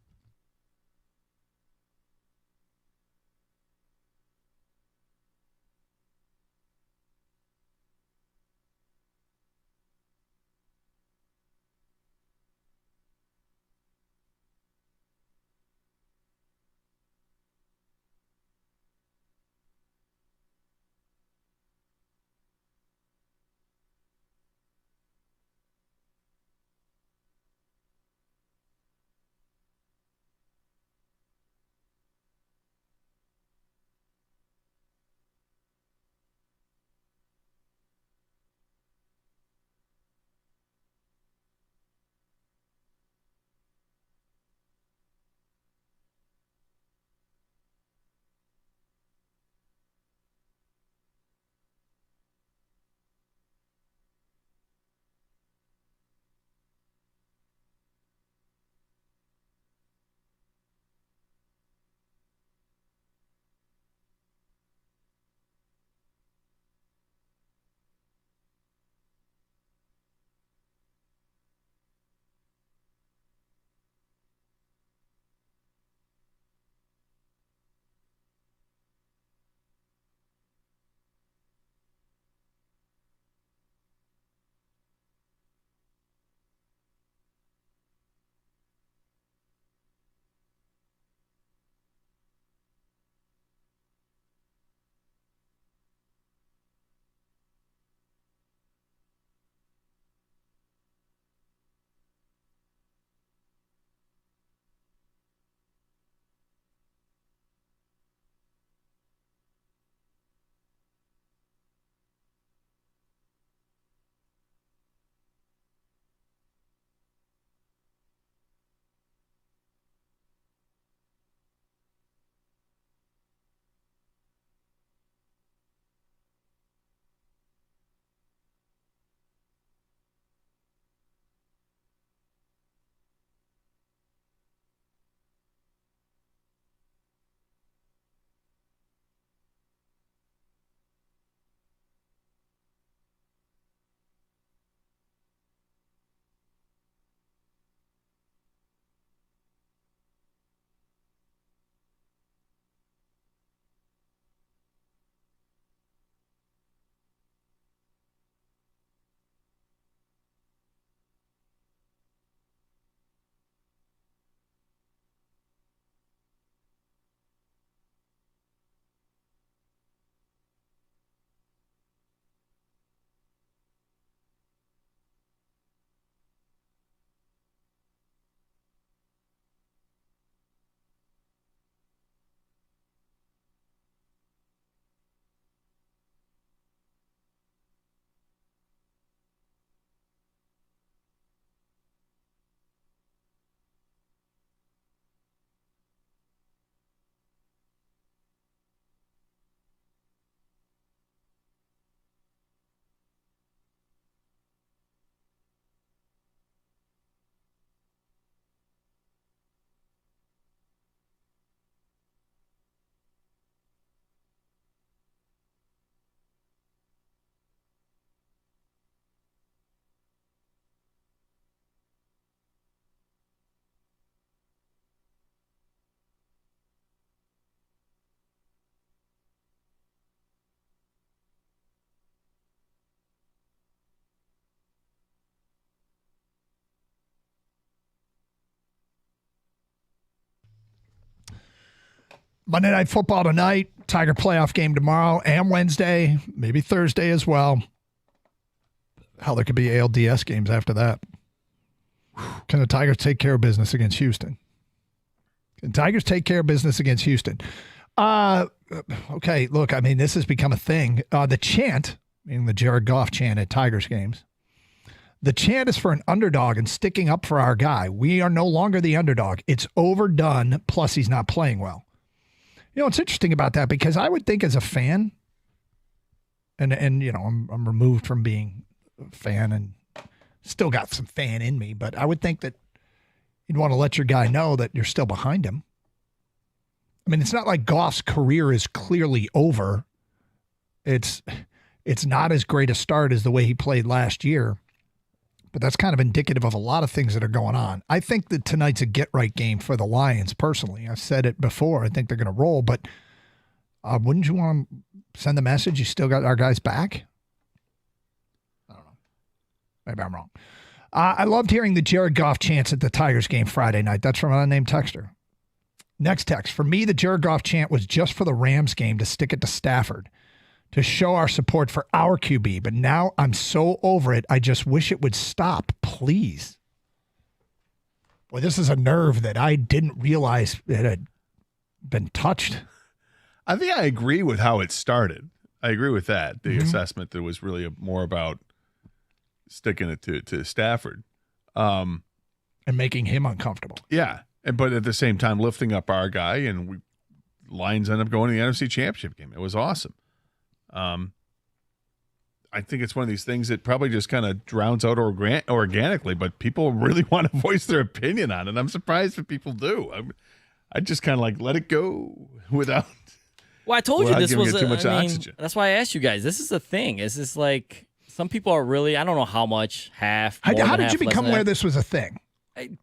Monday Night Football tonight, Tiger playoff game tomorrow and Wednesday, maybe Thursday as well. Hell, there could be ALDS games after that. Can the Tigers take care of business against Houston? Can Tigers take care of business against Houston? Okay, look, I mean, this has become a thing. The chant, meaning the Jared Goff chant at Tigers games, the chant is for an underdog and sticking up for our guy. We are no longer the underdog. It's overdone, plus he's not playing well. You know, it's interesting about that because I would think as a fan, and you know, I'm removed from being a fan and still got some fan in me, but I would think that you'd want to let your guy know that you're still behind him. I mean, it's not like Goff's career is clearly over. It's not as great a start as the way he played last year, but that's kind of indicative of a lot of things that are going on. I think that tonight's a get-right game for the Lions, personally. I've said it before. I think they're going to roll, but wouldn't you want to send the message you still got our guys back? I don't know. Maybe I'm wrong. I loved hearing the Jared Goff chants at the Tigers game Friday night. That's from an unnamed texter. Next text. For me, the Jared Goff chant was just for the Rams game to stick it to Stafford, to show our support for our QB. But now I'm so over it, I just wish it would stop, please. Boy, this is a nerve that I didn't realize it had been touched. I think I agree with how it started. I agree with that. The assessment that was really more about sticking it to Stafford. And making him uncomfortable. Yeah. But at the same time, lifting up our guy, and Lions end up going to the NFC Championship game. It was awesome. I think it's one of these things that probably just kind of drowns out organically, but people really want to voice their opinion on it. I'm surprised if people do. I just kind of like let it go without. Well, I told you this was too much oxygen. That's why I asked you guys. This is the thing. Is this like some people are really? I don't know how much. Half. How did you become aware this was a thing?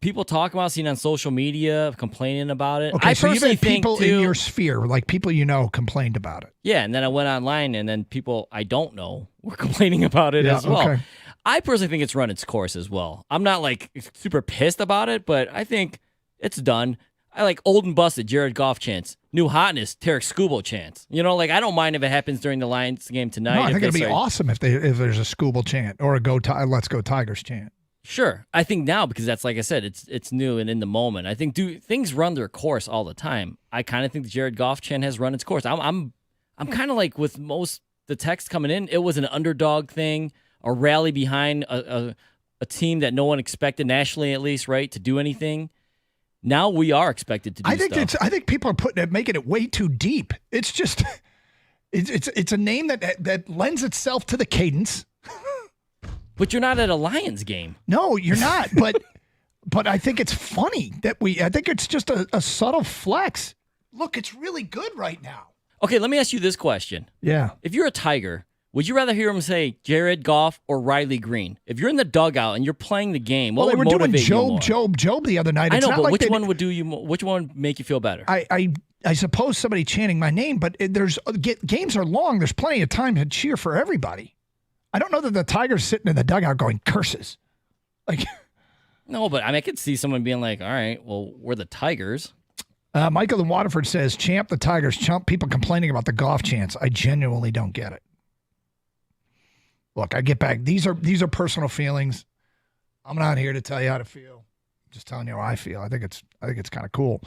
People talk about, seeing on social media, complaining about it. Okay, I so personally even people think in your sphere, like people you know, complained about it. Yeah, and then I went online, and then people I don't know were complaining about it as well. Okay. I personally think it's run its course as well. I'm not like super pissed about it, but I think it's done. I like old and busted Jared Goff chants, new hotness Tarek Skubal chants. You know, like I don't mind if it happens during the Lions game tonight. No, I think it'd be awesome if there's a Skubal chant or a Let's Go Tigers chant. Sure. I think now, because that's, like I said, it's new and in the moment. I think things run their course all the time. I kind of think the Jared Goff chant has run its course. I'm kind of like with most the text coming in, it was an underdog thing, a rally behind a team that no one expected nationally, at least, right, to do anything. Now we are expected to do stuff. I think people are making it way too deep. It's just it's a name that lends itself to the cadence. But you're not at a Lions game. No, you're not. But I think it's funny that I think it's just a subtle flex. Look, it's really good right now. Okay, let me ask you this question. Yeah. If you're a Tiger, would you rather hear him say Jared Goff or Riley Green? If you're in the dugout and you're playing the game, what would motivate you more? Job the other night. I It's know, not but like which one would do you? Which one would make you feel better? I suppose somebody chanting my name, but games are long. There's plenty of time to cheer for everybody. I don't know that the Tigers sitting in the dugout going curses. Like, no, but I could see someone being like, all right, well, we're the Tigers. Michael in Waterford says, champ the Tigers, chump people complaining about the Goff chants. I genuinely don't get it. Look, I get back. These are personal feelings. I'm not here to tell you how to feel. I'm just telling you how I feel. I think it's kind of cool.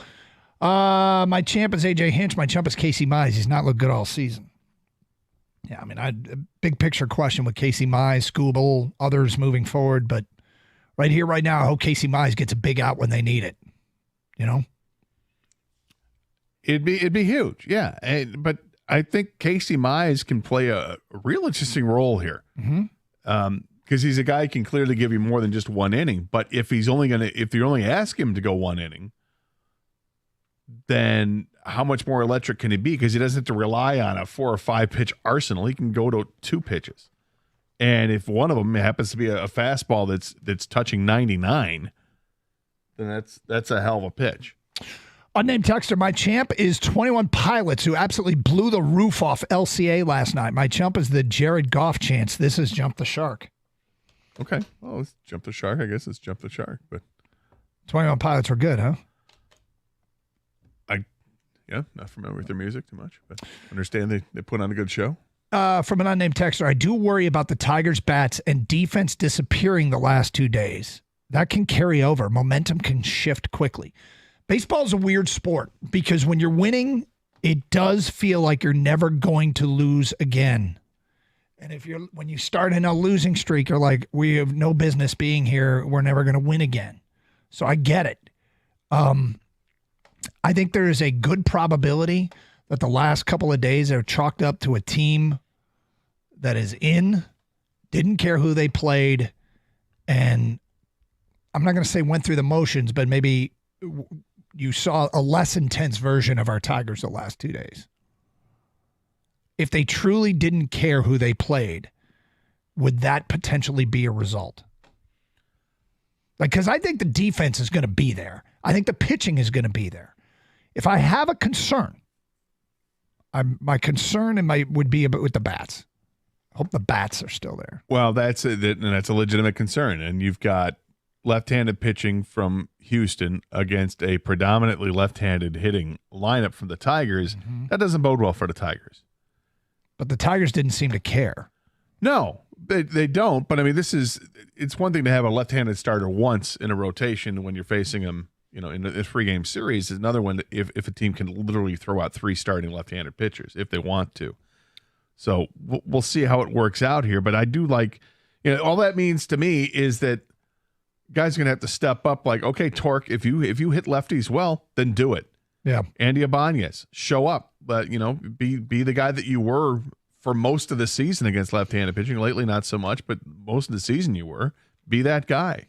My champ is AJ Hinch. My chump is Casey Mize. He's not looked good all season. Yeah, I mean, a big picture question with Casey Mize, Skubal, others moving forward, but right here, right now, I hope Casey Mize gets a big out when they need it. You know, it'd be huge, yeah. But I think Casey Mize can play a real interesting role here, because he's a guy who can clearly give you more than just one inning. But if you only ask him to go one inning, then how much more electric can he be? Because he doesn't have to rely on a 4 or 5 pitch arsenal. He can go to 2 pitches. And if one of them happens to be a fastball that's touching 99, then that's a hell of a pitch. Unnamed texter, my champ is 21 Pilots, who absolutely blew the roof off LCA last night. My chump is the Jared Goff chants. This is Jump the Shark. Okay. Well, let's Jump the Shark. I guess it's Jump the Shark. But 21 Pilots are good, huh? Yeah, not familiar with their music too much, but understand they put on a good show. from an unnamed texter, I do worry about the Tigers' bats and defense disappearing the last 2 days. That can carry over. Momentum can shift quickly. Baseball is a weird sport because when you're winning, it does feel like you're never going to lose again. And when you start in a losing streak, you're like, we have no business being here. We're never going to win again. So I get it. I think there is a good probability that the last couple of days are chalked up to a team that is didn't care who they played, and I'm not going to say went through the motions, but maybe you saw a less intense version of our Tigers the last 2 days. If they truly didn't care who they played, would that potentially be a result? Because I think the defense is going to be there. I think the pitching is going to be there. If I have a concern, my concern would be with the bats. I hope the bats are still there. Well, that's a legitimate concern. And you've got left-handed pitching from Houston against a predominantly left-handed hitting lineup from the Tigers. Mm-hmm. That doesn't bode well for the Tigers. But the Tigers didn't seem to care. No, they don't. But I mean, it's one thing to have a left-handed starter once in a rotation when you're facing them, in a three-game series. Is another one if a team can literally throw out 3 starting left-handed pitchers if they want to. So we'll see how it works out here. But I do like, all that means to me is that guys are going to have to step up. Like, okay, Torque, if you hit lefties well, then do it. Yeah. Andy Ibanez, show up. But, be the guy that you were for most of the season against left-handed pitching. Lately, not so much, but most of the season you were. Be that guy.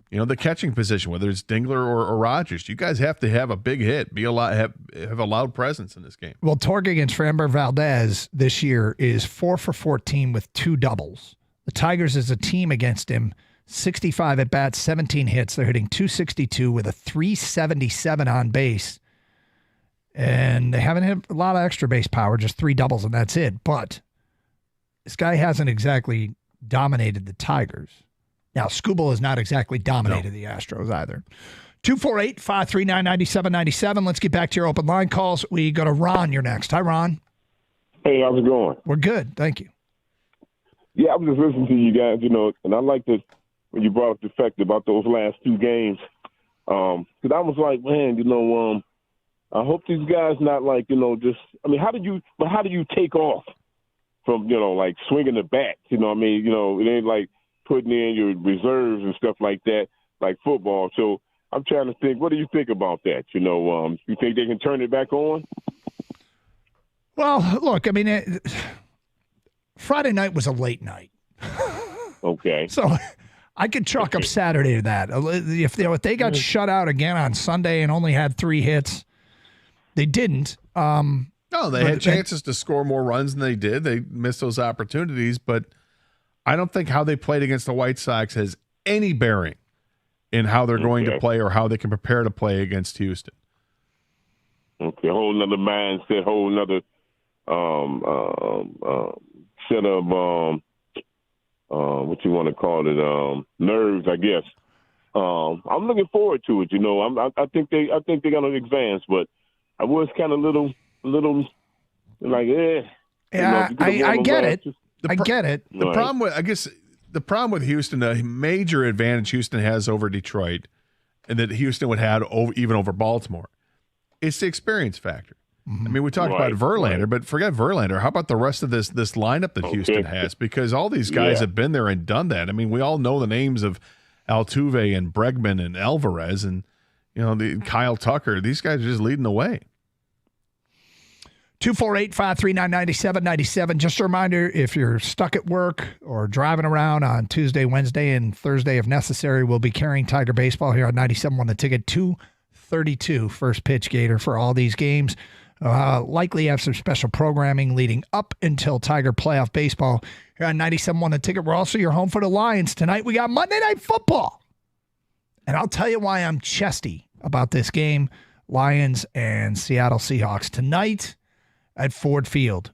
The catching position, whether it's Dingler or Rogers, you guys have to have a big hit. Have a loud presence in this game. Well, Torque against Framber Valdez this year is 4 for 14 with 2 doubles. The Tigers as a team against him, 65 at bats, 17 hits. They're hitting 262 with a 377 on base. And they haven't hit a lot of extra base power, just 3 doubles, and that's it. But this guy hasn't exactly dominated the Tigers. Now, Skubal has not exactly dominated the Astros either. 248-539-9797. Let's get back to your open line calls. We go to Ron. You're next. Hi, Ron. Hey, how's it going? We're good. Thank you. Yeah, I was just listening to you guys, and I like this when you brought up the fact about those last 2 games. Because I was like, man, I hope these guys not like, how do you take off from, like swinging the bat? It ain't like putting in your reserves and stuff like that, like football. So I'm trying to think, what do you think about that? You think they can turn it back on? Well, look, Friday night was a late night. Okay. So I could chalk up Saturday to that. If they got shut out again on Sunday and only had 3 hits, they didn't. No, they had chances to score more runs than they did. They missed those opportunities, but I don't think how they played against the White Sox has any bearing in how they're going to play or how they can prepare to play against Houston. Okay, a whole nother mindset, whole nother set of what you want to call it, nerves, I guess. I'm looking forward to it. I think they're going to advance, but I was kind of little like, Yeah, I get it. I get it. The problem with Houston, the major advantage Houston has over Detroit, and that Houston would have even over Baltimore, it's the experience factor. Mm-hmm. We talked about Verlander, but forget Verlander. How about the rest of this lineup that Houston has? Because all these guys have been there and done that. We all know the names of Altuve and Bregman and Alvarez and the Kyle Tucker. These guys are just leading the way. 248-539-9797. Just a reminder, if you're stuck at work or driving around on Tuesday, Wednesday, and Thursday, if necessary, we'll be carrying Tiger Baseball here on 97.1 The Ticket. 2:32 first pitch Gator for all these games. Likely have some special programming leading up until Tiger playoff baseball here on 97.1 The Ticket. We're also your home for the Lions. Tonight we got Monday Night Football. And I'll tell you why I'm chesty about this game. Lions and Seattle Seahawks tonight at Ford Field.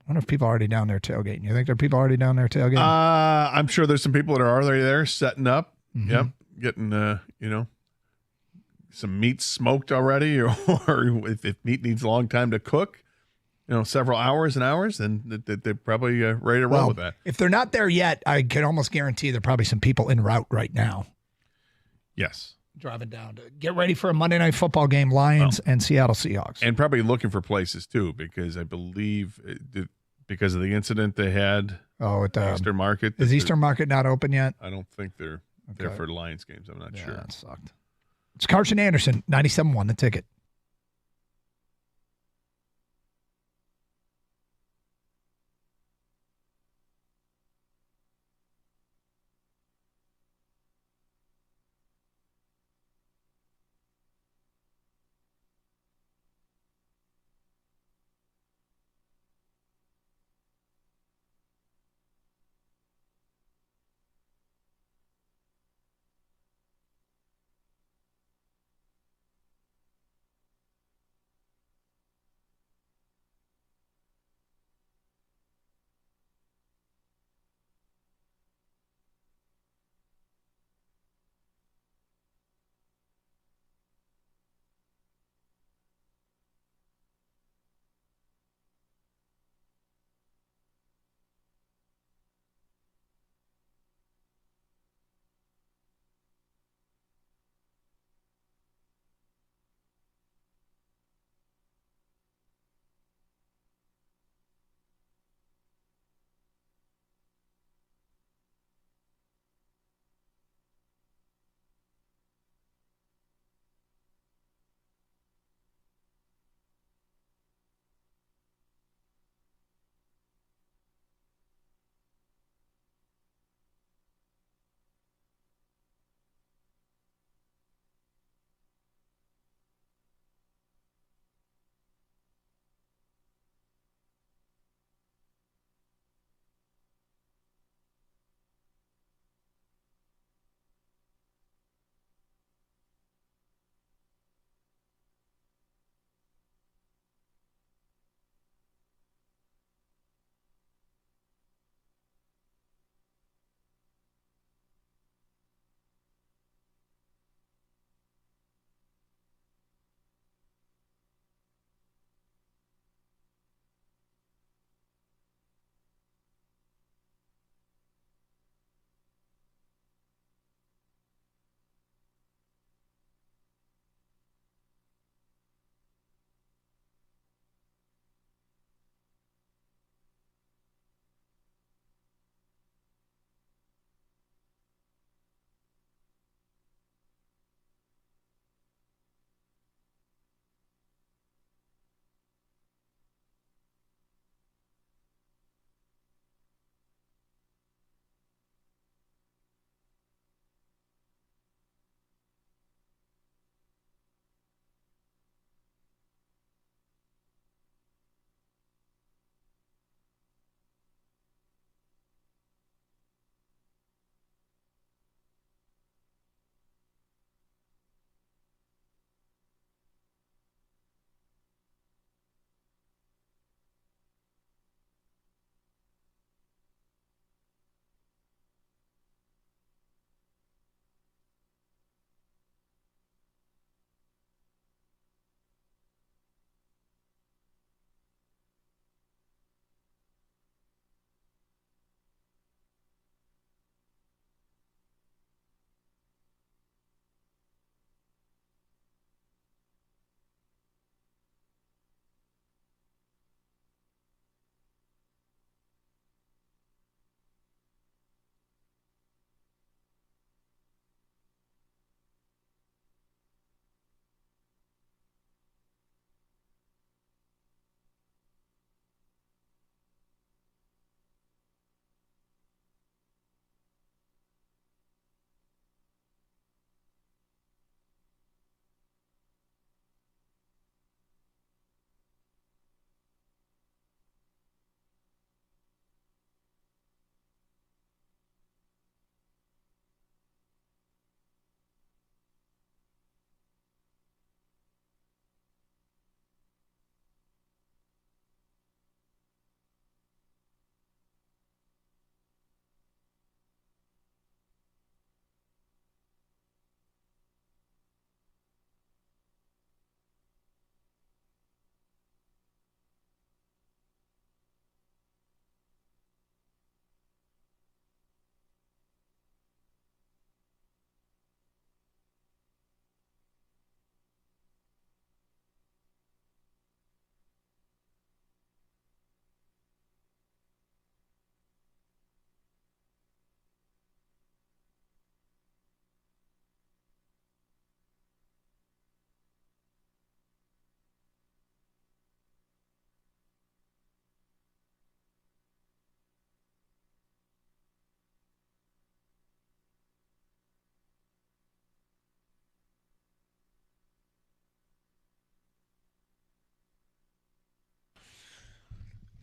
I wonder if people are already down there tailgating. You think there are people already down there tailgating? I'm sure there's some people that are already there setting up. Mm-hmm. Yep. Getting, some meat smoked already, or if meat needs a long time to cook, several hours and hours, then they're probably ready to roll with that. If they're not there yet, I can almost guarantee there are probably some people en route right now. Yes. Driving down to get ready for a Monday Night Football game, Lions and Seattle Seahawks. And probably looking for places, too, because I believe because of the incident they had at the Eastern Market. Is Eastern Market not open yet? I don't think they're there for the Lions games. I'm not sure. That sucked. It's Carson Anderson, 97.1 The Ticket.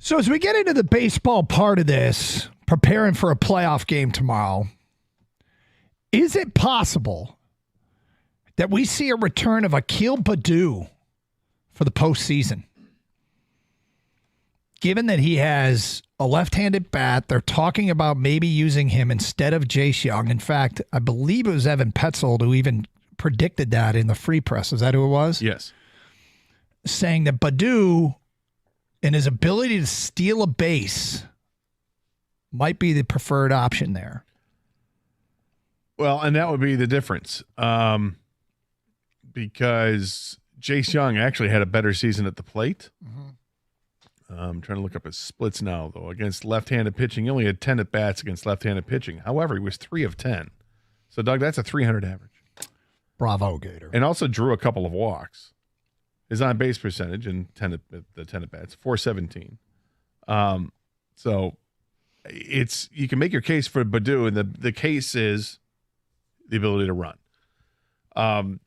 So as we get into the baseball part of this, preparing for a playoff game tomorrow, is it possible that we see a return of Akil Baddoo for the postseason? Given that he has a left-handed bat, they're talking about maybe using him instead of Jace Young. In fact, I believe it was Evan Petzold who even predicted that in the Free Press. Is that who it was? Yes. Saying that Baddoo and his ability to steal a base might be the preferred option there. Well, and that would be the difference. Because Jace Young actually had a better season at the plate. I'm trying to look up his splits now, though. Against left-handed pitching, he only had 10 at-bats against left-handed pitching. However, he was 3 of 10. So, Doug, that's a 300 average. Bravo, Gator. And also drew a couple of walks. His on-base percentage in the 10 at-bats, 417. So, you can make your case for Baddoo, and the case is the ability to run.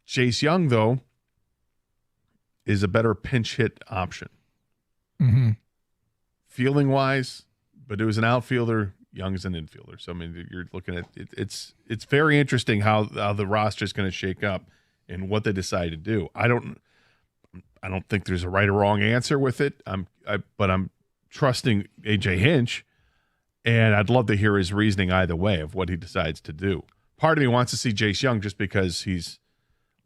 Jace Young, though, is a better pinch hit option. Mm-hmm. Fielding wise, Baddoo is an outfielder, Young is an infielder. So I mean, you're looking at it. It's very interesting how the roster is going to shake up and what they decide to do. I don't think there's a right or wrong answer with it. But I'm trusting AJ Hinch, and I'd love to hear his reasoning either way of what he decides to do. Part of me wants to see Jace Young just because he's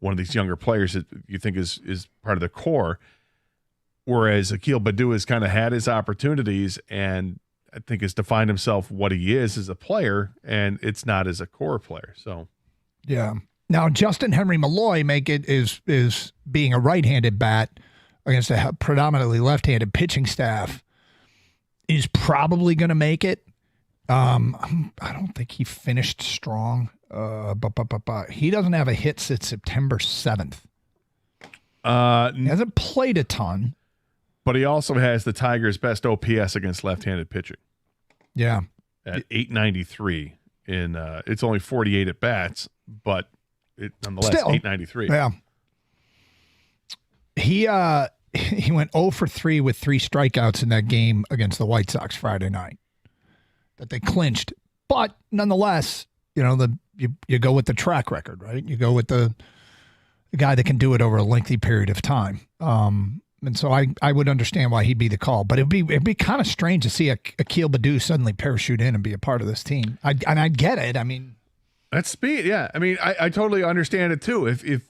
one of these younger players that you think is part of the core. Whereas Akil Baddoo has kind of had his opportunities and I think has defined himself what he is as a player, and it's not as a core player. So, yeah. Now, Justin Henry Malloy is being a right-handed bat against a predominantly left-handed pitching staff is probably going to make it. I don't think he finished strong. But he doesn't have a hit since September 7th. He hasn't played a ton. But he also has the Tigers' best OPS against left-handed pitching. Yeah. At 893. It's only 48 at bats, but nonetheless, Still, 893. Yeah. He went 0 for 3 with 3 strikeouts in that game against the White Sox Friday night that they clinched. But nonetheless, you go with the track record, right? You go with the guy that can do it over a lengthy period of time. And so I would understand why he'd be the call, but it'd be kind of strange to see Akil Baddoo suddenly parachute in and be a part of this team. I get it. I mean, that's speed. Yeah. I mean, I totally understand it too. If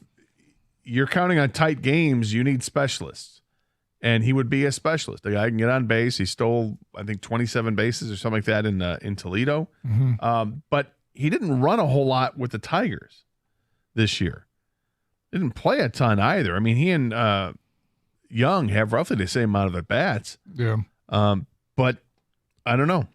you're counting on tight games, you need specialists, and he would be a specialist. The guy can get on base. He stole, I think, 27 bases or something like that in Toledo. Mm-hmm. But he didn't run a whole lot with the Tigers this year. Didn't play a ton either. I mean, he and Young have roughly the same amount of at-bats. Yeah. But I don't know.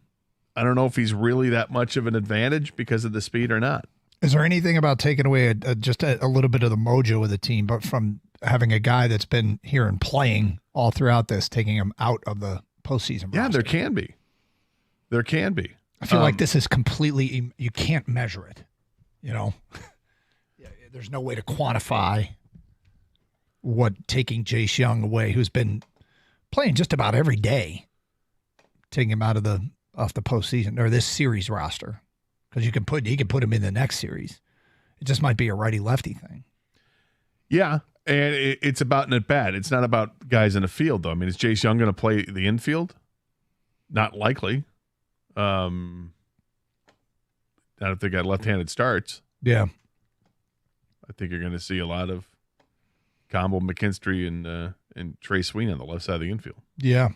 I don't know if he's really that much of an advantage because of the speed or not. Is there anything about taking away just a little bit of the mojo of the team, but from having a guy that's been here and playing all throughout this, taking him out of the postseason? Yeah, roster? there can be. There can be. I feel like this is completely, you can't measure it. There's no way to quantify what taking Jace Young away, who's been playing just about every day, taking him off the postseason or this series roster, because he can put him in the next series. It just might be a righty lefty thing. Yeah, and it's about an at bat. It's not about guys in the field though. I mean, is Jace Young going to play the infield? Not likely. Not if they got left-handed starts. Yeah, I think you're going to see a lot of Combo, McKinstry, and Trey Sweeney on the left side of the infield. Yeah.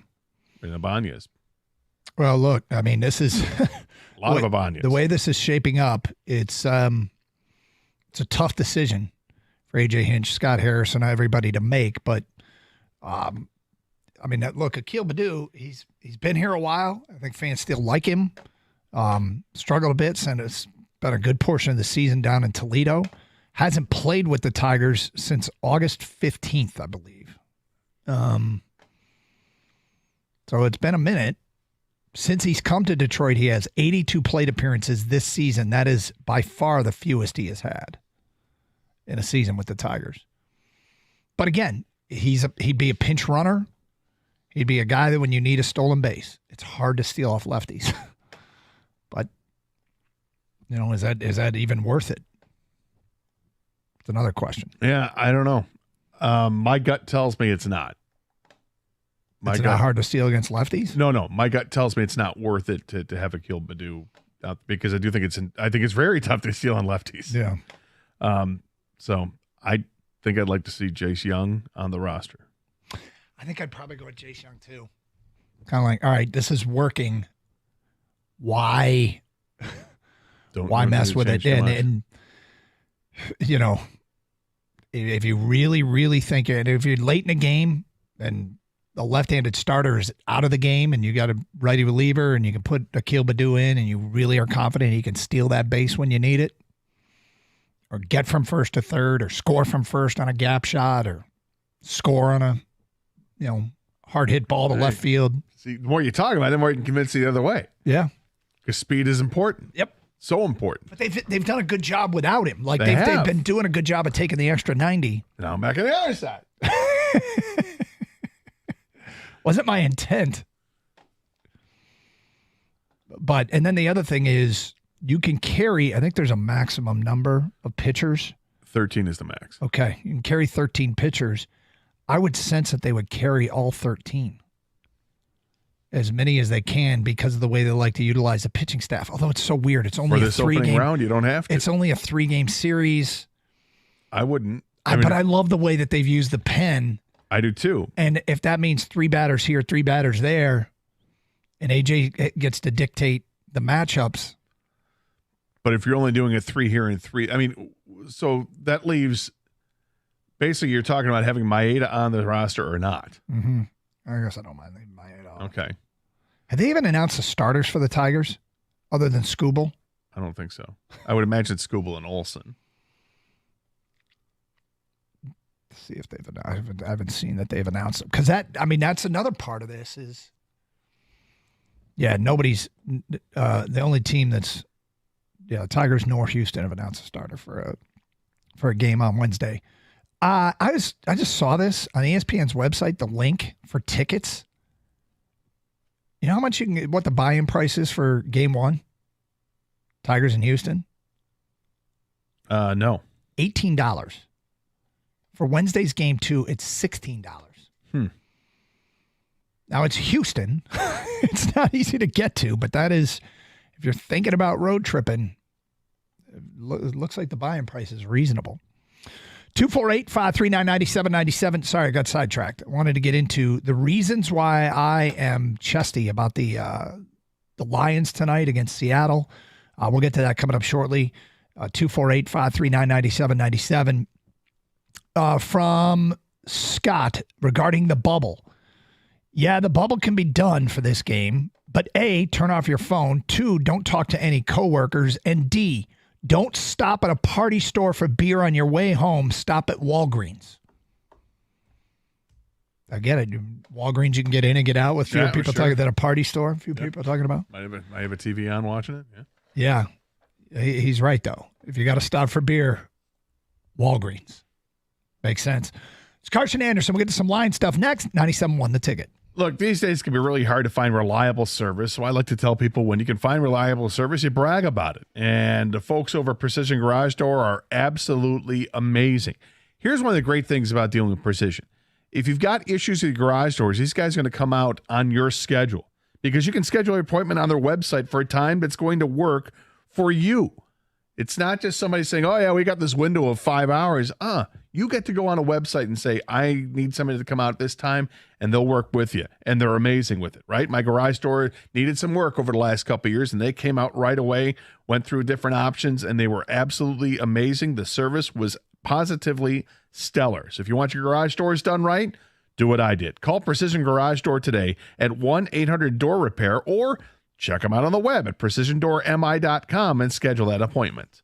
And Ibanez. Well, look, I mean, this is a lot of Ibanez. The way this is shaping up, it's a tough decision for AJ Hinch, Scott Harrison, everybody to make. But I mean, look, Akil Baddoo, he's been here a while. I think fans still like him. Struggled a bit, and it's been a good portion of the season down in Toledo. Hasn't played with the Tigers since August 15th, I believe. So it's been a minute. Since he's come to Detroit, he has 82 plate appearances this season. That is by far the fewest he has had in a season with the Tigers. But again, he'd be a pinch runner. He'd be a guy that when you need a stolen base, it's hard to steal off lefties. But, is that even worth it? It's another question. Yeah, I don't know. My gut tells me it's not. It's not hard to steal against lefties? No. My gut tells me it's not worth it to have Akil Baddoo out because I do think it's very tough to steal on lefties. Yeah. So I think I'd like to see Jace Young on the roster. I think I'd probably go with Jace Young too. Kind of like, all right, this is working. Why mess with it? And if you really, really think it, if you're late in a game and the left-handed starter is out of the game and you got a righty reliever and you can put Akil Baddoo in and you really are confident he can steal that base when you need it, or get from first to third, or score from first on a gap shot, or score on a hard hit ball to left field. See, the more you talk about it, the more you can convince you the other way. Yeah. Because speed is important. Yep. So important. But they've done a good job without him. Like they've been doing a good job of taking the extra 90. Now I'm back on the other side. Wasn't my intent. And then the other thing is you can carry, I think there's a maximum number of pitchers. 13 is the max. Okay. You can carry 13 pitchers. I would sense that they would carry all 13. As many as they can because of the way they like to utilize the pitching staff. Although it's so weird. It's only for this opening round, you don't have to. It's only a 3-game series. I wouldn't. But I love the way that they've used the pen. I do too. And if that means 3 batters here, 3 batters there, and AJ gets to dictate the matchups. But if you're only doing a 3 here and 3, so that leaves basically you're talking about having Maeda on the roster or not. Mm-hmm. I guess I don't mind leaving Maeda on. Okay. Have they even announced the starters for the Tigers other than Skubal? I don't think so. I would imagine Skubal and Olsen. See if they've announced. I haven't seen that they've announced them because that's another part of this is. Yeah, nobody's the only team that's. Yeah, Tigers nor Houston have announced a starter for a game on Wednesday. I just saw this on ESPN's website. The link for tickets. You know how much you can get? What the buy-in price is for Game 1? Tigers in Houston. No. $18. For Wednesday's Game 2, it's $16. Now, it's Houston. It's not easy to get to, but that is, if you're thinking about road tripping, it looks like the buy-in price is reasonable. 248-539-9797. Sorry, I got sidetracked. I wanted to get into the reasons why I am chesty about the Lions tonight against Seattle. We'll get to that coming up shortly. 248-539-9797. From Scott regarding the bubble. Yeah, the bubble can be done for this game, but A, turn off your phone. 2, don't talk to any coworkers. And D, don't stop at a party store for beer on your way home. Stop at Walgreens. I get it. Walgreens, you can get in and get out with fewer people talking than a party store. A few people talking about. I have a TV on watching it. Yeah. He's right, though. If you got to stop for beer, Walgreens. Makes sense. It's Carson Anderson. We'll get to some line stuff next. 97.1 The Ticket. Look, these days it can be really hard to find reliable service. So I like to tell people when you can find reliable service, you brag about it. And the folks over at Precision Garage Door are absolutely amazing. Here's one of the great things about dealing with Precision. If you've got issues with your garage doors, these guys are going to come out on your schedule because you can schedule an appointment on their website for a time that's going to work for you. It's not just somebody saying, oh, yeah, we got this window of 5 hours. You get to go on a website and say, I need somebody to come out at this time, and they'll work with you. And they're amazing with it, right? My garage door needed some work over the last couple of years, and they came out right away, went through different options, and they were absolutely amazing. The service was positively stellar. So if you want your garage doors done right, do what I did. Call Precision Garage Door today at 1-800-DOOR-REPAIR or check them out on the web at precisiondoormi.com and schedule that appointment.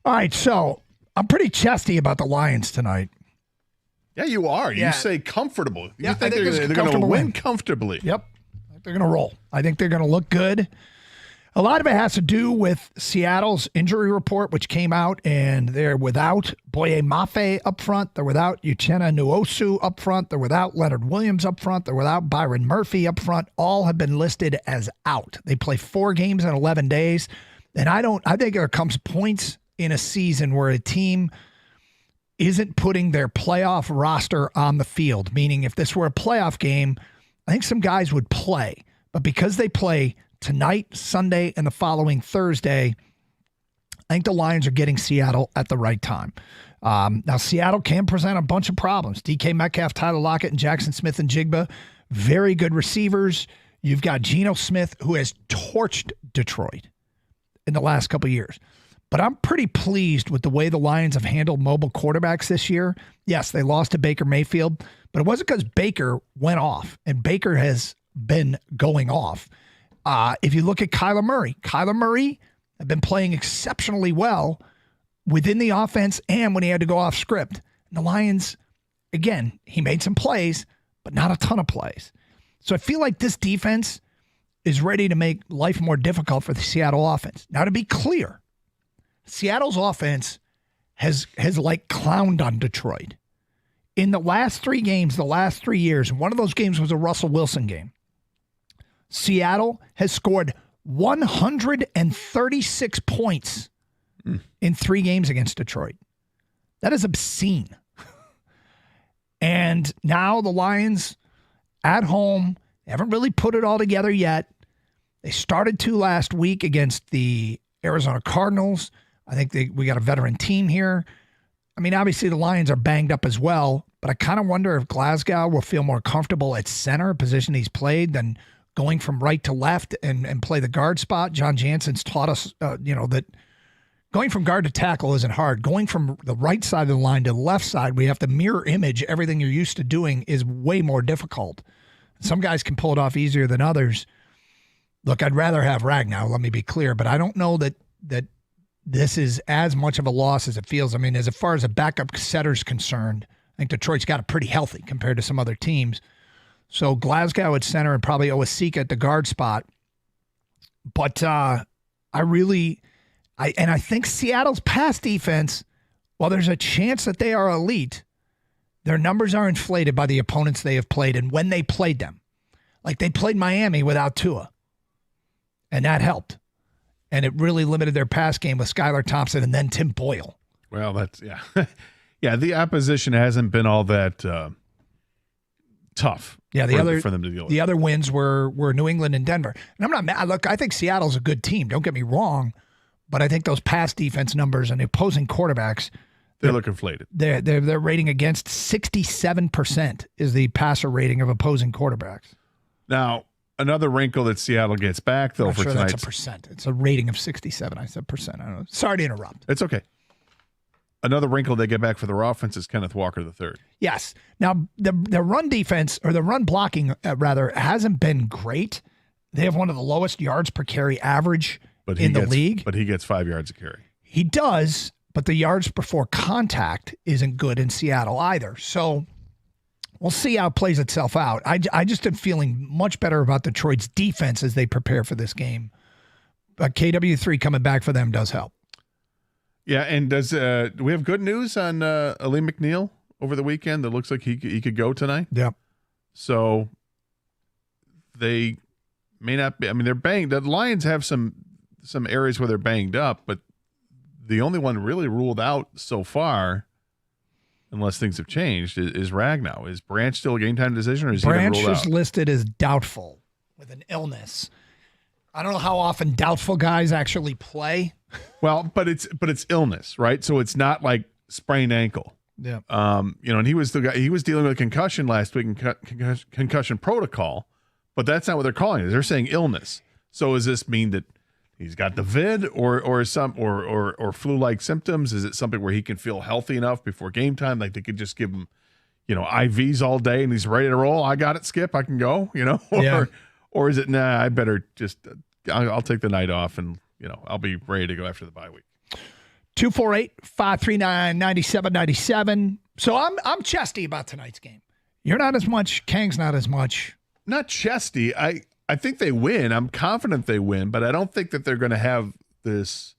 All right, so I'm pretty chesty about the Lions tonight. Yeah, you are. Yeah. You say comfortable. You Yeah, think I think it's a they're going to comfortable win win. comfortably. Yep. They're going to roll. I think they're going to look good. A lot of it has to do with Seattle's injury report, which came out, and they're without Boye Mafe up front. They're without Uchenna Nwosu up front. They're without Leonard Williams up front. They're without Byron Murphy up front. All have been listed as out. They play 4 games in 11 days. And I think there comes points in a season where a team isn't putting their playoff roster on the field, meaning if this were a playoff game, I think some guys would play. But because they play tonight, Sunday, and the following Thursday, I think the Lions are getting Seattle at the right time. Now, Seattle can present a bunch of problems. DK Metcalf, Tyler Lockett, and Jackson Smith and Jigba, very good receivers. You've got Geno Smith, who has torched Detroit in the last couple of years. But I'm pretty pleased with the way the Lions have handled mobile quarterbacks this year. Yes, they lost to Baker Mayfield, but it wasn't because Baker went off, and Baker has been going off. If you look at Kyler Murray had been playing exceptionally well within the offense and when he had to go off script. And the Lions, again, he made some plays, but not a ton of plays. So I feel like this defense is ready to make life more difficult for the Seattle offense. Now, to be clear, Seattle's offense has like clowned on Detroit. In the last 3 games, the last 3 years, one of those games was a Russell Wilson game. Seattle has scored 136 points in 3 games against Detroit. That is obscene. And now the Lions at home haven't really put it all together yet. They started to last week against the Arizona Cardinals. I think we got a veteran team here. I mean, obviously the Lions are banged up as well, but I kind of wonder if Glasgow will feel more comfortable at center, a position he's played, than going from right to left and play the guard spot. John Jansen's taught us, that going from guard to tackle isn't hard. Going from the right side of the line to the left side, we have to mirror image everything you're used to doing, is way more difficult. Some guys can pull it off easier than others. Look, I'd rather have Ragnow, let me be clear, but I don't know that this is as much of a loss as it feels. I mean, as far as a backup setter's concerned, I think Detroit's got it pretty healthy compared to some other teams. So Glasgow at center and probably Owasika at the guard spot. But I think Seattle's pass defense, while there's a chance that they are elite, their numbers are inflated by the opponents they have played and when they played them. Like they played Miami without Tua, and that helped. And it really limited their pass game with Skylar Thompson and then Tim Boyle. Well, that's, yeah. Yeah, the opposition hasn't been all that tough. Yeah, for them to deal with. The other wins were New England and Denver. And I'm not mad. Look, I think Seattle's a good team. Don't get me wrong. But I think those pass defense numbers and the opposing quarterbacks, they look inflated. Their rating against 67% is the passer rating of opposing quarterbacks. Now, another wrinkle that Seattle gets back, though, I'm not for sure tonight. That's a percent. It's a rating of 67. I said percent. I don't know. Sorry to interrupt. It's okay. Another wrinkle they get back for their offense is Kenneth Walker III. Yes. Now, the run defense, or the run blocking, rather, hasn't been great. They have one of the lowest yards per carry average in the league. But he gets 5 yards a carry. He does, but the yards before contact isn't good in Seattle either. So we'll see how it plays itself out. I just am feeling much better about Detroit's defense as they prepare for this game. But KW3 coming back for them does help. Yeah, and do we have good news on Ali McNeil over the weekend? That looks like he could go tonight. Yep. So they may not be. I mean, they're banged. The Lions have some areas where they're banged up, but the only one really ruled out so far, unless things have changed, is Ragnow. Is Branch still a game time decision, or is Branch he ruled is out? listed as doubtful with an illness. I don't know how often doubtful guys actually play. Well, but it's illness, right? So it's not like sprained ankle. Yeah. And he was the guy. He was dealing with a concussion last week in concussion protocol, but that's not what they're calling it. They're saying illness. So does this mean that he's got the vid or flu-like symptoms? Is it something where he can feel healthy enough before game time, like they could just give him, IVs all day and he's ready to roll? I got it, Skip. I can go. Or is it I better just I'll take the night off and I'll be ready to go after the bye week. 248-539-9797. So I'm chesty about tonight's game. You're not as much. Kang's not as much. Not chesty. I think they win. I'm confident they win, but I don't think that they're going to have this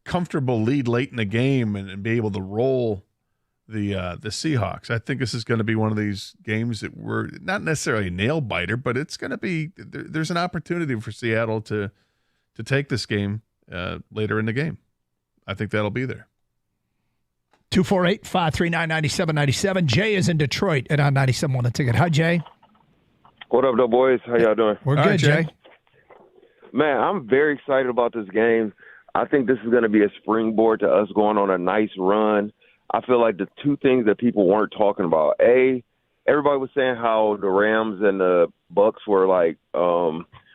comfortable lead late in the game and be able to roll the Seahawks. I think this is going to be one of these games that we're not necessarily a nail biter, but it's going to be. There's an opportunity for Seattle to take this game later in the game. I think that'll be there. 248-539-9797. Jay is in Detroit at on 97.1 The Ticket. Hi, Jay. What up, though, boys? How y'all doing? We're good, Jay. Man, I'm very excited about this game. I think this is going to be a springboard to us going on a nice run. I feel like the two things that people weren't talking about. Everybody was saying how the Rams and the Bucks were like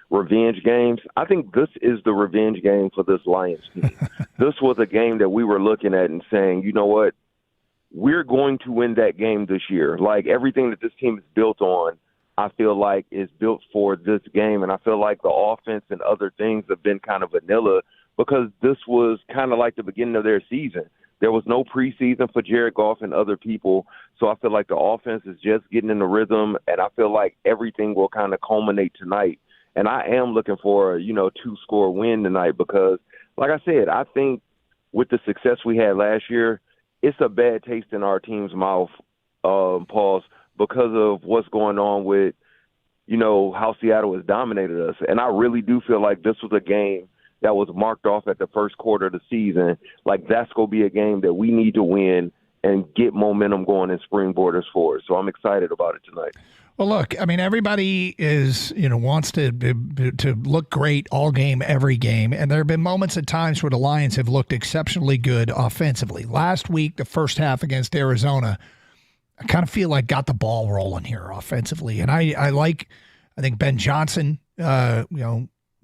revenge games. I think this is the revenge game for this Lions team. This was a game that we were looking at and saying, you know what? We're going to win that game this year. Like everything that this team is built on, I feel like is built for this game. And I feel like the offense and other things have been kind of vanilla because this was kind of like the beginning of their season. There was no preseason for Jared Goff and other people. So I feel like the offense is just getting in the rhythm, and I feel like everything will kind of culminate tonight. And I am looking for a, 2-score win tonight because, like I said, I think with the success we had last year, it's a bad taste in our team's mouth, Pauls, because of what's going on with, how Seattle has dominated us. And I really do feel like this was a game that was marked off at the first quarter of the season. Like that's going to be a game that we need to win and get momentum going and springboard us forward. So I'm excited about it tonight. Well, look, I mean, everybody is, wants to look great all game, every game. And there have been moments at times where the Lions have looked exceptionally good offensively. Last week, the first half against Arizona, I kind of feel like got the ball rolling here offensively. And I think Ben Johnson,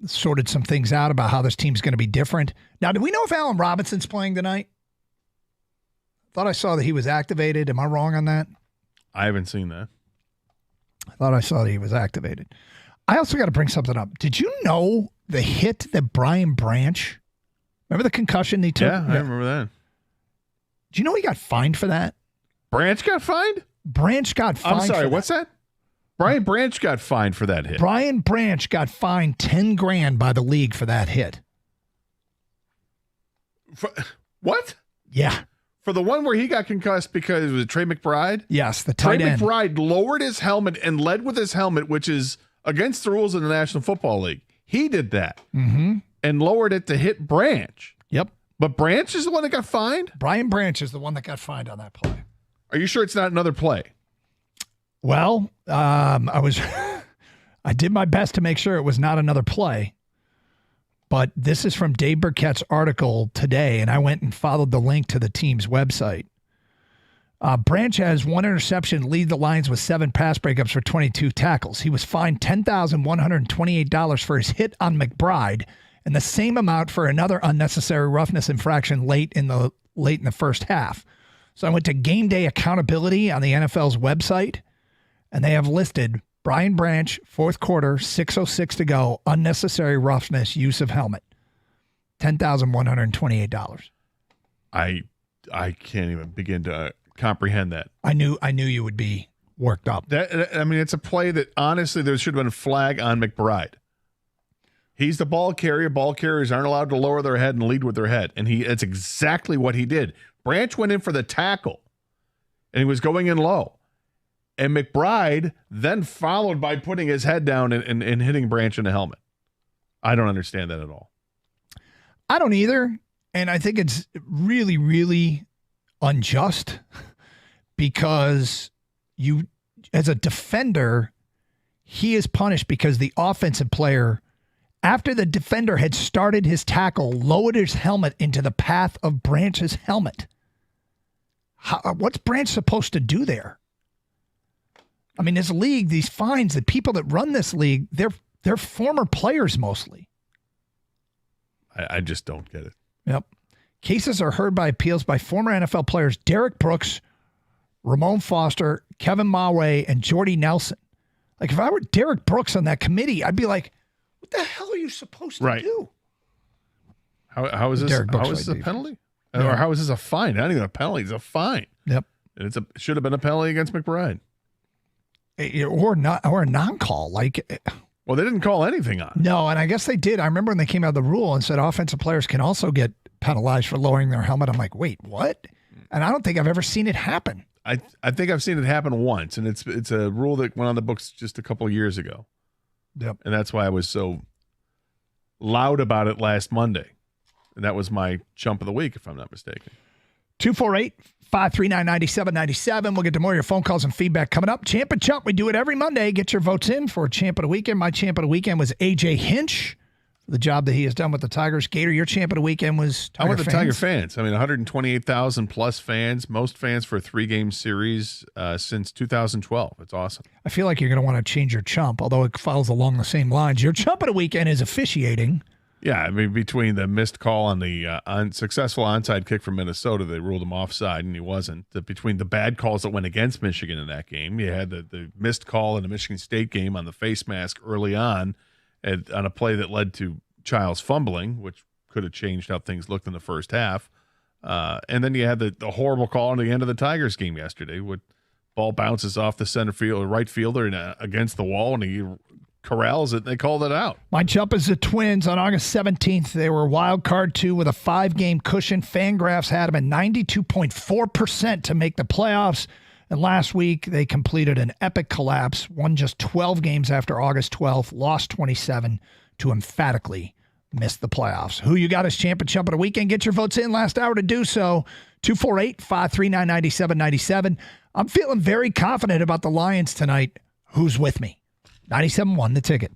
sorted some things out about how this team's going to be different. Now, do we know if Allen Robinson's playing tonight? Thought I saw that he was activated. Am I wrong on that? I haven't seen that. I thought I saw that he was activated. I also got to bring something up. Did you know the hit that Brian Branch, remember the concussion he took? Yeah, I remember that. Do you know he got fined for that? Branch got fined? Branch got fined. I'm sorry, what's that? Brian Branch got fined for that hit. Brian Branch got fined $10,000 by the league for that hit. What? Yeah. For the one where he got concussed because it was Trey McBride? Yes, the tight end. Trey McBride lowered his helmet and led with his helmet, which is against the rules of the National Football League. He did that and lowered it to hit Branch. Yep. But Branch is the one that got fined? Brian Branch is the one that got fined on that play. Are you sure it's not another play? Well, I did my best to make sure it was not another play. But this is from Dave Burkett's article today, and I went and followed the link to the team's website. Branch has one interception, lead the Lions with 7 pass breakups for 22 tackles. He was fined $10,128 for his hit on McBride, and the same amount for another unnecessary roughness infraction late in the first half. So I went to Game Day Accountability on the NFL's website, and they have listed Brian Branch, fourth quarter, 6:06 to go, unnecessary roughness, use of helmet, $10,128. I can't even begin to comprehend that. I knew you would be worked up. It's a play that honestly there should have been a flag on McBride. He's the ball carrier. Ball carriers aren't allowed to lower their head and lead with their head, and that's exactly what he did. Branch went in for the tackle, and he was going in low. And McBride then followed by putting his head down and hitting Branch in the helmet. I don't understand that at all. I don't either. And I think it's really, really unjust because you, as a defender, he is punished because the offensive player, after the defender had started his tackle, lowered his helmet into the path of Branch's helmet. What's Branch supposed to do there? I mean, this league, these fines, the people that run this league, they're former players mostly. I just don't get it. Yep. Cases are heard by appeals by former NFL players Derek Brooks, Ramon Foster, Kevin Mawe, and Jordy Nelson. Like, if I were Derek Brooks on that committee, I'd be like, what the hell are you supposed to do? How is this? How is the penalty? Or how is this a fine? Not even a penalty. It's a fine. Yep. And it should have been a penalty against McBride. Or a non-call. Well, they didn't call anything on it. No, and I guess they did. I remember when they came out of the rule and said offensive players can also get penalized for lowering their helmet. I'm like, wait, what? And I don't think I've ever seen it happen. I think I've seen it happen once, and it's a rule that went on the books just a couple of years ago. Yep. And that's why I was so loud about it last Monday. And that was my chump of the week, if I'm not mistaken. 248-539-9797. We'll get to more of your phone calls and feedback coming up. Champ and Chump, we do it every Monday. Get your votes in for Champ of the Weekend. My Champ of the Weekend was A.J. Hinch, the job that he has done with the Tigers. Gator, your Champ of the Weekend was Tiger I went to fans. Tiger fans. I mean, 128,000 plus fans, most fans for a 3-game series since 2012. It's awesome. I feel like you're going to want to change your Chump, although it follows along the same lines. Your Chump of the Weekend is officiating. Yeah, I mean, between the missed call on the unsuccessful onside kick from Minnesota, they ruled him offside, and he wasn't. Between the bad calls that went against Michigan in that game, you had the missed call in the Michigan State game on the face mask early on, on a play that led to Childs fumbling, which could have changed how things looked in the first half. And then you had the horrible call on the end of the Tigers game yesterday, where ball bounces off the center field or right fielder and against the wall, and he corrals it, and they called it out. My Chump is the Twins. On August 17th, they were wild card 2 with a 5-game cushion. Fangraphs had them at 92.4% to make the playoffs. And last week, they completed an epic collapse, won just 12 games after August 12th, lost 27 to emphatically miss the playoffs. Who you got as Champ and Chump of the Weekend? Get your votes in. Last hour to do so. 248-539-9797. I'm feeling very confident about the Lions tonight. Who's with me? 97.1 The Ticket.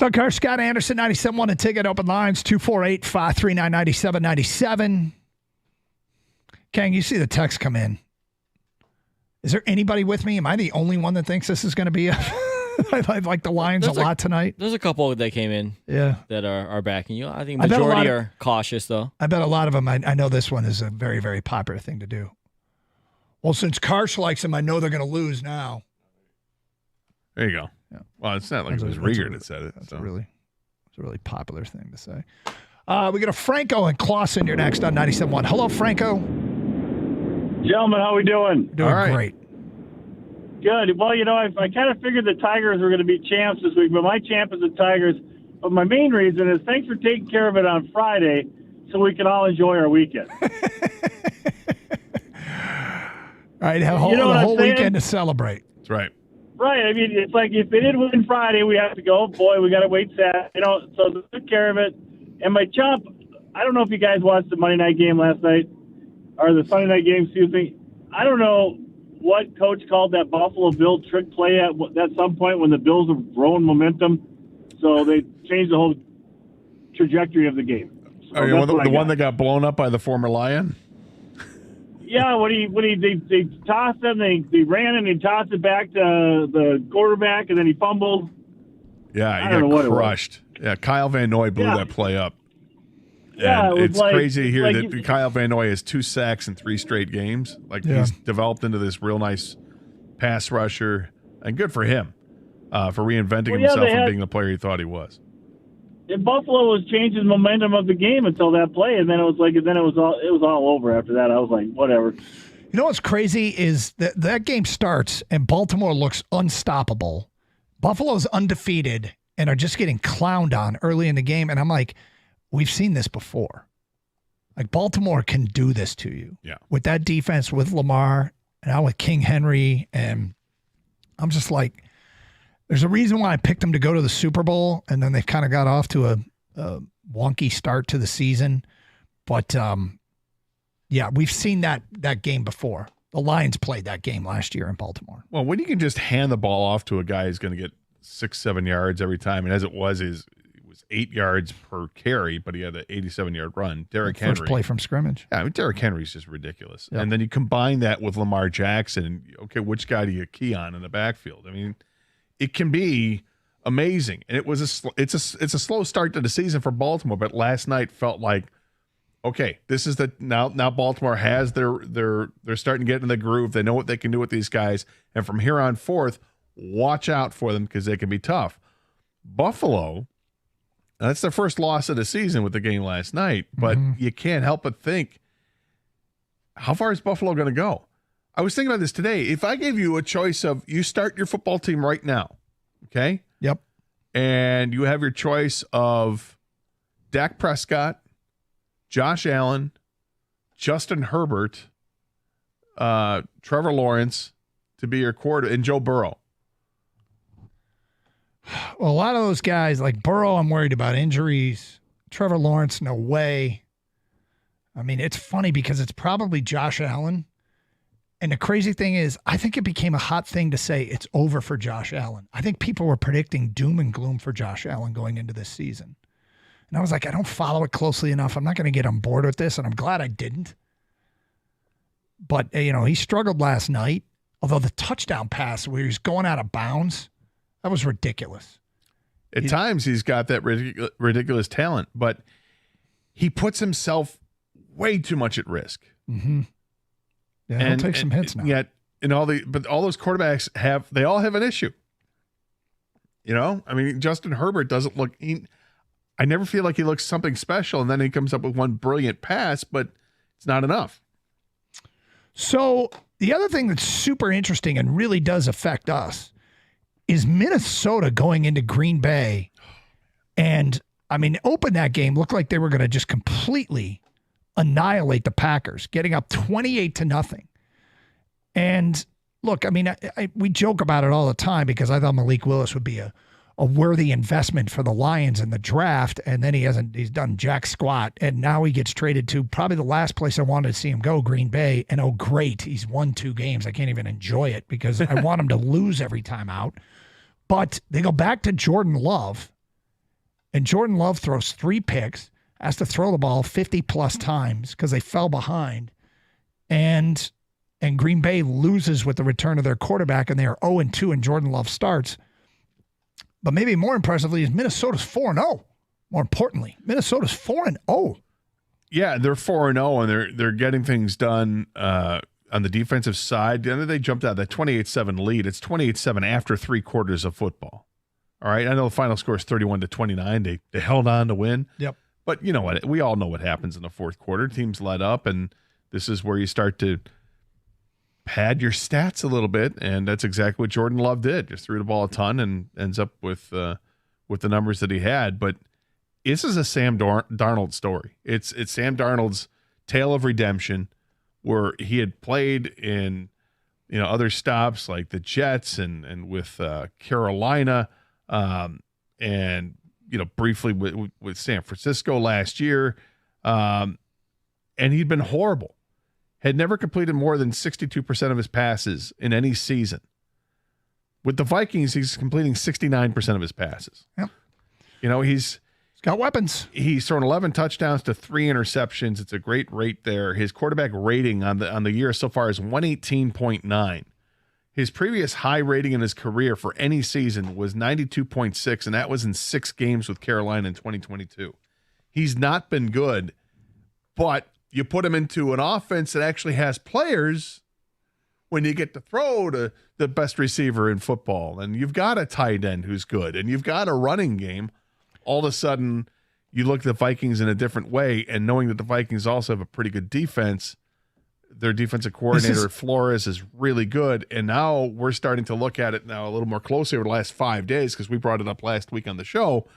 Doug Carr, Scott Anderson, 97.1 and Ticket. Open lines, 248-539-9797. Kang, you see the text come in. Is there anybody with me? Am I the only one that thinks this is going to be I like the Lions a lot tonight? There's a couple that came in that are backing you. I think majority are cautious, though. I bet a lot of them, I know this one is a very, very popular thing to do. Well, since Karsh likes them, I know they're going to lose now. There you go. Yeah. Well, it's not like it was Rieger that said it. It's a really popular thing to say. We got a Franco and Clausen. You're next on 97.1. Hello, Franco. Gentlemen, how we doing? Doing great. Good. Well, I kind of figured the Tigers were going to be champs this week, but my champ is the Tigers. But my main reason is thanks for taking care of it on Friday so we can all enjoy our weekend. All right, have the whole weekend to celebrate. That's right. Right. I mean, it's like if they did win Friday, we have to go, boy, we got to wait Saturday. So they took care of it. And my chump, I don't know if you guys watched the Monday night game last night, or the Sunday night game, excuse me. I don't know what coach called that Buffalo Bill trick play at some point when the Bills were growing momentum. So they changed the whole trajectory of the game. So the one that got blown up by the former Lion? Yeah, they tossed him, they ran and he tossed it back to the quarterback, and then he fumbled. Yeah, he got crushed. Yeah, Kyle Van Noy blew that play up. Yeah, it's crazy to hear that Kyle Van Noy has 2 sacks in 3 straight games. He's developed into this real nice pass rusher, and good for him for reinventing himself and being the player he thought he was. And Buffalo was changing momentum of the game until that play, and then it was all over after that. I was like, whatever. You know what's crazy is that game starts and Baltimore looks unstoppable. Buffalo's undefeated and are just getting clowned on early in the game, and I'm like, we've seen this before. Like, Baltimore can do this to you. Yeah. With that defense, with Lamar, and now with King Henry, and I'm just like, there's a reason why I picked them to go to the Super Bowl, and then they've kind of got off to a wonky start to the season. But, we've seen that game before. The Lions played that game last year in Baltimore. Well, when you can just hand the ball off to a guy who's going to get 6-7 yards every time, and as it was 8 yards per carry, but he had an 87-yard run. Derrick Henry. First play from scrimmage. Yeah, I mean, Derrick Henry's just ridiculous. Yep. And then you combine that with Lamar Jackson. Okay, which guy do you key on in the backfield? I mean, it can be amazing. And it's a slow start to the season for Baltimore, but last night felt like, okay, this is now Baltimore has they're starting to get in the groove. They know what they can do with these guys, and from here on forth, watch out for them because they can be tough. Buffalo, that's their first loss of the season with the game last night, but you can't help but think, how far is Buffalo going to go? I was thinking about this today. If I gave you a choice of you start your football team right now, okay? Yep. And you have your choice of Dak Prescott, Josh Allen, Justin Herbert, Trevor Lawrence to be your quarterback, and Joe Burrow. Well, a lot of those guys, like Burrow, I'm worried about injuries. Trevor Lawrence, no way. I mean, it's funny because it's probably Josh Allen. And the crazy thing is, I think it became a hot thing to say it's over for Josh Allen. I think people were predicting doom and gloom for Josh Allen going into this season. And I was like, I don't follow it closely enough. I'm not going to get on board with this, and I'm glad I didn't. But, he struggled last night, although the touchdown pass where he's going out of bounds, that was ridiculous. At times, he's got that ridiculous talent, but he puts himself way too much at risk. Mm-hmm. Yeah, he'll take some hits now. Yet, all those quarterbacks they all have an issue. I mean, Justin Herbert doesn't look. I never feel like he looks something special, and then he comes up with one brilliant pass, but it's not enough. So the other thing that's super interesting and really does affect us is Minnesota going into Green Bay. And, I mean, open that game, looked like they were going to just completely annihilate the Packers, getting up 28-0. And, look, I mean, we joke about it all the time because I thought Malik Willis would be a worthy investment for the Lions in the draft, and then he's done jack squat, and now he gets traded to probably the last place I wanted to see him go, Green Bay, and oh great, he's won 2 games. I can't even enjoy it because I want him to lose every time out. But they go back to Jordan Love, and Jordan Love throws 3 picks, has to throw the ball 50-plus times because they fell behind, and Green Bay loses with the return of their quarterback, and they are 0-2, and Jordan Love starts. But maybe more impressively is Minnesota's 4-0. More importantly, Minnesota's 4-0. Yeah, they're 4-0, and they're getting things done on the defensive side. And they jumped out that 28-7 lead. It's 28-7 after 3 quarters of football. All right, I know the final score is 31-29. They held on to win. Yep. But you know what? We all know what happens in the fourth quarter. Teams let up, and this is where you start to pad your stats a little bit, and that's exactly what Jordan Love did. Just threw the ball a ton and ends up with the numbers that he had. But this is a Sam Darnold story. It's Sam Darnold's tale of redemption, where he had played in other stops like the Jets and with Carolina, and briefly with San Francisco last year, and he'd been horrible. Had never completed more than 62% of his passes in any season. With the Vikings, he's completing 69% of his passes. Yep. He's got weapons. He's thrown 11 touchdowns to 3 interceptions. It's a great rate there. His quarterback rating on the year so far is 118.9. His previous high rating in his career for any season was 92.6, and that was in 6 games with Carolina in 2022. He's not been good, but you put him into an offense that actually has players when you get to throw to the best receiver in football, and you've got a tight end who's good, and you've got a running game. All of a sudden, you look at the Vikings in a different way, and knowing that the Vikings also have a pretty good defense, their defensive coordinator, Flores, is really good, and now we're starting to look at it now a little more closely over the last 5 days because we brought it up last week on the show.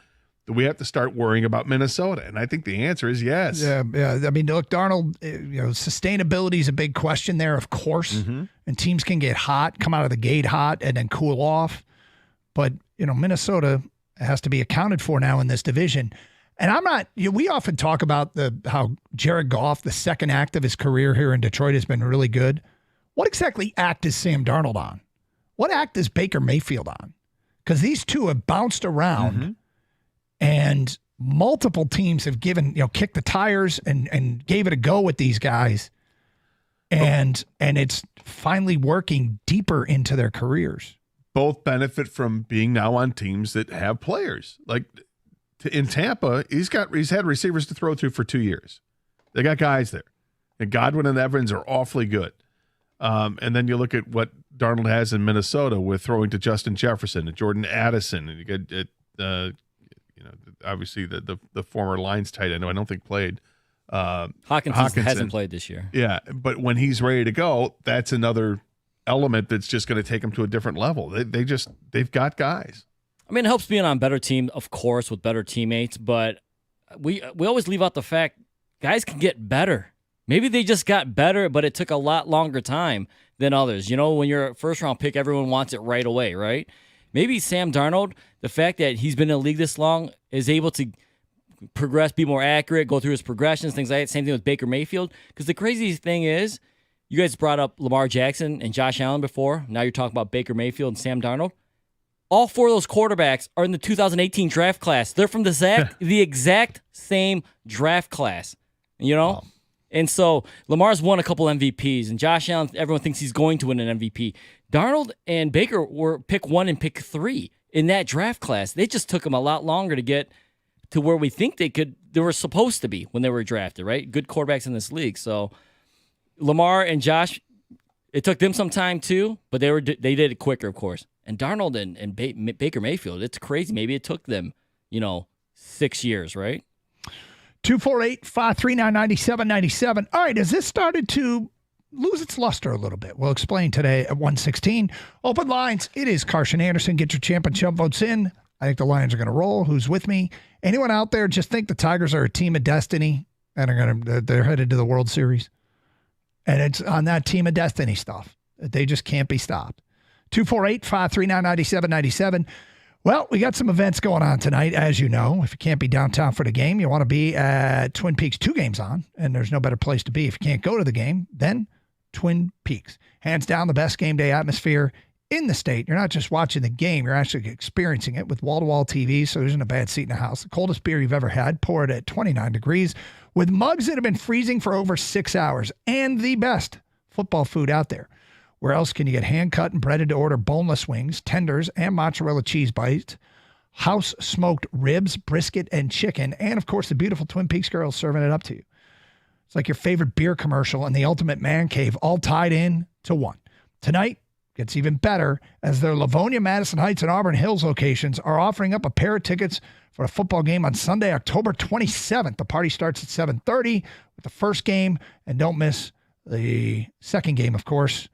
We have to start worrying about Minnesota, and I think the answer is yes. Yeah. I mean, look, Darnold, sustainability is a big question there, of course, and teams can get hot, come out of the gate hot, and then cool off. But, Minnesota has to be accounted for now in this division. And I'm not, we often talk about how Jared Goff, the second act of his career here in Detroit, has been really good. What exactly act is Sam Darnold on? What act is Baker Mayfield on? Because these two have bounced around. And multiple teams have kicked the tires and gave it a go with these guys. And it's finally working deeper into their careers. Both benefit from being now on teams that have players. Like in Tampa, he's had receivers to throw to for 2 years. They got guys there. And Godwin and Evans are awfully good. And then you look at what Darnold has in Minnesota with throwing to Justin Jefferson and Jordan Addison. And you get obviously the former Lions tight end, I don't think played. Hawkinson hasn't played this year. Yeah, but when he's ready to go, that's another element that's just going to take them to a different level. They've got guys. I mean, it helps being on a better team, of course, with better teammates, but we always leave out the fact guys can get better. Maybe they just got better, but it took a lot longer time than others. When you're a first-round pick, everyone wants it right away, right? Maybe Sam Darnold, the fact that he's been in the league this long, is able to progress, be more accurate, go through his progressions, things like that. Same thing with Baker Mayfield. Because the craziest thing is, you guys brought up Lamar Jackson and Josh Allen before. Now you're talking about Baker Mayfield and Sam Darnold. All 4 of those quarterbacks are in the 2018 draft class. They're from the exact same draft class, Wow. And so Lamar's won a couple MVPs, and Josh Allen, everyone thinks he's going to win an MVP. Darnold and Baker were pick 1 and pick 3 in that draft class. They just took them a lot longer to get to where we think they were supposed to be when they were drafted, right? Good quarterbacks in this league. So Lamar and Josh, it took them some time too, but they did it quicker, of course. And Darnold and Baker Mayfield, it's crazy. Maybe it took them, 6 years, right? 248-539-9797. All right, has this started to lose its luster a little bit? We'll explain today at 1:16. Open lines. It is Carson Anderson. Get your champ and chump votes in. I think the Lions are going to roll. Who's with me? Anyone out there just think the Tigers are a team of destiny and they're headed to the World Series? And it's on that team of destiny stuff. They just can't be stopped. 248-539-9797. Well, we got some events going on tonight, as you know. If you can't be downtown for the game, you want to be at Twin Peaks. 2 games on, and there's no better place to be. If you can't go to the game, then Twin Peaks. Hands down, the best game day atmosphere in the state. You're not just watching the game, you're actually experiencing it with wall-to-wall TV, so there isn't a bad seat in the house. The coldest beer you've ever had, poured at 29 degrees, with mugs that have been freezing for over 6 hours, and the best football food out there. Where else can you get hand-cut and breaded to order boneless wings, tenders, and mozzarella cheese bites, house-smoked ribs, brisket, and chicken, and, of course, the beautiful Twin Peaks girls serving it up to you. It's like your favorite beer commercial and the ultimate man cave all tied in to one. Tonight gets even better as their Livonia, Madison Heights, and Auburn Hills locations are offering up a pair of tickets for a football game on Sunday, October 27th. The party starts at 7:30 with the first game, and don't miss the second game, of course.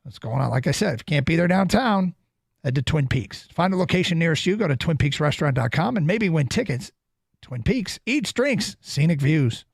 What's going on? Like I said, if you can't be there downtown, head to Twin Peaks. Find a location nearest you. Go to twinpeaksrestaurant.com and maybe win tickets. Twin Peaks, eats, drinks, scenic views.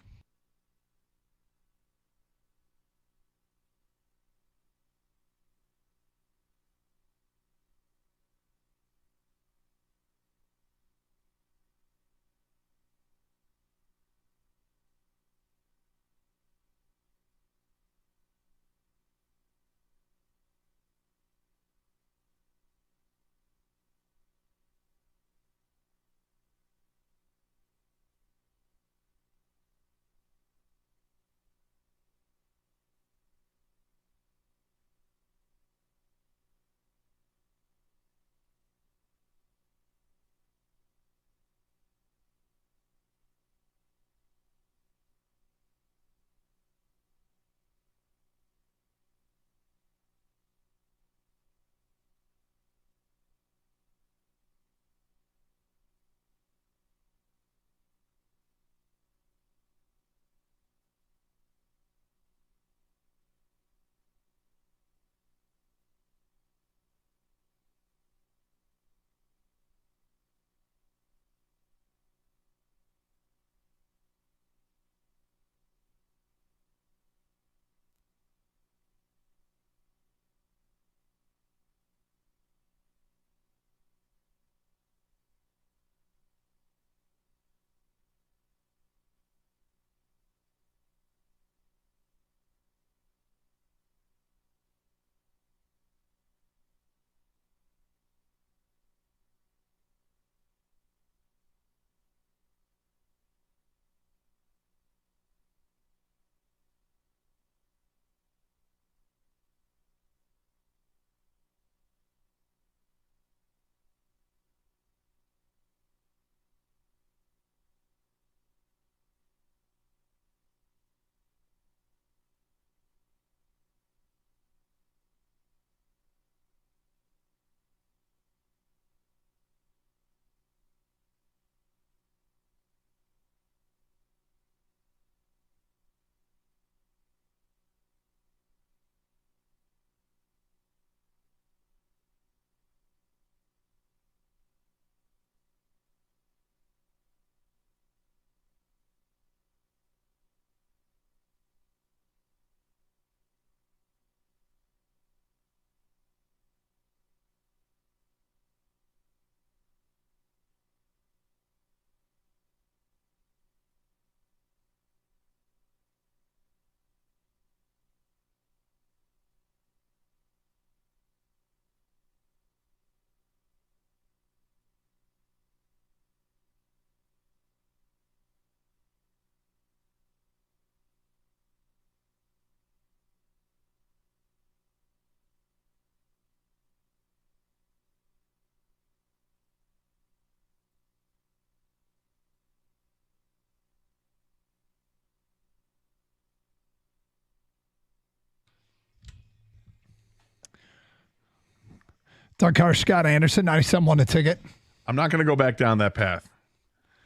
Dark car Scott Anderson, 97 won the ticket. I'm not going to go back down that path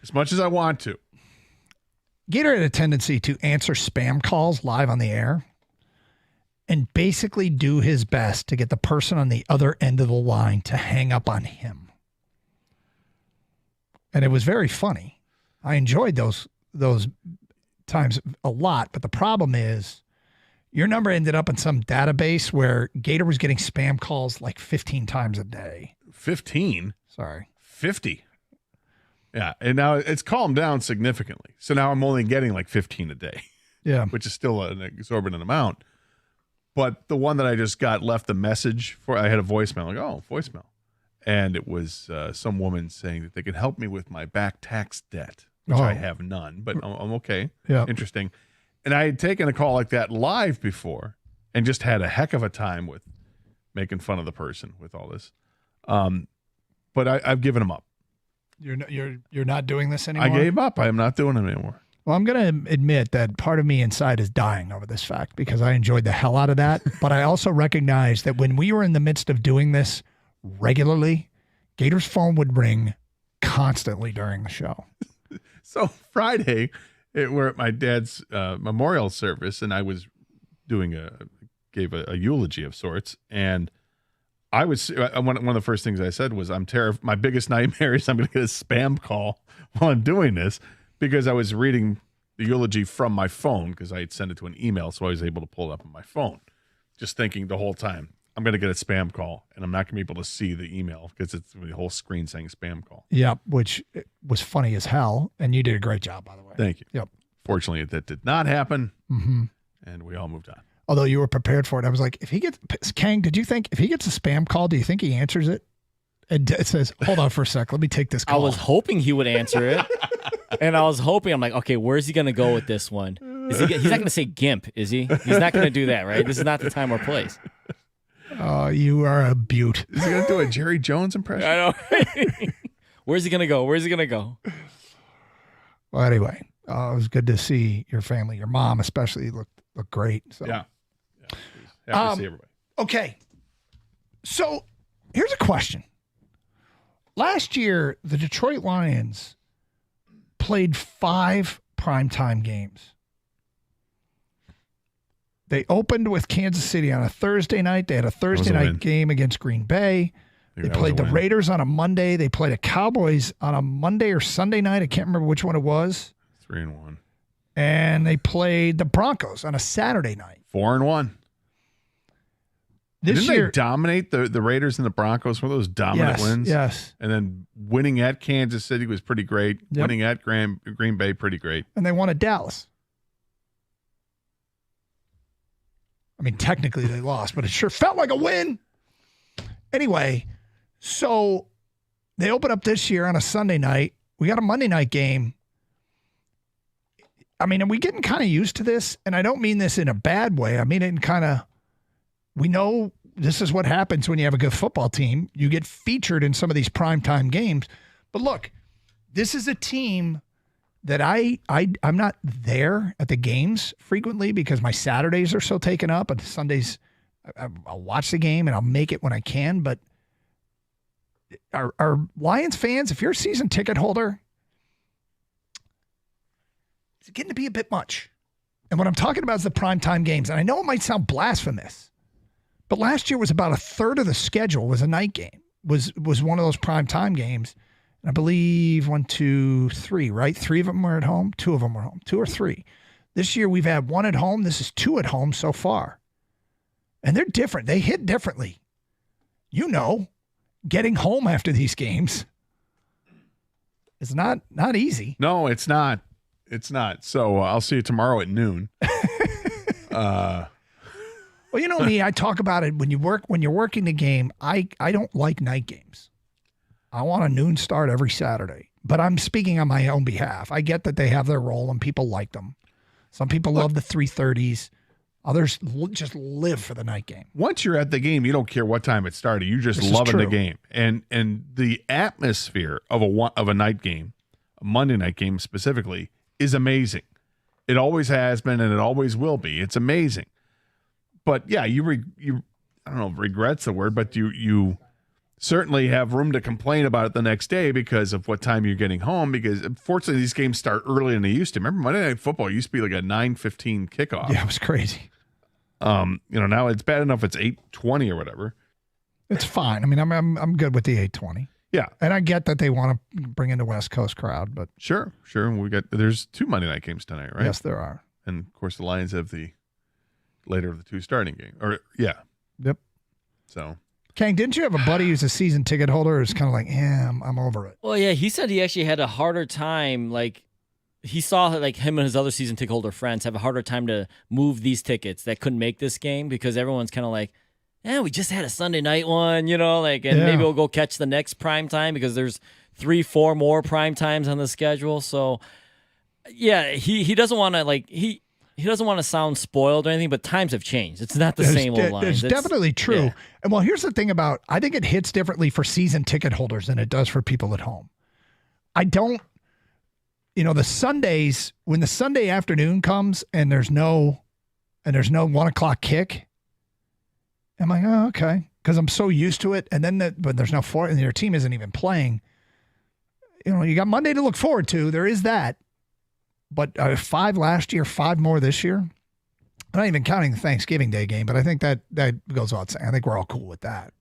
as much as I want to. Gator had a tendency to answer spam calls live on the air and basically do his best to get the person on the other end of the line to hang up on him. And it was very funny. I enjoyed those times a lot, but the problem is your number ended up in some database where Gator was getting spam calls like 15 times a day. 15? Sorry. 50. Yeah, and now it's calmed down significantly. So now I'm only getting like 15 a day. Yeah. Which is still an exorbitant amount. But the one that I just got left a message for, I had a voicemail. Like, oh, voicemail. And it was some woman saying that they could help me with my back tax debt, which I have none, but I'm okay. Yeah. Interesting. And I had taken a call like that live before and just had a heck of a time with making fun of the person with all this. But I've given them up. You're not doing this anymore? I gave up. I am not doing it anymore. Well, I'm going to admit that part of me inside is dying over this fact because I enjoyed the hell out of that. But I also recognize that when we were in the midst of doing this regularly, Gator's phone would ring constantly during the show. So Friday, we're at my dad's memorial service, and I was gave a eulogy of sorts, and I was one of the first things I said was, I'm terrified. My biggest nightmare is I'm going to get a spam call while I'm doing this, because I was reading the eulogy from my phone because I had sent it to an email, so I was able to pull it up on my phone. Just thinking the whole time, I'm going to get a spam call, and I'm not going to be able to see the email because it's the whole screen saying spam call. Yeah, which was funny as hell, and you did a great job, by the way. Thank you. Yep. Fortunately, that did not happen, Mm-hmm. and we all moved on. Although you were prepared for it. I was like, Kang, did you think if he gets a spam call, do you think he answers it? And it says, hold on for a sec, let me take this call. I was hoping he would answer it. And I was hoping, I'm like, okay, where's he going to go with this one? He's not going to say GIMP, is he? He's not going to do that, right? This is not the time or place. Oh, you are a beaut. Is he going to do a Jerry Jones impression? I know. Where's he going to go? Where's he going to go? Well, anyway, it was good to see your family, your mom especially, look great. So. Yeah. Happy to see everybody. Okay. So here's a question. Last year, the Detroit Lions played 5 primetime games. They opened with Kansas City on a Thursday night. They had a Thursday night game against Green Bay. They played the Raiders on a Monday. They played the Cowboys on a Monday or Sunday night. I can't remember which one it was. 3-1. And they played the Broncos on a Saturday night. 4-1. Didn't they dominate the Raiders and the Broncos? One of those dominant wins? Yes. And then winning at Kansas City was pretty great. Yep. Winning at Green Bay, pretty great. And they won at Dallas. I mean, technically they lost, but it sure felt like a win. Anyway, so they open up this year on a Sunday night. We got a Monday night game. I mean, are we getting kind of used to this? And I don't mean this in a bad way. I mean it in kind of, we know this is what happens when you have a good football team. You get featured in some of these primetime games. But look, this is a team that I'm not there at the games frequently because my Saturdays are so taken up, and Sundays I'll watch the game and I'll make it when I can. But our Lions fans, if you're a season ticket holder, it's getting to be a bit much. And what I'm talking about is the primetime games. And I know it might sound blasphemous, but last year was about a third of the schedule was a night game, was one of those primetime games. And I believe 1, 2, 3, right? 3 of them were at home. 2 of them were home. 2 or 3. This year we've had 1 at home. This is 2 at home so far. And they're different. They hit differently. You know, getting home after these games is not easy. No, it's not. It's not. So I'll see you tomorrow at noon. Well, you know me, I talk about it when you're working the game. I don't like night games. I want a noon start every Saturday. But I'm speaking on my own behalf. I get that they have their role and people like them. Some people love the 3:30s. Others just live for the night game. Once you're at the game, you don't care what time it started. You just loving the game. And the atmosphere of a night game, a Monday night game specifically, is amazing. It always has been and it always will be. It's amazing. But yeah, you I don't know if regret's the word, but you certainly have room to complain about it the next day because of what time you're getting home, because unfortunately these games start earlier than they used to. Remember Monday Night Football used to be like a 9:15 kickoff. Yeah, it was crazy. Now it's bad enough it's 8:20 or whatever. It's fine. I mean, I'm good with the 8:20. Yeah. And I get that they want to bring in the West Coast crowd, but Sure. There's 2 Monday night games tonight, right? Yes, there are. And of course the Lions have the later of the 2 starting game. Or yeah. Yep. So Kang, didn't you have a buddy who's a season ticket holder who's kind of like, I'm over it? Well, yeah, he said he actually had a harder time, like, he saw like him and his other season ticket holder friends have a harder time to move these tickets that couldn't make this game because everyone's kind of like, we just had a Sunday night one, and maybe we'll go catch the next prime time because there's 3-4 more prime times on the schedule. So yeah, he doesn't want to he doesn't want to sound spoiled or anything, but times have changed. It's not the same old lines. It's definitely true. Yeah. And well, here's the thing about, I think it hits differently for season ticket holders than it does for people at home. I don't, the Sundays, when the Sunday afternoon comes and there's no 1 o'clock kick, I'm like, oh, okay. Because I'm so used to it. And then but there's no 4 and your team isn't even playing. You got Monday to look forward to. There is that. But 5 last year, 5 more this year. I'm not even counting the Thanksgiving Day game, but I think that goes without saying. I think we're all cool with that.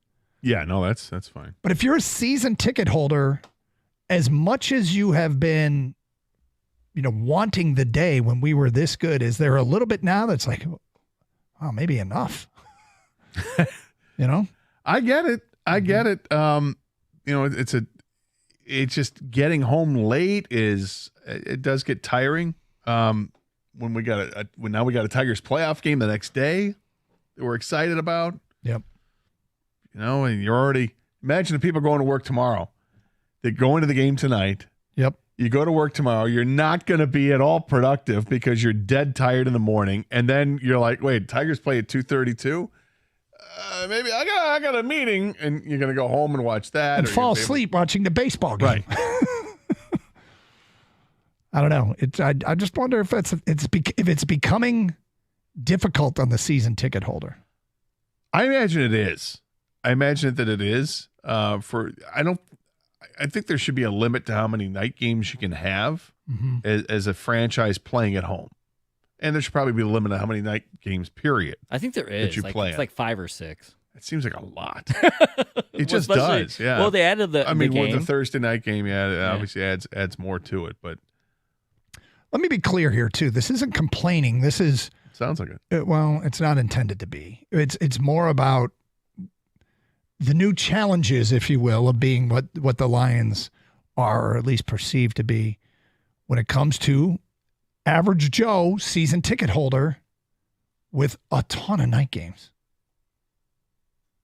Yeah, no, that's fine. But if you're a season ticket holder, as much as you have been, wanting the day when we were this good, is there a little bit now that's like, oh, maybe enough? I get it. It's just getting home late it does get tiring. When we got now we got a Tigers playoff game the next day that we're excited about. Yep. And you're already, imagine the people going to work tomorrow. They go into the game tonight. Yep. You go to work tomorrow. You're not going to be at all productive because you're dead tired in the morning. And then you're like, wait, Tigers play at 2:32? Maybe I got a meeting, and you're going to go home and watch that. And fall asleep watching the baseball game. Right. I don't know. I just wonder if it's becoming difficult on the season ticket holder. I imagine it is. I imagine that it is. I think there should be a limit to how many night games you can have as a franchise playing at home. And there should probably be a limit on how many night games, period. I think there is. That you play it's like 5 or 6. It seems like a lot. It just does, yeah. Well, they added the with game. the Thursday night game, it obviously adds more to it. But let me be clear here, too. This isn't complaining. This is... Sounds like it. Well, it's not intended to be. It's more about the new challenges, if you will, of being what the Lions are, or at least perceived to be, when it comes to average Joe season ticket holder with a ton of night games.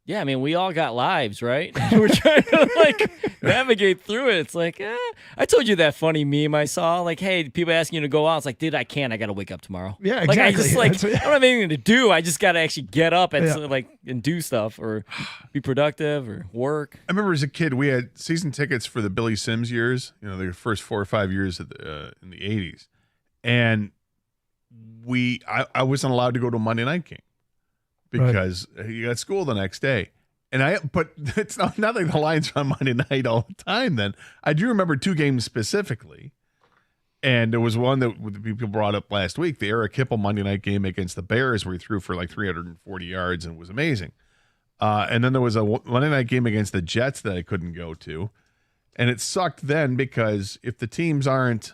Yeah, I mean, we all got lives, right? We're trying to navigate through it. It's like, I told you that funny meme I saw. Like, hey, people asking you to go out. It's like, dude, I can't. I got to wake up tomorrow. Yeah, exactly. I don't have anything to do. I just got to actually get up and do stuff or be productive or work. I remember as a kid, we had season tickets for the Billy Sims years. The first 4 or 5 years in the 80s, and I wasn't allowed to go to a Monday night game. Because you got school the next day. But it's not like the Lions are on Monday night all the time then. I do remember 2 games specifically. And there was one that people brought up last week, the Eric Hipple Monday night game against the Bears where he threw for like 340 yards and was amazing. And then there was a Monday night game against the Jets that I couldn't go to. And it sucked then because if the teams aren't,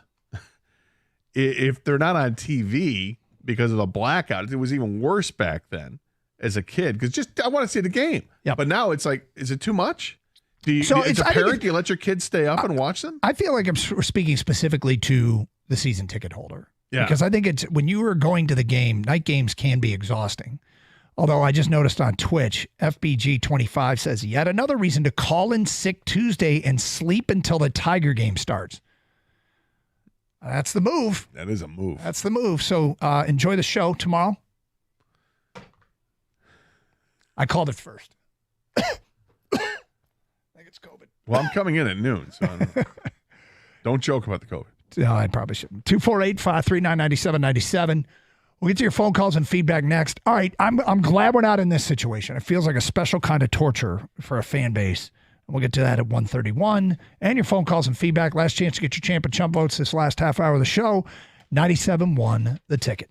if they're not on TV because of the blackout, it was even worse back then. As a kid, because I want to see the game. Yeah. But now it's like, is it too much? As a parent, do you let your kids stay up and watch them? I feel like I'm speaking specifically to the season ticket holder. Yeah. Because I think it's when you are going to the game, night games can be exhausting. Although I just noticed on Twitch, FBG25 says, yet another reason to call in sick Tuesday and sleep until the Tiger game starts. That's the move. That is a move. That's the move. So enjoy the show tomorrow. I called it first. I think it's COVID. Well, I'm coming in at noon, so don't joke about the COVID. No, I probably shouldn't. 248-539-9797. We'll get to your phone calls and feedback next. All right, I'm glad we're not in this situation. It feels like a special kind of torture for a fan base. And we'll get to that at 1:31. And your phone calls and feedback. Last chance to get your champ and chump votes this last half hour of the show. 97.1 The Ticket.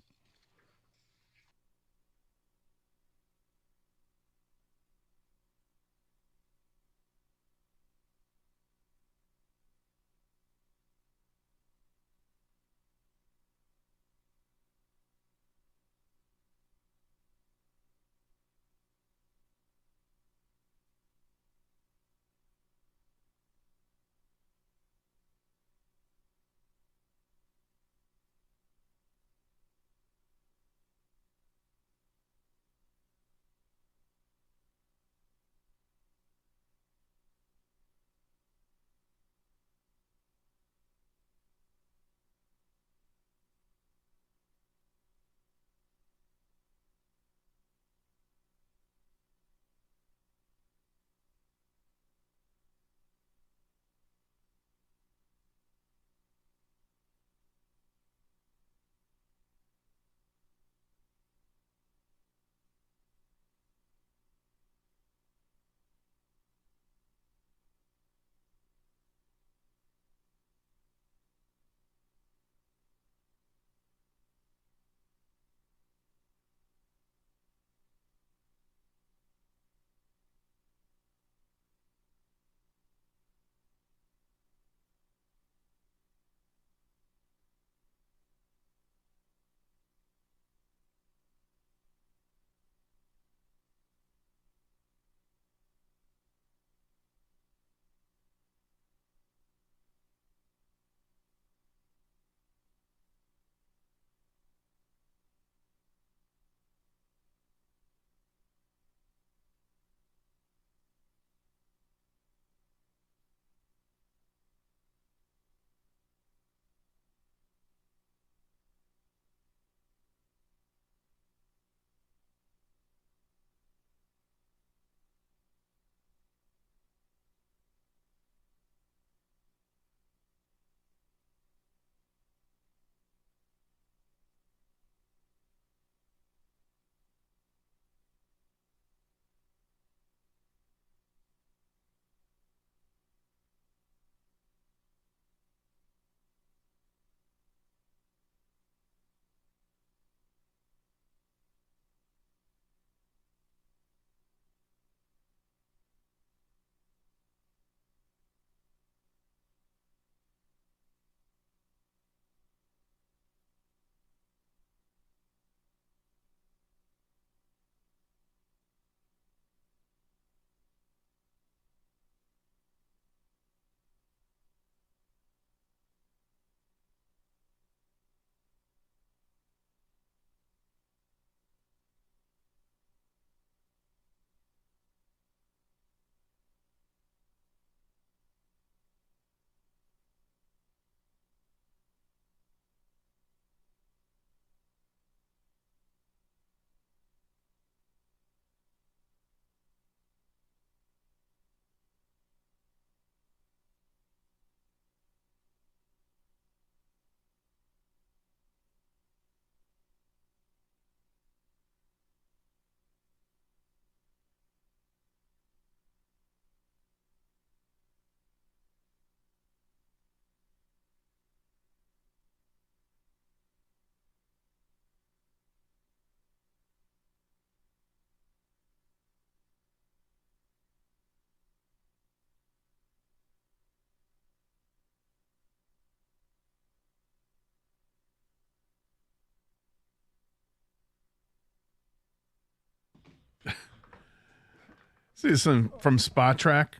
See this from Spot Track?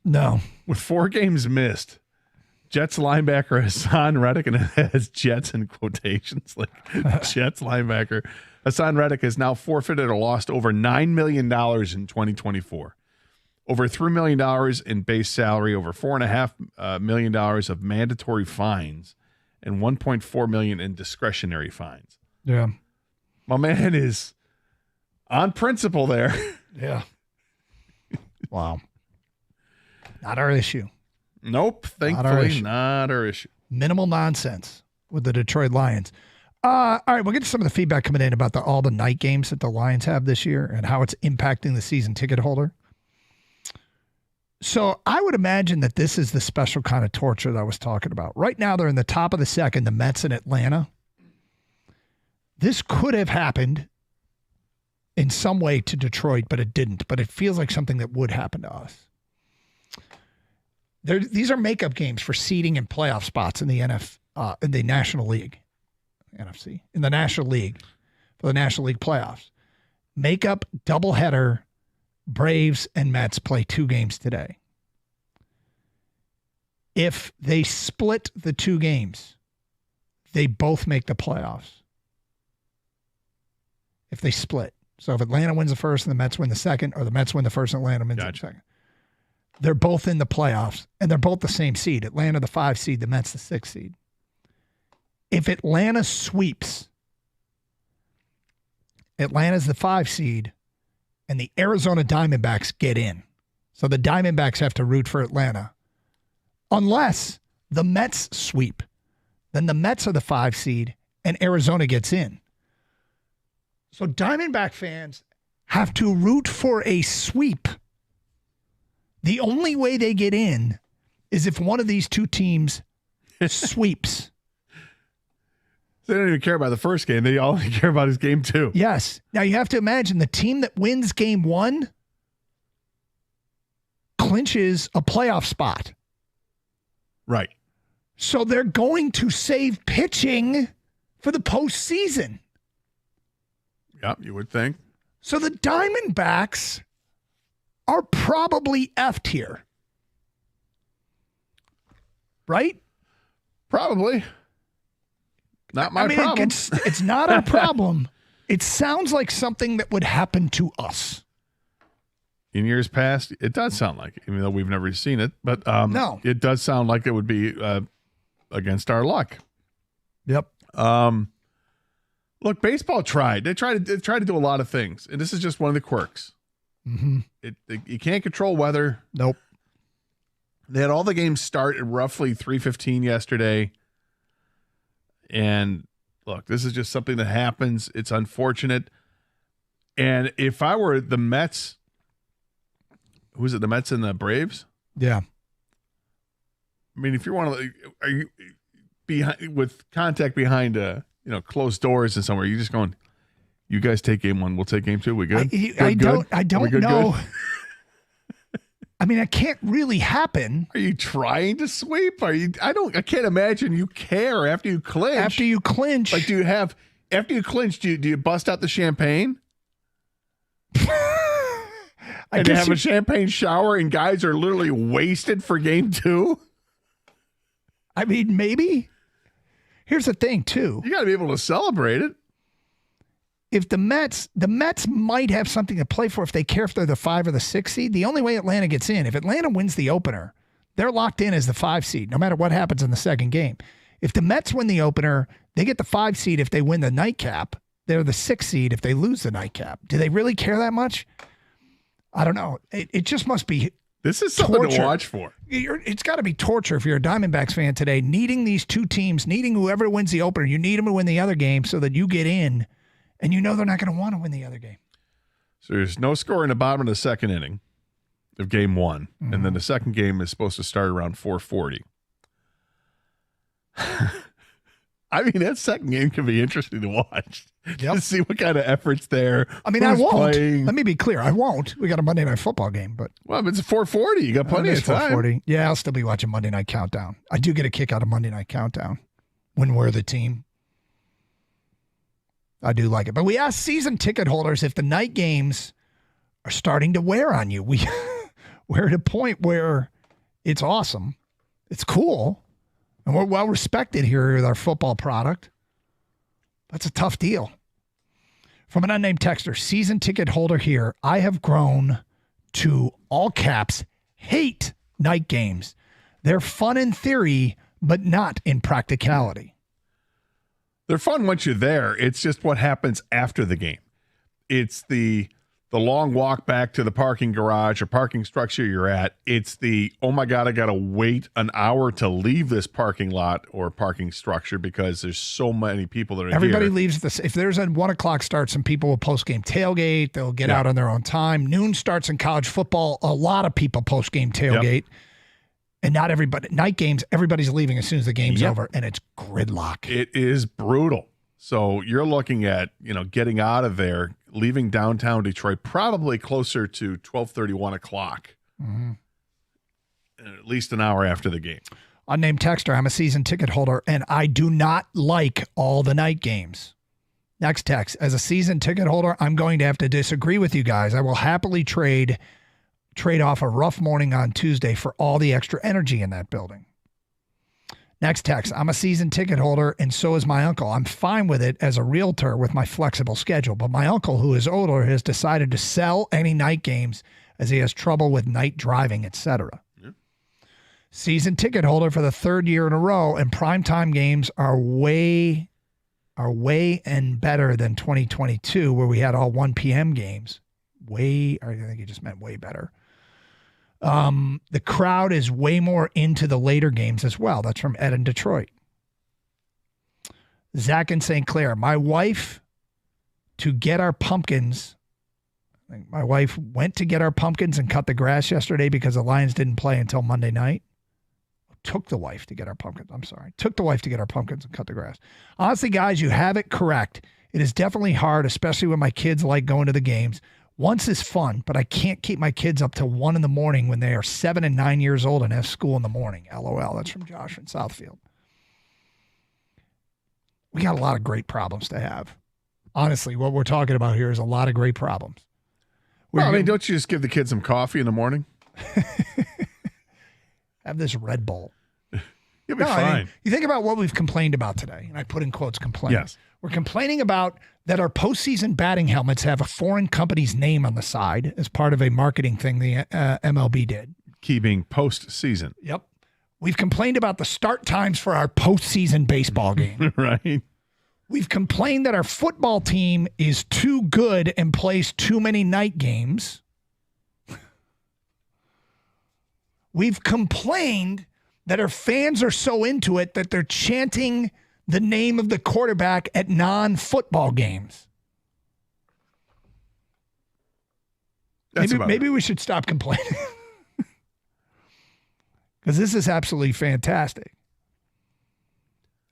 No. With 4 games missed, Jets linebacker Hassan Reddick, and it has Jets in quotations, like Jets linebacker Hassan Reddick has now forfeited or lost over $9 million in 2024. Over $3 million in base salary, over $4.5 million of mandatory fines, and $1.4 million in discretionary fines. Yeah. My man is on principle there. Yeah. Wow. Not our issue. Nope. Thankfully, not our issue. Minimal nonsense with the Detroit Lions. All right, we'll get to some of the feedback coming in about all the night games that the Lions have this year and how it's impacting the season ticket holder. So I would imagine that this is the special kind of torture that I was talking about. Right now, they're in the top of the second, the Mets in Atlanta. This could have happened in some way to Detroit, but it didn't. But it feels like something that would happen to us. These are makeup games for seeding and playoff spots in the in the National League. NFC. In the National League. For the National League playoffs. Makeup doubleheader. Braves and Mets play 2 games today. If they split the 2 games, they both make the playoffs. If they split. So if Atlanta wins the first and the Mets win the second, or the Mets win the first and Atlanta wins the second, they're both in the playoffs, and they're both the same seed. Atlanta the 5 seed, the Mets the 6 seed. If Atlanta sweeps, Atlanta's the 5 seed, and the Arizona Diamondbacks get in. So the Diamondbacks have to root for Atlanta. Unless the Mets sweep. Then the Mets are the 5 seed, and Arizona gets in. So Diamondback fans have to root for a sweep. The only way they get in is if one of these 2 teams sweeps. They don't even care about the first game. They all care about his game 2. Yes. Now you have to imagine the team that wins game 1 clinches a playoff spot. Right. So they're going to save pitching for the postseason. Yep, you would think. So the Diamondbacks are probably effed here. Right? Probably. Not my problem. It's not our problem. It sounds like something that would happen to us. In years past, it does sound like it, even though we've never seen it. But no, it does sound like it would be against our luck. Yep. Look, baseball tried. They tried to do a lot of things, and this is just one of the quirks. Mm-hmm. You can't control weather. Nope. They had all the games start at roughly 3:15 yesterday. And look, this is just something that happens. It's unfortunate. And if I were the Mets, who's it? The Mets and the Braves? Yeah. I mean, if you're one of the, are you behind with contact behind closed doors and somewhere, you're just going, you guys take game 1, we'll take game 2. We good? I don't know. I mean, it can't really happen. Are you trying to sweep? I can't imagine you care after you clinch. After you clinch. Like, after you clinch, do you bust out the champagne? And have a champagne shower and guys are literally wasted for game 2? I mean, maybe. Here's the thing, too. You got to be able to celebrate it. If the Mets might have something to play for if they care if they're the 5 or the 6 seed. The only way Atlanta gets in, if Atlanta wins the opener, they're locked in as the 5 seed, no matter what happens in the second game. If the Mets win the opener, they get the 5 seed if they win the nightcap. They're the 6 seed if they lose the nightcap. Do they really care that much? I don't know. It just must be. This is something to watch for. It's got to be torture if you're a Diamondbacks fan today, needing these 2 teams, needing whoever wins the opener. You need them to win the other game so that you get in. And you know they're not going to want to win the other game. So there's no score in the bottom of the second inning of game 1. Mm-hmm. And then the second game is supposed to start around 4:40. I mean, that second game can be interesting to watch. Yep. To see what kind of efforts there. I mean, I won't. Playing. Let me be clear. I won't. We got a Monday Night Football game. But well, it's 4:40. You got plenty of time. 4:40. Yeah, I'll still be watching Monday Night Countdown. I do get a kick out of Monday Night Countdown when we're the team. I do like it. But we asked season ticket holders if the night games are starting to wear on you. We're at a point where it's awesome. It's cool. And we're well respected here with our football product. That's a tough deal. From an unnamed texter, season ticket holder here, I have grown to, all caps, hate night games. They're fun in theory, but not in practicality. They're fun once you're there. It's just what happens after the game. It's the long walk back to the parking garage or parking structure you're at. It's the, oh my God, I got to wait an hour to leave this parking lot or parking structure because there's so many people that are Everybody here. leaves this. If there's a 1 o'clock start, some people will post-game tailgate. They'll get out on their own time. Noon starts in college football. A lot of people post-game tailgate. And not everybody. Night games, everybody's leaving as soon as the game's over, and it's gridlock. It is brutal. So you're looking at, getting out of there, leaving downtown Detroit, probably closer to 12:30, 1 o'clock, at least an hour after the game. Unnamed texter, I'm a season ticket holder, and I do not like all the night games. Next text, as a season ticket holder, I'm going to have to disagree with you guys. I will happily trade off a rough morning on Tuesday for all the extra energy in that building. Next text, I'm a season ticket holder, and so is my uncle. I'm fine with it as a realtor with my flexible schedule, but my uncle, who is older, has decided to sell any night games as he has trouble with night driving, etc. Season ticket holder for the third year in a row, and primetime games are way and better than 2022, where we had all 1 p.m. games. I think he just meant way better. The crowd is way more into the later games as well. That's from Ed in Detroit. Zach in St. Clair. My wife went to get our pumpkins and cut the grass yesterday because the Lions didn't play until Monday night. Took the wife to get our pumpkins and cut the grass. Honestly, guys, you have it correct. It is definitely hard, especially when my kids like going to the games. Once is fun, but I can't keep my kids up till 1 a.m. when they are 7 and 9 years old and have school in the morning. LOL. That's from Josh in Southfield. We got a lot of great problems to have. Honestly, what we're talking about here is a lot of great problems. Don't you just give the kids some coffee in the morning? Have this Red Bull. You'll be fine. You think about what we've complained about today, and I put in quotes complain. Yes. We're complaining about that our postseason batting helmets have a foreign company's name on the side as part of a marketing thing the MLB did. Keeping postseason. Yep. We've complained about the start times for our postseason baseball game. Right. We've complained that our football team is too good and plays too many night games. We've complained that our fans are so into it that they're chanting the name of the quarterback at non-football games. Maybe we should stop complaining. Because this is absolutely fantastic.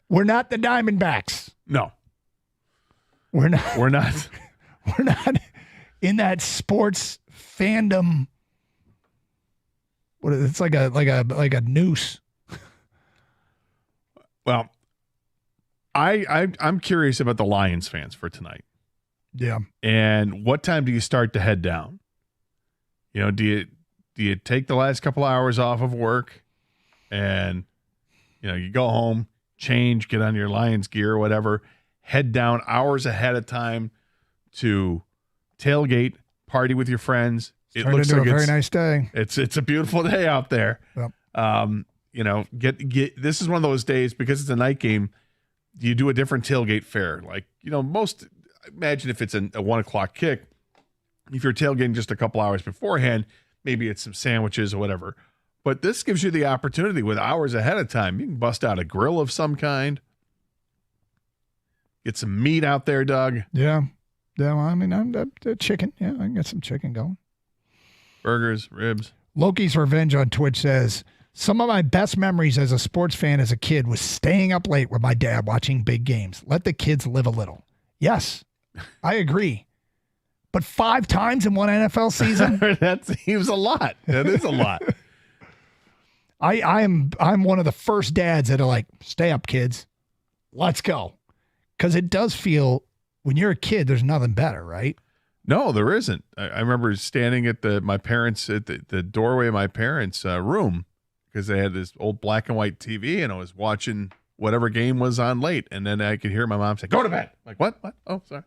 We're not the Diamondbacks. No. We're not. We're not. We're not in that sports fandom. What is it? It's like a noose. Well, I'm curious about the Lions fans for tonight. Yeah. And what time do you start to head down? Do you take the last couple hours off of work and you go home, change, get on your Lions gear or whatever, head down hours ahead of time to tailgate, party with your friends. It looks like a very nice day. It's a beautiful day out there. Yep. Get this is one of those days because it's a night game. You do a different tailgate fare. Like, imagine if it's a 1 o'clock kick. If you're tailgating just a couple hours beforehand, maybe it's some sandwiches or whatever. But this gives you the opportunity with hours ahead of time. You can bust out a grill of some kind. Get some meat out there, Doug. Yeah. Yeah, well, I'm the chicken. Yeah, I can get some chicken going. Burgers, ribs. Loki's Revenge on Twitch says, some of my best memories as a sports fan as a kid was staying up late with my dad watching big games. Let the kids live a little. Yes, I agree. But 5 times in one NFL season? That seems a lot. That is a lot. I'm one of the first dads that are like, stay up, kids. Let's go. Because it does feel, when you're a kid, there's nothing better, right? No, there isn't. I remember standing at my parents' at the doorway of my parents' room because they had this old black and white TV, and I was watching whatever game was on late, and then I could hear my mom say, "Go to bed." I'm like, what? What? Oh, sorry.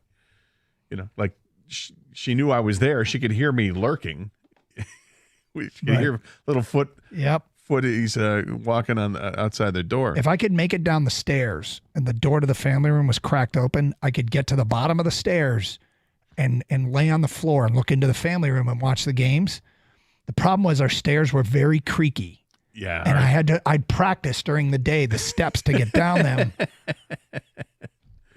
Like she knew I was there. She could hear me lurking. She could hear little footies walking on outside the door. If I could make it down the stairs and the door to the family room was cracked open, I could get to the bottom of the stairs and lay on the floor and look into the family room and watch the games. The problem was our stairs were very creaky. Yeah. And I'd practice during the day the steps to get down them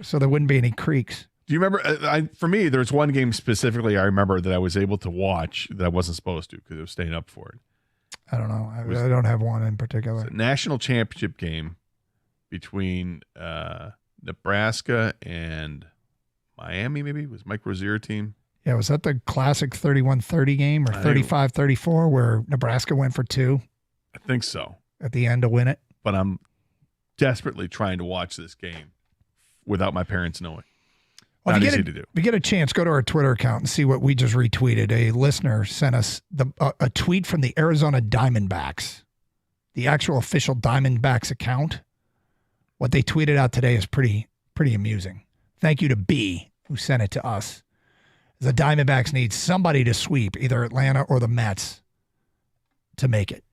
so there wouldn't be any creaks. Do you remember, for me, there's one game specifically I remember that I was able to watch that I wasn't supposed to because I was staying up for it. I don't know. I don't have one in particular. It's a national championship game between Nebraska and Miami, maybe? Was Mike Rozier team? Yeah, was that the classic 31-30 game or 35-34 where Nebraska went for 2? I think so. At the end to win it. But I'm desperately trying to watch this game without my parents knowing. Well, Not easy to do. If you get a chance, go to our Twitter account and see what we just retweeted. A listener sent us a tweet from the Arizona Diamondbacks, the actual official Diamondbacks account. What they tweeted out today is pretty amusing. Thank you to B, who sent it to us. The Diamondbacks need somebody to sweep, either Atlanta or the Mets, to make it.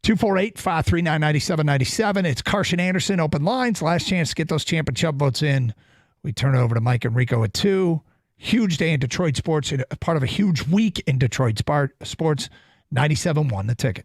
248-539-9797. It's Carson Anderson, open lines. Last chance to get those champ and chub votes in. We turn it over to Mike and Rico at 2. Huge day in Detroit sports, part of a huge week in Detroit sports. 97.1 The Ticket.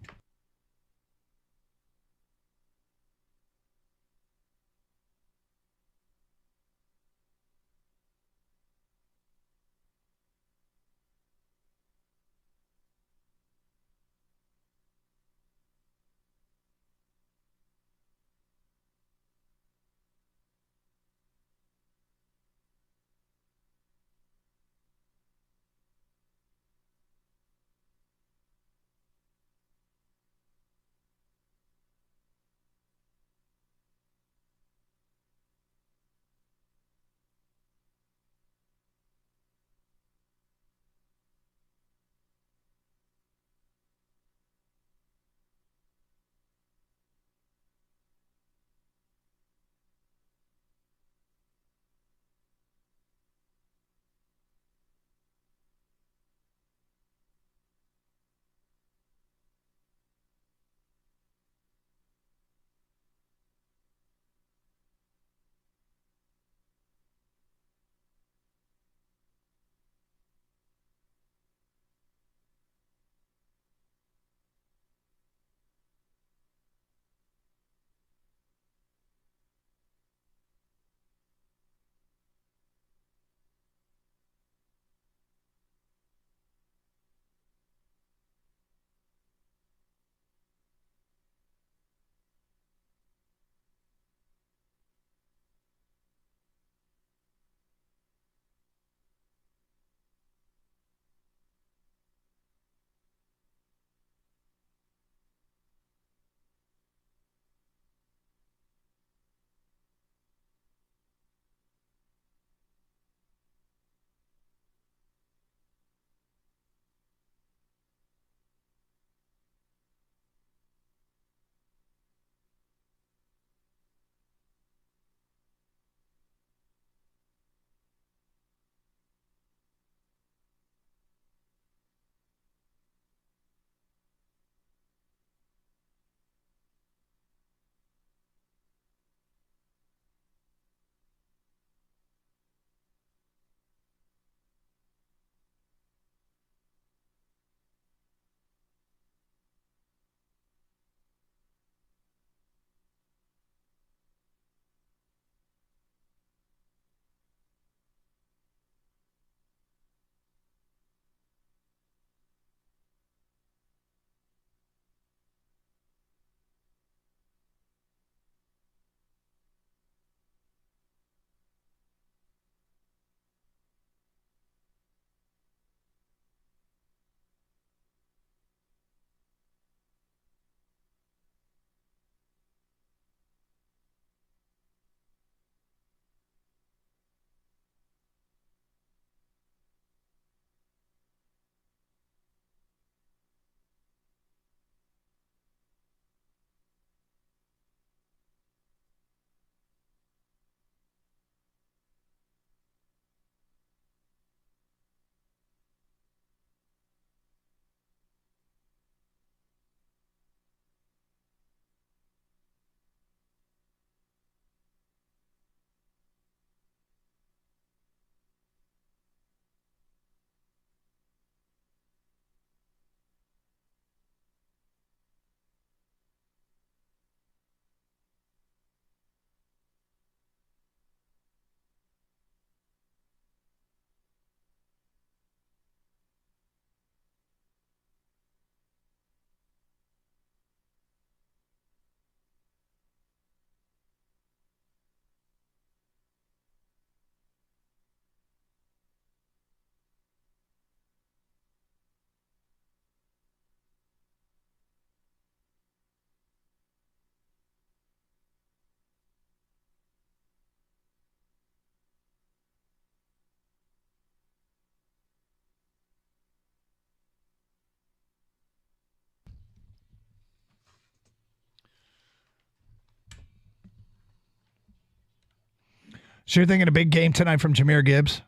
So you're thinking a big game tonight from Jahmyr Gibbs?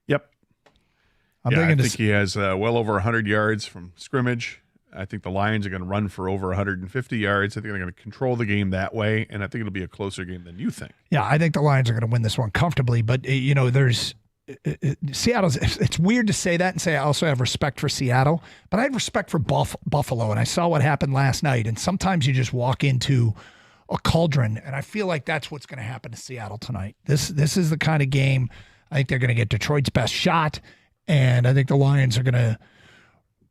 Yep. I think he has well over 100 yards from scrimmage. I think the Lions are going to run for over 150 yards. I think they're going to control the game that way, and I think it'll be a closer game than you think. Yeah, I think the Lions are going to win this one comfortably, but, there's Seattle's. It's weird to say that and say I also have respect for Seattle, but I have respect for Buffalo, and I saw what happened last night, and sometimes you just walk into a cauldron, and I feel like that's what's going to happen to Seattle tonight. This is the kind of game I think they're going to get Detroit's best shot, and I think the Lions are going to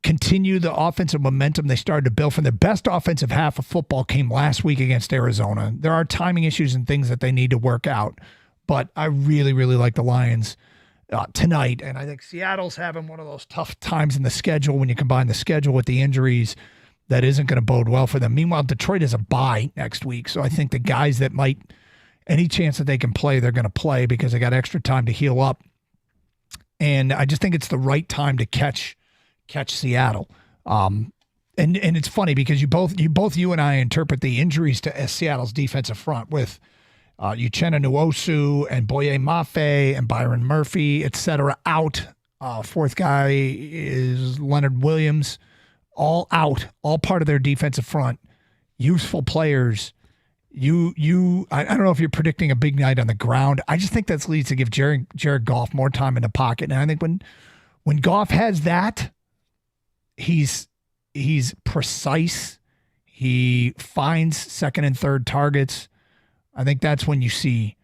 continue the offensive momentum they started to build from their best offensive half of football came last week against Arizona. There are timing issues and things that they need to work out, but I really, really like the Lions tonight. And I think Seattle's having one of those tough times in the schedule when you combine the schedule with the injuries that isn't going to bode well for them. Meanwhile, Detroit has a bye next week. So I think the guys that might, any chance that they can play, they're going to play because they got extra time to heal up. And I just think it's the right time to catch Seattle. And it's funny because you and I interpret the injuries to Seattle's defensive front with Uchenna Nwosu and Boye Mafe and Byron Murphy, et cetera, out. Fourth guy is Leonard Williams, all out, all part of their defensive front. Useful players. I don't know if you're predicting a big night on the ground. I just think that leads to give Jared Goff more time in the pocket. And I think when Goff has that, he's precise. He finds second and third targets. I think that's when you see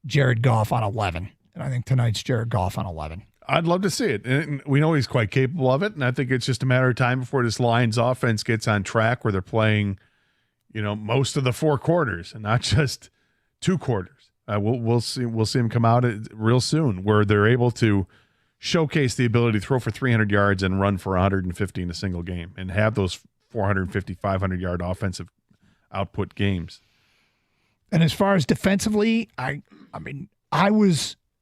Jared Goff on 11. And I think tonight's Jared Goff on 11. I'd love to see it. And we know he's quite capable of it. And I think it's just a matter of time before this Lions offense gets on track where they're playing, most of the four quarters and not just two quarters. We'll see him come out real soon where they're able to showcase the ability to throw for 300 yards and run for 150 in a single game and have those 450, 500-yard offensive output games. And as far as defensively, I'm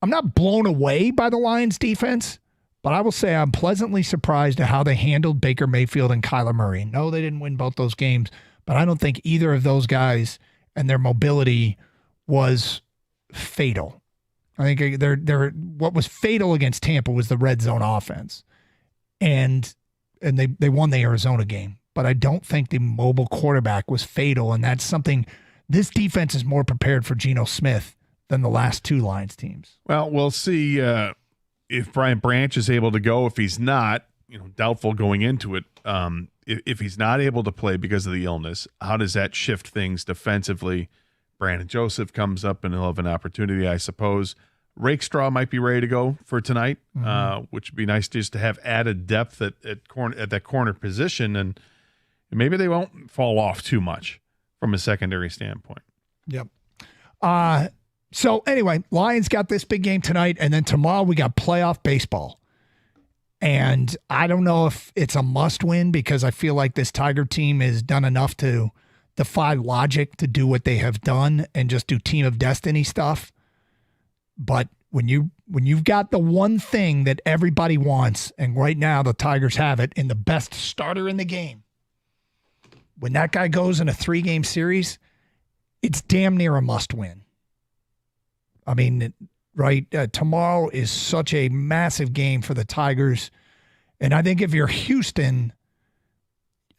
not blown away by the Lions defense, but I will say I'm pleasantly surprised at how they handled Baker Mayfield and Kyler Murray. No, they didn't win both those games, but I don't think either of those guys and their mobility was fatal. I think what was fatal against Tampa was the red zone offense. And they won the Arizona game. But I don't think the mobile quarterback was fatal, and that's something this defense is more prepared for Geno Smith than the last two Lions teams. Well, we'll see if Brian Branch is able to go. If he's not, doubtful going into it. If he's not able to play because of the illness, how does that shift things defensively? Brandon Joseph comes up and he'll have an opportunity, I suppose. Rakestraw might be ready to go for tonight, which would be nice just to have added depth at that corner position, and maybe they won't fall off too much from a secondary standpoint. Yep. So anyway, Lions got this big game tonight, and then tomorrow we got playoff baseball. And I don't know if it's a must-win because I feel like this Tiger team has done enough to defy logic to do what they have done and just do team of destiny stuff. But when you've got the one thing that everybody wants, and right now the Tigers have it, in the best starter in the game, when that guy goes in a 3-game series, it's damn near a must-win. I mean, right? Tomorrow is such a massive game for the Tigers. And I think if you're Houston,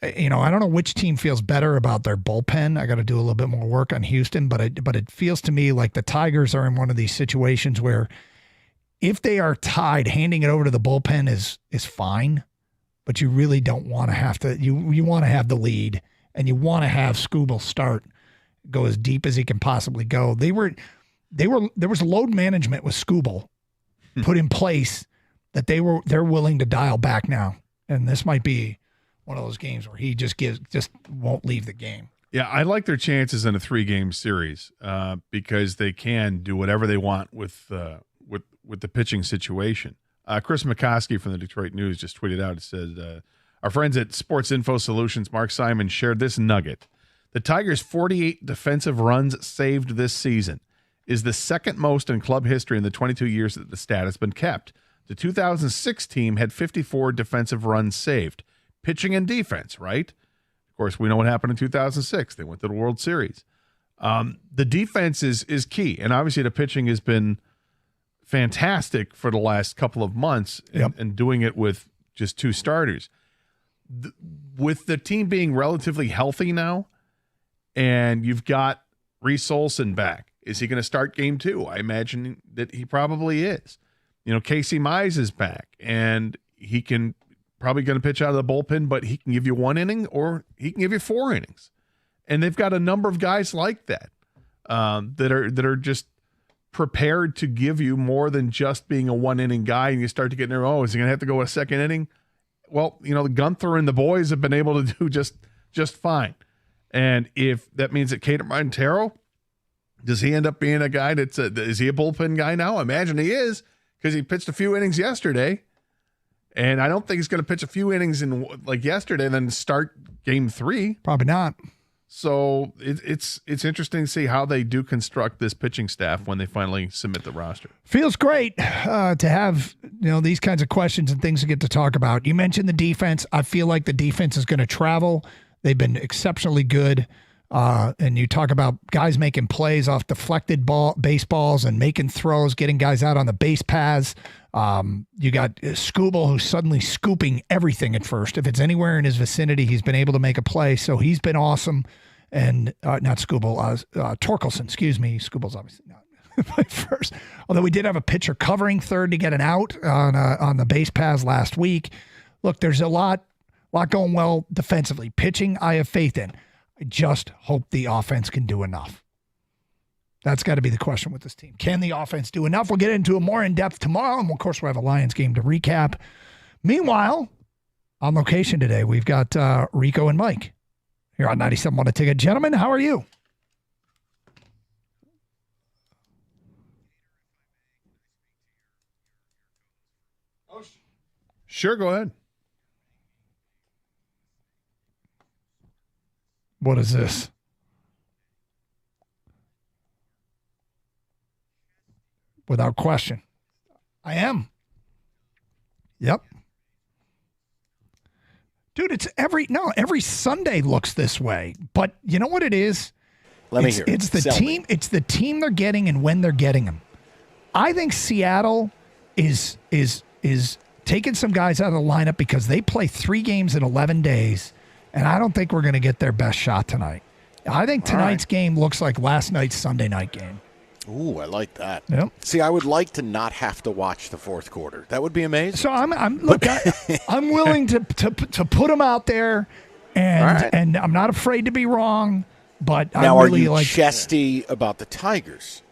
I don't know which team feels better about their bullpen. I got to do a little bit more work on Houston, but it feels to me like the Tigers are in one of these situations where if they are tied, handing it over to the bullpen is fine, but you really don't want to have to. You want to have the lead, and you want to have Skubal go as deep as he can possibly go. There was load management with Skubal put in place that they're willing to dial back now, and this might be one of those games where he just won't leave the game. Yeah, I like their chances in a 3-game series because they can do whatever they want with the pitching situation. Chris McCoskey from the Detroit News just tweeted out. It said, our friends at Sports Info Solutions, Mark Simon, shared this nugget. The Tigers' 48 defensive runs saved this season is the second most in club history in the 22 years that the stat has been kept. The 2006 team had 54 defensive runs saved. Pitching and defense, right? Of course, we know what happened in 2006. They went to the World Series. The defense is key, and obviously the pitching has been fantastic for the last couple of months, and doing it with just 2 starters. With the team being relatively healthy now, and you've got Reese Olson back, is he going to start game 2? I imagine that he probably is. Casey Mize is back, and he can probably going to pitch out of the bullpen, but he can give you 1 inning or he can give you 4 innings. And they've got a number of guys like that that are just prepared to give you more than just being a 1-inning guy, and you start to get nervous. Oh, is he going to have to go a 2nd inning? Well, the Gunther and the boys have been able to do just fine. And if that means that Caden Montero, does he end up being a guy is he a bullpen guy now? I imagine he is, because he pitched a few innings yesterday. And I don't think he's going to pitch a few innings in like yesterday and then start game 3. Probably not. So it's interesting to see how they do construct this pitching staff when they finally submit the roster. Feels great to have these kinds of questions and things to get to talk about. You mentioned the defense. I feel like the defense is going to travel. They've been exceptionally good. And you talk about guys making plays off deflected baseballs and making throws, getting guys out on the base paths. You got Skubal, who's suddenly scooping everything at first. If it's anywhere in his vicinity, he's been able to make a play. So he's been awesome. And not Skubal, Torkelson, excuse me. Skubal's obviously not played first. Although we did have a pitcher covering third to get an out on the base paths last week. Look, there's a lot going well defensively. Pitching, I have faith in. I just hope the offense can do enough. That's got to be the question with this team. Can the offense do enough? We'll get into it more in depth tomorrow, and of course we'll have a Lions game to recap. Meanwhile, on location today, we've got Rico and Mike here on 97.1 A Ticket. Gentlemen, how are you? Sure, go ahead. What is this? Without question. I am. Yep. Dude, it's every Sunday looks this way. But you know what it is? Let me hear it. It's the team. It's the team they're getting and when they're getting them. I think Seattle is taking some guys out of the lineup because they play 3 games in 11 days, and I don't think we're going to get their best shot tonight. I think tonight's game looks like last night's Sunday night game. Ooh, I like that. Yep. See, I would like to not have to watch the fourth quarter. That would be amazing. So I'm willing to put them out there, and I'm not afraid to be wrong. But now, I'm really are you chesty about the Tigers?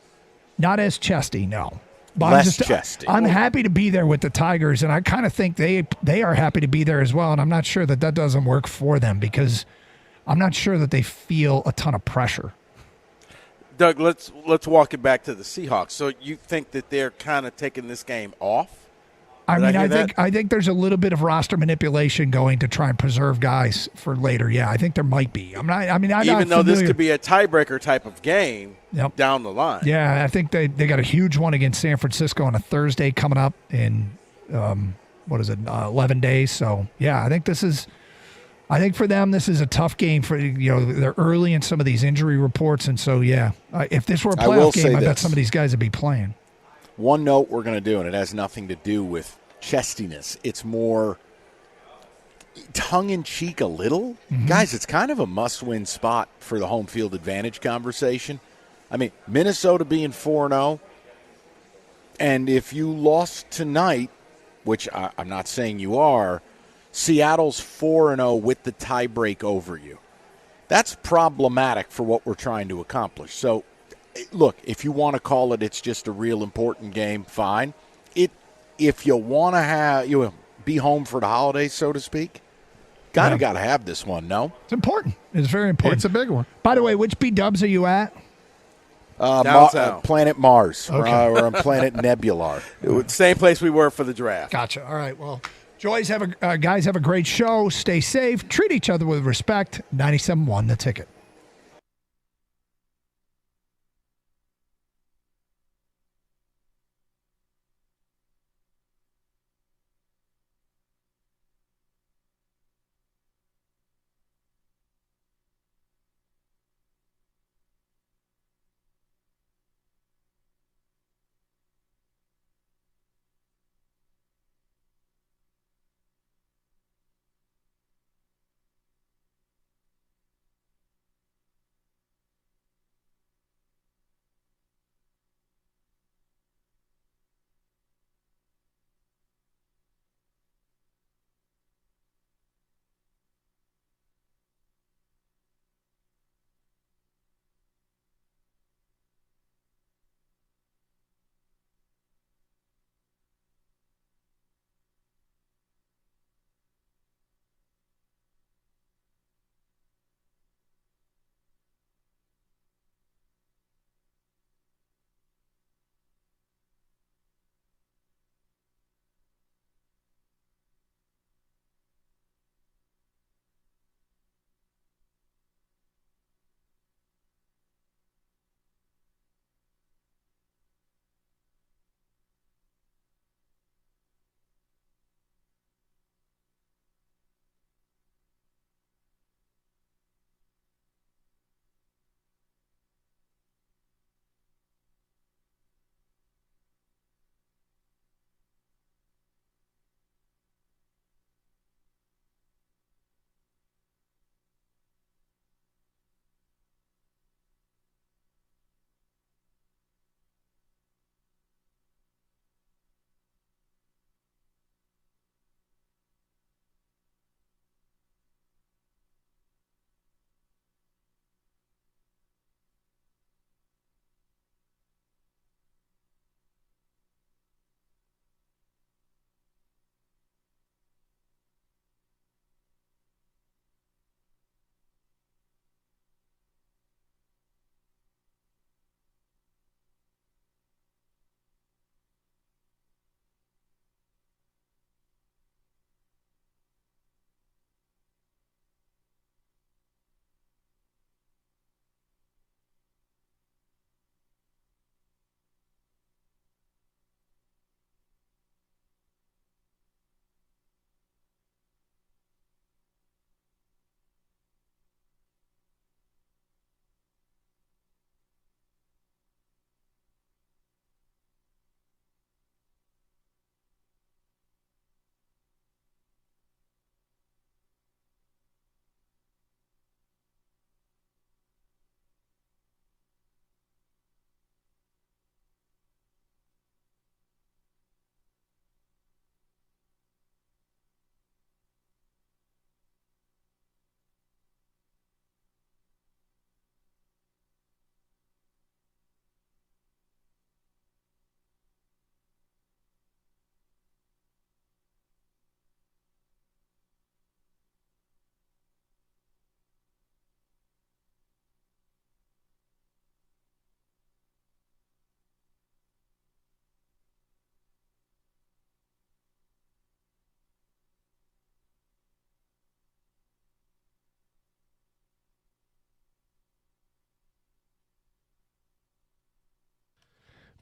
Not as chesty, no. But Less chesty. I'm happy to be there with the Tigers, and I kind of think they are happy to be there as well. And I'm not sure that doesn't work for them because I'm not sure that they feel a ton of pressure. Doug, let's walk it back to the Seahawks. So you think that they're kind of taking this game off? I think there's a little bit of roster manipulation going to try and preserve guys for later. Yeah, I think there might be. Even though this could be a tiebreaker type of game down the line. Yeah, I think they got a huge one against San Francisco on a Thursday coming up in 11 days. So yeah, I think for them, this is a tough game. They're early in some of these injury reports, and so if this were a playoff game, I bet some of these guys would be playing. One note we're going to do, and it has nothing to do with chestiness. It's more tongue-in-cheek a little. Mm-hmm. Guys, it's kind of a must-win spot for the home field advantage conversation. I mean, Minnesota being 4-0, and if you lost tonight, which I'm not saying you are, Seattle's 4-0 with the tiebreak over you. That's problematic for what we're trying to accomplish. So, look, if you want to call it, it's just a real important game, fine. If you want to be home for the holidays, so to speak, got to have this one, no? It's important. It's very important. It's a big one. By the way, which B-dubs are you at? Planet Mars. Okay. We're on Planet Nebular. Same place we were for the draft. Gotcha. All right, well, guys, have a great show. Stay safe. Treat each other with respect. 97.1 The Ticket.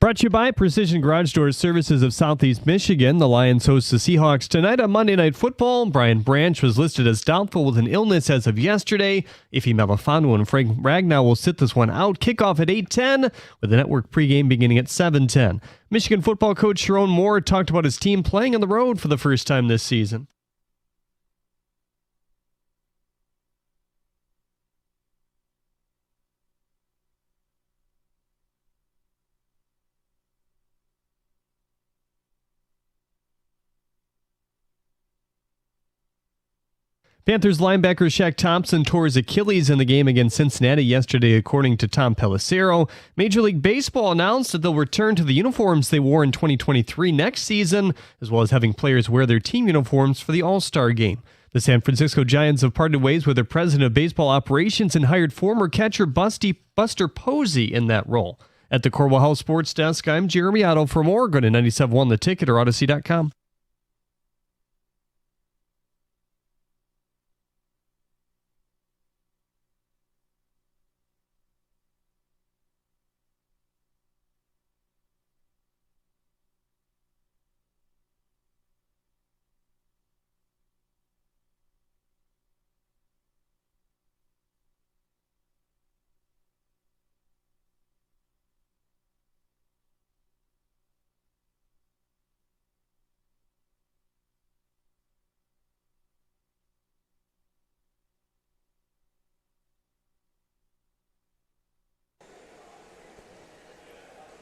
Brought to you by Precision Garage Door Services of Southeast Michigan. The Lions host the Seahawks tonight on Monday Night Football. Brian Branch was listed as doubtful with an illness as of yesterday. Ify Melifonwu and Frank Ragnow will sit this one out. Kickoff at 8:10 with the network pregame beginning at 7:10. Michigan football coach Sharon Moore talked about his team playing on the road for the first time this season. Panthers linebacker Shaq Thompson tore his Achilles in the game against Cincinnati yesterday, according to Tom Pelissero. Major League Baseball announced that they'll return to the uniforms they wore in 2023 next season, as well as having players wear their team uniforms for the All-Star game. The San Francisco Giants have parted ways with their president of baseball operations and hired former catcher Buster Posey in that role. At the Corwell House Sports Desk, I'm Jeremy Otto. For more, go to 97.1 The Ticket or Odyssey.com.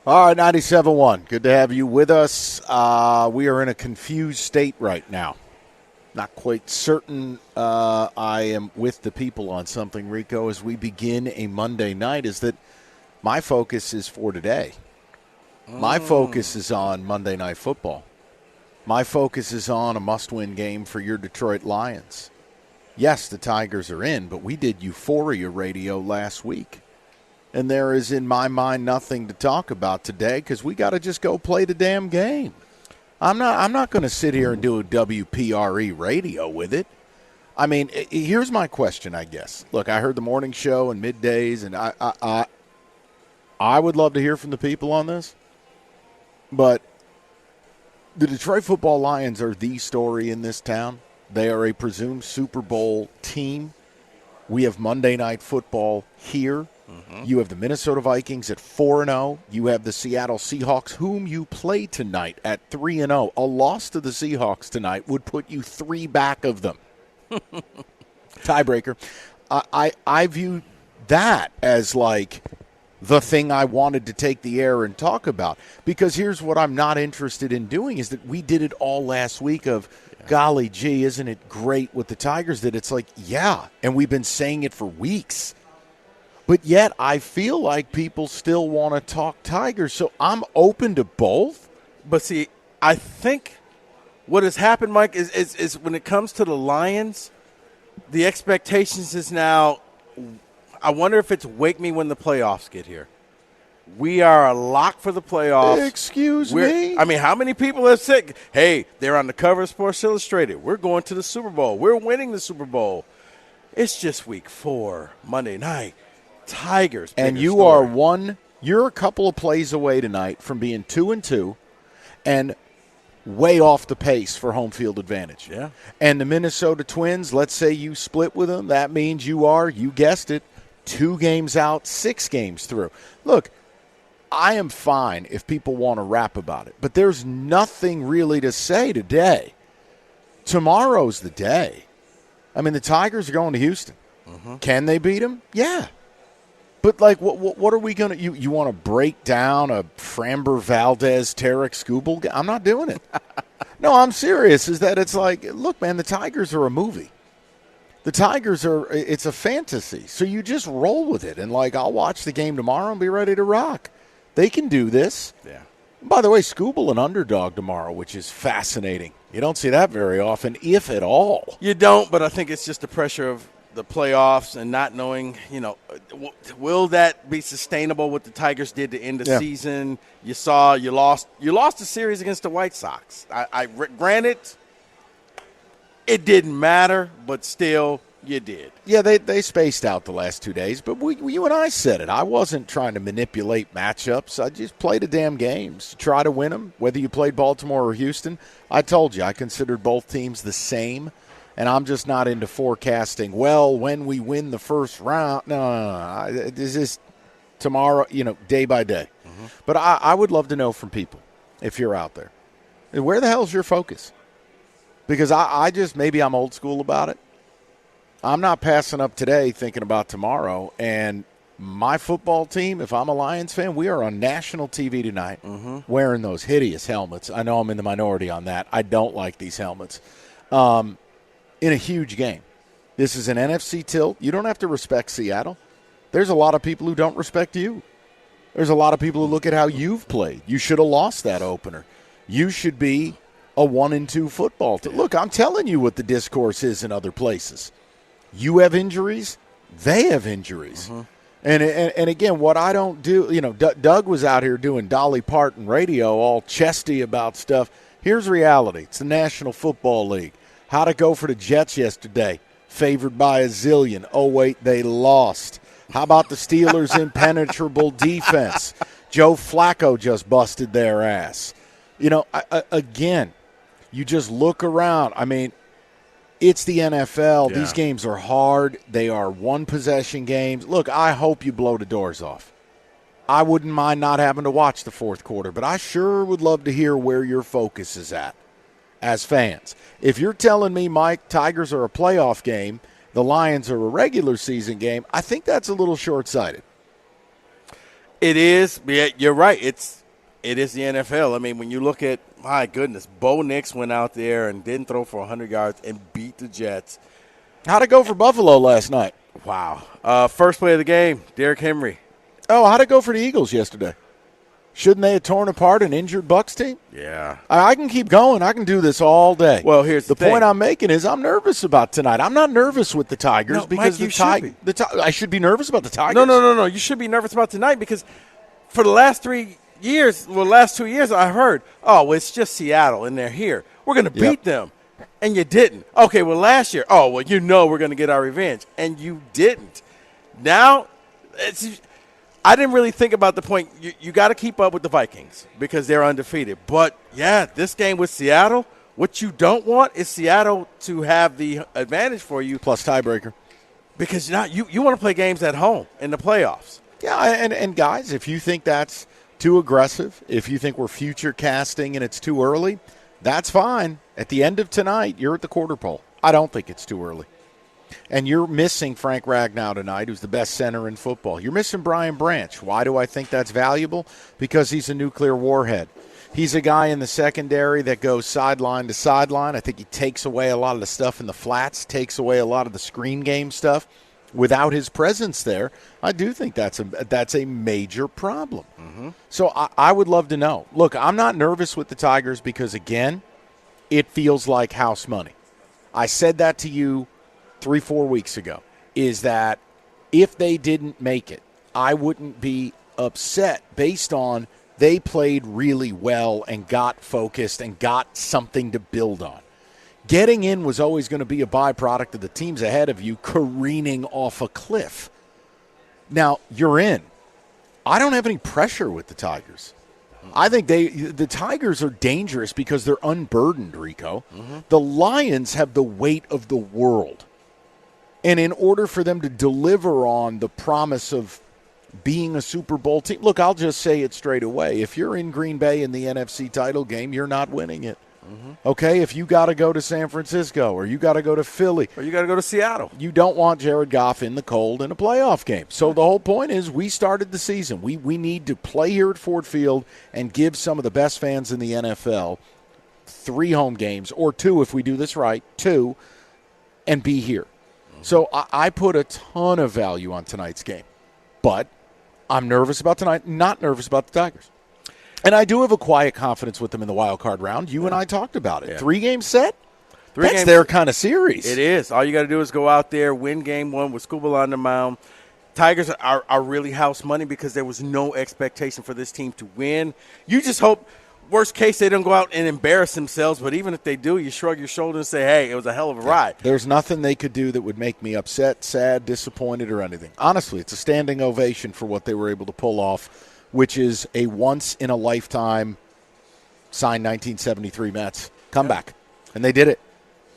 All right, 97.1. Good to have you with us. We are in a confused state right now. Not quite certain I am with the people on something, Rico, as we begin a Monday night, is that my focus is for today. My focus is on Monday Night Football. My focus is on a must-win game for your Detroit Lions. Yes, the Tigers are in, but we did Euphoria Radio last week. And there is, in my mind, nothing to talk about today because we got to just go play the damn game. I'm not going to sit here and do a WPRE radio with it. I mean, here's my question, I guess. Look, I heard the morning show and middays, and I would love to hear from the people on this. But the Detroit Football Lions are the story in this town. They are a presumed Super Bowl team. We have Monday Night Football here. You have the Minnesota Vikings at 4-0. You have the Seattle Seahawks, whom you play tonight at 3-0. A loss to the Seahawks tonight would put you 3 back of them. Tiebreaker. I view that as like the thing I wanted to take the air and talk about. Because here's what I'm not interested in doing is that we did it all last week of, golly gee, isn't it great what the Tigers did? It's like, yeah, and we've been saying it for weeks. But yet I feel like people still want to talk Tigers, so I'm open to both. But see, I think what has happened, Mike, is when it comes to the Lions, the expectations is now, I wonder if it's wake me when the playoffs get here. We are a lock for the playoffs. Excuse me? I mean, how many people have said, hey, they're on the cover of Sports Illustrated. We're going to the Super Bowl. We're winning the Super Bowl. It's just week 4, Monday night. Tigers. And you're a couple of plays away tonight from being 2-2 and way off the pace for home field advantage. Yeah. And the Minnesota Twins, let's say you split with them. That means you guessed it, 2 games out, 6 games through. Look, I am fine if people want to rap about it, but there's nothing really to say today. Tomorrow's the day. I mean, the Tigers are going to Houston. Can they beat them? Yeah. But, like, what are we going to – you want to break down a Framber Valdez, Tarek Skubal? I'm not doing it. No, I'm serious, is that it's like, look, man, the Tigers are a movie. The Tigers are – it's a fantasy. So you just roll with it. And, like, I'll watch the game tomorrow and be ready to rock. They can do this. Yeah. By the way, Skubal an underdog tomorrow, which is fascinating. You don't see that very often, if at all. You don't, but I think it's just the pressure of the playoffs and not knowing, will that be sustainable what the Tigers did to end the season? You lost the series against the White Sox. Granted, it didn't matter, but still You did. Yeah, they spaced out the last 2 days, but you and I said it. I wasn't trying to manipulate matchups. I just played the damn games, try to win them, whether you played Baltimore or Houston. I told you, I considered both teams the same, and I'm just not into forecasting, well, when we win the first round. No. This is tomorrow, day by day. Mm-hmm. But I would love to know from people, if you're out there, where the hell's your focus? Because I just, maybe I'm old school about it. I'm not passing up today thinking about tomorrow. And my football team, if I'm a Lions fan, we are on national TV tonight wearing those hideous helmets. I know I'm in the minority on that. I don't like these helmets. In a huge game. This is an NFC tilt. You don't have to respect Seattle. There's a lot of people who don't respect you. There's a lot of people who look at how you've played. You should have lost that opener. You should be a 1-2 football team. Look, I'm telling you what the discourse is in other places. You have injuries, they have injuries. And again, what I don't do, Doug was out here doing Dolly Parton radio, all chesty about stuff. Here's reality. It's the National Football League. How'd it go for the Jets yesterday? Favored by a zillion. Oh, wait, they lost. How about the Steelers' impenetrable defense? Joe Flacco just busted their ass. Again, you just look around. I mean, it's the NFL. Yeah. These games are hard. They are one-possession games. Look, I hope you blow the doors off. I wouldn't mind not having to watch the fourth quarter, but I sure would love to hear where your focus is at as fans. If you're telling me, Mike, Tigers are a playoff game, the Lions are a regular season game, I think that's a little short-sighted. It is. Yeah, you're right. It is the NFL. I mean, when you look at, my goodness, Bo Nix went out there and didn't throw for 100 yards and beat the Jets. How'd it go for Buffalo last night? Wow. First play of the game, Derrick Henry. Oh, how'd it go for the Eagles yesterday? Shouldn't they have torn apart an injured Bucs team? Yeah. I can keep going. I can do this all day. Well, here's the thing. point I'm making is I'm nervous about tonight. I'm not nervous with the Tigers because Mike, I should be nervous about the Tigers. No. You should be nervous about tonight because for the last 3 years, last 2 years, I heard, it's just Seattle and they're here. We're going to beat them. And you didn't. Okay, well, last year, we're going to get our revenge. And you didn't. Now, I didn't really think about the point. You got to keep up with the Vikings because they're undefeated. But, yeah, this game with Seattle, what you don't want is Seattle to have the advantage for you. Plus tiebreaker. Because you want to play games at home in the playoffs. Yeah, and guys, if you think that's too aggressive, if you think we're future casting and it's too early, that's fine. At the end of tonight, you're at the quarter pole. I don't think it's too early. And you're missing Frank Ragnow tonight, who's the best center in football. You're missing Brian Branch. Why do I think that's valuable? Because he's a nuclear warhead. He's a guy in the secondary that goes sideline to sideline. I think he takes away a lot of the stuff in the flats, takes away a lot of the screen game stuff. Without his presence there, I do think that's a major problem. So I would love to know. Look, I'm not nervous with the Tigers because, again, it feels like house money. I said that to you 3-4 weeks ago, is that if they didn't make it, I wouldn't be upset based on they played really well and got focused and got something to build on. Getting in was always going to be a byproduct of the teams ahead of you careening off a cliff. Now, you're in. I don't have any pressure with the Tigers. I think the Tigers are dangerous because they're unburdened, Rico. The Lions have the weight of the world. And in order for them to deliver on the promise of being a Super Bowl team, look, I'll just say it straight away. If you're in Green Bay in the NFC title game, you're not winning it. Okay, if you got to go to San Francisco or you got to go to Philly or you got to go to Seattle, you don't want Jared Goff in the cold in a playoff game. So the whole point is we started the season. We need to play here at Ford Field and give some of the best fans in the NFL 3 home games, or 2 if we do this right, 2, and be here. So I put a ton of value on tonight's game. But I'm nervous about tonight, not nervous about the Tigers. And I do have a quiet confidence with them in the wild card round. You and I talked about it. 3-game set? That's their kind of series. It is. All you got to do is go out there, win game 1 with Scooble on the mound. Tigers are really house money because there was no expectation for this team to win. You just hope Worst case, they don't go out and embarrass themselves, but even if they do, you shrug your shoulders and say, hey, it was a hell of a ride. There's nothing they could do that would make me upset, sad, disappointed, or anything. Honestly, it's a standing ovation for what they were able to pull off, which is a once-in-a-lifetime signed 1973 Mets comeback. And they did it.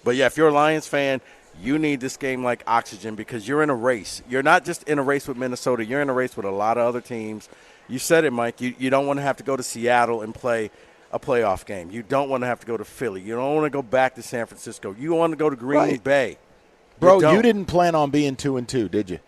But, yeah, if you're a Lions fan, you need this game like oxygen because you're in a race. You're not just in a race with Minnesota. You're in a race with a lot of other teams. You said it, Mike. You don't want to have to go to Seattle and play a playoff game. You don't want to have to go to Philly. You don't want to go back to San Francisco. You want to go to Green Bay. Bro, you didn't plan on being 2-2, did you?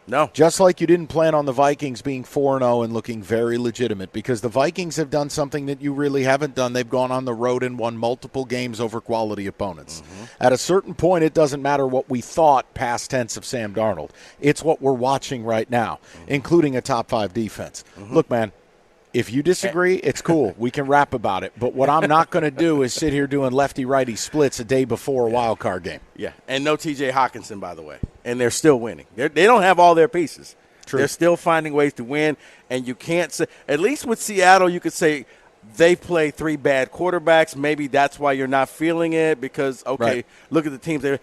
No. Just like you didn't plan on the Vikings being 4-0 and looking very legitimate, because the Vikings have done something that you really haven't done. They've gone on the road and won multiple games over quality opponents. Mm-hmm. At a certain point, it doesn't matter what we thought past tense of Sam Darnold. It's what we're watching right now, including a top 5 defense. Look, man, if you disagree, it's cool. We can rap about it. But what I'm not going to do is sit here doing lefty-righty splits a day before a wild card game. Yeah, and no T.J. Hawkinson, by the way. And they're still winning. They don't have all their pieces. True. They're still finding ways to win, and you can't say – at least with Seattle, you could say they play 3 bad quarterbacks. Maybe that's why you're not feeling it because, okay, look at the teams there.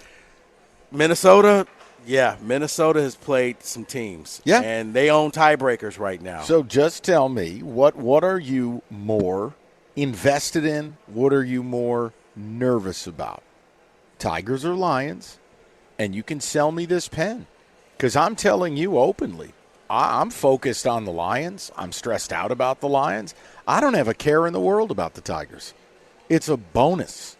Minnesota – yeah, Minnesota has played some teams. Yeah. And they own tiebreakers right now. So just tell me, what are you more invested in? What are you more nervous about? Tigers or Lions? And you can sell me this pen. Because I'm telling you openly, I'm focused on the Lions. I'm stressed out about the Lions. I don't have a care in the world about the Tigers. It's a bonus.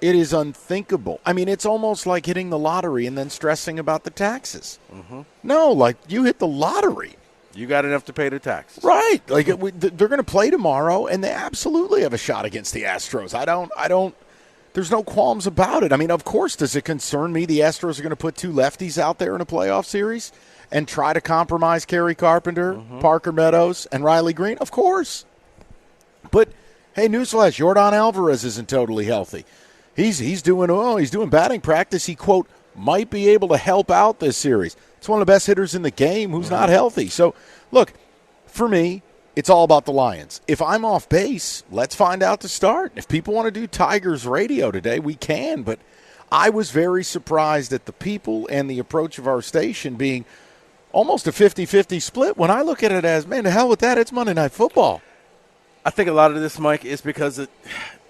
It is unthinkable. I mean, it's almost like hitting the lottery and then stressing about the taxes. Mm-hmm. No, like you hit the lottery. You got enough to pay the taxes. Right. Like they're going to play tomorrow, and they absolutely have a shot against the Astros. I don't. There's no qualms about it. I mean, of course, does it concern me the Astros are going to put 2 lefties out there in a playoff series and try to compromise Kerry Carpenter, Parker Meadows, and Riley Green? Of course. But, hey, newsflash, Yordan Alvarez isn't totally healthy. He's doing batting practice. He, quote, might be able to help out this series. It's one of the best hitters in the game who's not healthy. So, look, for me, it's all about the Lions. If I'm off base, let's find out to start. If people want to do Tigers radio today, we can. But I was very surprised at the people and the approach of our station being almost a 50-50 split when I look at it as, man, to hell with that, it's Monday Night Football. I think a lot of this, Mike, is because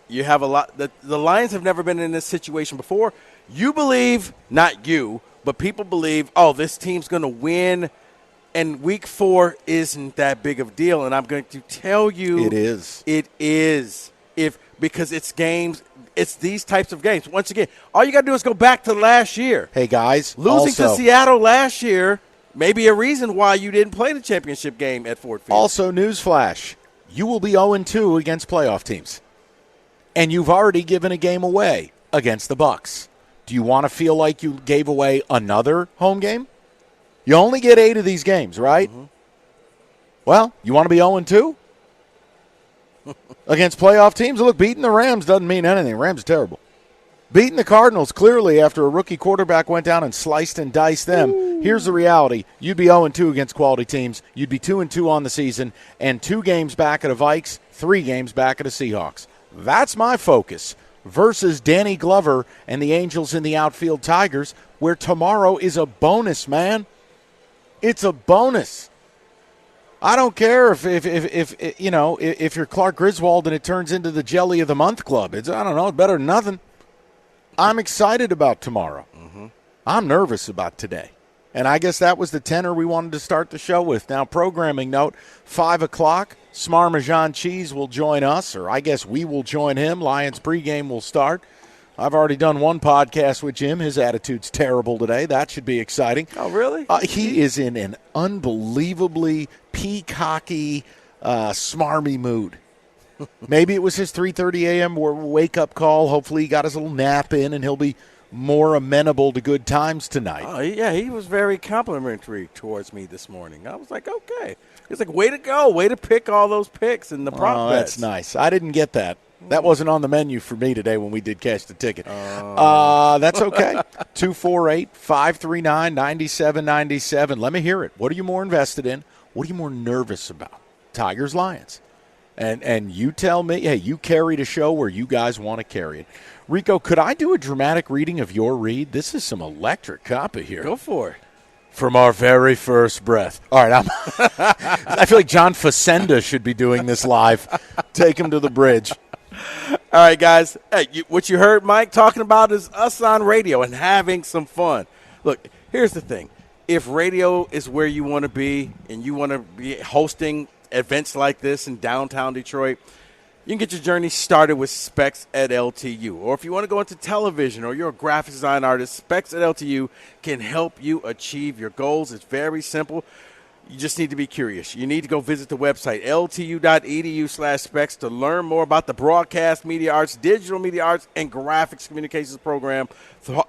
you have a lot. The Lions have never been in this situation before. You believe, not you, but people believe, oh, this team's going to win, and week 4 isn't that big of a deal. And I'm going to tell you. It is. It is. Because it's games. It's these types of games. Once again, all you got to do is go back to last year. Hey, guys. Losing to Seattle last year may be a reason why you didn't play the championship game at Ford Field. Also, newsflash, you will be 0-2 against playoff teams. And you've already given a game away against the Bucs. Do you want to feel like you gave away another home game? You only get 8 of these games, right? Mm-hmm. Well, you want to be 0-2 against playoff teams? Look, beating the Rams doesn't mean anything. Rams are terrible. Beating the Cardinals clearly after a rookie quarterback went down and sliced and diced them. Ooh. Here's the reality. You'd be 0-2 against quality teams. You'd be 2-2 on the season and 2 games back at the Vikes, 3 games back at the Seahawks. That's my focus versus Danny Glover and the Angels in the outfield Tigers, where tomorrow is a bonus, man. It's a bonus. I don't care if you're Clark Griswold and it turns into the Jelly of the Month Club. It's better than nothing. I'm excited about tomorrow. Mm-hmm. I'm nervous about today. And I guess that was the tenor we wanted to start the show with. Now, programming note, 5 o'clock, Smarmajan Cheese will join us, or I guess we will join him. Lions pregame will start. I've already done one podcast with Jim. His attitude's terrible today. That should be exciting. Oh, really? He is in an unbelievably peacocky, smarmy mood. Maybe it was his 3:30 a.m. wake-up call. Hopefully he got his little nap in, and he'll be more amenable to good times tonight. Oh, yeah, he was very complimentary towards me this morning. I was like, okay. He's like, way to go. Way to pick all those picks and the prop bets. That's nice. I didn't get that. That wasn't on the menu for me today when we did Cash the Ticket. That's okay. 248-539-9797. Let me hear it. What are you more invested in? What are you more nervous about? Tigers, Lions. And you tell me, hey, you carried a show where you guys want to carry it. Rico, could I do a dramatic reading of your read? This is some electric copy here. Go for it. From our very first breath. All right, I feel like John Facenda should be doing this live. Take him to the bridge. All right, guys. Hey, what you heard Mike talking about is us on radio and having some fun. Look, here's the thing. If radio is where you want to be and you want to be hosting events like this in downtown Detroit, you can get your journey started with Specs at LTU. Or if you want to go into television or you're a graphic design artist, Specs at LTU can help you achieve your goals. It's very simple. You just need to be curious. You need to go visit the website, ltu.edu/specs, to learn more about the broadcast media arts, digital media arts, and graphics communications program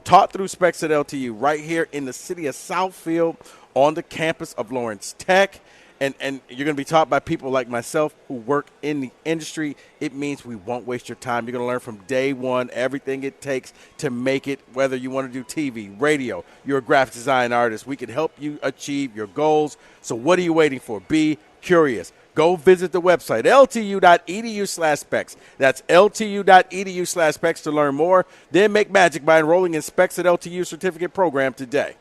taught through Specs at LTU right here in the city of Southfield on the campus of Lawrence Tech. And you're going to be taught by people like myself who work in the industry. It means we won't waste your time. You're going to learn from day one everything it takes to make it, whether you want to do TV, radio, you're a graphic design artist. We can help you achieve your goals. So what are you waiting for? Be curious. Go visit the website, ltu.edu/specs. That's ltu.edu/specs to learn more. Then make magic by enrolling in Specs at LTU certificate program today.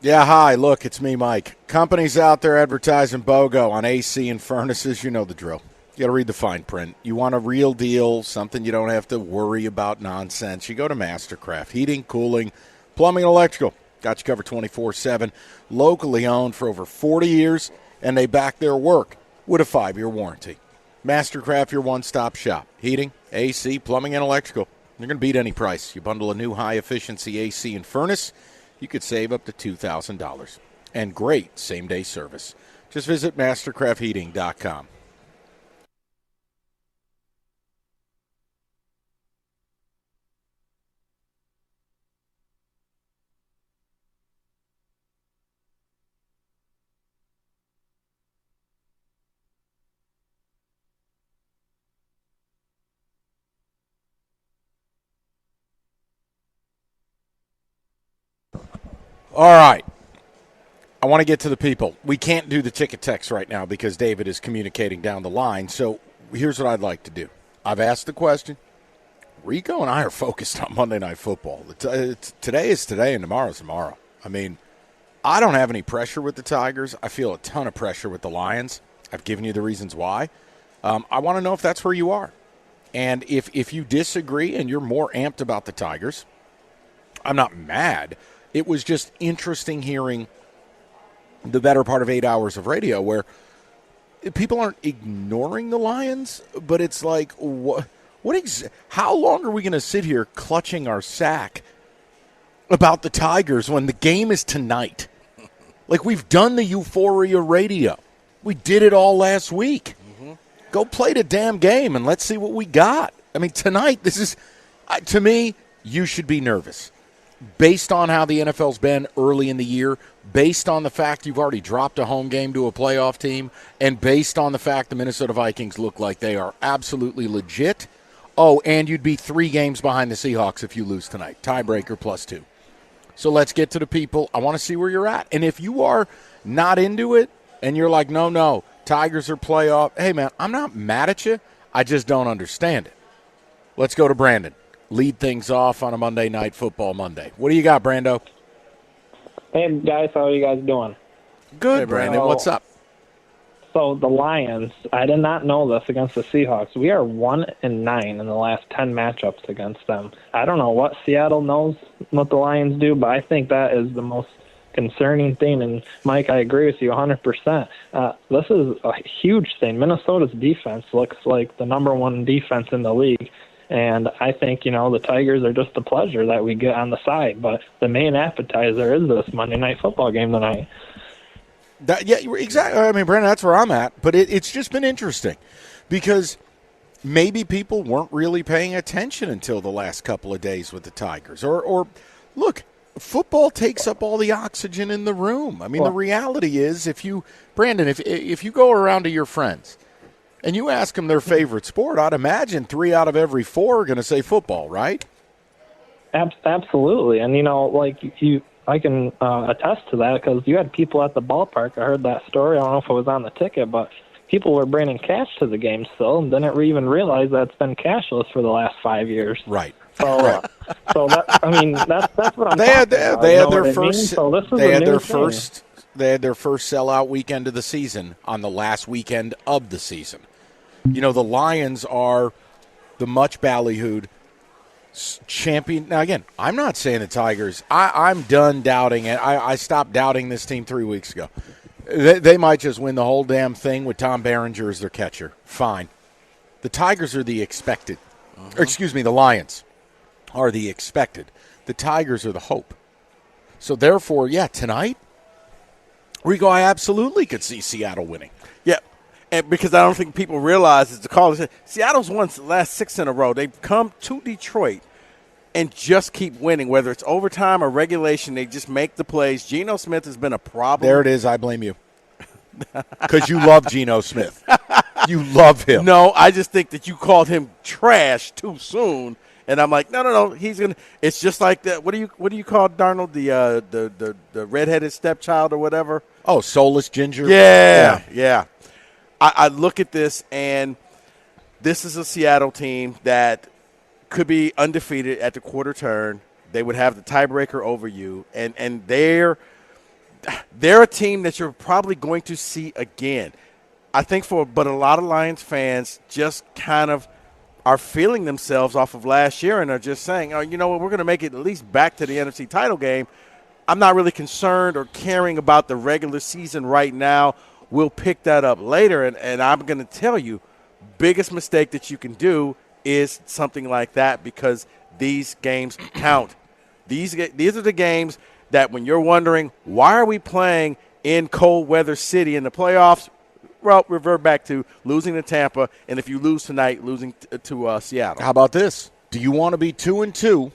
Yeah, hi. Look, it's me, Mike. Companies out there advertising BOGO on AC and furnaces, you know the drill. You got to read the fine print. You want a real deal, something you don't have to worry about nonsense. You go to Mastercraft. Heating, cooling, plumbing, and electrical. Got you covered 24/7. Locally owned for over 40 years, and they back their work with a 5-year warranty. Mastercraft, your one-stop shop. Heating, AC, plumbing, and electrical. You're going to beat any price. You bundle a new high-efficiency AC and furnace, you could save up to $2,000. And great same-day service. Just visit mastercraftheating.com. All right. I want to get to the people. We can't do the ticket text right now because David is communicating down the line. So here's what I'd like to do. I've asked the question. Rico and I are focused on Monday Night Football. Today is today and tomorrow is tomorrow. I mean, I don't have any pressure with the Tigers. I feel a ton of pressure with the Lions. I've given you the reasons why. I want to know if that's where you are. And if you disagree and you're more amped about the Tigers, I'm not mad. It was just interesting hearing the better part of 8 hours of radio where people aren't ignoring the Lions, but it's like, how long are we going to sit here clutching our sack about the Tigers when the game is tonight? Like, we've done the euphoria radio. We did it all last week. Mm-hmm. Go play the damn game and let's see what we got. I mean, tonight, this is, to me, you should be nervous. Based on how the NFL's been early in the year, based on the fact you've already dropped a home game to a playoff team, and based on the fact the Minnesota Vikings look like they are absolutely legit. Oh, and you'd be 3 games behind the Seahawks if you lose tonight. Tiebreaker +2. So let's get to the people. I want to see where you're at. And if you are not into it and you're like, no, Tigers are playoff, hey, man, I'm not mad at you. I just don't understand it. Let's go to Brandon. Lead things off on a Monday Night Football Monday. What do you got, Brando? Hey, guys, how are you guys doing? Good, hey, Brandon. What's up? So the Lions, I did not know this against the Seahawks. We are 1-9 in the last 10 matchups against them. I don't know what Seattle knows what the Lions do, but I think that is the most concerning thing. And, Mike, I agree with you 100%. This is a huge thing. Minnesota's defense looks like the number 1 defense in the league. And I think, the Tigers are just a pleasure that we get on the side. But the main appetizer is this Monday Night Football game tonight. Yeah, exactly. I mean, Brandon, that's where I'm at. But it's just been interesting because maybe people weren't really paying attention until the last couple of days with the Tigers. Or look, football takes up all the oxygen in the room. I mean, the reality is if you go around to your friends and you ask them their favorite sport, I'd imagine 3 out of every 4 are going to say football, right? Absolutely. And, I can attest to that because you had people at the ballpark. I heard that story. I don't know if it was on the ticket, but people were bringing cash to the game still and didn't even realize that it's been cashless for the last 5 years. Right. So, right. That's what I'm They had their first. So this is they a had new their thing. first. They had their first sellout weekend of the season on the last weekend of the season. The Lions are the much ballyhooed champion. Now, again, I'm not saying the Tigers. I'm done doubting it. I stopped doubting this team 3 weeks ago. They might just win the whole damn thing with Tom Berenger as their catcher. Fine. The Tigers are the expected. Or, excuse me, the Lions are the expected. The Tigers are the hope. So, therefore, tonight, Rico, I absolutely could see Seattle winning. Yeah. And because I don't think people realize, as the caller said, Seattle's won the last 6 in a row. They've come to Detroit and just keep winning. Whether it's overtime or regulation, they just make the plays. Geno Smith has been a problem. There it is. I blame you. Because you love Geno Smith. You love him. No, I just think that you called him trash too soon. And I'm like, no. He's gonna. It's just like that. What do you call Darnold? The redheaded stepchild or whatever. Oh, soulless ginger. Yeah. I look at this, and this is a Seattle team that could be undefeated at the quarter turn. They would have the tiebreaker over you, and they're a team that you're probably going to see again. I think but a lot of Lions fans just kind of are feeling themselves off of last year and are just saying, oh, you know what, we're going to make it at least back to the NFC title game. I'm not really concerned or caring about the regular season right now. We'll pick that up later. And I'm going to tell you, biggest mistake that you can do is something like that, because these games count. These are the games that when you're wondering, why are we playing in cold weather city in the playoffs? Well, revert back to losing to Tampa, and if you lose tonight, losing to Seattle. How about this? Do you want to be 2-2,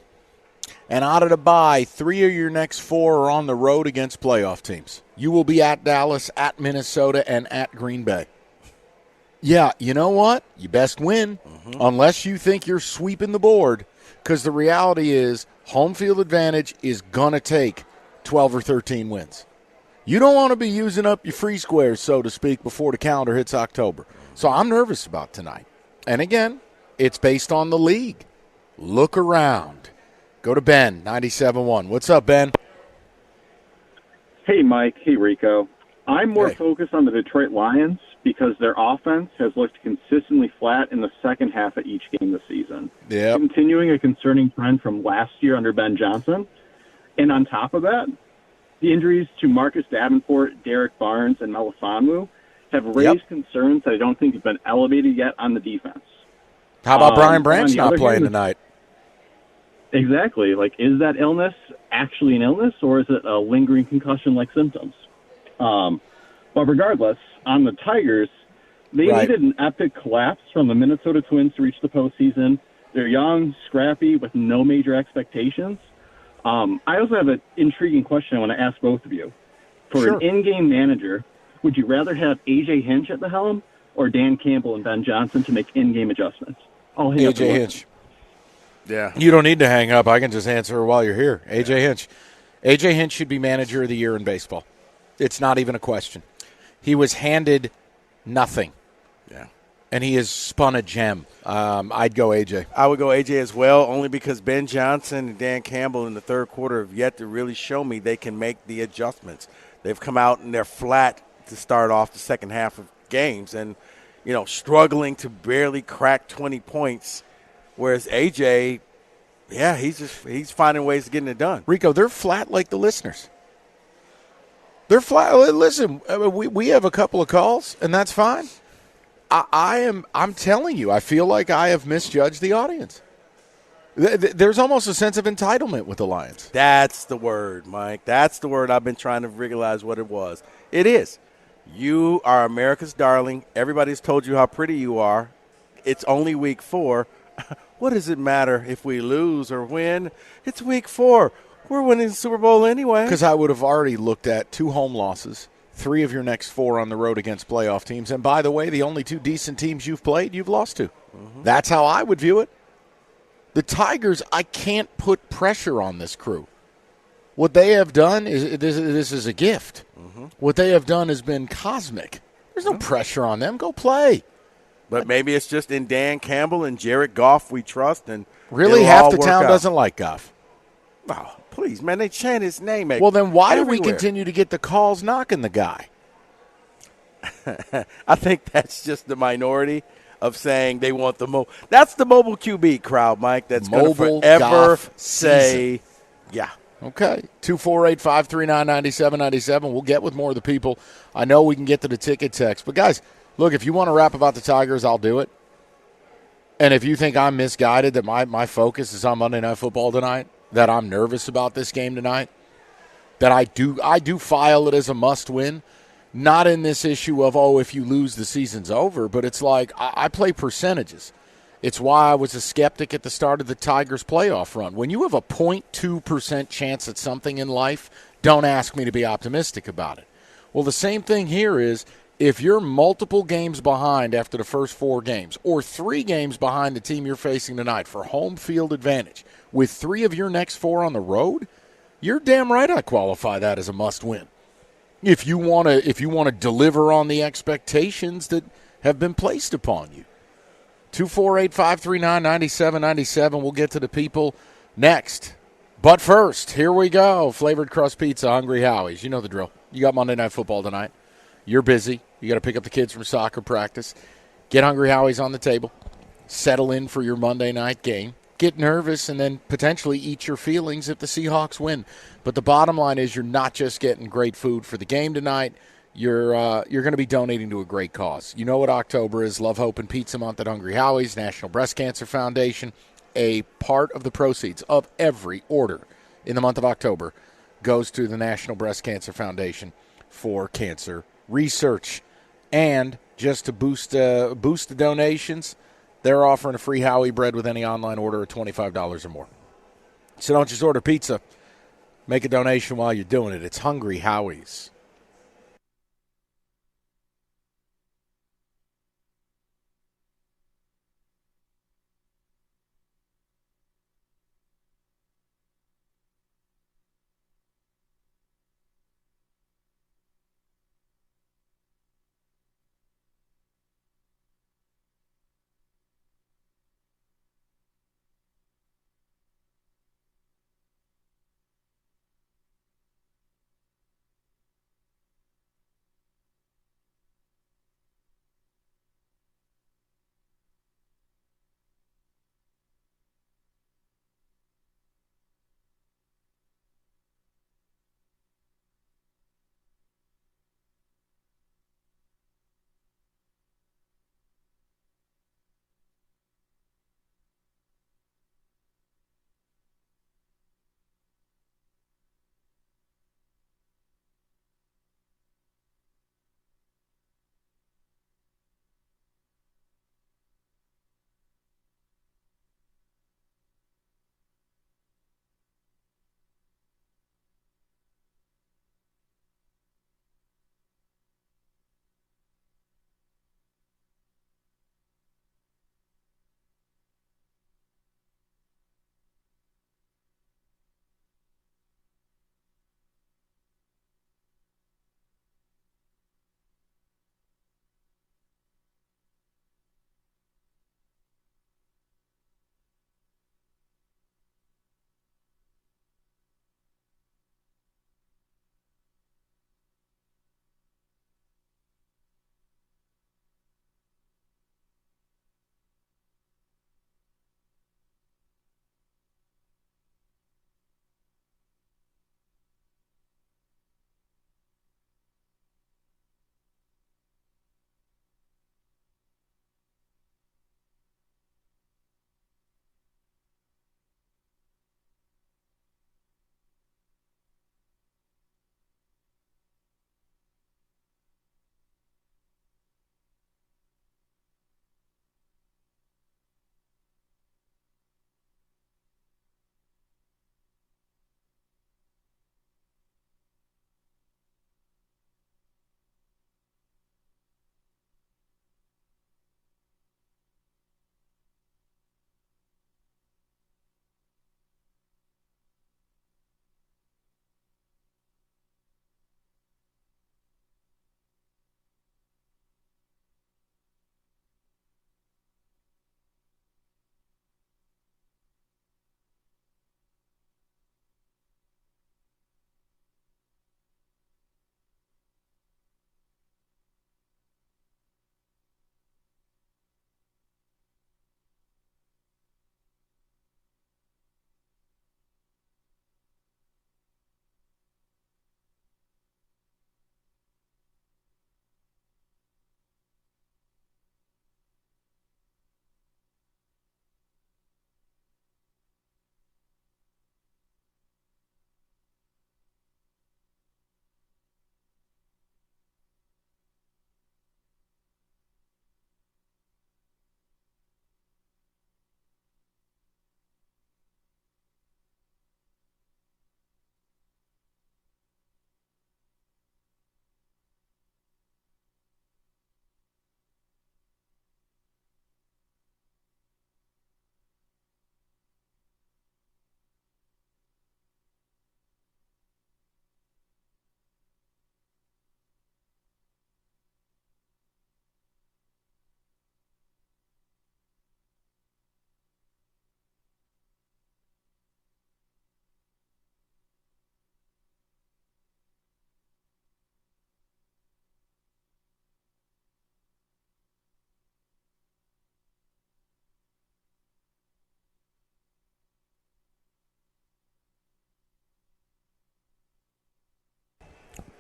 and out of the bye, 3 of your next 4 are on the road against playoff teams? You will be at Dallas, at Minnesota, and at Green Bay. Yeah, you know what? You best win, unless you think you're sweeping the board, because the reality is home field advantage is going to take 12 or 13 wins. You don't want to be using up your free squares, so to speak, before the calendar hits October. So I'm nervous about tonight. And again, it's based on the league. Look around. Go to Ben, 97.1. What's up, Ben? Hey, Mike. Hey, Rico. I'm more focused on the Detroit Lions because their offense has looked consistently flat in the second half of each game this season. Yeah. Continuing a concerning trend from last year under Ben Johnson. And on top of that, the injuries to Marcus Davenport, Derek Barnes, and Melifonwu have raised concerns that I don't think have been elevated yet on the defense. How about Brian Branch not playing tonight? Exactly. Like, is that illness actually an illness, or is it a lingering concussion-like symptoms? But regardless, on the Tigers, they needed an epic collapse from the Minnesota Twins to reach the postseason. They're young, scrappy, with no major expectations. I also have an intriguing question I want to ask both of you. For an in-game manager, would you rather have A.J. Hinch at the helm or Dan Campbell and Ben Johnson to make in-game adjustments? A.J. Hinch. Yeah. You don't need to hang up. I can just answer while you're here. A.J. Hinch. A.J. Hinch should be manager of the year in baseball. It's not even a question. He was handed nothing. Yeah. And he has spun a gem. I'd go A.J. I would go A.J. as well, only because Ben Johnson and Dan Campbell in the third quarter have yet to really show me they can make the adjustments. They've come out and they're flat to start off the second half of games and, you know, struggling to barely crack 20 points, whereas A.J., yeah, he's finding ways to getting it done. Rico, they're flat like the listeners. They're flat. Listen, we have a couple of calls, and that's fine. I'm telling you, I feel like I have misjudged the audience. There's almost a sense of entitlement with the Lions. That's the word, Mike. That's the word I've been trying to realize what it was. It is. You are America's darling. Everybody's told you how pretty you are. It's only week 4. What does it matter if we lose or win? It's week 4. We're winning the Super Bowl anyway. Because I would have already looked at 2 home losses, 3 of your next 4 on the road against playoff teams. And by the way, the only 2 decent teams you've played, you've lost to. That's how I would view it. The Tigers, I can't put pressure on this crew. What they have done is this is a gift. What they have done has been cosmic. There's no pressure on them. Go play. But maybe it's just in Dan Campbell and Jared Goff we trust. And really, half the town doesn't like Goff. Oh, please, man, they chant his name. Well, then why do we continue to get the calls knocking the guy? I think that's just the minority of saying they want the mobile. That's the mobile QB crowd, Mike, that's going to forever say, yeah. Okay, 248-539-9797. We'll get with more of the people. I know we can get to the ticket text. But, guys, look, if you want to rap about the Tigers, I'll do it. And if you think I'm misguided, that my focus is on Monday Night Football tonight, that I'm nervous about this game tonight, that I do file it as a must-win, not in this issue of, if you lose, the season's over, but it's like I play percentages. It's why I was a skeptic at the start of the Tigers' playoff run. When you have a 0.2% chance at something in life, don't ask me to be optimistic about it. Well, the same thing here is if you're multiple games behind after the first 4 games or 3 games behind the team you're facing tonight for home field advantage with 3 of your next 4 on the road, you're damn right I qualify that as a must-win. If you want to deliver on the expectations that have been placed upon you. 248-539-9797. We'll get to the people next But first, here we go. Flavored crust pizza, Hungry Howie's. You know the drill. You got Monday Night Football tonight. You're busy. You got to pick up the kids from soccer practice. Get Hungry Howie's on the table. Settle in for your Monday night game. Get nervous and then potentially eat your feelings if the Seahawks win. But the bottom line is you're not just getting great food for the game tonight. You're going to be donating to a great cause. You know what October is. Love, Hope, and Pizza Month at Hungry Howie's, National Breast Cancer Foundation. A part of the proceeds of every order in the month of October goes to the National Breast Cancer Foundation for cancer research. And just to boost the donations, they're offering a free Howie bread with any online order of $25 or more. So don't just order pizza. Make a donation while you're doing it. It's Hungry Howie's.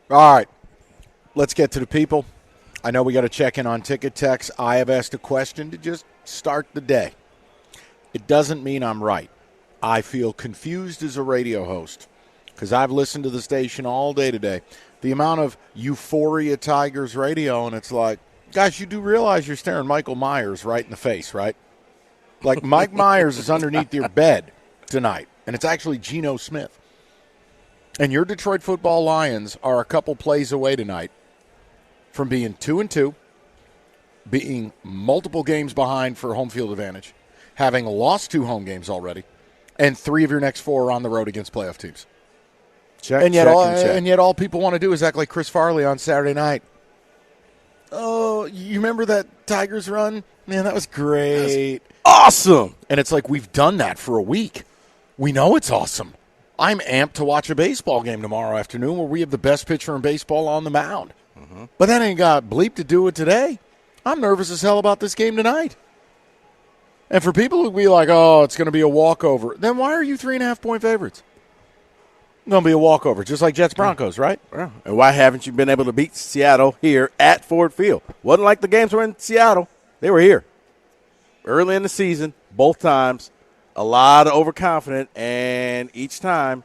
All right. Let's get to the people. I know we got to check in on Ticket Text. I have asked a question to just start the day. It doesn't mean I'm right. I feel confused as a radio host because I've listened to the station all day today. The amount of euphoria Tigers radio, and it's like, guys, you do realize you're staring Michael Myers right in the face, right? Like Mike Myers is underneath your bed tonight, and it's actually Geno Smith. And your Detroit football Lions are a couple plays away tonight from being 2-2, being multiple games behind for home field advantage, having lost 2 home games already, and 3 of your next 4 are on the road against playoff teams. And yet all people want to do is act like Chris Farley on Saturday night. Oh, you remember that Tigers run? Man, that was great. Awesome. And it's like we've done that for a week. We know it's awesome. I'm amped to watch a baseball game tomorrow afternoon where we have the best pitcher in baseball on the mound. Mm-hmm. But then I got bleep to do it today. I'm nervous as hell about this game tonight. And for people who be like, oh, it's going to be a walkover, then why are you 3.5-point favorites? It's going to be a walkover, just like Jets-Broncos, right? Yeah. And why haven't you been able to beat Seattle here at Ford Field? Wasn't like the games were in Seattle. They were here. Early in the season, both times, a lot of overconfident, and each time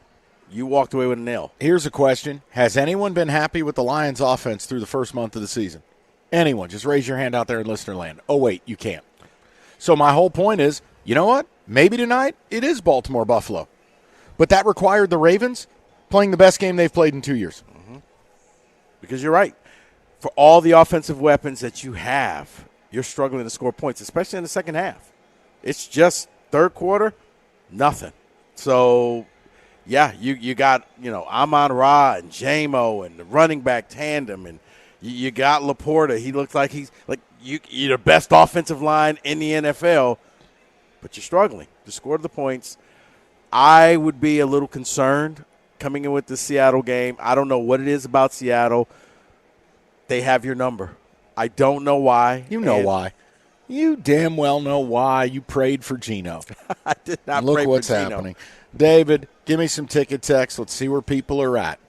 you walked away with a nail. Here's a question. Has anyone been happy with the Lions' offense through the first month of the season? Anyone? Just raise your hand out there in listener land. Oh, wait, you can't. So my whole point is, you know what? Maybe tonight it is Baltimore-Buffalo. But that required the Ravens playing the best game they've played in 2 years. Mm-hmm. Because you're right. For all the offensive weapons that you have, you're struggling to score points, especially in the second half. It's just third quarter, nothing. So, yeah, you got, Amon-Ra and J-Mo and the running back tandem, and you got Laporta. He looks like he's like you're the best offensive line in the NFL, but you're struggling to score the points. I would be a little concerned coming in with the Seattle game. I don't know what it is about Seattle. They have your number. I don't know why. You know why. You damn well know why you prayed for Geno. I did not Look pray what's for Geno. happening. David, give me some ticket text. Let's see where people are at.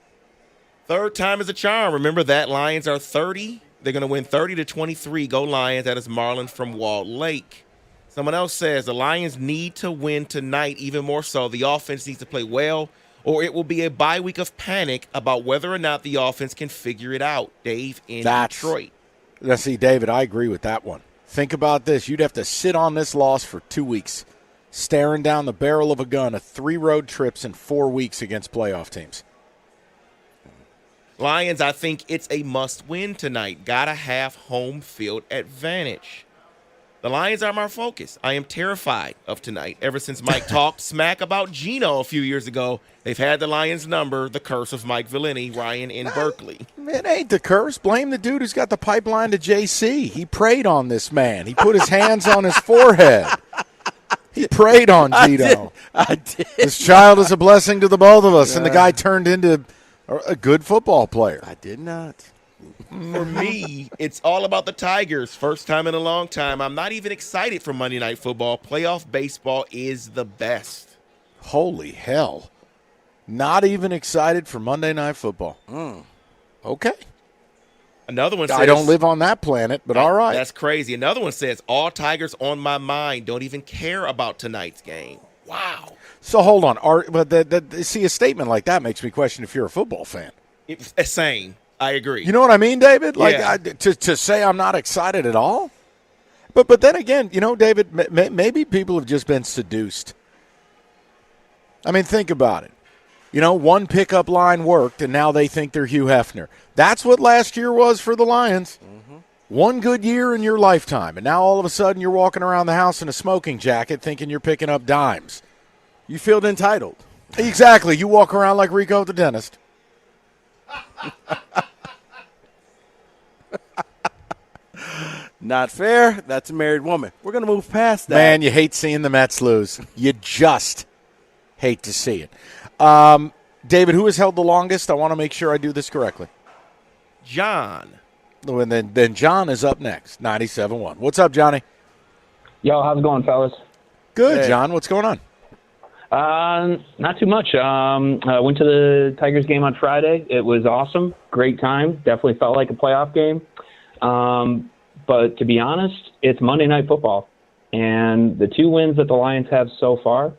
Third time is a charm. Remember that. Lions are 30. They're going to win 30-23. Go Lions. That is Marlon from Walled Lake. Someone else says the Lions need to win tonight, even more so. The offense needs to play well, or it will be a bye week of panic about whether or not the offense can figure it out. Dave in Detroit. Let's see, David, I agree with that one. Think about this. You'd have to sit on this loss for 2 weeks, staring down the barrel of a gun of 3 road trips in 4 weeks against playoff teams. Lions, I think it's a must-win tonight. Gotta have home field advantage. The Lions are my focus. I am terrified of tonight. Ever since Mike talked smack about Geno a few years ago, they've had the Lions number, the curse of Mike Villani, Ryan in Berkeley. It ain't the curse. Blame the dude who's got the pipeline to JC. He prayed on this man. He put his hands on his forehead. He prayed on Geno. I did. This child is a blessing to the both of us, and the guy turned into a good football player. I did not. For me, it's all about the Tigers. First time in a long time. I'm not even excited for Monday Night Football. Playoff baseball is the best. Holy hell. Not even excited for Monday Night Football. Okay. Another one says, I don't live on that planet, but all right. That's crazy. Another one says, all Tigers on my mind. Don't even care about tonight's game. Wow. So hold on. See, a statement like that makes me question if you're a football fan. It's same. I agree. You know what I mean, David? Like Yeah. to say I'm not excited at all. But then again, David, maybe people have just been seduced. I mean, think about it. One pickup line worked, and now they think they're Hugh Hefner. That's what last year was for the Lions. Mm-hmm. One good year in your lifetime, and now all of a sudden you're walking around the house in a smoking jacket thinking you're picking up dimes. You feel entitled. Exactly. You walk around like Rico the dentist. Not fair. That's a married woman. We're going to move past that. Man, you hate seeing the Mets lose. You just hate to see it. David, who has held the longest? I want to make sure I do this correctly. John. And then John is up next, 97.1. What's up, Johnny? Yo, how's it going, fellas? Good, Hey. John. What's going on? Not too much. I went to the Tigers game on Friday. It was awesome. Great time. Definitely felt like a playoff game. But to be honest, it's Monday Night Football. And the 2 wins that the Lions have so far,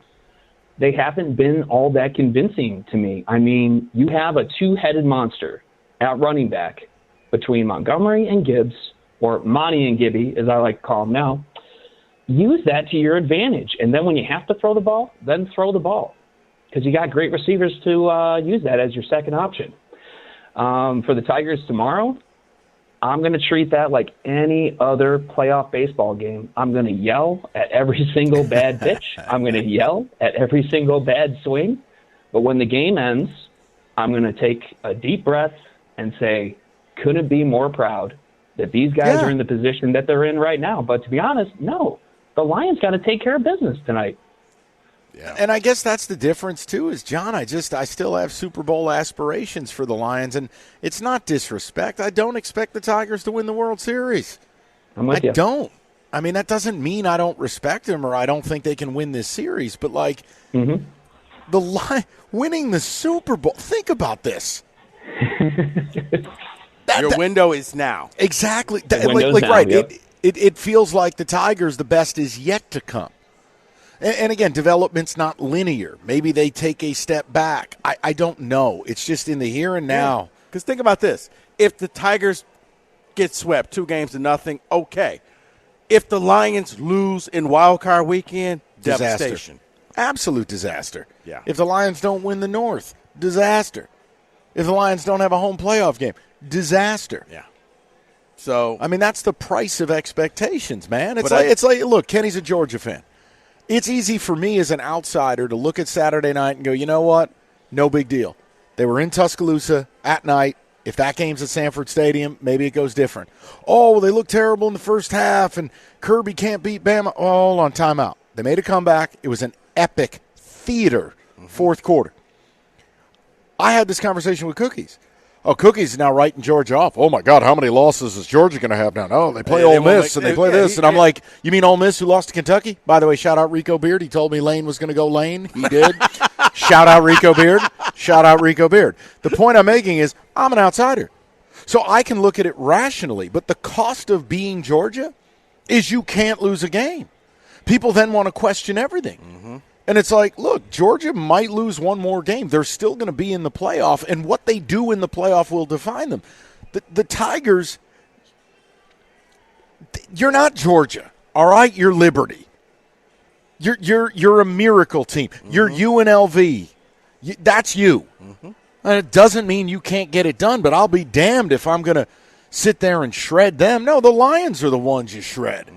they haven't been all that convincing to me. I mean, you have a 2-headed monster at running back between Montgomery and Gibbs, or Monty and Gibby, as I like to call him now. Use that to your advantage. And then when you have to throw the ball, then throw the ball. Because you got great receivers to use that as your second option. For the Tigers tomorrow, I'm going to treat that like any other playoff baseball game. I'm going to yell at every single bad pitch. I'm going to yell at every single bad swing. But when the game ends, I'm going to take a deep breath and say, couldn't be more proud that these guys are in the position that they're in right now. But to be honest, no. The Lions got to take care of business tonight. Yeah. And I guess that's the difference, too, is, John, I still have Super Bowl aspirations for the Lions, and it's not disrespect. I don't expect the Tigers to win the World Series. I don't. I mean, that doesn't mean I don't respect them or I don't think they can win this series, but, like, winning the Super Bowl, think about this. Your window is now. Exactly. Right. Yep. It feels like the Tigers, the best is yet to come. And again, development's not linear. Maybe they take a step back. I don't know. It's just in the here and now. Because think about this. If the Tigers get swept 2-0, okay. If the Lions lose in Wild Card Weekend, devastation. Absolute disaster. Yeah. If the Lions don't win the North, disaster. If the Lions don't have a home playoff game, disaster. Yeah. So, I mean, that's the price of expectations, man. It's like, look, Kenny's a Georgia fan. It's easy for me as an outsider to look at Saturday night and go, you know what? No big deal. They were in Tuscaloosa at night. If that game's at Sanford Stadium, maybe it goes different. Oh, well, they look terrible in the first half, and Kirby can't beat Bama. Oh, hold on, timeout. They made a comeback. It was an epic theater fourth quarter. I had this conversation with Cookies. Oh, Cookies is now writing Georgia off. Oh, my God, how many losses is Georgia going to have now? Oh, they play Ole Miss, and they play this. And I'm like, you mean Ole Miss who lost to Kentucky? By the way, shout out Rico Beard. He told me Lane was going to go Lane. He did. Shout out Rico Beard. Shout out Rico Beard. The point I'm making is I'm an outsider. So I can look at it rationally. But the cost of being Georgia is you can't lose a game. People then want to question everything. And it's like, look, Georgia might lose one more game. They're still going to be in the playoff, and what they do in the playoff will define them. The Tigers, you're not Georgia, all right? You're Liberty. You're a miracle team. You're UNLV. That's you. And it doesn't mean you can't get it done, but I'll be damned if I'm going to sit there and shred them. No, the Lions are the ones you shred.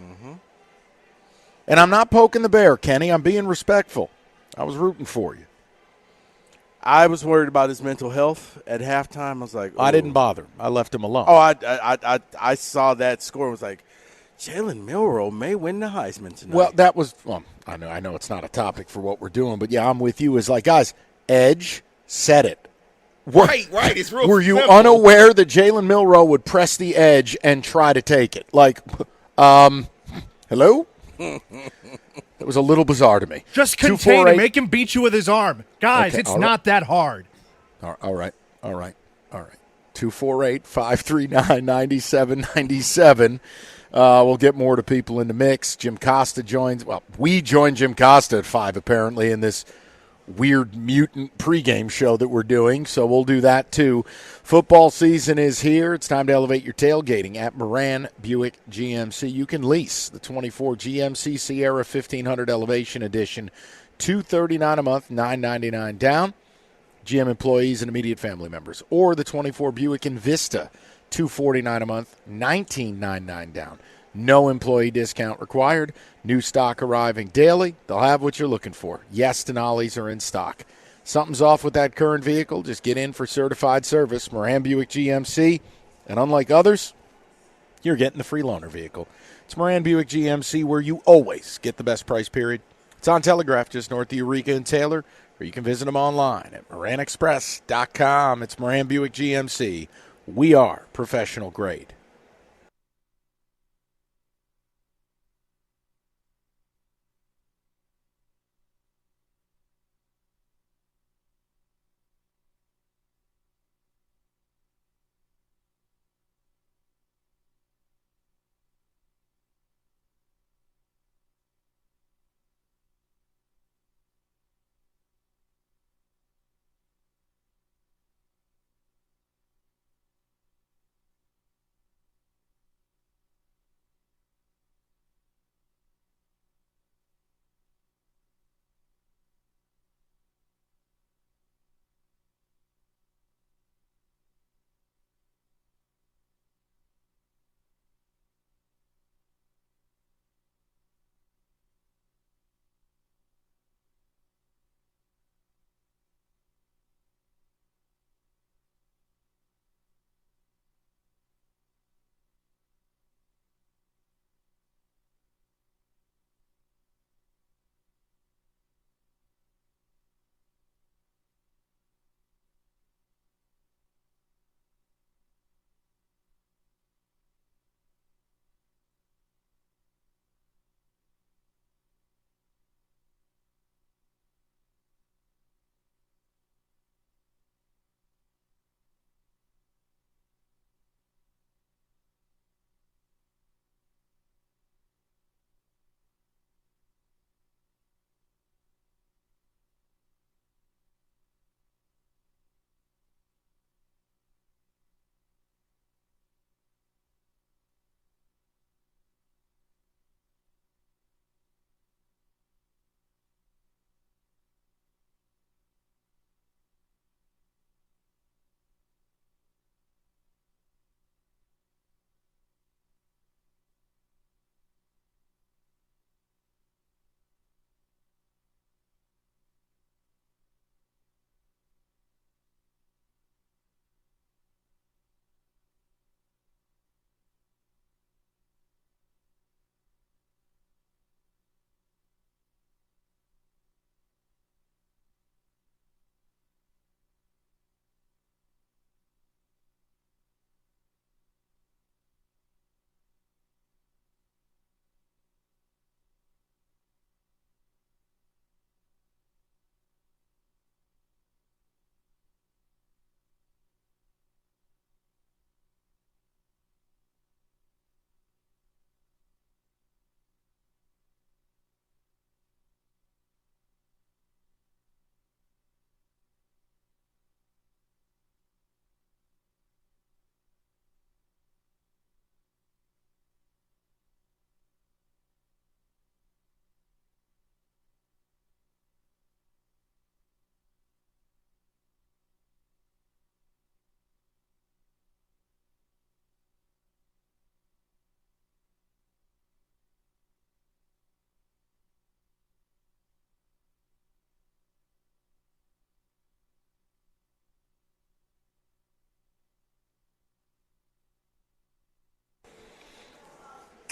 And I'm not poking the bear, Kenny. I'm being respectful. I was rooting for you. I was worried about his mental health at halftime. I was like, I didn't bother him. I left him alone. Oh, I saw that score and was like, Jalen Milroe may win the Heisman tonight. Well, that was I know it's not a topic for what we're doing, but yeah, I'm with you. It's like, guys, Edge said it. Right. It's real Were you simple. unaware that Jalen Milroe would press the edge and try to take it? Like, hello? It was a little bizarre to me. Just contain him. Make him beat you with his arm. Guys, Okay, it's not that hard. All right. 248-539-9797. We'll get more to people in the mix. Jim Costa joins. Well, we joined Jim Costa at 5, apparently, in this weird mutant pregame show that we're doing, so we'll do that too. Football season is here. It's time to elevate your tailgating at Moran Buick GMC. You can lease the 24 GMC Sierra 1500 Elevation Edition, $239 a month, $999 down. GM employees and immediate family members, or the 24 Buick Envista, $249 a month, $1999 down. No employee discount required. New stock arriving daily. They'll have what you're looking for. Yes, Denali's are in stock. Something's off with that current vehicle, just get in for certified service. Moran Buick GMC. And unlike others, you're getting the free loaner vehicle. It's Moran Buick GMC, where you always get the best price period. It's on Telegraph, just north of Eureka and Taylor, or you can visit them online at moranexpress.com. It's Moran Buick GMC. We are professional grade.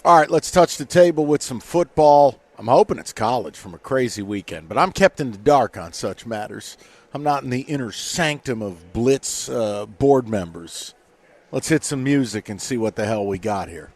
All right, let's touch the table with some football. I'm hoping it's college from a crazy weekend, but I'm kept in the dark on such matters. I'm not in the inner sanctum of Blitz board members. Let's hit some music and see what the hell we got here.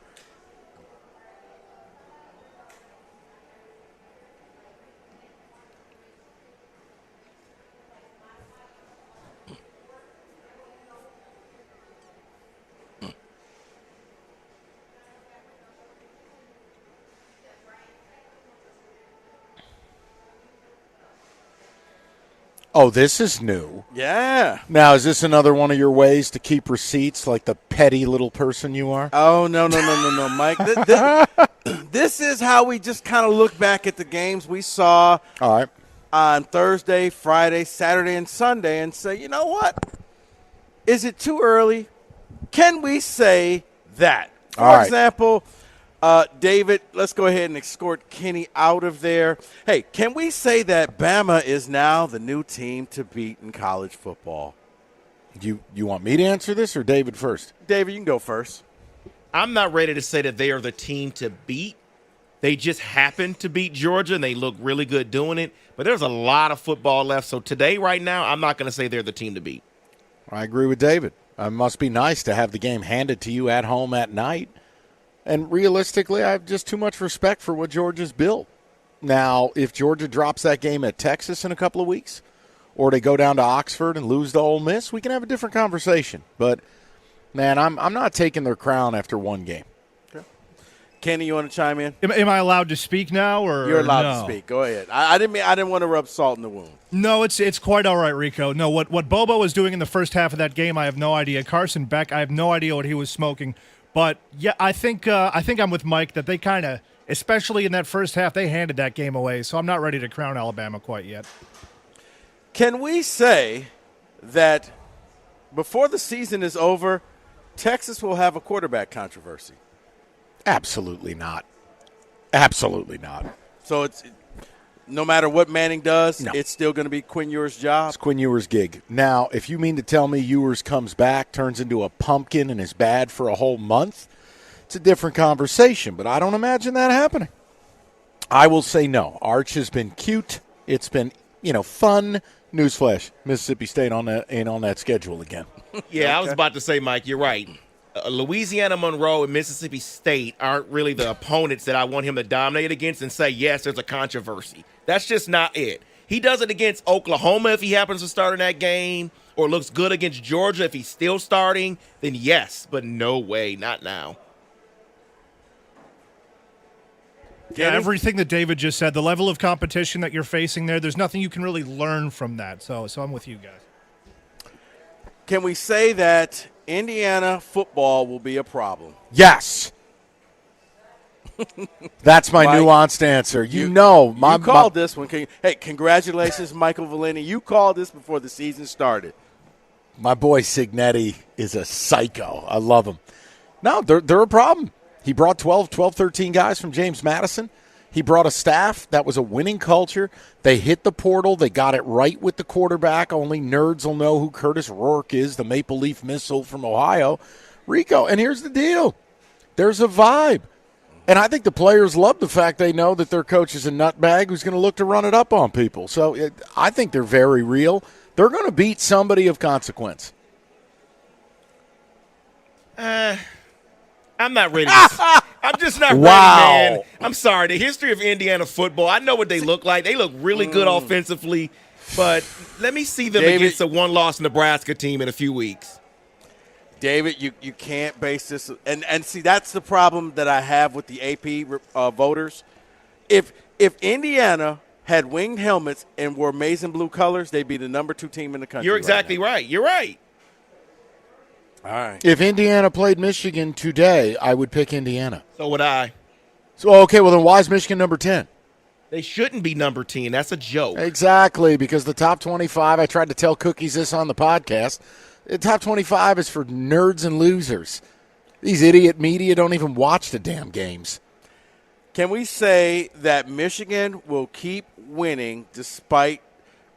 Oh, this is new. Yeah. Now, is this another one of your ways to keep receipts like the petty little person you are? Oh, no, Mike. This is how we just kind of look back at the games we saw on Thursday, Friday, Saturday, and Sunday and say, you know what? Is it too early? Can we say that? For example, David, let's go ahead and escort Kenny out of there. Hey, can we say that Bama is now the new team to beat in college football? You want me to answer this or David first? David, you can go first. I'm not ready to say that they are the team to beat. They just happened to beat Georgia, and they look really good doing it. But there's a lot of football left. So today, right now, I'm not going to say they're the team to beat. I agree with David. It must be nice to have the game handed to you at home at night. And realistically, I have just too much respect for what Georgia's built. Now, if Georgia drops that game at Texas in a couple of weeks, or they go down to Oxford and lose to Ole Miss, we can have a different conversation. But, man, I'm not taking their crown after one game. Okay. Kenny, you want to chime in? Am I allowed to speak now, or you're allowed no? to speak? Go ahead. I didn't want to rub salt in the wound. No, it's quite all right, Rico. No, what Bobo was doing in the first half of that game, I have no idea. Carson Beck, I have no idea what he was smoking. But, yeah, I think I'm with Mike that they kind of, especially in that first half, they handed that game away. So I'm not ready to crown Alabama quite yet. Can we say that before the season is over, Texas will have a quarterback controversy? Absolutely not. Absolutely not. So it's no matter what Manning does, it's still going to be Quinn Ewers' job? It's Quinn Ewers' gig. Now, if you mean to tell me Ewers comes back, turns into a pumpkin, and is bad for a whole month, it's a different conversation, but I don't imagine that happening. I will say no. Arch has been cute. It's been, fun. Newsflash, Mississippi State ain't on that schedule again. Yeah, okay. I was about to say, Mike, you're right. Louisiana Monroe and Mississippi State aren't really the opponents that I want him to dominate against and say, yes, there's a controversy. That's just not it. He does it against Oklahoma if he happens to start in that game, or looks good against Georgia if he's still starting, then yes, but no way, not now. Yeah, everything that David just said, the level of competition that you're facing there's nothing you can really learn from that. So I'm with you guys. Can we say that Indiana football will be a problem? Yes. That's my nuanced answer. You called this one. Hey, congratulations, Michael Valeni. You called this before the season started. My boy Signetti is a psycho. I love him. No, they're a problem. He brought 13 guys from James Madison. He brought a staff that was a winning culture. They hit the portal. They got it right with the quarterback. Only nerds will know who Curtis Rourke is, the Maple Leaf Missile from Ohio. Rico, and here's the deal. There's a vibe. And I think the players love the fact they know that their coach is a nutbag who's going to look to run it up on people. So I think they're very real. They're going to beat somebody of consequence. I'm not ready. I'm just not ready, man. I'm sorry. The history of Indiana football, I know what they look like. They look really good offensively, but let me see them against a one-loss Nebraska team in a few weeks. David, you can't base this – and see, that's the problem that I have with the AP voters. If Indiana had winged helmets and wore maize and blue colors, they'd be the number 2 team in the country. You're exactly right. You're right. All right. If Indiana played Michigan today, I would pick Indiana. So would I. So, okay, well, then why is Michigan number 10? They shouldn't be number 10. That's a joke. Exactly, because the top 25, I tried to tell Cookies this on the podcast, the top 25 is for nerds and losers. These idiot media don't even watch the damn games. Can we say that Michigan will keep winning despite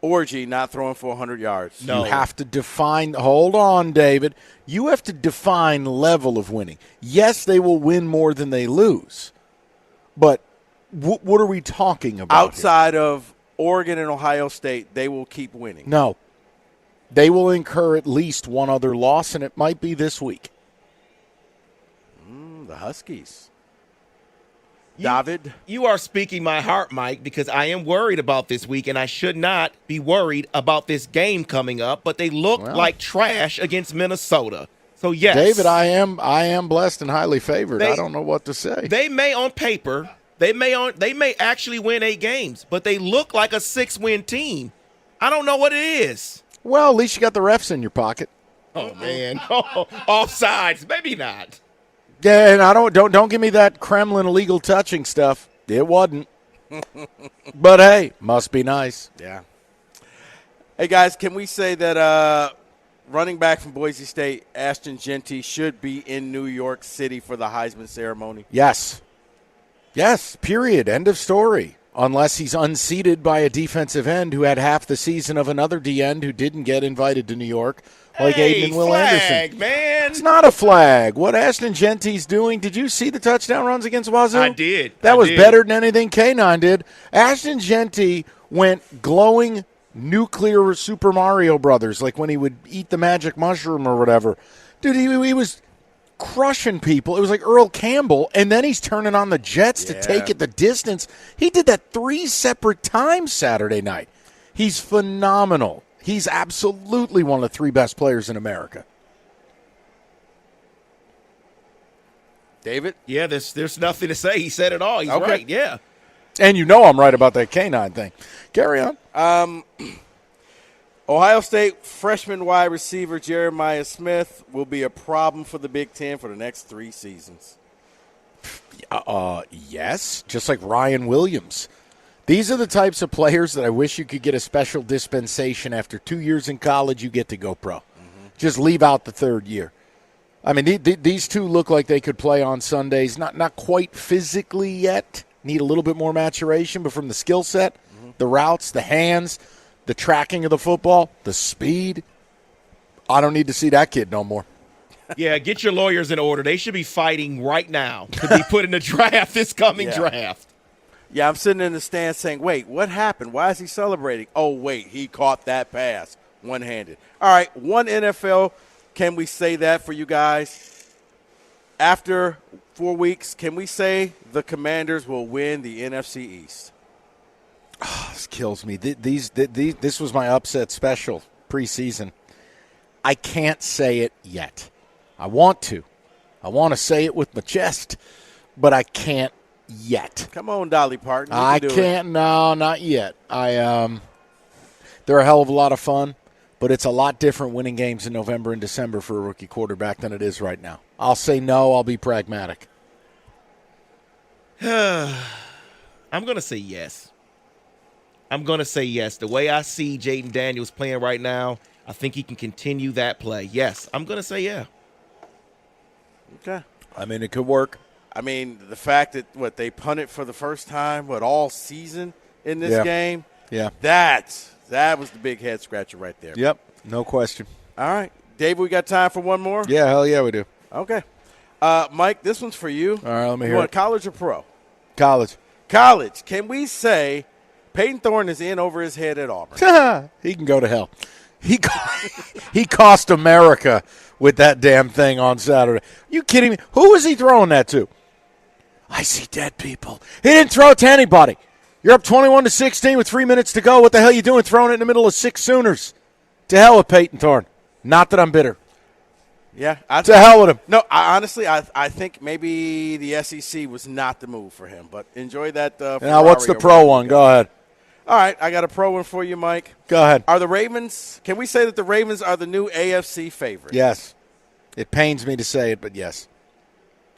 orgy not throwing for 100 yards. No. You have to define. Hold on, David. You have to define level of winning. Yes, they will win more than they lose. But what are we talking about Outside of Oregon and Ohio State, they will keep winning. No. They will incur at least one other loss, and it might be this week. The Huskies. David? You are speaking my heart, Mike, because I am worried about this week, and I should not be worried about this game coming up, but they look like trash against Minnesota. So, yes. David, I am blessed and highly favored. I don't know what to say. They may, on paper, they may actually win 8 games, but they look like a 6-win team. I don't know what it is. Well, at least you got the refs in your pocket. Oh, man. Offsides. Maybe not. Yeah, and don't give me that Kremlin illegal touching stuff. It wasn't. But hey, must be nice. Yeah. Hey guys, can we say that running back from Boise State, Ashton Jeanty, should be in New York City for the Heisman ceremony? Yes. Yes, period. End of story. Unless he's unseated by a defensive end who had half the season of another D end who didn't get invited to New York, like Aiden and Will Anderson. Man. It's not a flag. What Ashton Jeanty's doing, did you see the touchdown runs against Wazoo? I did. That was better than anything K9 did. Ashton Jeanty went glowing nuclear Super Mario Brothers, like when he would eat the magic mushroom or whatever. Dude, he was crushing people. It was like Earl Campbell, and then he's turning on the Jets to take it the distance. He did that 3 separate times Saturday night. He's phenomenal. He's absolutely one of the 3 best players in America. David? Yeah, there's nothing to say. He said it all. He's right, yeah. And you know I'm right about that K9 thing. Carry on. Ohio State freshman wide receiver Jeremiah Smith will be a problem for the Big Ten for the next 3 seasons. Yes, just like Ryan Williams. These are the types of players that I wish you could get a special dispensation after 2 years in college. You get to go pro. Just leave out the 3rd year. I mean, these two look like they could play on Sundays. Not quite physically yet. Need a little bit more maturation, but from the skill set, the routes, the hands, the tracking of the football, the speed, I don't need to see that kid no more. Yeah, get your lawyers in order. They should be fighting right now to be put in the draft, this coming draft. Yeah, I'm sitting in the stands saying, wait, what happened? Why is he celebrating? Oh, wait, he caught that pass one-handed. All right, one NFL, can we say that for you guys? After 4 weeks, can we say the Commanders will win the NFC East? Oh, this kills me. This was my upset special preseason. I can't say it yet. I want to. I want to say it with my chest, but I can't yet. Come on, Dolly Parton. I can't. No, not yet. They're a hell of a lot of fun, but it's a lot different winning games in November and December for a rookie quarterback than it is right now. I'll say no. I'll be pragmatic. I'm going to say yes. The way I see Jaden Daniels playing right now, I think he can continue that play. Yes, I'm going to say yeah. Okay. I mean, it could work. I mean, the fact that they punted for the first time, all season in this game? Yeah. That was the big head scratcher right there. Yep, no question. All right. Dave, we got time for one more? Yeah, hell yeah, we do. Okay. Mike, this one's for you. All right, let me you hear want it. College or pro? College. Can we say Peyton Thorne is in over his head at Auburn? He can go to hell. He cost America with that damn thing on Saturday. You kidding me? Who was he throwing that to? I see dead people. He didn't throw it to anybody. You're up 21-16 with 3 minutes to go. What the hell are you doing throwing it in the middle of 6 Sooners? To hell with Peyton Thorne. Not that I'm bitter. Yeah. To hell with him. No, honestly, I think maybe the SEC was not the move for him. But enjoy that. Now, what's the pro one? Go ahead. All right, I got a pro one for you, Mike. Go ahead. Are the Ravens, can we say that the Ravens are the new AFC favorite? Yes. It pains me to say it, but yes.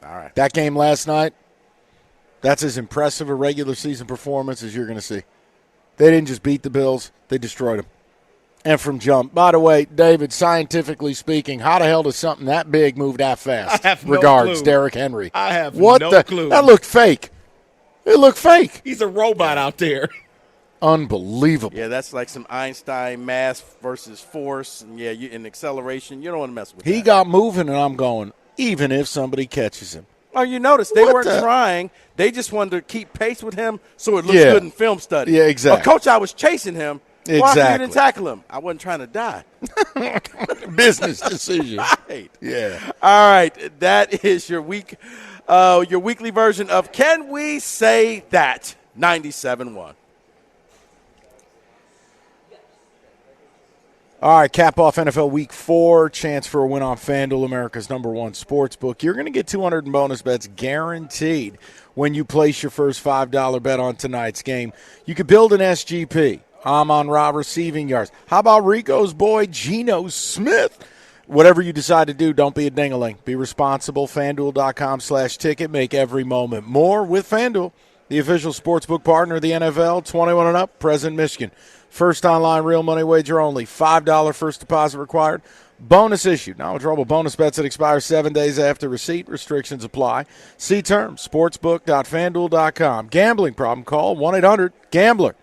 All right. That game last night, that's as impressive a regular season performance as you're going to see. They didn't just beat the Bills, they destroyed them. And from jump. By the way, David, scientifically speaking, how the hell does something that big move that fast? I have no Regards, clue. Derrick Henry. I have no clue. That looked fake. It looked fake. He's a robot out there. Unbelievable. Yeah, that's like some Einstein mass versus force, and in acceleration. You don't want to mess with He that. got moving, and I'm going, even if somebody catches him. Oh, you notice they weren't trying. They just wanted to keep pace with him so it looks Yeah. good in film study. Yeah, exactly. Oh, Coach, I was chasing him. Why Exactly. you didn't tackle him? I wasn't trying to die. Business decision. Right. Yeah. All right. That is your weekly version of Can We Say That? 97.1. All right, cap off NFL Week 4. Chance for a win on FanDuel, America's #1 sports book. You're going to get 200 in bonus bets guaranteed when you place your first $5 bet on tonight's game. You could build an SGP. Amon-Ra receiving yards. How about Rico's boy, Geno Smith? Whatever you decide to do, don't be a ding-a-ling. Be responsible. FanDuel.com/ticket. Make every moment more with FanDuel, the official sportsbook partner of the NFL. 21 and up, present Michigan. First online real money wager only. $5 first deposit required. Bonus issued. Now withdrawable bonus bets that expire 7 days after receipt. Restrictions apply. See terms. Sportsbook.fanduel.com. Gambling problem? Call 1-800-GAMBLER.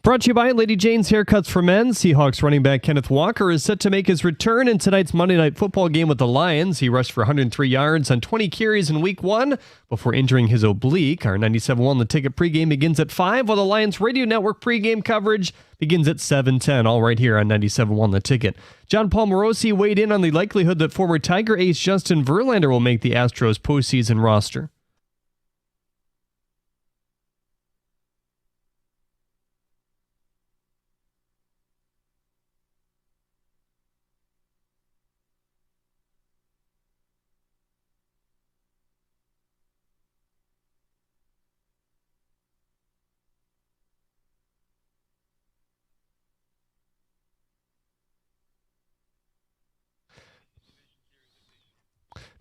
Brought to you by Lady Jane's Haircuts for Men. Seahawks running back Kenneth Walker is set to make his return in tonight's Monday Night Football game with the Lions. He rushed for 103 yards on 20 carries in Week 1 before injuring his oblique. Our 97.1 The Ticket pregame begins at 5, while the Lions Radio Network pregame coverage begins at 7:10, all right here on 97.1 The Ticket. John Paul Morosi weighed in on the likelihood that former Tiger ace Justin Verlander will make the Astros postseason roster.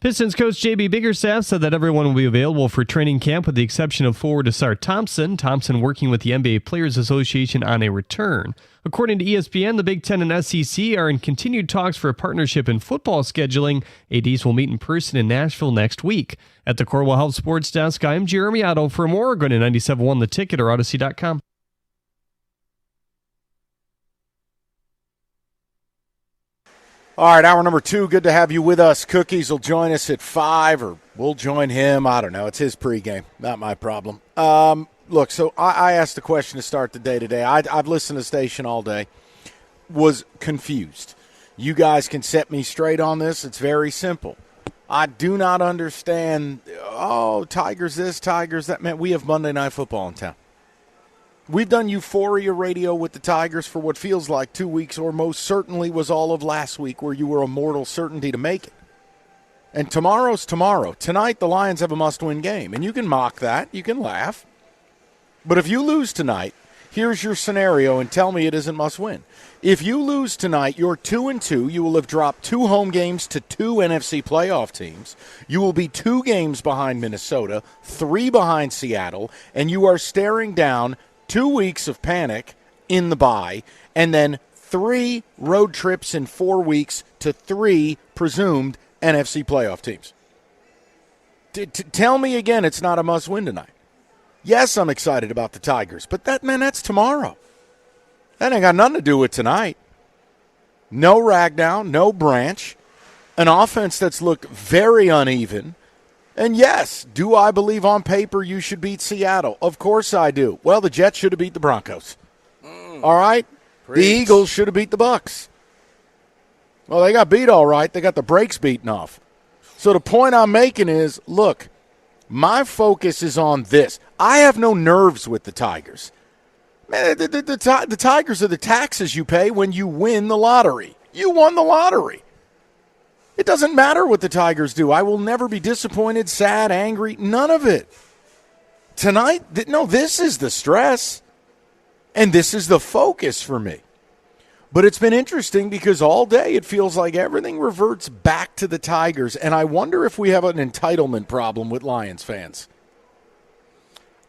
Pistons coach J.B. Biggerstaff said that everyone will be available for training camp with the exception of forward Asar Thompson. Thompson working with the NBA Players Association on a return. According to ESPN, the Big Ten and SEC are in continued talks for a partnership in football scheduling. ADs will meet in person in Nashville next week. At the Corwell Health Sports Desk, I'm Jeremy Otto. For more, go to 97.1 The Ticket or Odyssey.com. All right, hour number 2. Good to have you with us. Cookies will join us at 5, or we'll join him. I don't know. It's his pregame. Not my problem. Look, so I asked the question to start the day today. I've listened to the station all day. Was confused. You guys can set me straight on this. It's very simple. I do not understand, Tigers this, Tigers that. Man, we have Monday Night Football in town. We've done Euphoria Radio with the Tigers for what feels like 2 weeks, or most certainly was all of last week, where you were a mortal certainty to make it. And tomorrow's tomorrow. Tonight, the Lions have a must-win game. And you can mock that. You can laugh. But if you lose tonight, here's your scenario, and tell me it isn't must-win. If you lose tonight, you're 2-2. You will have dropped 2 home games to 2 NFC playoff teams. You will be 2 games behind Minnesota, 3 behind Seattle, and you are staring down 2 weeks of panic in the bye, and then 3 road trips in 4 weeks to 3 presumed NFC playoff teams. Tell me again it's not a must-win tonight. Yes, I'm excited about the Tigers, but that's tomorrow. That ain't got nothing to do with tonight. No Ragdown, no Branch, an offense that's looked very uneven. And yes, do I believe on paper you should beat Seattle? Of course I do. Well, the Jets should have beat the Broncos. All right? Preach. The Eagles should have beat the Bucks. Well, they got beat all right. They got the brakes beaten off. So the point I'm making is, look, my focus is on this. I have no nerves with the Tigers. Man, the Tigers are the taxes you pay when you win the lottery. You won the lottery. It doesn't matter what the Tigers do. I will never be disappointed, sad, angry, none of it. Tonight, this is the stress, and this is the focus for me. But it's been interesting because all day it feels like everything reverts back to the Tigers, and I wonder if we have an entitlement problem with Lions fans.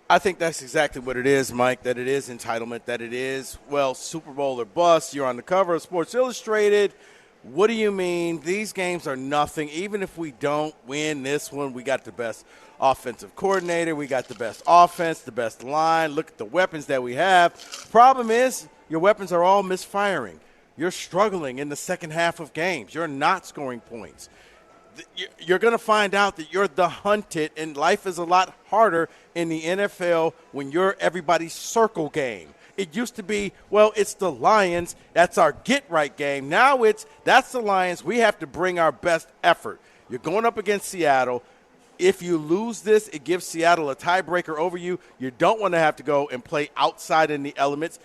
I think that's exactly what it is, Mike, that it is entitlement, that it is, Super Bowl or bust. You're on the cover of Sports Illustrated. What do you mean? These games are nothing. Even if we don't win this one, we got the best offensive coordinator. We got the best offense, the best line. Look at the weapons that we have. Problem is, your weapons are all misfiring. You're struggling in the second half of games. You're not scoring points. You're going to find out that you're the hunted, and life is a lot harder in the NFL when you're everybody's circle game. It used to be, it's the Lions. That's our get-right game. Now that's the Lions. We have to bring our best effort. You're going up against Seattle. If you lose this, it gives Seattle a tiebreaker over you. You don't want to have to go and play outside in the elements.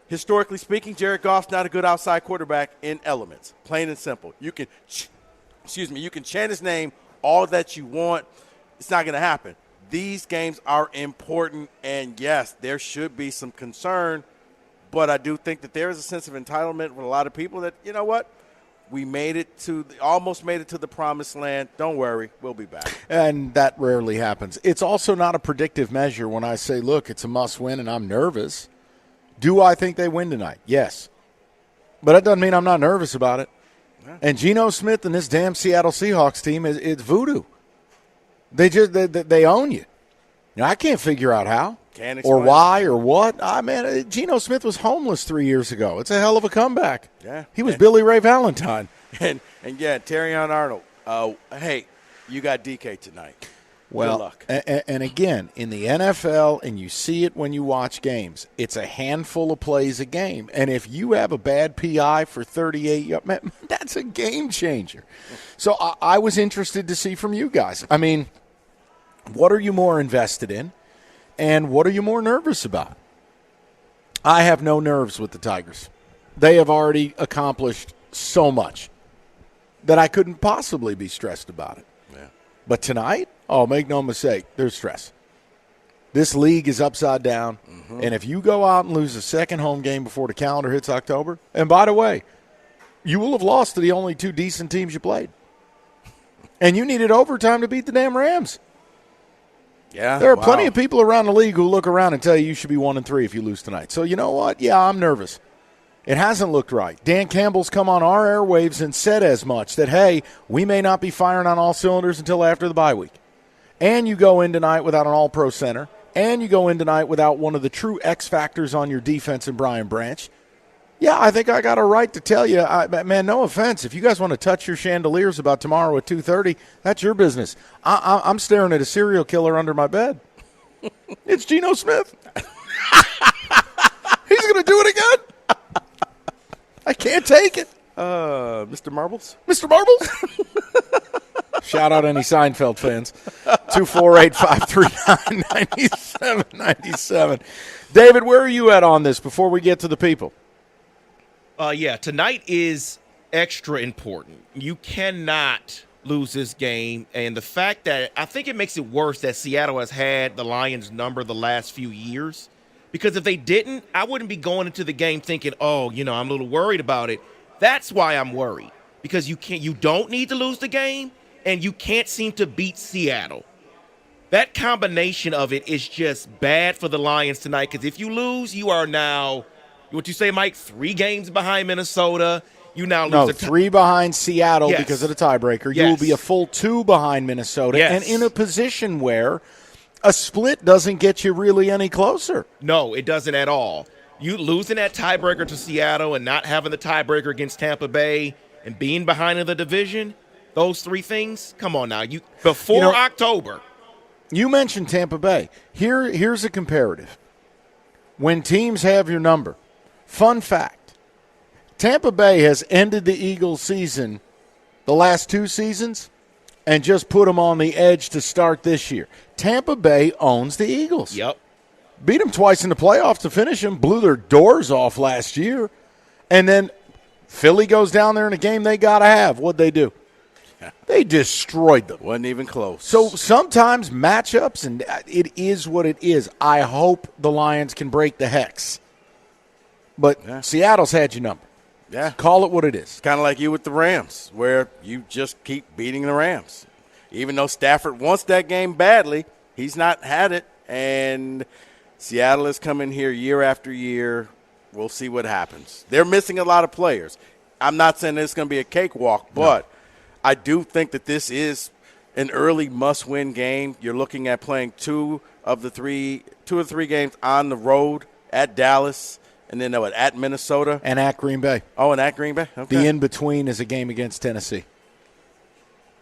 Historically speaking, Jared Goff's not a good outside quarterback in elements, plain and simple. You can chant his name all that you want. It's not going to happen. These games are important, and yes, there should be some concern, but I do think that there is a sense of entitlement with a lot of people that, you know what, we almost made it to the promised land. Don't worry, we'll be back. And that rarely happens. It's also not a predictive measure when I say, look, it's a must-win and I'm nervous. Do I think they win tonight? Yes. But that doesn't mean I'm not nervous about it. Yeah. And Geno Smith and this damn Seattle Seahawks team, it's voodoo. They own you. Now, I can't figure out how or why or what. Geno Smith was homeless 3 years ago. It's a hell of a comeback. Yeah, he was Billy Ray Valentine. And Terrion Arnold. Hey, you got DK tonight. Well, good luck. And again, in the NFL, and you see it when you watch games, it's a handful of plays a game. And if you have a bad PI for 38, man, that's a game changer. So I was interested to see from you guys. I mean, what are you more invested in, and what are you more nervous about? I have no nerves with the Tigers. They have already accomplished so much that I couldn't possibly be stressed about it. Yeah. But tonight, make no mistake, there's stress. This league is upside down, and if you go out and lose a second home game before the calendar hits October, and by the way, you will have lost to the only 2 decent teams you played. And you needed overtime to beat the damn Rams. Yeah, there are plenty of people around the league who look around and tell you should be 1-3 if you lose tonight. So you know what? Yeah, I'm nervous. It hasn't looked right. Dan Campbell's come on our airwaves and said as much, that, hey, we may not be firing on all cylinders until after the bye week. And you go in tonight without an all-pro center, and you go in tonight without one of the true X factors on your defense in Brian Branch. Yeah, I think I got a right to tell you, man, no offense. If you guys want to touch your chandeliers about tomorrow at 2:30, that's your business. I'm staring at a serial killer under my bed. It's Geno Smith. He's going to do it again. I can't take it. Mr. Marbles? Mr. Marbles? Shout out any Seinfeld fans. 248-539-9797. David, where are you at on this before we get to the people? Yeah, tonight is extra important. You cannot lose this game. And the fact that I think it makes it worse that Seattle has had the Lions number the last few years. Because if they didn't, I wouldn't be going into the game thinking, oh, I'm a little worried about it. That's why I'm worried. Because you don't need to lose the game, and you can't seem to beat Seattle. That combination of it is just bad for the Lions tonight. Because if you lose, you are now, what you say, Mike, 3 games behind Minnesota. You now lose 3 behind Seattle because of the tiebreaker. Yes. You will be a full 2 behind Minnesota, Yes. and in a position where a split doesn't get you really any closer. No, it doesn't at all. You losing that tiebreaker to Seattle and not having the tiebreaker against Tampa Bay and being behind in the division, those 3 things, come on now. Before October. You mentioned Tampa Bay. Here's a comparative. When teams have your number, fun fact, Tampa Bay has ended the Eagles season the last 2 seasons and just put them on the edge to start this year. Tampa Bay owns the Eagles. Yep. Beat them twice in the playoffs to finish them, blew their doors off last year. And then Philly goes down there in a game they got to have. What'd they do? They destroyed them. Wasn't even close. So sometimes matchups, and it is what it is. I hope the Lions can break the hex. But Seattle's had your number. Yeah. Call it what it is. Kind of like you with the Rams, where you just keep beating the Rams. Even though Stafford wants that game badly, he's not had it. And Seattle is coming here year after year. We'll see what happens. They're missing a lot of players. I'm not saying it's going to be a cakewalk, but I do think that this is an early must-win game. You're looking at playing 2 or 3 games on the road at Dallas. And then at Minnesota? And at Green Bay. Oh, and at Green Bay? Okay. The in-between is a game against Tennessee.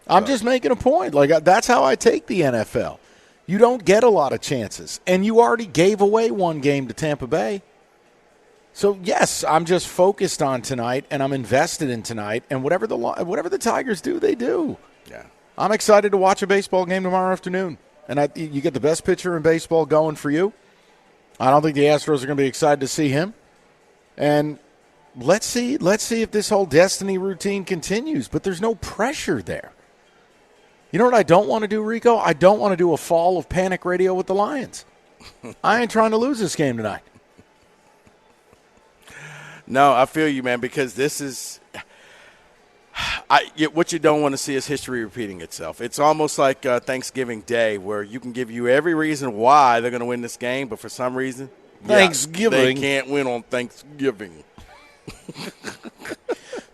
I'm just making a point. That's how I take the NFL. You don't get a lot of chances. And you already gave away 1 game to Tampa Bay. So, yes, I'm just focused on tonight, and I'm invested in tonight. And whatever the Tigers do, they do. Yeah. I'm excited to watch a baseball game tomorrow afternoon. And you get the best pitcher in baseball going for you. I don't think the Astros are going to be excited to see him. And let's see if this whole destiny routine continues. But there's no pressure there. You know what I don't want to do, Rico? I don't want to do a fall of panic radio with the Lions. I ain't trying to lose this game tonight. No, I feel you, man, because this is what you don't want to see is history repeating itself. It's almost like Thanksgiving Day, where you can give you every reason why they're going to win this game, but for some reason, Thanksgiving. they can't win on Thanksgiving.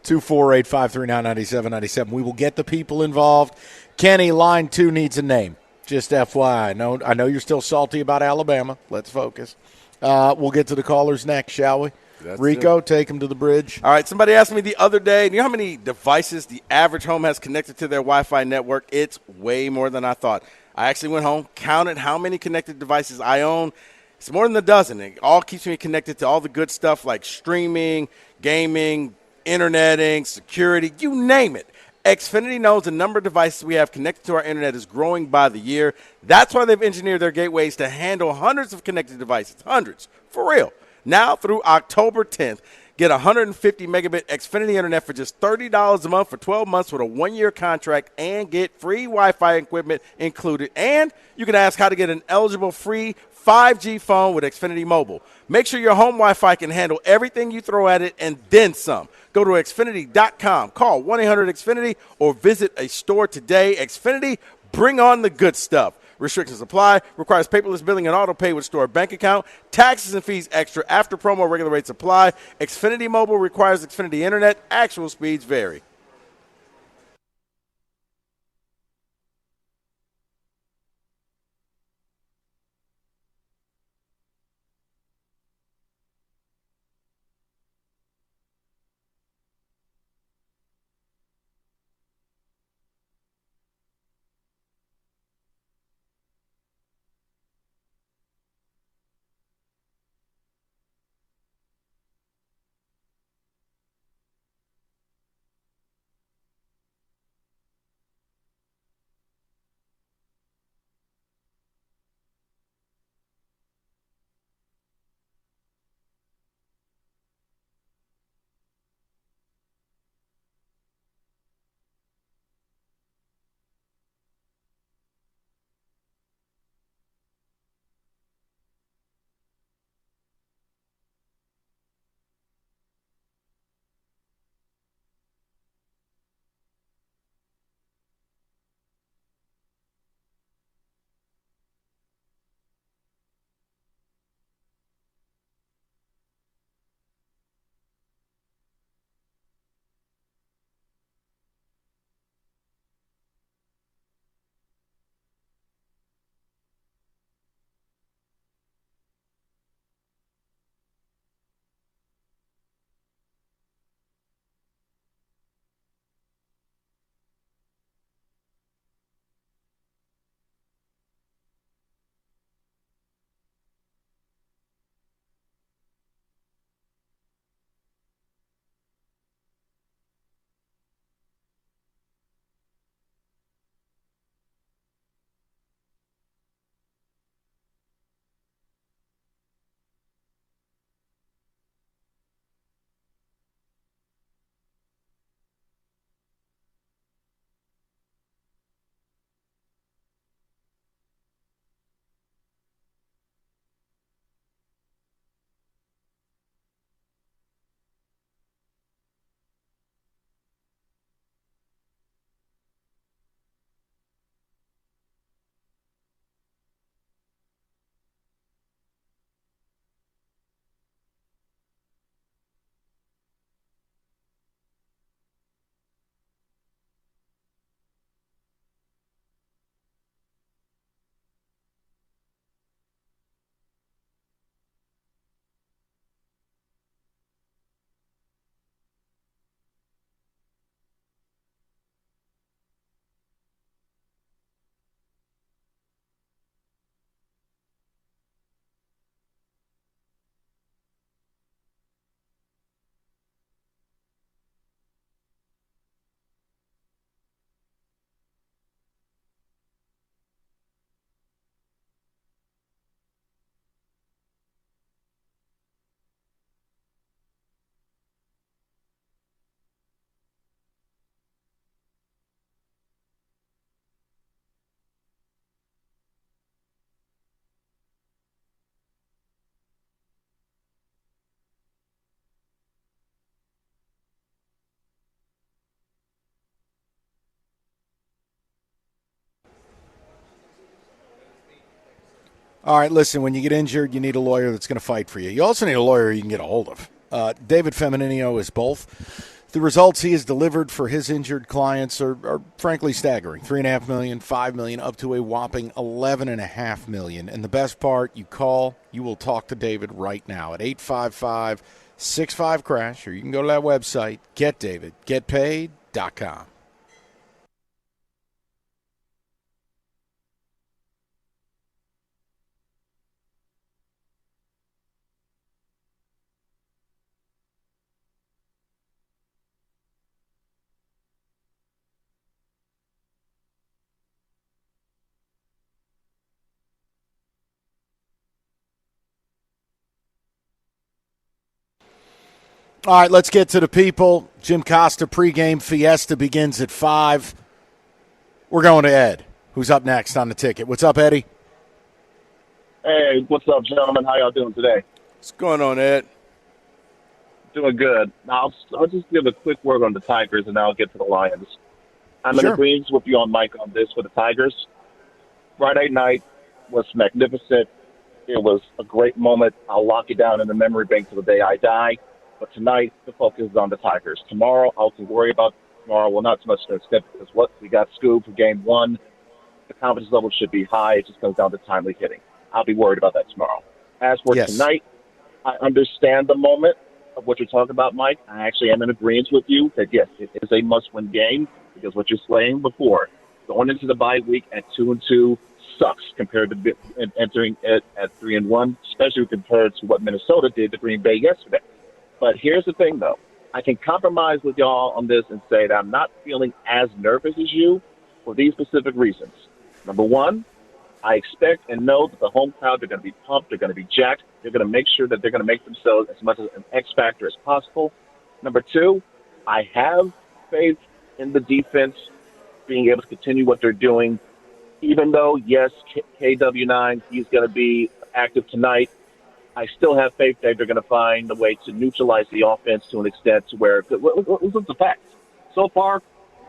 248-539-9797. We will get the people involved. Kenny, line 2 needs a name. Just FYI. I know you're still salty about Alabama. Let's focus. We'll get to the callers next, shall we? Rico, take him to the bridge. All right, somebody asked me the other day, you know how many devices the average home has connected to their Wi-Fi network? It's way more than I thought. I actually went home, counted how many connected devices I own. It's more than a dozen. It all keeps me connected to all the good stuff like streaming, gaming, interneting, security, you name it. Xfinity knows the number of devices we have connected to our internet is growing by the year. That's why they've engineered their gateways to handle hundreds of connected devices. Hundreds. For real. Now through October 10th, get 150 megabit Xfinity internet for just $30 a month for 12 months with a 1-year contract and get free Wi-Fi equipment included. And you can ask how to get an eligible free 5G phone with Xfinity Mobile. Make sure your home Wi-Fi can handle everything you throw at it and then some. Go to Xfinity.com, call 1-800-XFINITY, or visit a store today. Xfinity, bring on the good stuff. Restrictions apply. Requires paperless billing and auto pay with stored bank account. Taxes and fees extra after promo. Regular rates apply. Xfinity Mobile requires Xfinity Internet. Actual speeds vary. All right, listen, when you get injured, you need a lawyer that's going to fight for you. You also need a lawyer you can get a hold of. David Femininio is both. The results he has delivered for his injured clients are frankly staggering. $3.5 million, $5 million, up to a whopping $11.5 million. And the best part, you call, you will talk to David right now at 855-65-CRASH, or you can go to that website, getdavidgetpaid.com. All right, let's get to the people. Jim Costa pregame fiesta begins at 5. We're going to Ed, who's up next on the ticket. What's up, Eddie? Hey, what's up, gentlemen? How y'all doing today? What's going on, Ed? Doing good. Now, I'll just give a quick word on the Tigers, and I'll get to the Lions. I'm in agreement with you on Mike on this for the Tigers. Friday night was magnificent. It was a great moment. I'll lock it down in the memory bank till the day I die. But tonight, the focus is on the Tigers. Tomorrow, I'll worry about tomorrow. Well, not so much to extent because what we got scooped for game one, the confidence level should be high. It just comes down to timely hitting. I'll be worried about that tomorrow. As for tonight, I understand the moment of what you're talking about, Mike. I actually am in agreement with you that, yes, it is a must-win game because what you're saying before, going into the bye week at 2-2 sucks compared to entering it at 3-1, especially compared to what Minnesota did to Green Bay yesterday. But here's the thing, though. I can compromise with y'all on this and say that I'm not feeling as nervous as you for these specific reasons. Number one, I expect and know that the home crowd, they're going to be pumped, they're going to be jacked, they're going to make sure that they're going to make themselves as much as an X factor as possible. Number two, I have faith in the defense being able to continue what they're doing, even though, yes, KW9, he's going to be active tonight. I still have faith that they're going to find a way to neutralize the offense to an extent to where, what's the fact? So far,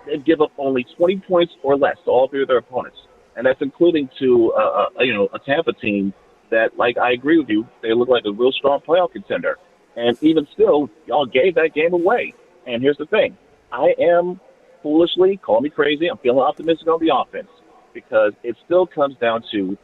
they've given up only 20 points or less to all three of their opponents. And that's including to, a Tampa team that, like, I agree with you, they look like a real strong playoff contender. And even still, y'all gave that game away. And here's the thing. I am foolishly, call me crazy, I'm feeling optimistic on the offense because it still comes down to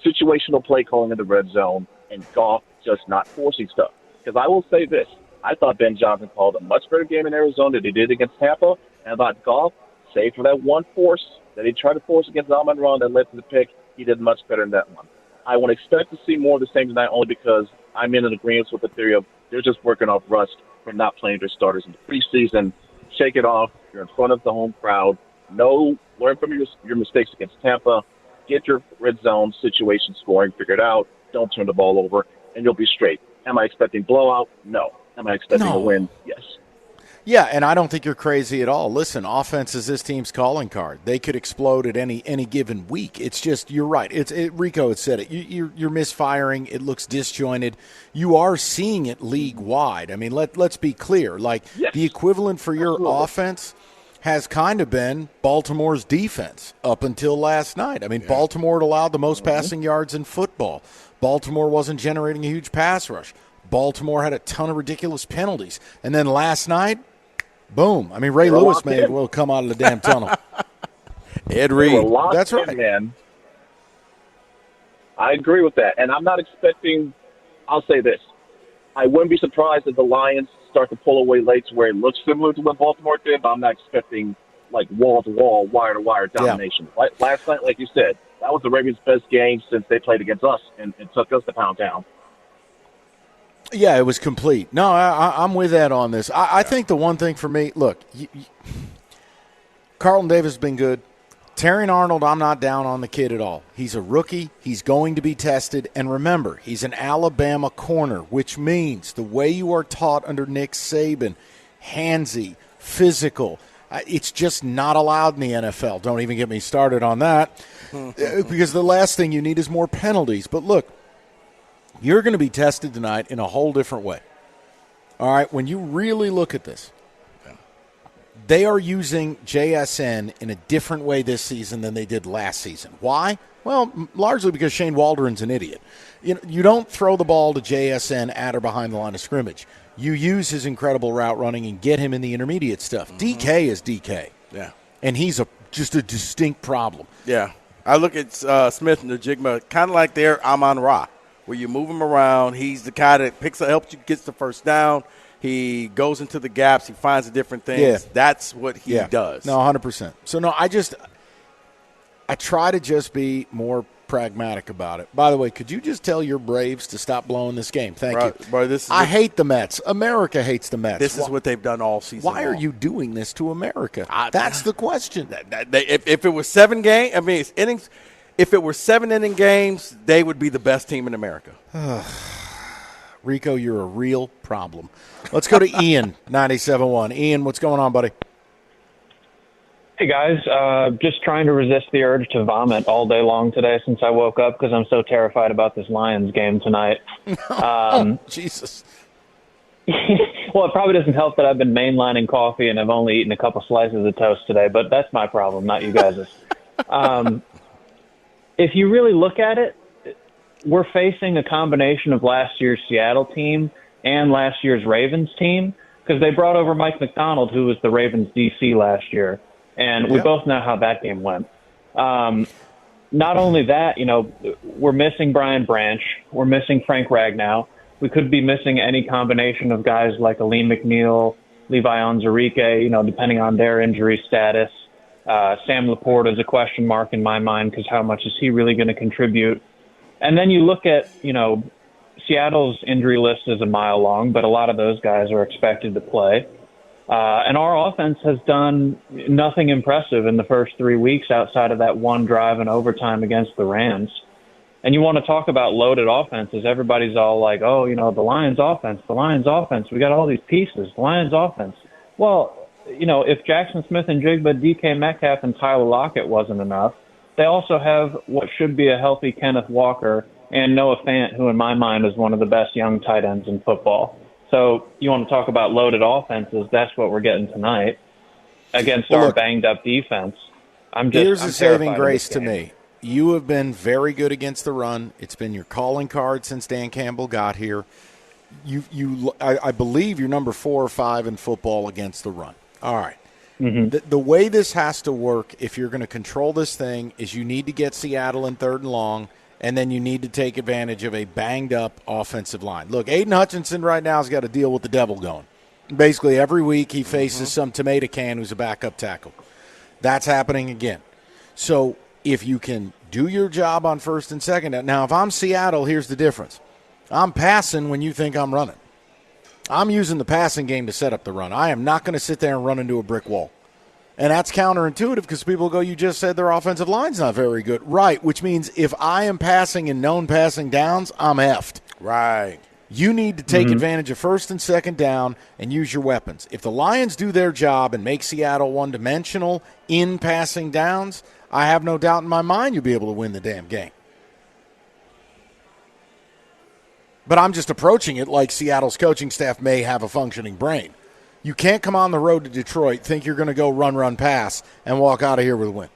situational play calling in the red zone and Goff just not forcing stuff. Because I will say this. I thought Ben Johnson called a much better game in Arizona than he did against Tampa. And I thought Goff, save for that one force that he tried to force against Almond Ron that led to the pick, he did much better in that one. I would expect to see more of the same tonight only because I'm in agreement with the theory of they're just working off rust for not playing their starters in the preseason. Shake it off. You're in front of the home crowd. Learn from your mistakes against Tampa. Get your red zone situation scoring figured out. Don't turn the ball over, and you'll be straight. Am I expecting blowout? No. Am I expecting a win? Yes. Yeah, and I don't think you're crazy at all. Listen, offense is this team's calling card. They could explode at any given week. It's just, you're right. Rico had said it. You're misfiring. It looks disjointed. You are seeing it league-wide. I mean, let's be clear. Like, the equivalent for your offense has kind of been Baltimore's defense up until last night. I mean, Baltimore allowed the most passing yards in football. Baltimore wasn't generating a huge pass rush. Baltimore had a ton of ridiculous penalties. And then last night, boom. I mean, Ray Lewis may as well come out of the damn tunnel. Ed Reed. That's right. Man. I agree with that. And I'm not expecting – I'll say this. I wouldn't be surprised if the Lions start to pull away late to where it looks similar to what Baltimore did, but I'm not expecting, like, wall-to-wall, wire-to-wire domination. Yeah. Last night, like you said, that was the Ravens' best game since they played against us and took us to pound town. Yeah, it was complete. No, I'm with Ed on this. I think the one thing for me, look, Carlton Davis has been good. Terrion Arnold, I'm not down on the kid at all. He's a rookie. He's going to be tested. And remember, he's an Alabama corner, which means the way you are taught under Nick Saban, handsy, physical, it's just not allowed in the NFL. Don't even get me started on that because the last thing you need is more penalties. But look, you're going to be tested tonight in a whole different way. All right, when you really look at this, they are using JSN in a different way this season than they did last season. Why? Well, largely because Shane Waldron's an idiot. You don't throw the ball to JSN at or behind the line of scrimmage. You use his incredible route running and get him in the intermediate stuff. DK is DK. Yeah. And he's just a distinct problem. Yeah. I look at Smith and the Jigma kind of like they're Amon-Ra, where you move him around. He's the guy that helps you, gets the first down. He goes into the gaps. He finds the different things. Yeah. That's what he does. No, 100%. So, no, I try to just be more pragmatic about it. By the way, could you just tell your Braves to stop blowing this game? Thank you. Bro, I hate the Mets. America hates the Mets. This is what they've done all season Why are you doing this to America? That's the question. If it was 7 games, I mean, it's innings. If it were 7-inning games, they would be the best team in America. Rico, you're a real problem. Let's go to Ian, 97.1. Ian, what's going on, buddy? Hey, guys. Just trying to resist the urge to vomit all day long today since I woke up because I'm so terrified about this Lions game tonight. Jesus. Well, it probably doesn't help that I've been mainlining coffee and I've only eaten a couple slices of toast today, but that's my problem, not you guys'. If you really look at it, we're facing a combination of last year's Seattle team and last year's Ravens team because they brought over Mike McDonald, who was the Ravens DC last year, and we both know how that game went. Not only that, we're missing Brian Branch. We're missing Frank Ragnow. We could be missing any combination of guys like Aleem McNeil, Levi Onwuzurike, depending on their injury status. Sam Laporte is a question mark in my mind because how much is he really going to contribute? And then you look at, Seattle's injury list is a mile long, but a lot of those guys are expected to play. And our offense has done nothing impressive in the first 3 weeks outside of that one drive in overtime against the Rams. And you want to talk about loaded offenses. Everybody's all like, oh, the Lions offense, we got all these pieces, the Lions offense. Well, if Jackson Smith and Jigba, DK Metcalf, and Tyler Lockett wasn't enough, they also have what should be a healthy Kenneth Walker and Noah Fant, who in my mind is one of the best young tight ends in football. So you want to talk about loaded offenses, that's what we're getting tonight against our banged-up defense. Here's a saving grace to me. You have been very good against the run. It's been your calling card since Dan Campbell got here. I believe you're number 4 or 5 in football against the run. All right. Mm-hmm. The way this has to work, if you're going to control this thing, is you need to get Seattle in 3rd and long, and then you need to take advantage of a banged-up offensive line. Look, Aiden Hutchinson right now has got to deal with the devil going. Basically, every week he faces some tomato can who's a backup tackle. That's happening again. So if you can do your job on 1st and 2nd down. Now, if I'm Seattle, here's the difference. I'm passing when you think I'm running. I'm using the passing game to set up the run. I am not going to sit there and run into a brick wall. And that's counterintuitive because people go, you just said their offensive line's not very good. Right, which means if I am passing in known passing downs, I'm effed. Right. You need to take advantage of 1st and 2nd down and use your weapons. If the Lions do their job and make Seattle one-dimensional in passing downs, I have no doubt in my mind you'll be able to win the damn game. But I'm just approaching it like Seattle's coaching staff may have a functioning brain. You can't come on the road to Detroit, think you're going to go run, pass, and walk out of here with a win.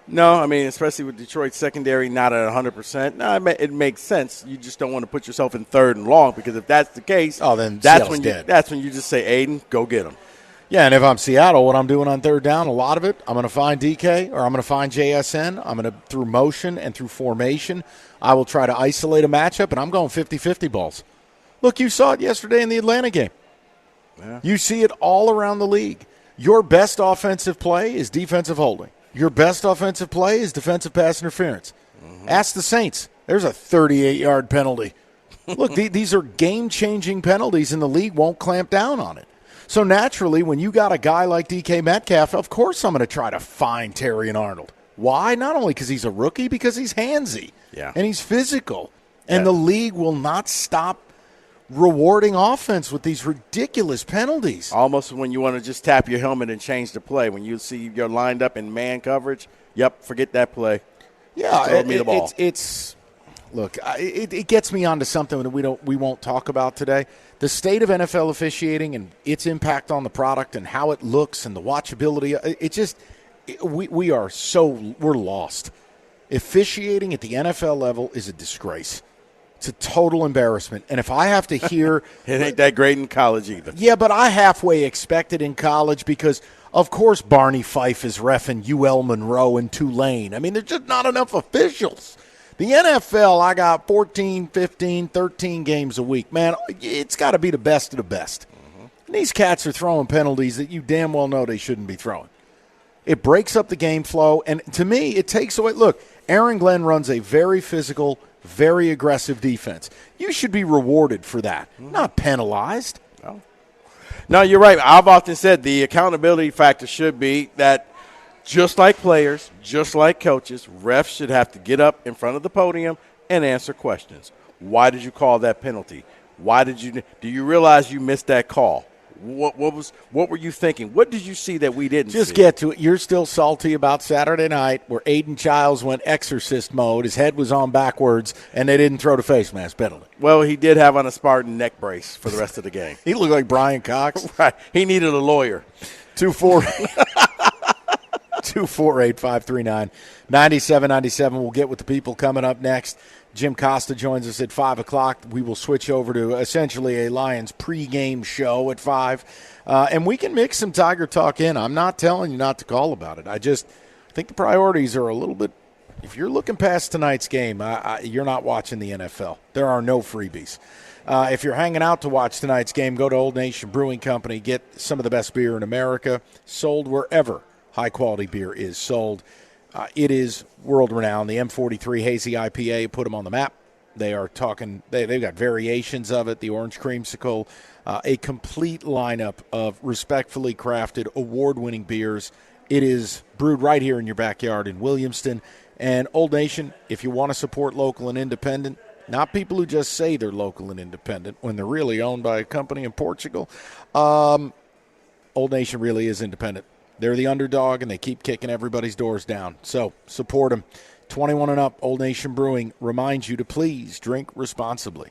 No, I mean, especially with Detroit's secondary not at 100%. No, it makes sense. You just don't want to put yourself in 3rd and long because if that's the case, then that's when you just say, Aiden, go get him. Yeah, and if I'm Seattle, what I'm doing on 3rd down, a lot of it, I'm going to find DK or I'm going to find JSN. I'm going to, through motion and through formation, I will try to isolate a matchup, and I'm going 50-50 balls. Look, you saw it yesterday in the Atlanta game. Yeah. You see it all around the league. Your best offensive play is defensive holding. Your best offensive play is defensive pass interference. Ask the Saints. There's a 38-yard penalty. Look, these are game-changing penalties, and the league won't clamp down on it. So naturally, when you got a guy like DK Metcalf, of course I'm going to try to find Terry and Arnold. Why? Not only because he's a rookie, because he's handsy. Yeah. And he's physical. And the league will not stop rewarding offense with these ridiculous penalties. Almost when you want to just tap your helmet and change the play. When you see you're lined up in man coverage, forget that play. Yeah, throw me the ball. It gets me onto something that we won't talk about today. The state of NFL officiating and its impact on the product and how it looks and the watchability. We're lost. Officiating at the NFL level is a disgrace. It's a total embarrassment. And if I have to hear – it ain't that great in college either. Yeah, but I halfway expect it in college because, of course, Barney Fife is reffing UL Monroe and Tulane. I mean, there's just not enough officials. The NFL, I got 14, 15, 13 games a week. Man, it's got to be the best of the best. And these cats are throwing penalties that you damn well know they shouldn't be throwing. It breaks up the game flow, and to me, it takes away – look, Aaron Glenn runs a very physical – very aggressive defense. You should be rewarded for that, not penalized. No, you're right. I've often said the accountability factor should be that just like players, just like coaches, refs should have to get up in front of the podium and answer questions. Why did you call that penalty? Do you realize you missed that call? What were you thinking? What did you see that we didn't Just see? get to it. You're still salty about Saturday night where Aiden Childs went exorcist mode. His head was on backwards, and they didn't throw the face mask penalty. Well, he did have on a Spartan neck brace for the rest of the game. He looked like Brian Cox. Right. He needed a lawyer. 248-539-9797. We'll get with the people coming up next. Jim Costa joins us at 5 o'clock. We will switch over to essentially a Lions pregame show at 5. And we can mix some Tiger talk in. I'm not telling you not to call about it. I think the priorities are a little bit – if you're looking past tonight's game, you're not watching the NFL. There are no freebies. If you're hanging out to watch tonight's game, go to Old Nation Brewing Company. Get some of the best beer in America, sold wherever high-quality beer is sold. It is world-renowned. The M43 Hazy IPA put them on the map. They are talking. They've got variations of it. The Orange Creamsicle, a complete lineup of respectfully crafted, award-winning beers. It is brewed right here in your backyard in Williamston. And Old Nation, if you want to support local and independent, not people who just say they're local and independent when they're really owned by a company in Portugal, Old Nation really is independent. They're the underdog, and they keep kicking everybody's doors down. So support them. 21 and up, Old Nation Brewing reminds you to please drink responsibly.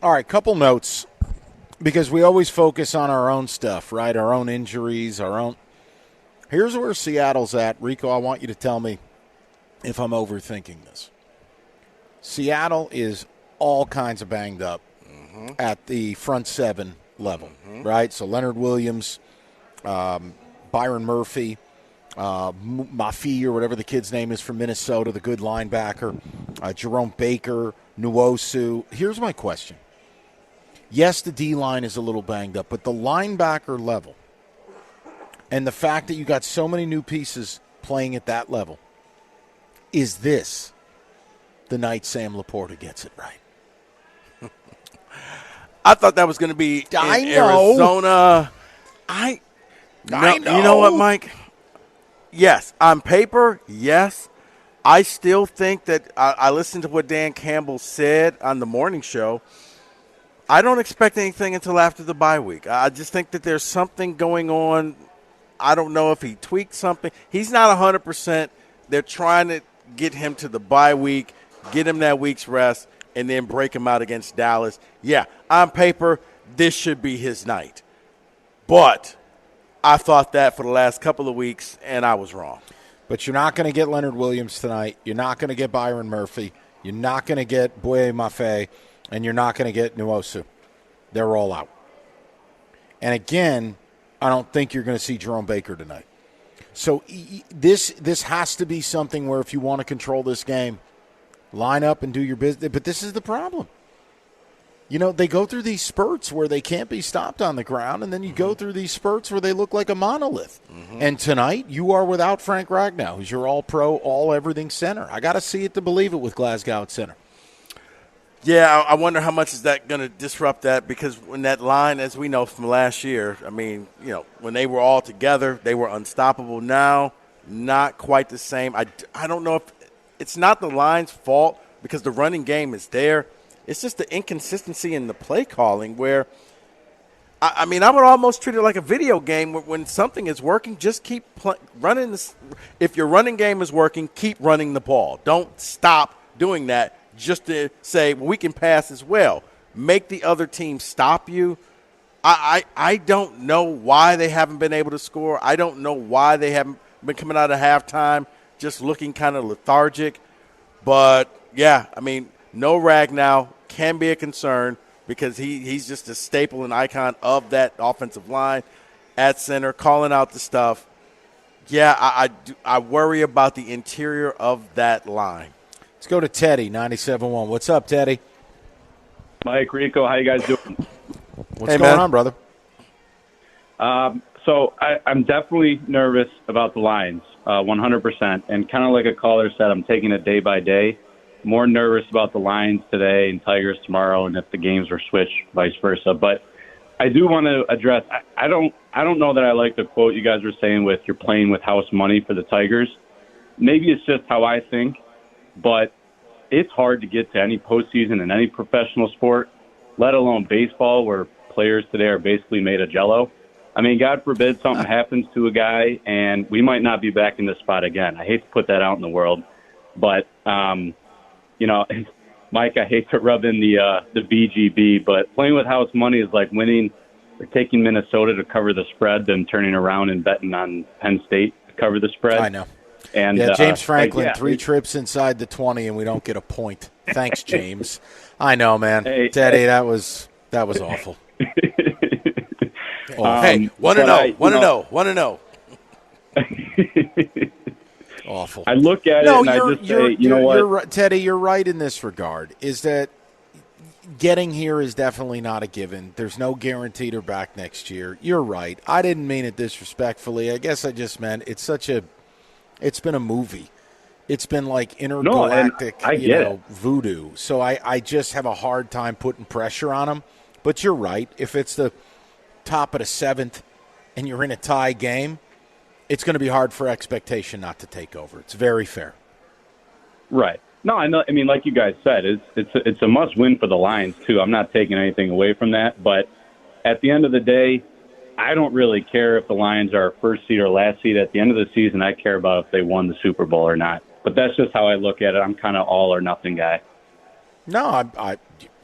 All right, couple notes, because we always focus on our own stuff, right? Our own injuries, our own. Here's where Seattle's at. Rico, I want you to tell me if I'm overthinking this. Seattle is all kinds of banged up at the front seven level, right? So Leonard Williams, Byron Murphy, Mafi or whatever the kid's name is from Minnesota, the good linebacker, Jerome Baker, Nwosu. Here's my question. Yes, the D-line is a little banged up, but the linebacker level and the fact that you got so many new pieces playing at that level, is this the night Sam Laporta gets it right? I thought that was going to be I in know. Arizona. I know. You know what, Mike? Yes, on paper, yes. I still think that I listened to what Dan Campbell said on the morning show. I don't expect anything until after the bye week. I just think that there's something going on. I don't know if he tweaked something. He's not 100%. They're trying to get him to the bye week, get him that week's rest, and then break him out against Dallas. Yeah, on paper, this should be his night. But I thought that for the last couple of weeks, and I was wrong. But you're not going to get Leonard Williams tonight. You're not going to get Byron Murphy. You're not going to get Boye Mafe, and you're not going to get Nwosu. They're all out. And again, I don't think you're going to see Jerome Baker tonight. So this has to be something where if you want to control this game, line up and do your business. But this is the problem. You know, they go through these spurts where they can't be stopped on the ground, and then you go through these spurts where they look like a monolith. And tonight, you are without Frank Ragnow, who's your all-pro, all-everything center. I got to see it to believe it with Glasgow at center. Yeah, I wonder how much is that going to disrupt that, because when that line, as we know from last year, I mean, you know, when they were all together, they were unstoppable. Now, not quite the same. I don't know if it's not the line's fault because the running game is there. It's just the inconsistency in the play calling where, I mean, I would almost treat it like a video game where when something is working, just keep running. If your running game is working, keep running the ball. Don't stop doing that just to say, well, we can pass as well. Make the other team stop you. I don't know why they haven't been able to score. I don't know why they haven't been coming out of halftime just looking kind of lethargic. But, yeah, I mean, no Ragnow can be a concern because he's just a staple and icon of that offensive line at center, calling out the stuff. Yeah, I worry about the interior of that line. Let's go to Teddy, 97.1. What's up, Teddy? Mike, Rico, how you guys doing? What's going on, brother? So I'm definitely nervous about the Lions, 100%. And kind of like a caller said, I'm taking it day by day. More nervous about the Lions today and Tigers tomorrow, and if the games were switched, vice versa. But I do want to address. I don't know that I like the quote you guys were saying with "you're playing with house money" for the Tigers. Maybe it's just how I think, but it's hard to get to any postseason in any professional sport, let alone baseball, where players today are basically made of Jell-O. I mean, God forbid something happens to a guy, and we might not be back in this spot again. I hate to put that out in the world, but. You know, Mike, I hate to rub in the BGB, but playing with house money is like winning or taking Minnesota to cover the spread, then turning around and betting on Penn State to cover the spread. I know. And yeah, James Franklin, like, 3 trips inside the 20, and we don't get a point. Thanks, James. I know, man. Teddy, that was awful. Hey, want to know. Awful. I look at it and I just say, you know what? Teddy, you're right in this regard, is that getting here is definitely not a given. There's no guarantee they're back next year. You're right. I didn't mean it disrespectfully. I guess I just meant it's been a movie. It's been like intergalactic, voodoo. So I just have a hard time putting pressure on them. But you're right. If it's the top of the 7th and you're in a tie game, it's going to be hard for expectation not to take over. It's very fair. Right. No, I know. I mean, like you guys said, it's a must-win for the Lions, too. I'm not taking anything away from that. But at the end of the day, I don't really care if the Lions are first seed or last seed. At the end of the season, I care about if they won the Super Bowl or not. But that's just how I look at it. I'm kind of all or nothing guy. No,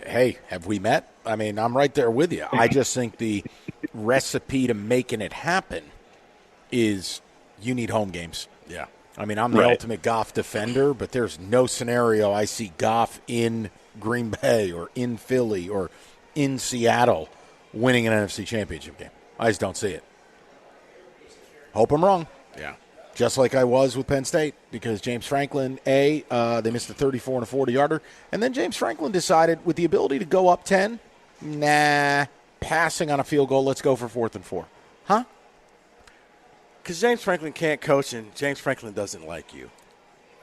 Hey, have we met? I mean, I'm right there with you. I just think the recipe to making it happen is you need home games. Yeah. I mean, I'm the ultimate Goff defender, but there's no scenario I see Goff in Green Bay or in Philly or in Seattle winning an NFC Championship game. I just don't see it. Hope I'm wrong. Yeah. Just like I was with Penn State, because James Franklin, they missed a 34 and a 40-yarder, and then James Franklin decided with the ability to go up 10, passing on a field goal, let's go for 4th and 4. Huh? Because James Franklin can't coach, and James Franklin doesn't like you.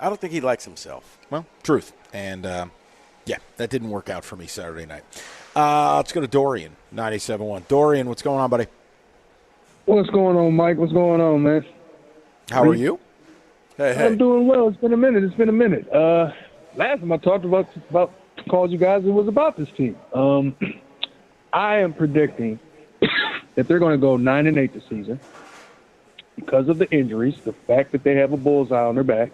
I don't think he likes himself. Well, truth. And, that didn't work out for me Saturday night. Let's go to Dorian, 97.1. Dorian, what's going on, buddy? What's going on, Mike? What's going on, man? How are you? Hey. I'm doing well. It's been a minute. Last time I talked about called you guys, it was about this team. I am predicting that they're going to go 9-8 this season because of the injuries, the fact that they have a bullseye on their back.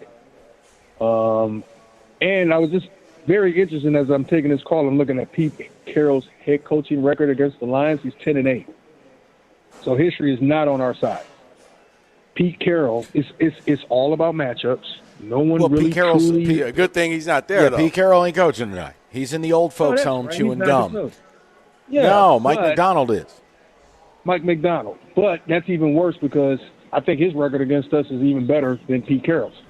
And I was just very interested as I'm taking this call. I'm looking at Pete Carroll's head coaching record against the Lions. He's 10-8. So history is not on our side. Pete Carroll, it's all about matchups. No one really Pete Carroll's a good thing he's not there, though. Pete Carroll ain't coaching tonight. He's in the old folks' home right. chewing gum. Yeah, no, Mike McDonald is. Mike McDonald. But that's even worse because I think his record against us is even better than Pete Carroll's.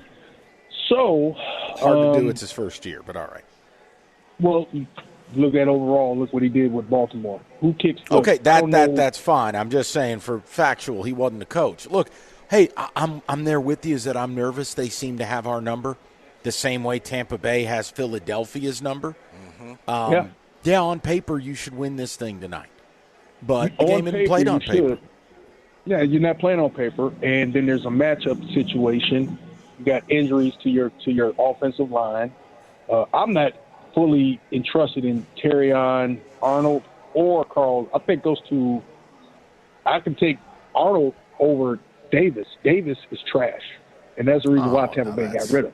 So hard to do. It's his first year, but all right. Well, look at overall. Look what he did with Baltimore. Who kicks? Okay, that's fine. I'm just saying for factual, he wasn't a coach. Look, hey, I'm there with you. Is that I'm nervous? They seem to have our number, the same way Tampa Bay has Philadelphia's number. Mm-hmm. Yeah. On paper, you should win this thing tonight, but the game isn't played on paper. Yeah, you're not playing on paper, and then there's a matchup situation. You got injuries to your offensive line. I'm not fully entrusted in Terrion Arnold or Carl. I think those two. I can take Arnold over Davis. Davis is trash, and that's the reason why Tampa Bay got rid of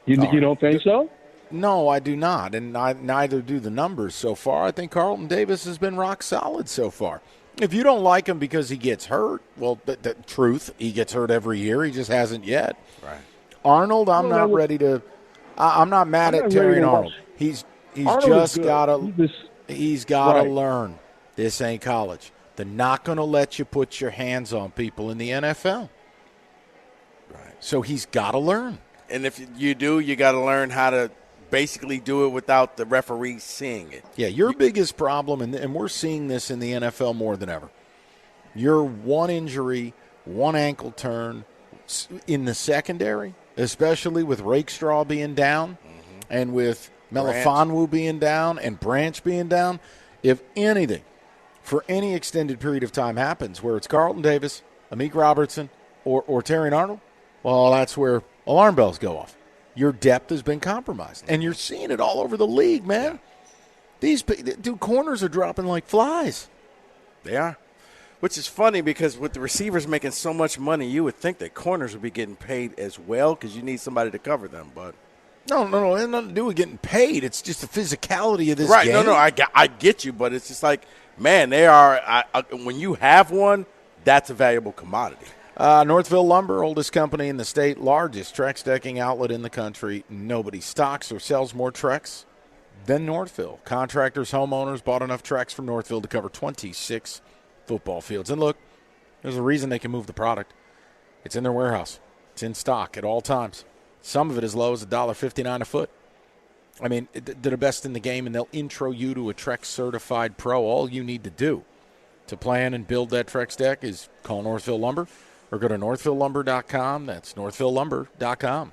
him. You don't think so? No, I do not, and neither do the numbers so far. I think Carlton Davis has been rock solid so far. If you don't like him because he gets hurt, well, the truth, he gets hurt every year. He just hasn't yet. Right. Arnold, I'm not ready to. I'm not mad at Terry Arnold. He's just got to. He's got to learn. This ain't college. They're not going to let you put your hands on people in the NFL. Right. So he's got to learn. And if you do, you got to learn how to basically do it without the referee seeing it. Yeah, your biggest problem, and we're seeing this in the NFL more than ever, your one injury, one ankle turn in the secondary, especially with Rakestraw being down and with Melifonwu being down and Branch being down, if anything, for any extended period of time happens where it's Carlton Davis, Amik Robertson, or Terry Arnold, well, that's where alarm bells go off. Your depth has been compromised. And you're seeing it all over the league, man. These corners are dropping like flies. They are. Which is funny because with the receivers making so much money, you would think that corners would be getting paid as well because you need somebody to cover them. But No, it has nothing to do with getting paid. It's just the physicality of this right, game. No, I get you, but it's just like, man, they are when you have one, that's a valuable commodity. Northville Lumber, oldest company in the state, largest Trex decking outlet in the country. Nobody stocks or sells more Trex than Northville. Contractors, homeowners bought enough Trex from Northville to cover 26 football fields. And look, there's a reason they can move the product. It's in their warehouse. It's in stock at all times. Some of it as low as $1.59 a foot. I mean, they're the best in the game, and they'll intro you to a Trex certified pro. All you need to do to plan and build that Trex deck is call Northville Lumber or go to northvillelumber.com. That's northvillelumber.com.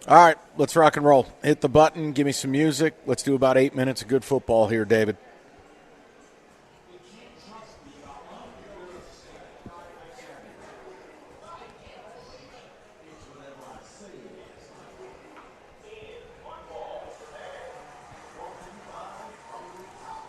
All right, let's rock and roll. Hit the button. Give me some music. Let's do about 8 minutes of good football here, David.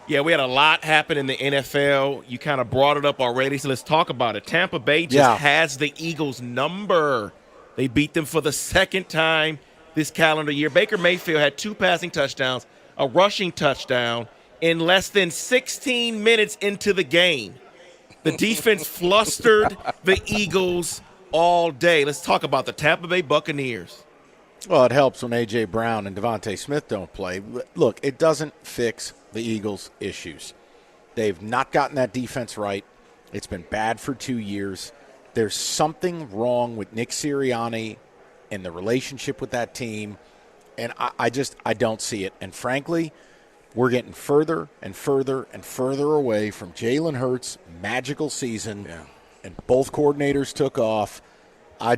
Yeah, we had a lot happen in the NFL. You kind of brought it up already, so let's talk about it. Tampa Bay just has the Eagles' number. They beat them for the second time this calendar year. Baker Mayfield had 2 passing touchdowns, a rushing touchdown in less than 16 minutes into the game. The defense flustered the Eagles all day. Let's talk about the Tampa Bay Buccaneers. Well, it helps when A.J. Brown and Devontae Smith don't play. Look, it doesn't fix the Eagles' issues. They've not gotten that defense right. It's been bad for 2 years. There's something wrong with Nick Sirianni and the relationship with that team, and I don't see it. And frankly, we're getting further and further and further away from Jalen Hurts' magical season, and both coordinators took off. I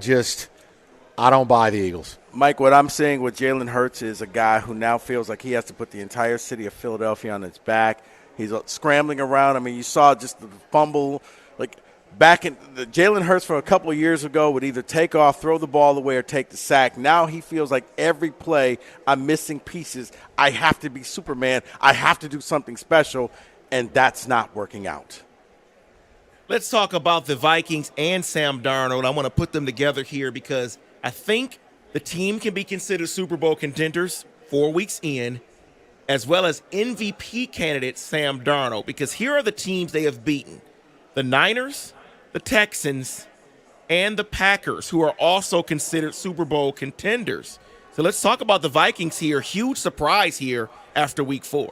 don't buy the Eagles. Mike, what I'm saying with Jalen Hurts is a guy who now feels like he has to put the entire city of Philadelphia on his back. He's scrambling around. I mean, you saw just the fumble. Like back in the Jalen Hurts from a couple of years ago would either take off, throw the ball away, or take the sack. Now he feels like every play I'm missing pieces. I have to be Superman. I have to do something special, and that's not working out. Let's talk about the Vikings and Sam Darnold. I want to put them together here because I think the team can be considered Super Bowl contenders 4 weeks in, as well as MVP candidate Sam Darnold, because here are the teams they have beaten. The Niners, the Texans, and the Packers, who are also considered Super Bowl contenders. So let's talk about the Vikings here. Huge surprise here after week 4.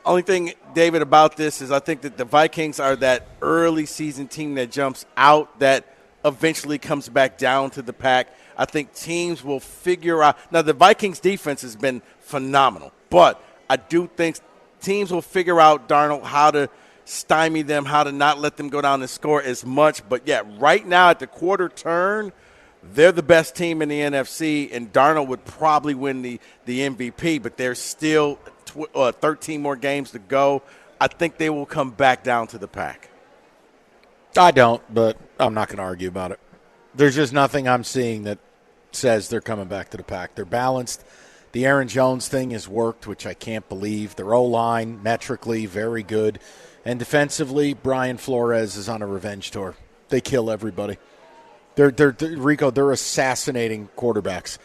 Only thing, David, about this is I think that the Vikings are that early season team that jumps out that eventually comes back down to the pack. I think teams will figure out. Now, the Vikings defense has been phenomenal, but I do think teams will figure out, Darnold, how to stymie them, how to not let them go down and score as much. But, yeah, right now at the quarter turn, they're the best team in the NFC, and Darnold would probably win the MVP, but there's still 13 more games to go. I think they will come back down to the pack. I don't, but I'm not going to argue about it. There's just nothing I'm seeing that says they're coming back to the pack. They're balanced. The Aaron Jones thing has worked, which I can't believe. Their O-line, metrically, very good. And defensively, Brian Flores is on a revenge tour. They kill everybody. Rico, they're assassinating quarterbacks.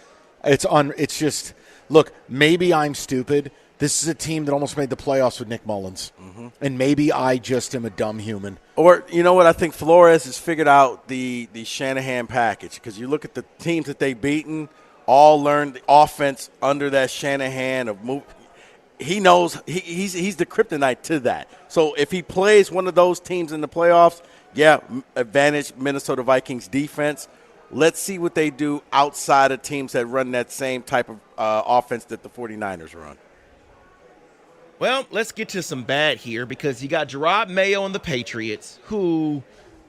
It's just, look, maybe I'm stupid. This is a team that almost made the playoffs with Nick Mullins. Mm-hmm. And maybe I just am a dumb human. Or, you know what, I think Flores has figured out the Shanahan package, because you look at the teams that they've beaten, all learned the offense under that Shanahan of move. He knows he's the kryptonite to that. So if he plays one of those teams in the playoffs, yeah, advantage Minnesota Vikings defense. Let's see what they do outside of teams that run that same type of offense that the 49ers run. Well, let's get to some bad here, because you got Gerard Mayo and the Patriots, who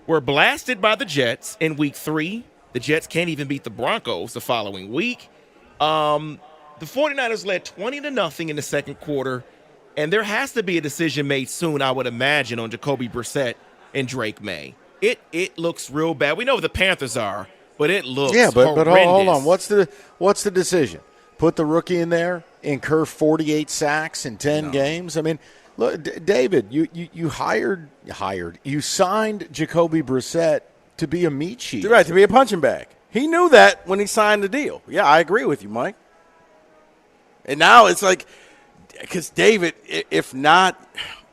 were blasted by the Jets in week 3. The Jets can't even beat the Broncos the following week. The 49ers led 20-0 in the second quarter, and there has to be a decision made soon, I would imagine, on Jacoby Brissett and Drake May. It looks real bad. We know who the Panthers are, but it looks but hold on. What's the decision? Put the rookie in there, incur 48 sacks in 10 games? I mean, look, David, you signed Jacoby Brissett to be a meat sheet. Right, to be a punching bag. He knew that when he signed the deal. Yeah, I agree with you, Mike. And now it's like, because David, if not,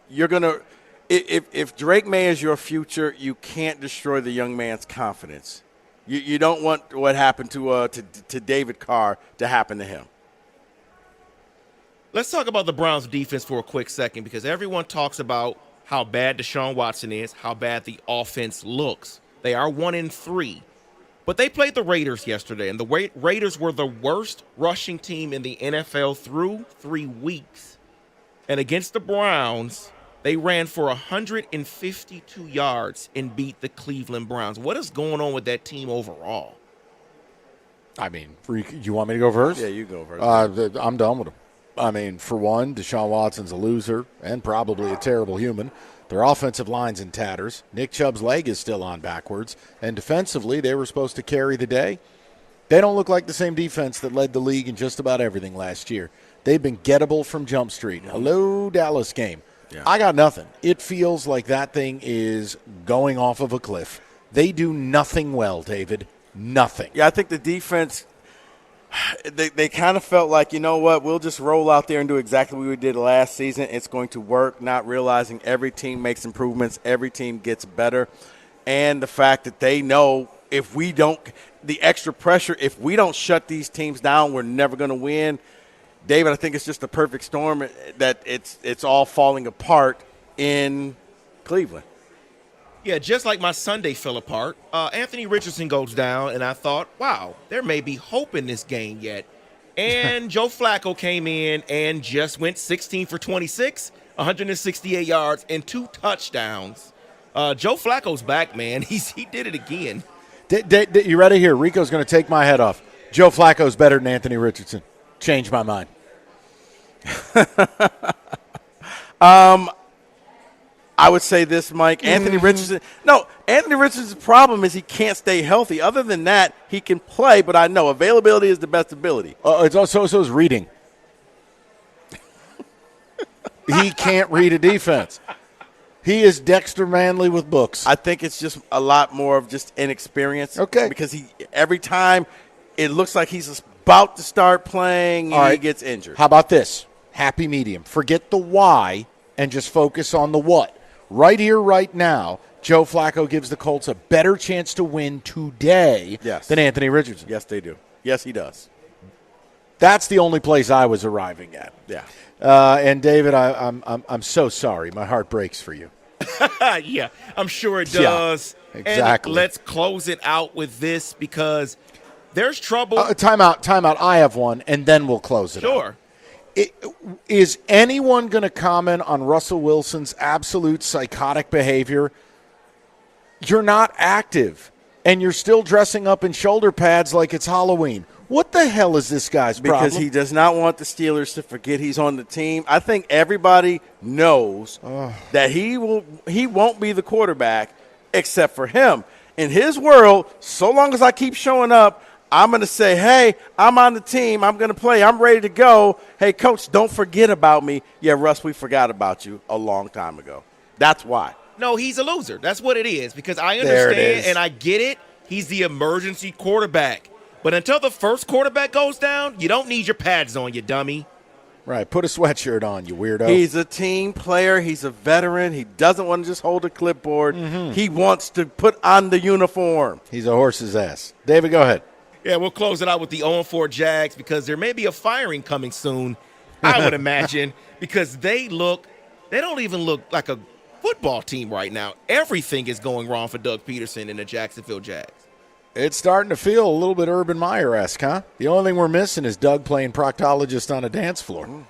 you're going to – if Drake May is your future, you can't destroy the young man's confidence. You don't want what happened to David Carr to happen to him. Let's talk about the Browns' defense for a quick second, because everyone talks about how bad Deshaun Watson is, how bad the offense looks. They are 1-3. But they played the Raiders yesterday, and the Raiders were the worst rushing team in the NFL through 3 weeks. And against the Browns, they ran for 152 yards and beat the Cleveland Browns. What is going on with that team overall? I mean, you want me to go first? Yeah, you go first. I'm done with them. I mean, for one, Deshaun Watson's a loser and probably a terrible human. Their offensive line's in tatters. Nick Chubb's leg is still on backwards. And defensively, they were supposed to carry the day. They don't look like the same defense that led the league in just about everything last year. They've been gettable from Jump Street. Hello, Dallas game. Yeah. I got nothing. It feels like that thing is going off of a cliff. They do nothing well, David. Nothing. Yeah, I think the defense, they kind of felt like, you know what, we'll just roll out there and do exactly what we did last season. It's going to work, not realizing every team makes improvements, every team gets better. And the fact that they know if we don't, the extra pressure, if we don't shut these teams down, we're never going to win. David, I think it's just a perfect storm that it's all falling apart in Cleveland. Yeah, just like my Sunday fell apart, Anthony Richardson goes down, and I thought, wow, there may be hope in this game yet. And Joe Flacco came in and just went 16 for 26, 168 yards, and 2 touchdowns. Joe Flacco's back, man. He did it again. You ready here? Rico's going to take my head off. Joe Flacco's better than Anthony Richardson. Change my mind. I would say this, Mike. Anthony Richardson's problem is he can't stay healthy. Other than that, he can play, but I know availability is the best ability. It's also so is reading. He can't read a defense. He is Dexter Manley with books. I think it's just a lot more of just inexperience. Okay. Because every time it looks like he's about to start playing, he gets injured. How about this? Happy medium. Forget the why and just focus on the what. Right here, right now, Joe Flacco gives the Colts a better chance to win today than Anthony Richardson. Yes, they do. Yes, he does. That's the only place I was arriving at. Yeah. And David, I'm so sorry. My heart breaks for you. Yeah, I'm sure it does. Yeah, exactly. And let's close it out with this because there's trouble. Time out. I have one, and then we'll close it out. Sure. Is anyone going to comment on Russell Wilson's absolute psychotic behavior? You're not active, and you're still dressing up in shoulder pads like it's Halloween. What the hell is this guy's problem? Because he does not want the Steelers to forget he's on the team. I think everybody knows that he won't be the quarterback except for him. In his world, so long as I keep showing up, I'm going to say, hey, I'm on the team. I'm going to play. I'm ready to go. Hey, coach, don't forget about me. Yeah, Russ, we forgot about you a long time ago. That's why. No, he's a loser. That's what it is because I understand and I get it. He's the emergency quarterback. But until the first quarterback goes down, you don't need your pads on, you dummy. Right. Put a sweatshirt on, you weirdo. He's a team player. He's a veteran. He doesn't want to just hold a clipboard. He wants to put on the uniform. He's a horse's ass. David, go ahead. Yeah, we'll close it out with the 0-4 Jags because there may be a firing coming soon, I would imagine, because they don't even look like a football team right now. Everything is going wrong for Doug Peterson and the Jacksonville Jags. It's starting to feel a little bit Urban Meyer-esque, huh? The only thing we're missing is Doug playing proctologist on a dance floor.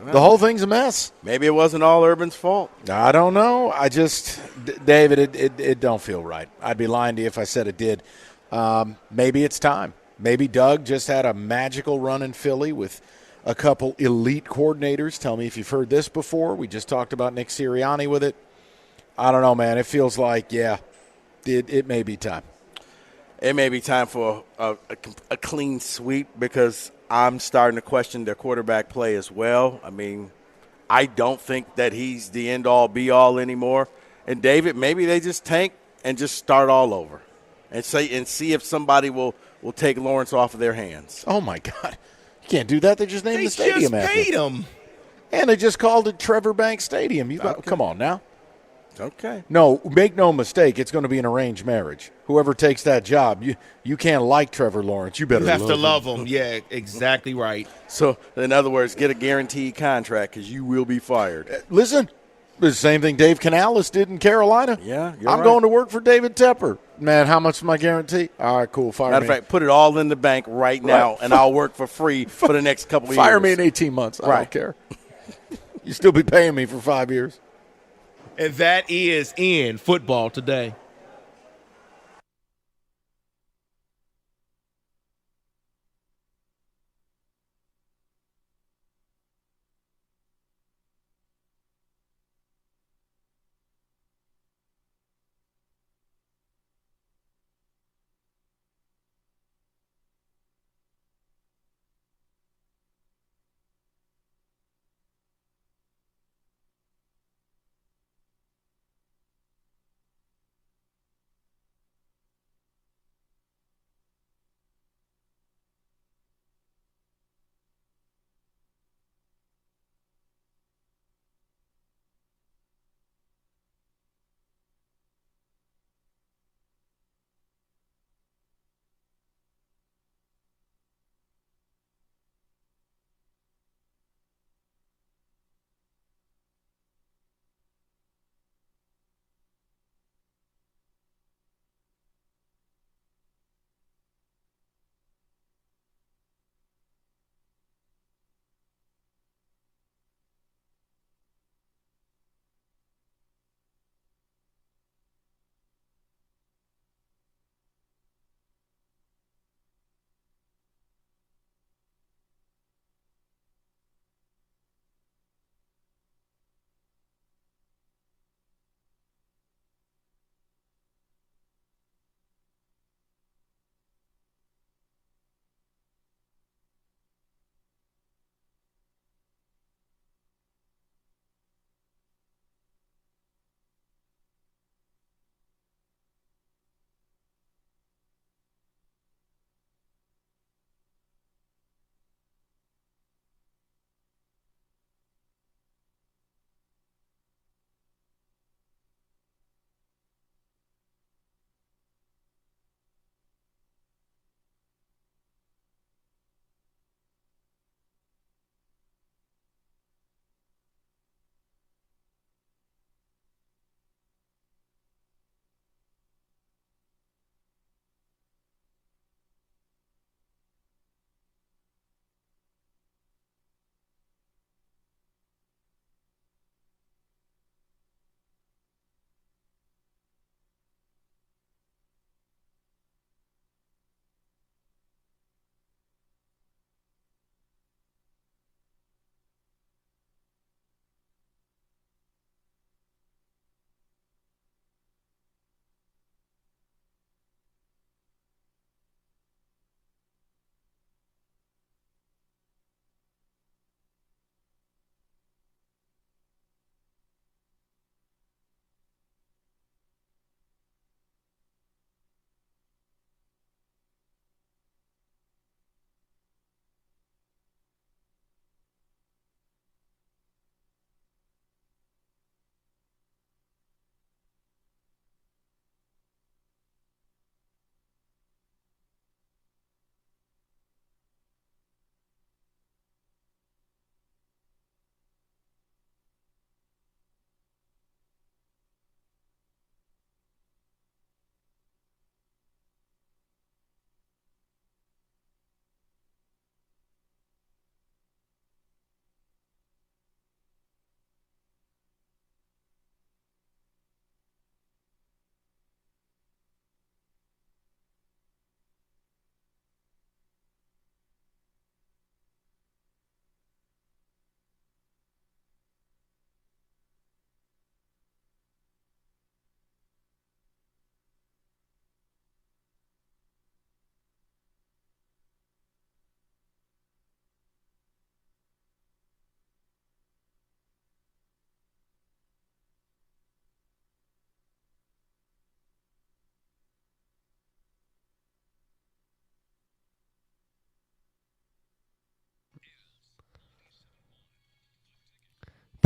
The whole thing's a mess. Maybe it wasn't all Urban's fault. I don't know. David, it don't feel right. I'd be lying to you if I said it did. Maybe it's time. Maybe Doug just had a magical run in Philly with a couple elite coordinators. Tell me if you've heard this before. We just talked about Nick Sirianni with it. I don't know, man. It feels like, it may be time. It may be time for a clean sweep because I'm starting to question their quarterback play as well. I mean, I don't think that he's the end-all, be-all anymore. And, David, maybe they just tank and just start all over and see if somebody will take Lawrence off of their hands. Oh, my God. You can't do that. They just named the stadium after They just paid him. And they just called it Trevor Banks Stadium. Come on now. Okay. No, make no mistake. It's going to be an arranged marriage. Whoever takes that job, you can't like Trevor Lawrence. You have to love him. Yeah, exactly right. So, in other words, get a guaranteed contract because you will be fired. Listen, the same thing Dave Canales did in Carolina. Yeah, I'm going to work for David Tepper. Man, how much is my guarantee? All right, cool. Fire me. Matter of fact, put it all in the bank right now, and I'll work for free for the next couple of years. Fire me in 18 months. I don't care. You still be paying me for 5 years. And that is in football today.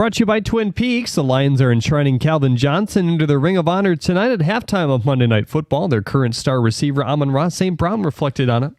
Brought to you by Twin Peaks. The Lions are enshrining Calvin Johnson into the Ring of Honor tonight at halftime of Monday Night Football. Their current star receiver, Amon-Ra St. Brown, reflected on it.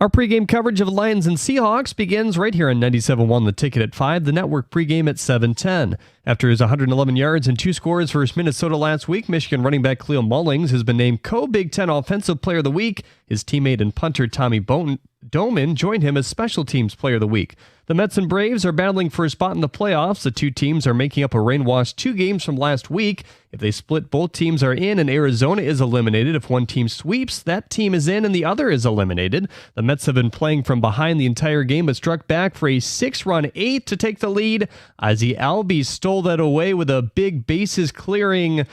Our pregame coverage of Lions and Seahawks begins right here on 97.1 The Ticket at 5, the network pregame at 7:10. After his 111 yards and 2 scores versus Minnesota last week, Michigan running back Cleo Mullings has been named co-Big Ten Offensive Player of the Week. His teammate and punter Tommy Doman joined him as Special Teams Player of the Week. The Mets and Braves are battling for a spot in the playoffs. The two teams are making up a rain-washed 2 games from last week. If they split, both teams are in, and Arizona is eliminated. If one team sweeps, that team is in, and the other is eliminated. The Mets have been playing from behind the entire game, but struck back for a 6-run 8 to take the lead. Ozzie Albies stole that away with a big bases-clearing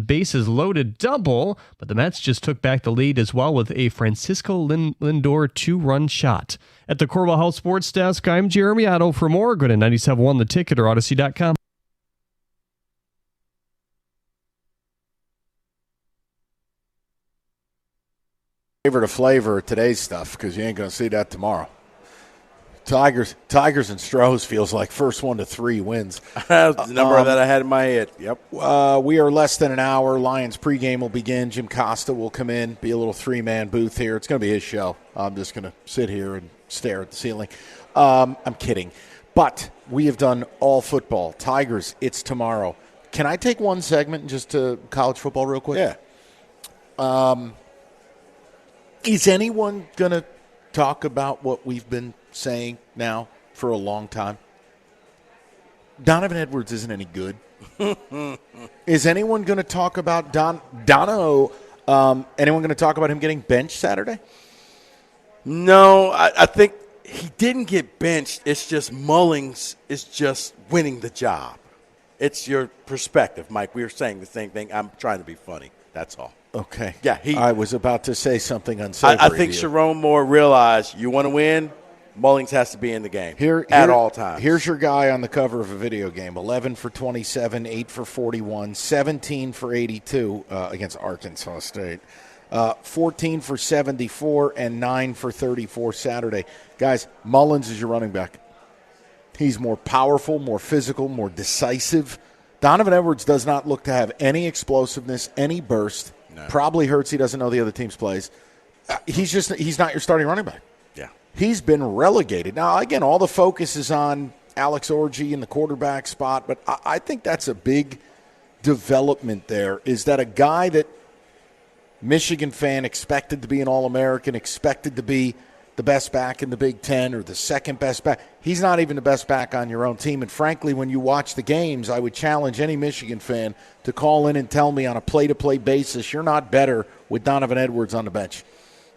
bases loaded double, but the Mets just took back the lead as well with a Francisco Lindor 2-run shot. At the Corwell Health Sports Desk, I'm Jeremy Otto. For more, go to 97.1 The Ticket or Odyssey.com. Favorite of flavor of today's stuff, because you ain't going to see that tomorrow. Tigers and Stros feels like first 1 to 3 wins. That's the number that I had in my head. Yep. We are less than an hour. Lions pregame will begin. Jim Costa will come in, be a little 3-man booth here. It's going to be his show. I'm just going to sit here and stare at the ceiling. I'm kidding. But we have done all football. Tigers, it's tomorrow. Can I take one segment just to college football real quick? Yeah. Is anyone going to talk about what we've been saying now for a long time? Donovan Edwards isn't any good. Is anyone going to talk about Dono? Anyone going to talk about him getting benched Saturday? No, I think he didn't get benched. It's just Mullings is just winning the job. It's your perspective, Mike. We were saying the same thing. I'm trying to be funny. That's all. Okay. Yeah, I was about to say something unsavory. I think Sharon Moore realized you want to win, Mullings has to be in the game at all times. Here's your guy on the cover of a video game. 11 for 27, 8 for 41, 17 for 82 against Arkansas State. 14 for 74 and 9 for 34 Saturday. Guys, Mullins is your running back. He's more powerful, more physical, more decisive. Donovan Edwards does not look to have any explosiveness, any burst. No. Probably hurts he doesn't know the other team's plays. He's not your starting running back. Yeah. He's been relegated. Now, again, all the focus is on Alex Orji in the quarterback spot, but I think that's a big development there, is that a guy that Michigan fan expected to be an All-American, expected to be the best back in the Big Ten or the second best back. He's not even the best back on your own team. And frankly, when you watch the games, I would challenge any Michigan fan to call in and tell me on a play-to-play basis you're not better with Donovan Edwards on the bench.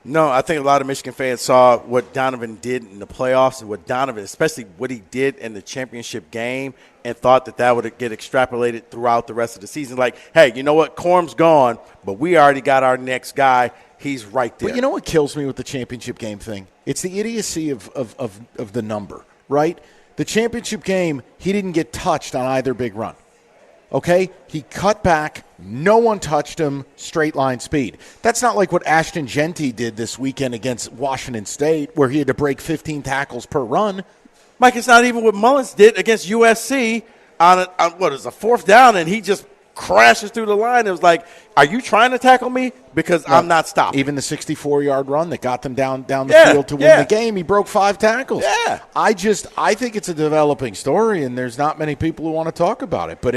No, I think a lot of Michigan fans saw what Donovan did in the playoffs and what Donovan, especially what he did in the championship game, and thought that would get extrapolated throughout the rest of the season. Like, hey, you know what? Corm's gone, but we already got our next guy. He's right there. But you know what kills me with the championship game thing? It's the idiocy of the number, right? The championship game, he didn't get touched on either big run. Okay? He cut back. No one touched him. Straight line speed. That's not like what Ashton Genty did this weekend against Washington State, where he had to break 15 tackles per run. Mike, it's not even what Mullins did against USC on a fourth down, and he just crashes through the line. It was like, are you trying to tackle me? Because I'm not stopping. Even the 64-yard run that got them down the field to win the game, he broke 5 tackles. Yeah. I think it's a developing story, and there's not many people who want to talk about it. But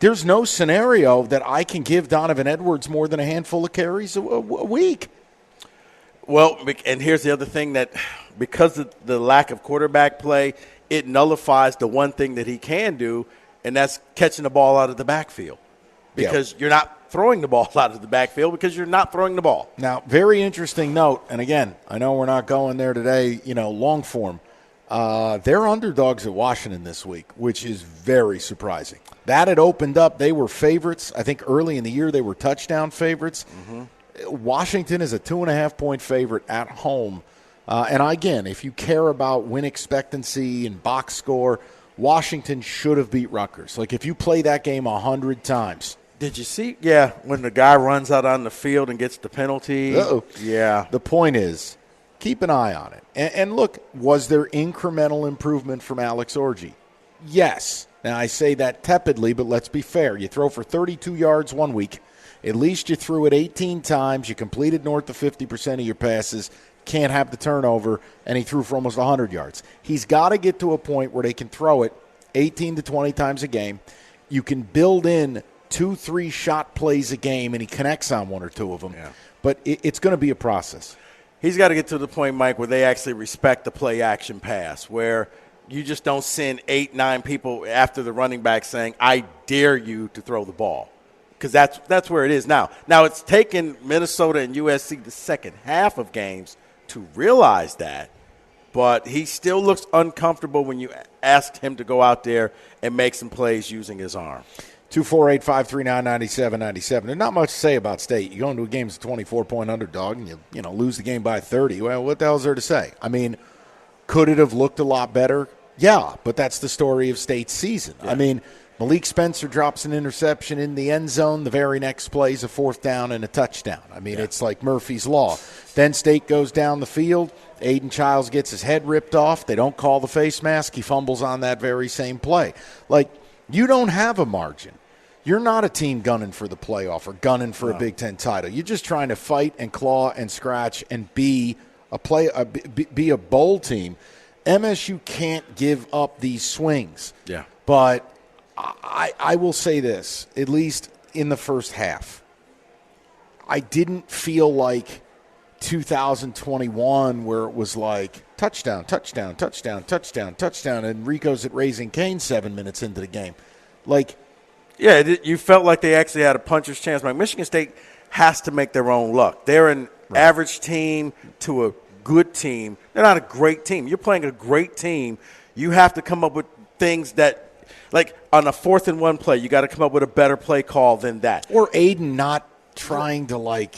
there's no scenario that I can give Donovan Edwards more than a handful of carries a week. Well, and here's the other thing, that because of the lack of quarterback play, it nullifies the one thing that he can do, and that's catching the ball out of the backfield. Because you're not throwing the ball out of the backfield because you're not throwing the ball. Now, very interesting note, and again, I know we're not going there today, long form. They're underdogs at Washington this week, which is very surprising. That had opened up. They were favorites. I think early in the year they were touchdown favorites. Mm-hmm. Washington is a 2.5-point favorite at home. And again, if you care about win expectancy and box score, Washington should have beat Rutgers. Like, if you play that game 100 times. Did you see? Yeah, when the guy runs out on the field and gets the penalty. Uh-oh. Yeah. The point is, keep an eye on it. And look, was there incremental improvement from Alex Orji? Yes. Now, I say that tepidly, but let's be fair. You throw for 32 yards one week. At least you threw it 18 times. You completed north of 50% of your passes. Can't have the turnover, and he threw for almost 100 yards. He's got to get to a point where they can throw it 18 to 20 times a game. You can build in 2-3 shot plays a game, and he connects on one or two of them. Yeah. But it's going to be a process. He's got to get to the point, Mike, where they actually respect the play-action pass, where you just don't send 8-9 people after the running back saying, I dare you to throw the ball. Because that's where it is now. Now, it's taken Minnesota and USC the second half of games to realize that, but he still looks uncomfortable when you asked him to go out there and make some plays using his arm. 248-539-9797. There's not much to say about State. You go into a game as a 24-point underdog and you lose the game by 30. Well, what the hell is there to say? I mean, could it have looked a lot better? Yeah, but that's the story of State's season. Yeah. I mean, Malik Spencer drops an interception in the end zone. The very next play is a 4th down and a touchdown. I mean, It's like Murphy's Law. Then State goes down the field. Aiden Childs gets his head ripped off. They don't call the face mask. He fumbles on that very same play. Like, you don't have a margin. You're not a team gunning for the playoff or gunning for a Big Ten title. You're just trying to fight and claw and scratch and be a bowl team. MSU can't give up these swings. Yeah. But I will say this, at least in the first half, I didn't feel like 2021 where it was like touchdown, touchdown, touchdown, touchdown, touchdown, and Rico's at Raising Cane 7 minutes into the game. Like, yeah, you felt like they actually had a puncher's chance. Like, Michigan State has to make their own luck. They're an average team to a good team. They're not a great team. You're playing a great team. You have to come up with things that, like on a 4th and 1 play, you got to come up with a better play call than that. Or Aiden not trying to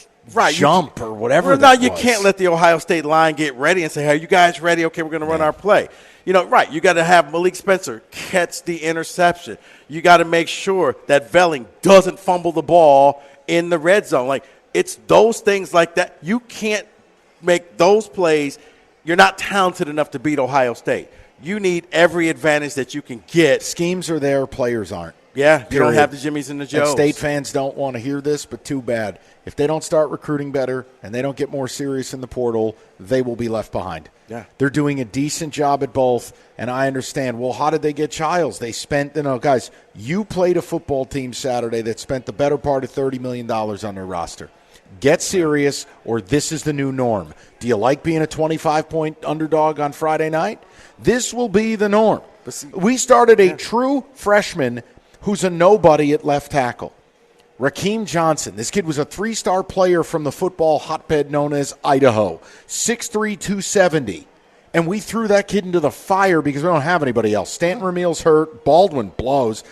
jump or whatever. Well, no, you can't let the Ohio State line get ready and say, "Hey, are you guys ready? Okay, we're going to run our play." You got to have Malik Spencer catch the interception. You got to make sure that Velling doesn't fumble the ball in the red zone. Like, it's those things like that. You can't make those plays. You're not talented enough to beat Ohio State. You need every advantage that you can get. Schemes are there, players aren't. Yeah, you don't have the Jimmies and the Joes. And State fans don't want to hear this, but too bad. If they don't start recruiting better and they don't get more serious in the portal, they will be left behind. Yeah. They're doing a decent job at both, and I understand. Well, how did they get Childs? They spent, guys, you played a football team Saturday that spent the better part of $30 million on their roster. Get serious, or this is the new norm. Do you like being a 25-point underdog on Friday night? This will be the norm. We started a true freshman who's a nobody at left tackle. Rakeem Johnson. This kid was a 3-star player from the football hotbed known as Idaho. 6'3", 270. And we threw that kid into the fire because we don't have anybody else. Stanton Ramil's hurt. Baldwin blows.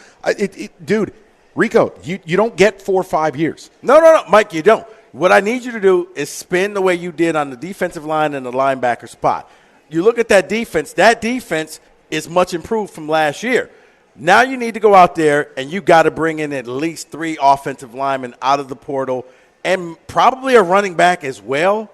Dude, Rico, you don't get 4 or 5 years. No, Mike, you don't. What I need you to do is spin the way you did on the defensive line and the linebacker spot. You look at that defense is much improved from last year. Now you need to go out there and you got to bring in at least 3 offensive linemen out of the portal and probably a running back as well.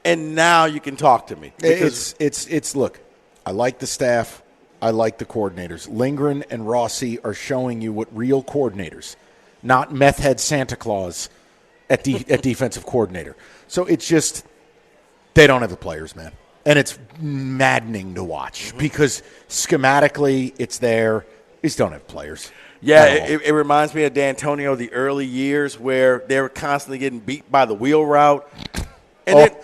And now you can talk to me. Look, I like the staff. I like the coordinators. Lindgren and Rossi are showing you what real coordinators, not meth head Santa Claus at defensive coordinator. So it's just they don't have the players, man. And it's maddening to watch because schematically it's there. They just don't have players. Yeah, it reminds me of D'Antonio the early years where they were constantly getting beat by the wheel route. And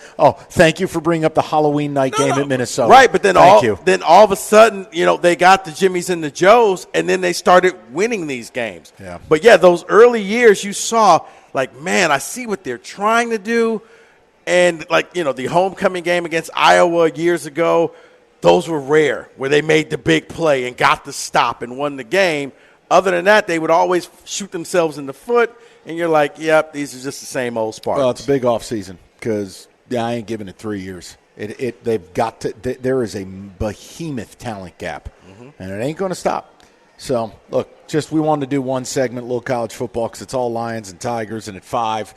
thank you for bringing up the Halloween night game at Minnesota. Right, but then all of a sudden, they got the Jimmies and the Joes, and then they started winning these games. Yeah. But, yeah, those early years you saw, man, I see what they're trying to do. And, the homecoming game against Iowa years ago, those were rare, where they made the big play and got the stop and won the game. Other than that, they would always shoot themselves in the foot, and you're like, yep, these are just the same old Spartans. Well, it's a big offseason because, I ain't giving it 3 years. They've got to. There is a behemoth talent gap, and it ain't going to stop. So, look, we wanted to do one segment, little college football, because it's all Lions and Tigers, and at 5,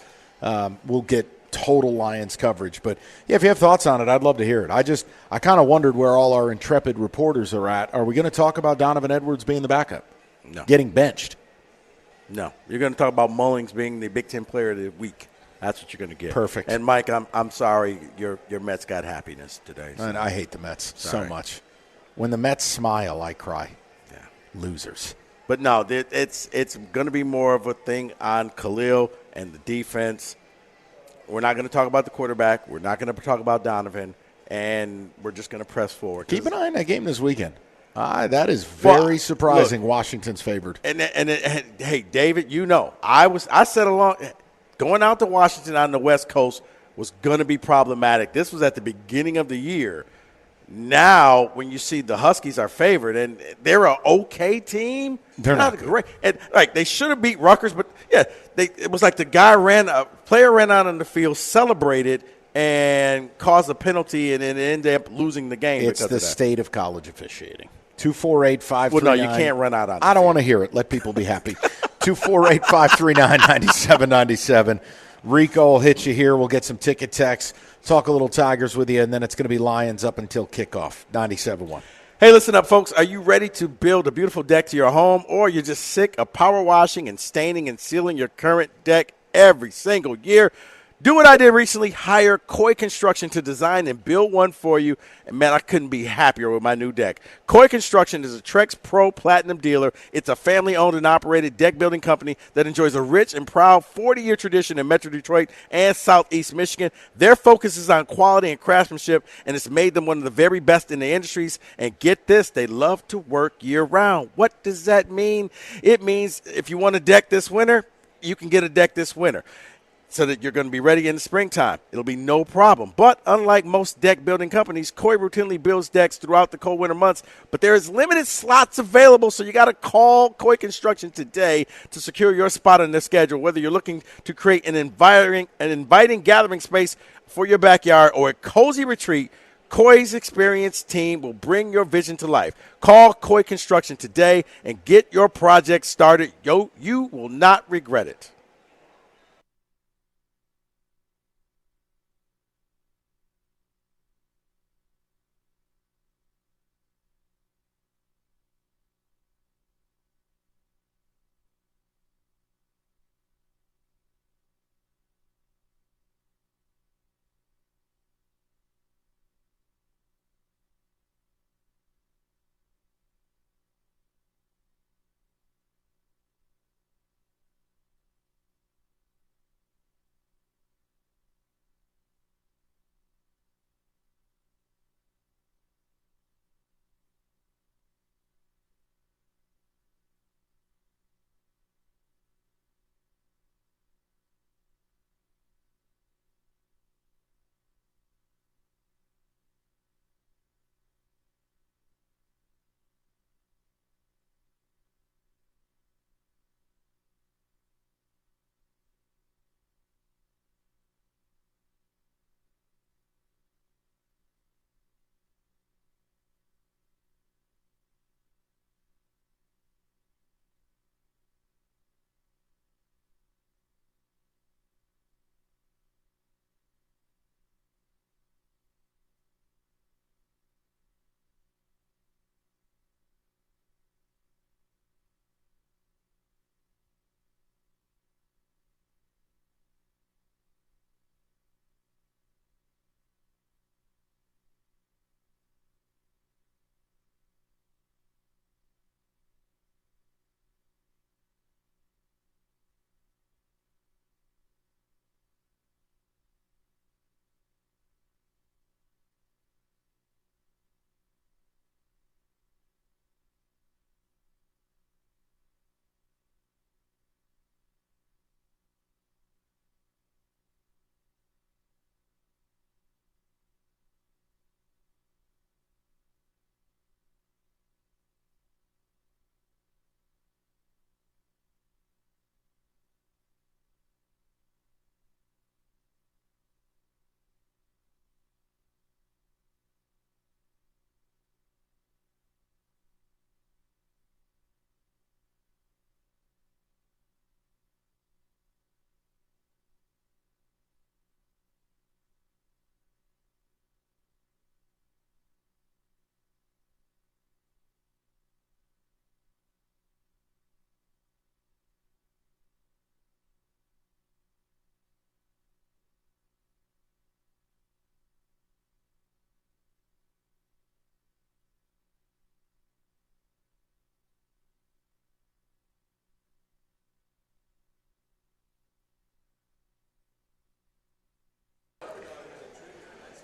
we'll get total Lions coverage. But, yeah, if you have thoughts on it, I'd love to hear it. I kind of wondered where all our intrepid reporters are at. Are we going to talk about Donovan Edwards being the backup? No. Getting benched? No. You're going to talk about Mullings being the Big Ten Player of the Week. That's what you're going to get. Perfect. And, Mike, I'm sorry your Mets got happiness today. So. And I hate the Mets so much. When the Mets smile, I cry. Yeah. Losers. But, no, it's going to be more of a thing on Khalil and the defense. We're not going to talk about the quarterback. We're not going to talk about Donovan. And we're just going to press forward. Keep an eye on that game this weekend. That is very surprising. Look, Washington's favored. And hey, David, I said along going out to Washington on the West Coast was going to be problematic. This was at the beginning of the year. Now, when you see the Huskies are favored and they're an okay team, they're not great. And they should have beat Rutgers, but yeah, it was like the player ran out on the field, celebrated, and caused a penalty, and then ended up losing the game. It's the state of college officiating. 248-539. Well, no, you can't run out on. I don't want to hear it. Let people be happy. 248-539-9797. Rico will hit you here. We'll get some ticket texts, talk a little Tigers with you, and then it's going to be Lions up until kickoff. 97.1. Hey, listen up, folks. Are you ready to build a beautiful deck to your home, or you're just sick of power washing and staining and sealing your current deck every single year? Do what I did recently. Hire Koi Construction to design and build one for you. And, man, I couldn't be happier with my new deck. Koi Construction is a Trex Pro Platinum dealer. It's a family-owned and operated deck-building company that enjoys a rich and proud 40-year tradition in Metro Detroit and Southeast Michigan. Their focus is on quality and craftsmanship, and it's made them one of the very best in the industries. And get this, they love to work year-round. What does that mean? It means if you want a deck this winter, you can get a deck this winter, so that you're going to be ready in the springtime. It'll be no problem. But unlike most deck building companies, Koi routinely builds decks throughout the cold winter months, but there is limited slots available, so you got to call Koi Construction today to secure your spot on their schedule, whether you're looking to create an inviting gathering space for your backyard or a cozy retreat. Koi's experienced team will bring your vision to life. Call Koi Construction today and get your project started. You will not regret it.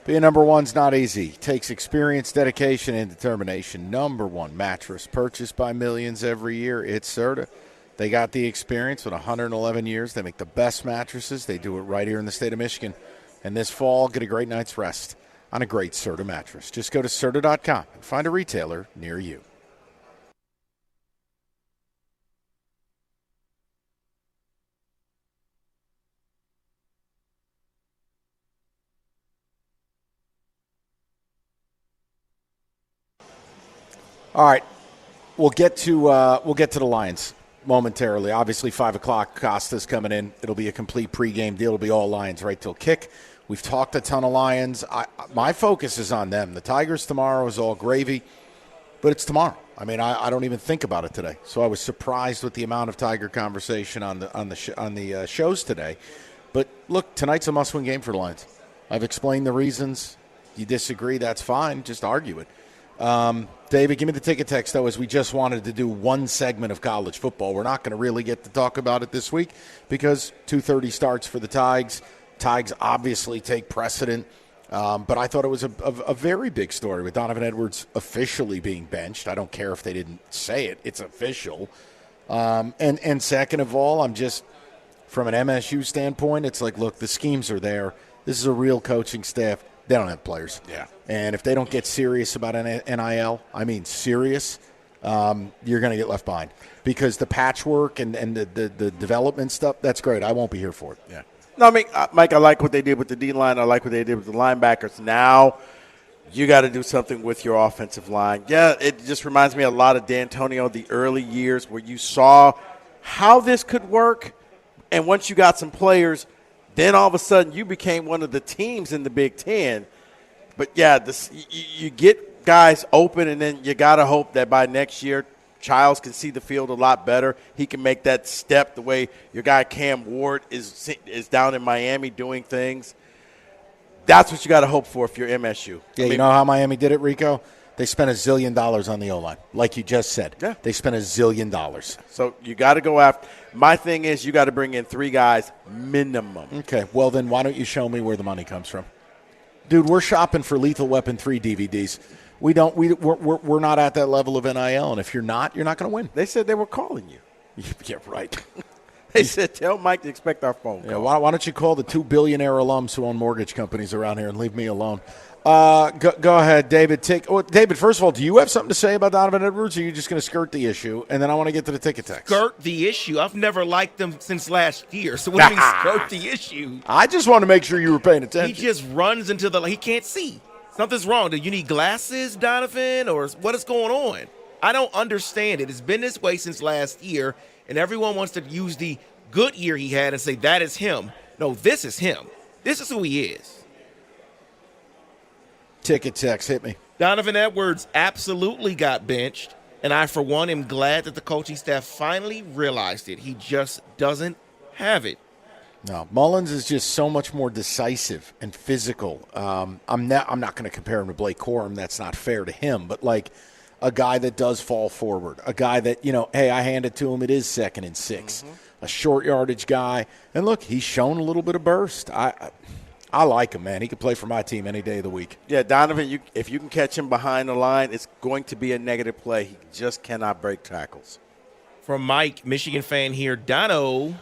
Being number one's not easy. It takes experience, dedication, and determination. Number one mattress purchased by millions every year. It's Serta. They got the experience with 111 years. They make the best mattresses. They do it right here in the state of Michigan. And this fall, get a great night's rest on a great Serta mattress. Just go to Serta.com and find a retailer near you. All right, we'll get to the Lions momentarily. Obviously, 5 o'clock, Costa's coming in. It'll be a complete pregame deal. It'll be all Lions right till kick. We've talked a ton of Lions. My focus is on them. The Tigers tomorrow is all gravy, but it's tomorrow. I mean, I don't even think about it today. So I was surprised with the amount of Tiger conversation on the shows today. But look, tonight's a must-win game for the Lions. I've explained the reasons. You disagree, that's fine. Just argue it. David, give me the ticket text, though, as we just wanted to do one segment of college football. We're not going to really get to talk about it this week because 2:30 starts for the Tigers. Tigers obviously take precedent, but I thought it was a very big story with Donovan Edwards officially being benched. I don't care if they didn't say it. It's official. And second of all, I'm just, from an MSU standpoint, it's like, look, the schemes are there. This is a real coaching staff. They don't have players. Yeah. And if they don't get serious about NIL, I mean serious, you're going to get left behind. Because the patchwork and the development stuff, that's great. I won't be here for it. Yeah. No, I mean, Mike, I like what they did with the D-line. I like what they did with the linebackers. Now you got to do something with your offensive line. Yeah, it just reminds me a lot of D'Antonio, the early years where you saw how this could work. And once you got some players, then all of a sudden you became one of the teams in the Big Ten. But, yeah, you get guys open, and then you got to hope that by next year Childs can see the field a lot better. He can make that step the way your guy Cam Ward is down in Miami doing things. That's what you got to hope for if you're MSU. Yeah, you know how Miami did it, Rico? They spent $1 zillion on the O-line, like you just said. Yeah. They spent $1 zillion. So you got to go after. My thing is you got to bring in 3 guys minimum. Okay, well then why don't you show me where the money comes from? Dude, we're shopping for Lethal Weapon 3 DVDs. We're not at that level of NIL, and if you're not going to win. They said they were calling you. Yeah, right. They said, tell Mike to expect our phone call. Yeah, why don't you call the 2 billionaire alums who own mortgage companies around here and leave me alone? Go ahead, David. David, first of all, do you have something to say about Donovan Edwards, or are you just going to skirt the issue? And then I want to get to the ticket text. Skirt the issue? I've never liked them since last year. So what do you mean skirt the issue? I just want to make sure you were paying attention. He just runs into he can't see. Something's wrong. Do you need glasses, Donovan, or what is going on? I don't understand it. It's been this way since last year, and everyone wants to use the good year he had and say that is him. No, this is him. This is who he is. Ticket text, hit me. Donovan Edwards absolutely got benched, and I, for one, am glad that the coaching staff finally realized it. He just doesn't have it. No, Mullins is just so much more decisive and physical. I'm not going to compare him to Blake Corum. That's not fair to him. But, like, a guy that does fall forward, a guy that, hey, I hand it to him. It is 2nd and 6. Mm-hmm. A short yardage guy. And, look, he's shown a little bit of burst. I like him, man. He could play for my team any day of the week. Yeah, Donovan, if you can catch him behind the line, it's going to be a negative play. He just cannot break tackles. From Mike, Michigan fan here, Dono,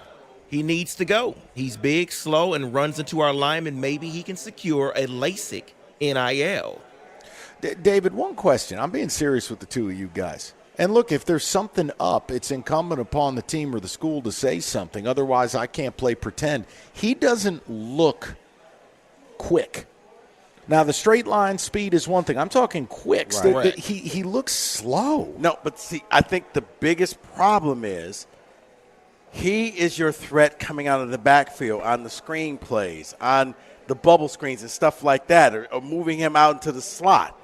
he needs to go. He's big, slow, and runs into our linemen. Maybe he can secure a LASIK NIL. David, one question. I'm being serious with the two of you guys. And look, if there's something up, it's incumbent upon the team or the school to say something. Otherwise, I can't play pretend. He doesn't look quick. Now, the straight line speed is one thing. I'm talking quick. Right. He looks slow. No, but see, I think the biggest problem is he is your threat coming out of the backfield on the screen plays, on the bubble screens and stuff like that, or moving him out into the slot.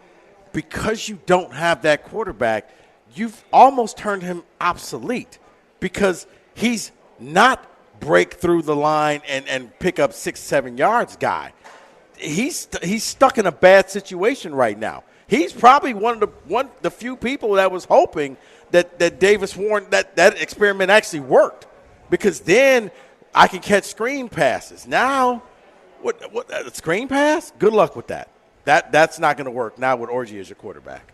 Because you don't have that quarterback, you've almost turned him obsolete because he's not break through the line and pick up 6-7 yards guy. He's stuck in a bad situation right now. He's probably one of the few people that was hoping that Davis Warren, that experiment actually worked, because then I can catch screen passes. Now What a screen pass? Good luck with that. That's not going to work now with Orji as your quarterback.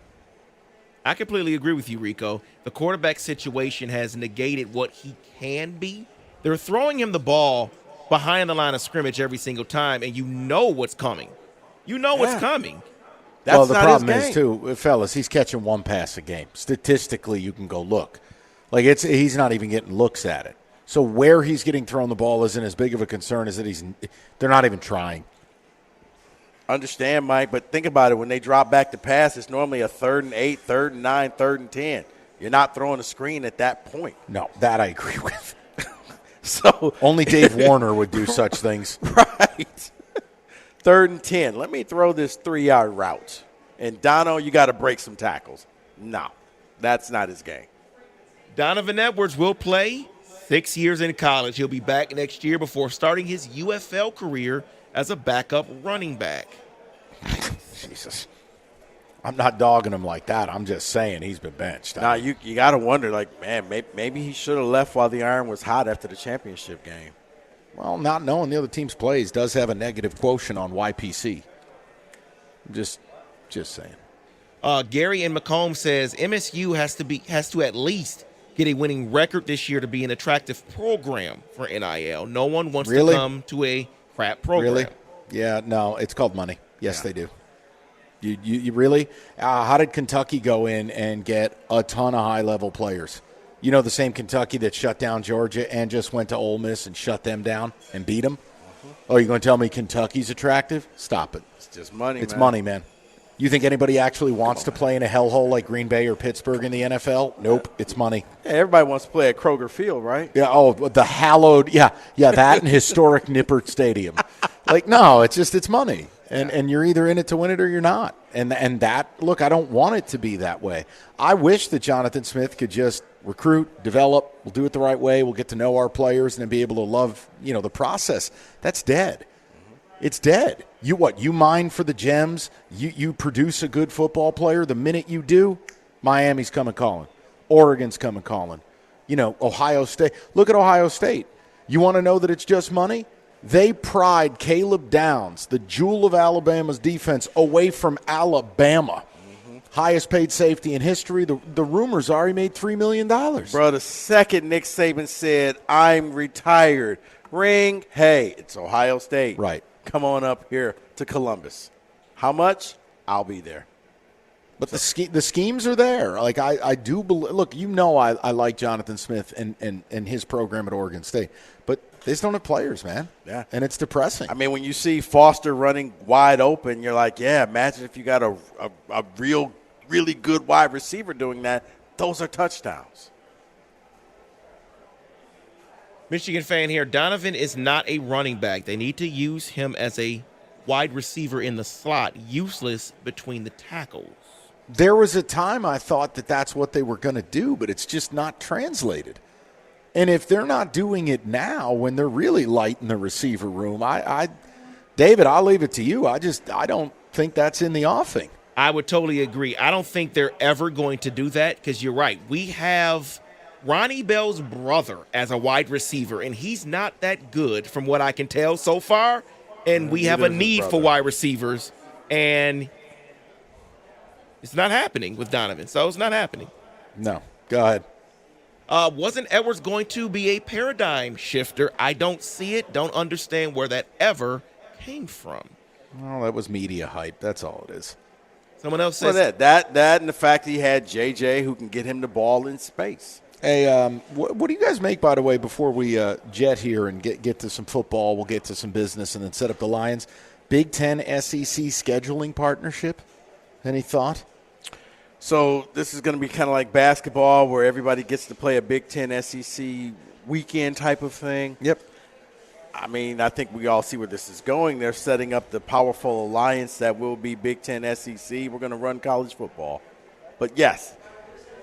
I completely agree with you, Rico. The quarterback situation has negated what he can be. They're throwing him the ball behind the line of scrimmage every single time, and you know what's coming. You know what's coming. Well, the problem is, too, fellas, he's catching one pass a game. Statistically, you can go look. Like, he's not even getting looks at it. So where he's getting thrown the ball isn't as big of a concern as that they're not even trying. Understand, Mike, but think about it. When they drop back to pass, it's normally a 3rd and 8, 3rd and 9, 3rd and 10. You're not throwing a screen at that point. No, that I agree with. So only Dave Warner would do such things. Right. 3rd and 10. Let me throw this 3-yard route. And, Dono, you got to break some tackles. No, that's not his game. Donovan Edwards will play 6 years in college. He'll be back next year before starting his UFL career as a backup running back. Jesus. I'm not dogging him like that. I'm just saying he's been benched. Now, you got to wonder, like, man, maybe he should have left while the iron was hot after the championship game. Well, not knowing the other team's plays does have a negative quotient on YPC. Just saying. Gary in Macomb says MSU has to at least get a winning record this year to be an attractive program for NIL. No one wants to come to a crap program. Really? Yeah, no, it's called money. Yes, they do. You really? How did Kentucky go in and get a ton of high-level players? You know, the same Kentucky that shut down Georgia and just went to Ole Miss and shut them down and beat them? Oh, you're going to tell me Kentucky's attractive? Stop it. It's just money, It's money, man. You think anybody actually wants to play in a hellhole like Green Bay or Pittsburgh in the NFL? Nope, it's money. Yeah, everybody wants to play at Kroger Field, right? Yeah, the hallowed, that and historic Nippert Stadium. Like, no, it's money. And you're either in it to win it or you're not. And that, look, I don't want it to be that way. I wish that Jonathan Smith could just recruit, develop, we'll do it the right way, we'll get to know our players and then be able to love, the process. That's dead. It's dead. You mine for the gems. You produce a good football player. The minute you do, Miami's coming calling. Oregon's coming calling. Ohio State. Look at Ohio State. You want to know that it's just money? They pried Caleb Downs, the jewel of Alabama's defense, away from Alabama. Highest paid safety in history. The rumors are he made $3 million. Bro, the second Nick Saban said, I'm retired, ring, hey, it's Ohio State. Right. Come on up here to Columbus. How much? I'll be there. But the schemes are there. Like, I do believe – look, I like Jonathan Smith and his program at Oregon State. But they just don't have players, man. Yeah. And it's depressing. I mean, when you see Foster running wide open, you're like, yeah, imagine if you got a really good wide receiver doing that. Those are touchdowns. Michigan fan here. Donovan is not a running back. They need to use him as a wide receiver in the slot, useless between the tackles. There was a time I thought that that's what they were going to do, but it's just not translated. And if they're not doing it now when they're really light in the receiver room, David, I'll leave it to you. I don't think that's in the offing. I would totally agree. I don't think they're ever going to do that because you're right. We have Ronnie Bell's brother as a wide receiver, and he's not that good from what I can tell so far. And we have a need for wide receivers, and it's not happening with Donovan. So it's not happening. No. Go ahead. Wasn't Edwards going to be a paradigm shifter? I don't see it. Don't understand where that ever came from. Well, that was media hype. That's all it is. Someone else says that and the fact that he had JJ who can get him the ball in space. Hey, what do you guys make, by the way, before we jet here and get to some football, we'll get to some business and then set up the Lions? Big Ten SEC scheduling partnership? Any thought? So this is going to be kind of like basketball where everybody gets to play a Big Ten SEC weekend type of thing. Yep. I mean, I think we all see where this is going. They're setting up the powerful alliance that will be Big Ten SEC. We're going to run college football. But, yes,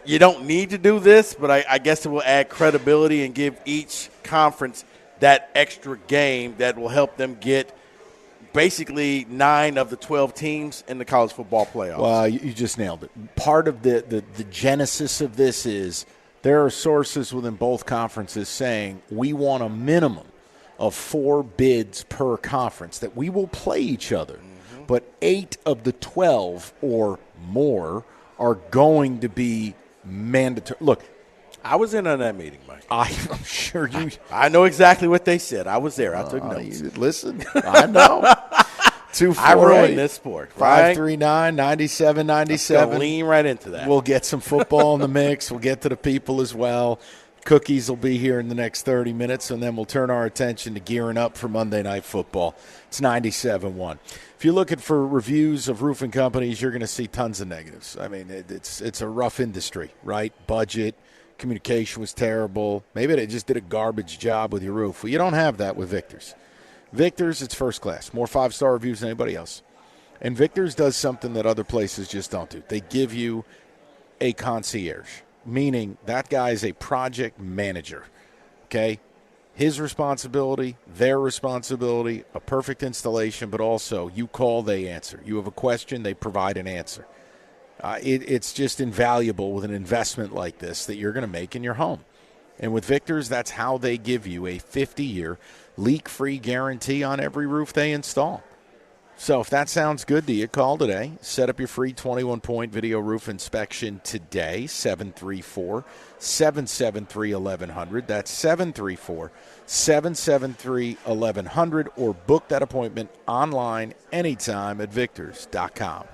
you don't need to do this, but I guess it will add credibility and give each conference that extra game that will help them get basically 9 of the 12 teams in the college football playoffs. Well, you just nailed it. Part of the genesis of this is there are sources within both conferences saying we want a minimum of 4 bids per conference that we will play each other. But 8 of the 12 or more are going to be mandatory. Look, I was in on that meeting, Mike. I'm sure you. I know exactly what they said. I was there. I took notes. Listen, I know. 248. I run this sport. 539-9797. Lean right into that. We'll get some football in the mix. We'll get to the people as well. Cookies will be here in the next 30 minutes, and then we'll turn our attention to gearing up for Monday Night Football. It's 97-1. If you're looking for reviews of roofing companies, you're going to see tons of negatives. I mean, it's a rough industry, right? Budget, communication was terrible. Maybe they just did a garbage job with your roof. Well, you don't have that with Victor's. Victor's, it's first class. More 5-star reviews than anybody else. And Victor's does something that other places just don't do. They give you a concierge, meaning that guy is a project manager, okay? His responsibility, their responsibility, a perfect installation, but also you call, they answer. You have a question, they provide an answer. It's just invaluable with an investment like this that you're going to make in your home. And with Victor's, that's how they give you a 50-year leak-free guarantee on every roof they install. So if that sounds good to you, call today. Set up your free 21-point video roof inspection today, 734-773-1100. That's 734-773-1100, or book that appointment online anytime at victors.com.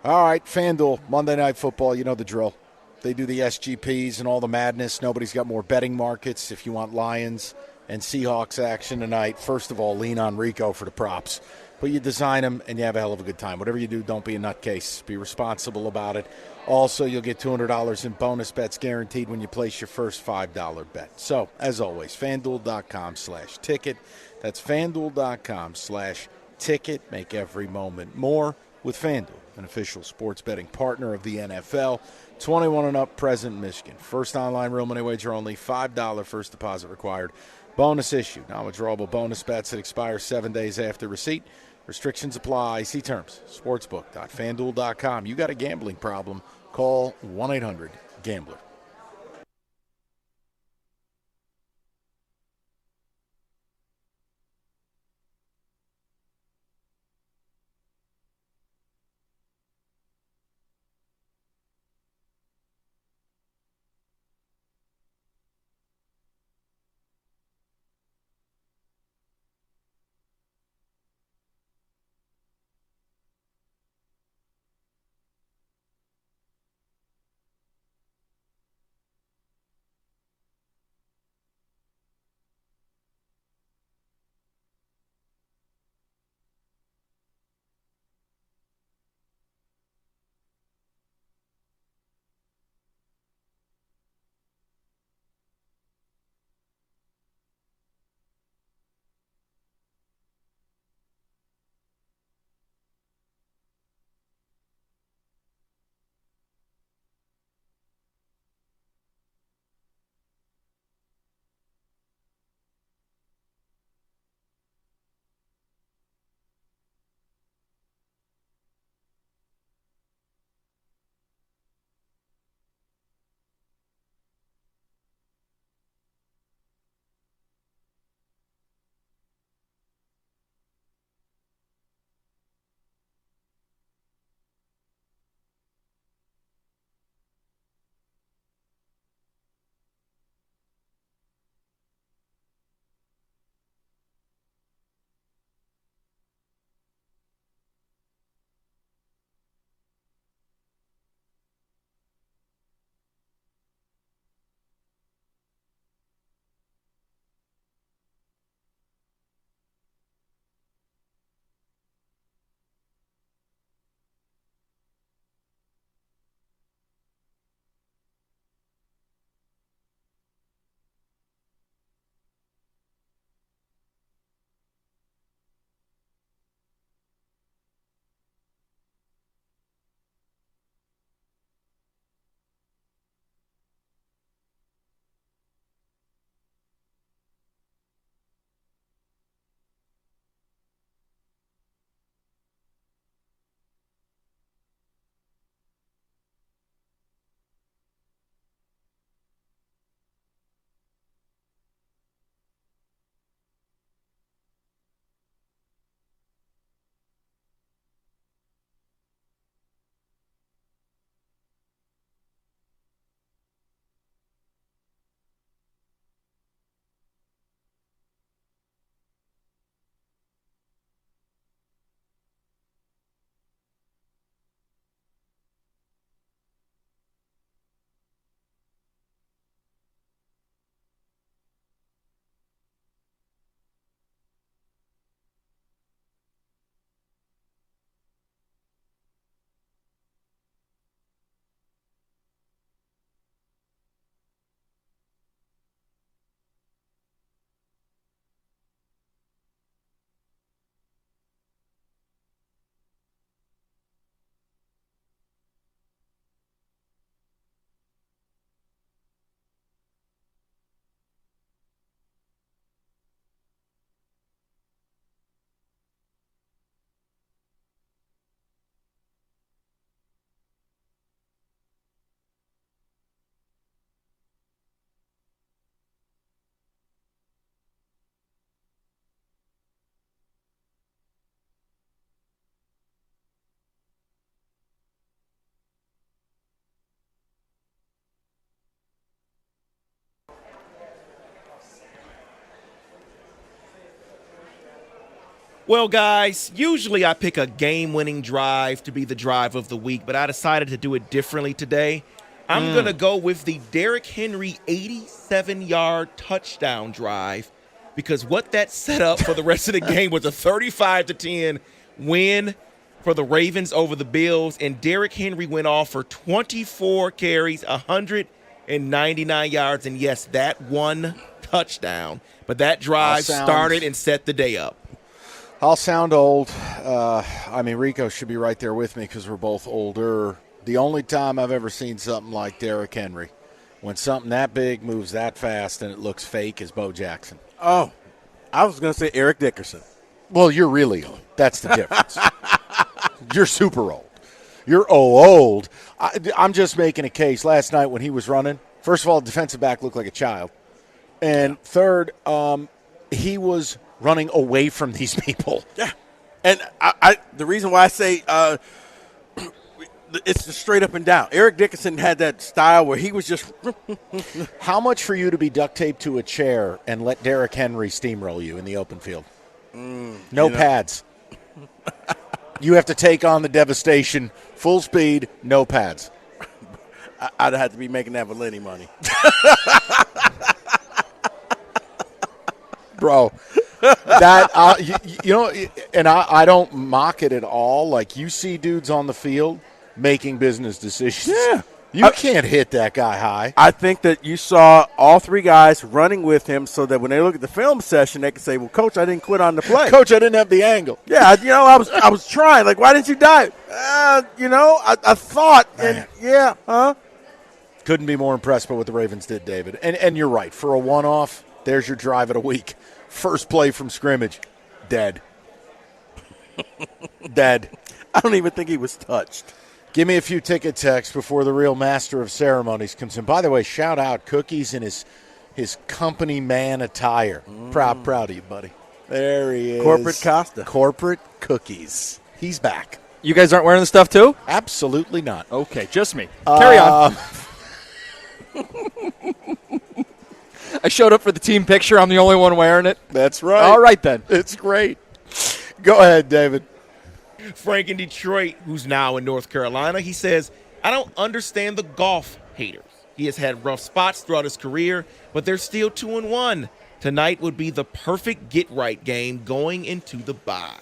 All right, FanDuel, Monday Night Football, you know the drill. They do the SGPs and all the madness. Nobody's got more betting markets. If you want Lions and Seahawks action tonight, first of all, lean on Rico for the props. But you design them, and you have a hell of a good time. Whatever you do, don't be a nutcase. Be responsible about it. Also, you'll get $200 in bonus bets guaranteed when you place your first $5 bet. So, as always, FanDuel.com/ticket. That's FanDuel.com/ticket. Make every moment more with FanDuel, an official sports betting partner of the NFL. 21 and up, present in Michigan. First online real money wager only, $5 first deposit required. Bonus issue, non-withdrawable bonus bets that expire 7 days after receipt. Restrictions apply. See terms. Sportsbook.fanduel.com. You got a gambling problem, call 1-800-GAMBLER. Well, guys, usually I pick a game-winning drive to be the drive of the week, but I decided to do it differently today. I'm going to go with the Derrick Henry 87-yard touchdown drive because what that set up for the rest of the game was a 35-10 win for the Ravens over the Bills, and Derrick Henry went off for 24 carries, 199 yards, and yes, that one touchdown. But that drive started and set the day up. I'll sound old. Rico should be right there with me because we're both older. The only time I've ever seen something like Derrick Henry, when something that big moves that fast and it looks fake, is Bo Jackson. Oh, I was going to say Eric Dickerson. Well, you're really old. That's the difference. You're super old. You're old. I'm just making a case. Last night when he was running, first of all, defensive back looked like a child. And third, he was running away from these people. Yeah. And I the reason why I say it's just straight up and down. Eric Dickerson had that style where he was just – How much for you to be duct taped to a chair and let Derrick Henry steamroll you in the open field? No pads. You have to take on the devastation, full speed, no pads. I'd have to be making that Valenti money. Bro, that and I don't mock it at all. Like, you see dudes on the field making business decisions. Yeah. You can't hit that guy high. I think that you saw all three guys running with him so that when they look at the film session, they can say, well, Coach, I didn't quit on the play. Coach, I didn't have the angle. Yeah, I was trying. Like, why didn't you dive? I thought. And, Couldn't be more impressed by what the Ravens did, David. And you're right. For a one-off, there's your drive of the week. First play from scrimmage, dead. Dead. I don't even think he was touched. Give me a few ticket texts before the real master of ceremonies comes in. By the way, shout out Cookies in his company man attire. Proud of you, buddy. There he is. Corporate Costa. Corporate Cookies. He's back. You guys aren't wearing the stuff too? Absolutely not. Okay, just me. Carry on. I showed up for the team picture. I'm the only one wearing it. That's right. All right, then. It's great. Go ahead, David. Frank in Detroit, who's now in North Carolina, he says, I don't understand the golf haters. He has had rough spots throughout his career, but they're still 2-1. Tonight would be the perfect get-right game going into the bye.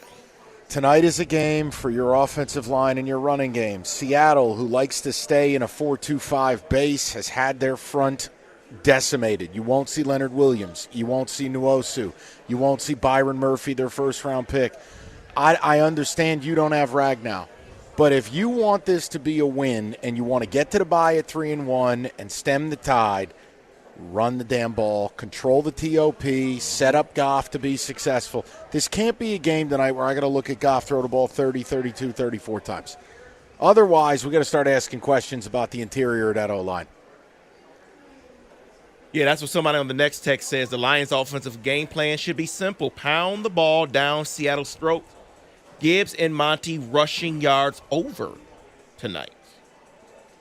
Tonight is a game for your offensive line and your running game. Seattle, who likes to stay in a 4-2-5 base, has had their front decimated. You won't see Leonard Williams. You won't see Nwosu. You won't see Byron Murphy, their first-round pick. I understand you don't have Ragnow. But if you want this to be a win and you want to get to the bye at 3-1 and stem the tide, run the damn ball, control the TOP, set up Goff to be successful. This can't be a game tonight where I got to look at Goff throw the ball 30, 32, 34 times. Otherwise, we got to start asking questions about the interior of that O-line. Yeah, that's what somebody on the next text says. The Lions' offensive game plan should be simple. Pound the ball down Seattle's throat. Gibbs and Monty rushing yards over tonight.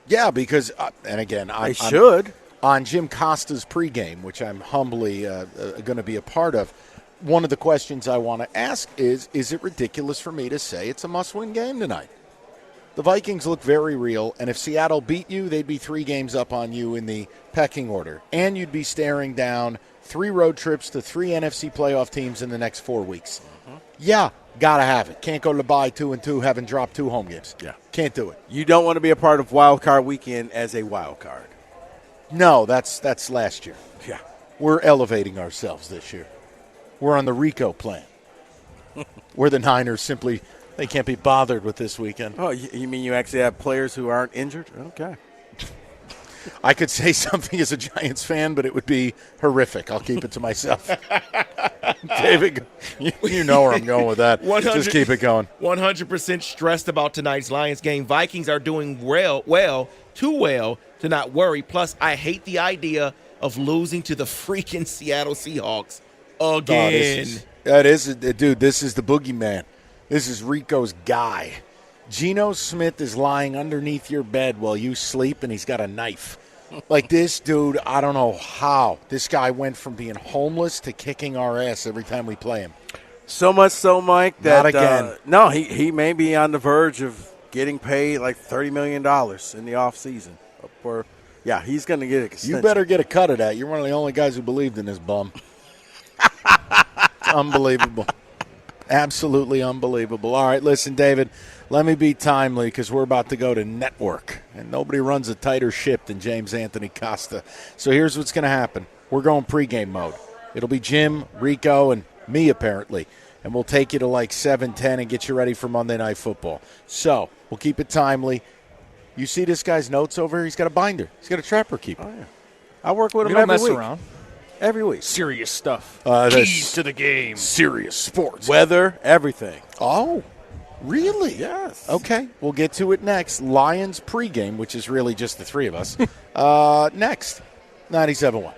Yeah, because, and again, I should. On Jim Costa's pregame, which I'm humbly going to be a part of, one of the questions I want to ask is it ridiculous for me to say it's a must-win game tonight? The Vikings look very real, and if Seattle beat you, they'd be 3 games up on you in the pecking order. And you'd be staring down 3 road trips to 3 NFC playoff teams in the next 4 weeks. Yeah, got to have it. Can't go to the bye 2-2, having dropped 2 home games. Yeah. Can't do it. You don't want to be a part of Wild Card Weekend as a wild card. No, that's last year. Yeah. We're elevating ourselves this year. We're on the Rico plan. Where the Niners simply, they can't be bothered with this weekend. Oh, you mean you actually have players who aren't injured? Okay. I could say something as a Giants fan, but it would be horrific. I'll keep it to myself. David, you know where I'm going with that. Just keep it going. 100% stressed about tonight's Lions game. Vikings are doing too well to not worry. Plus, I hate the idea of losing to the freaking Seattle Seahawks again. Dude, this is the boogeyman. This is Rico's guy. Geno Smith is lying underneath your bed while you sleep, and he's got a knife. Like, this dude, I don't know how. This guy went from being homeless to kicking our ass every time we play him. So much so, Mike, that Not again. No, he may be on the verge of getting paid like $30 million in the offseason. Yeah, he's going to get it. You better get a cut of that. You're one of the only guys who believed in this bum. It's unbelievable. Absolutely unbelievable. All right, listen, David, let me be timely because we're about to go to network, and nobody runs a tighter ship than James Anthony Costa. So here's what's going to happen. We're going pregame mode. It'll be Jim, Rico, and me, apparently, and we'll take you to like 7:10 and get you ready for Monday Night Football. So we'll keep it timely. You see this guy's notes over here? He's got a binder. He's got a trapper keeper. Oh, yeah. I work with him don't every mess week. around. Every week. Serious stuff. Keys to the game. Serious sports. Weather, everything. Oh, really? Yes. Okay, we'll get to it next. Lions pregame, which is really just the three of us. Next, 97.1.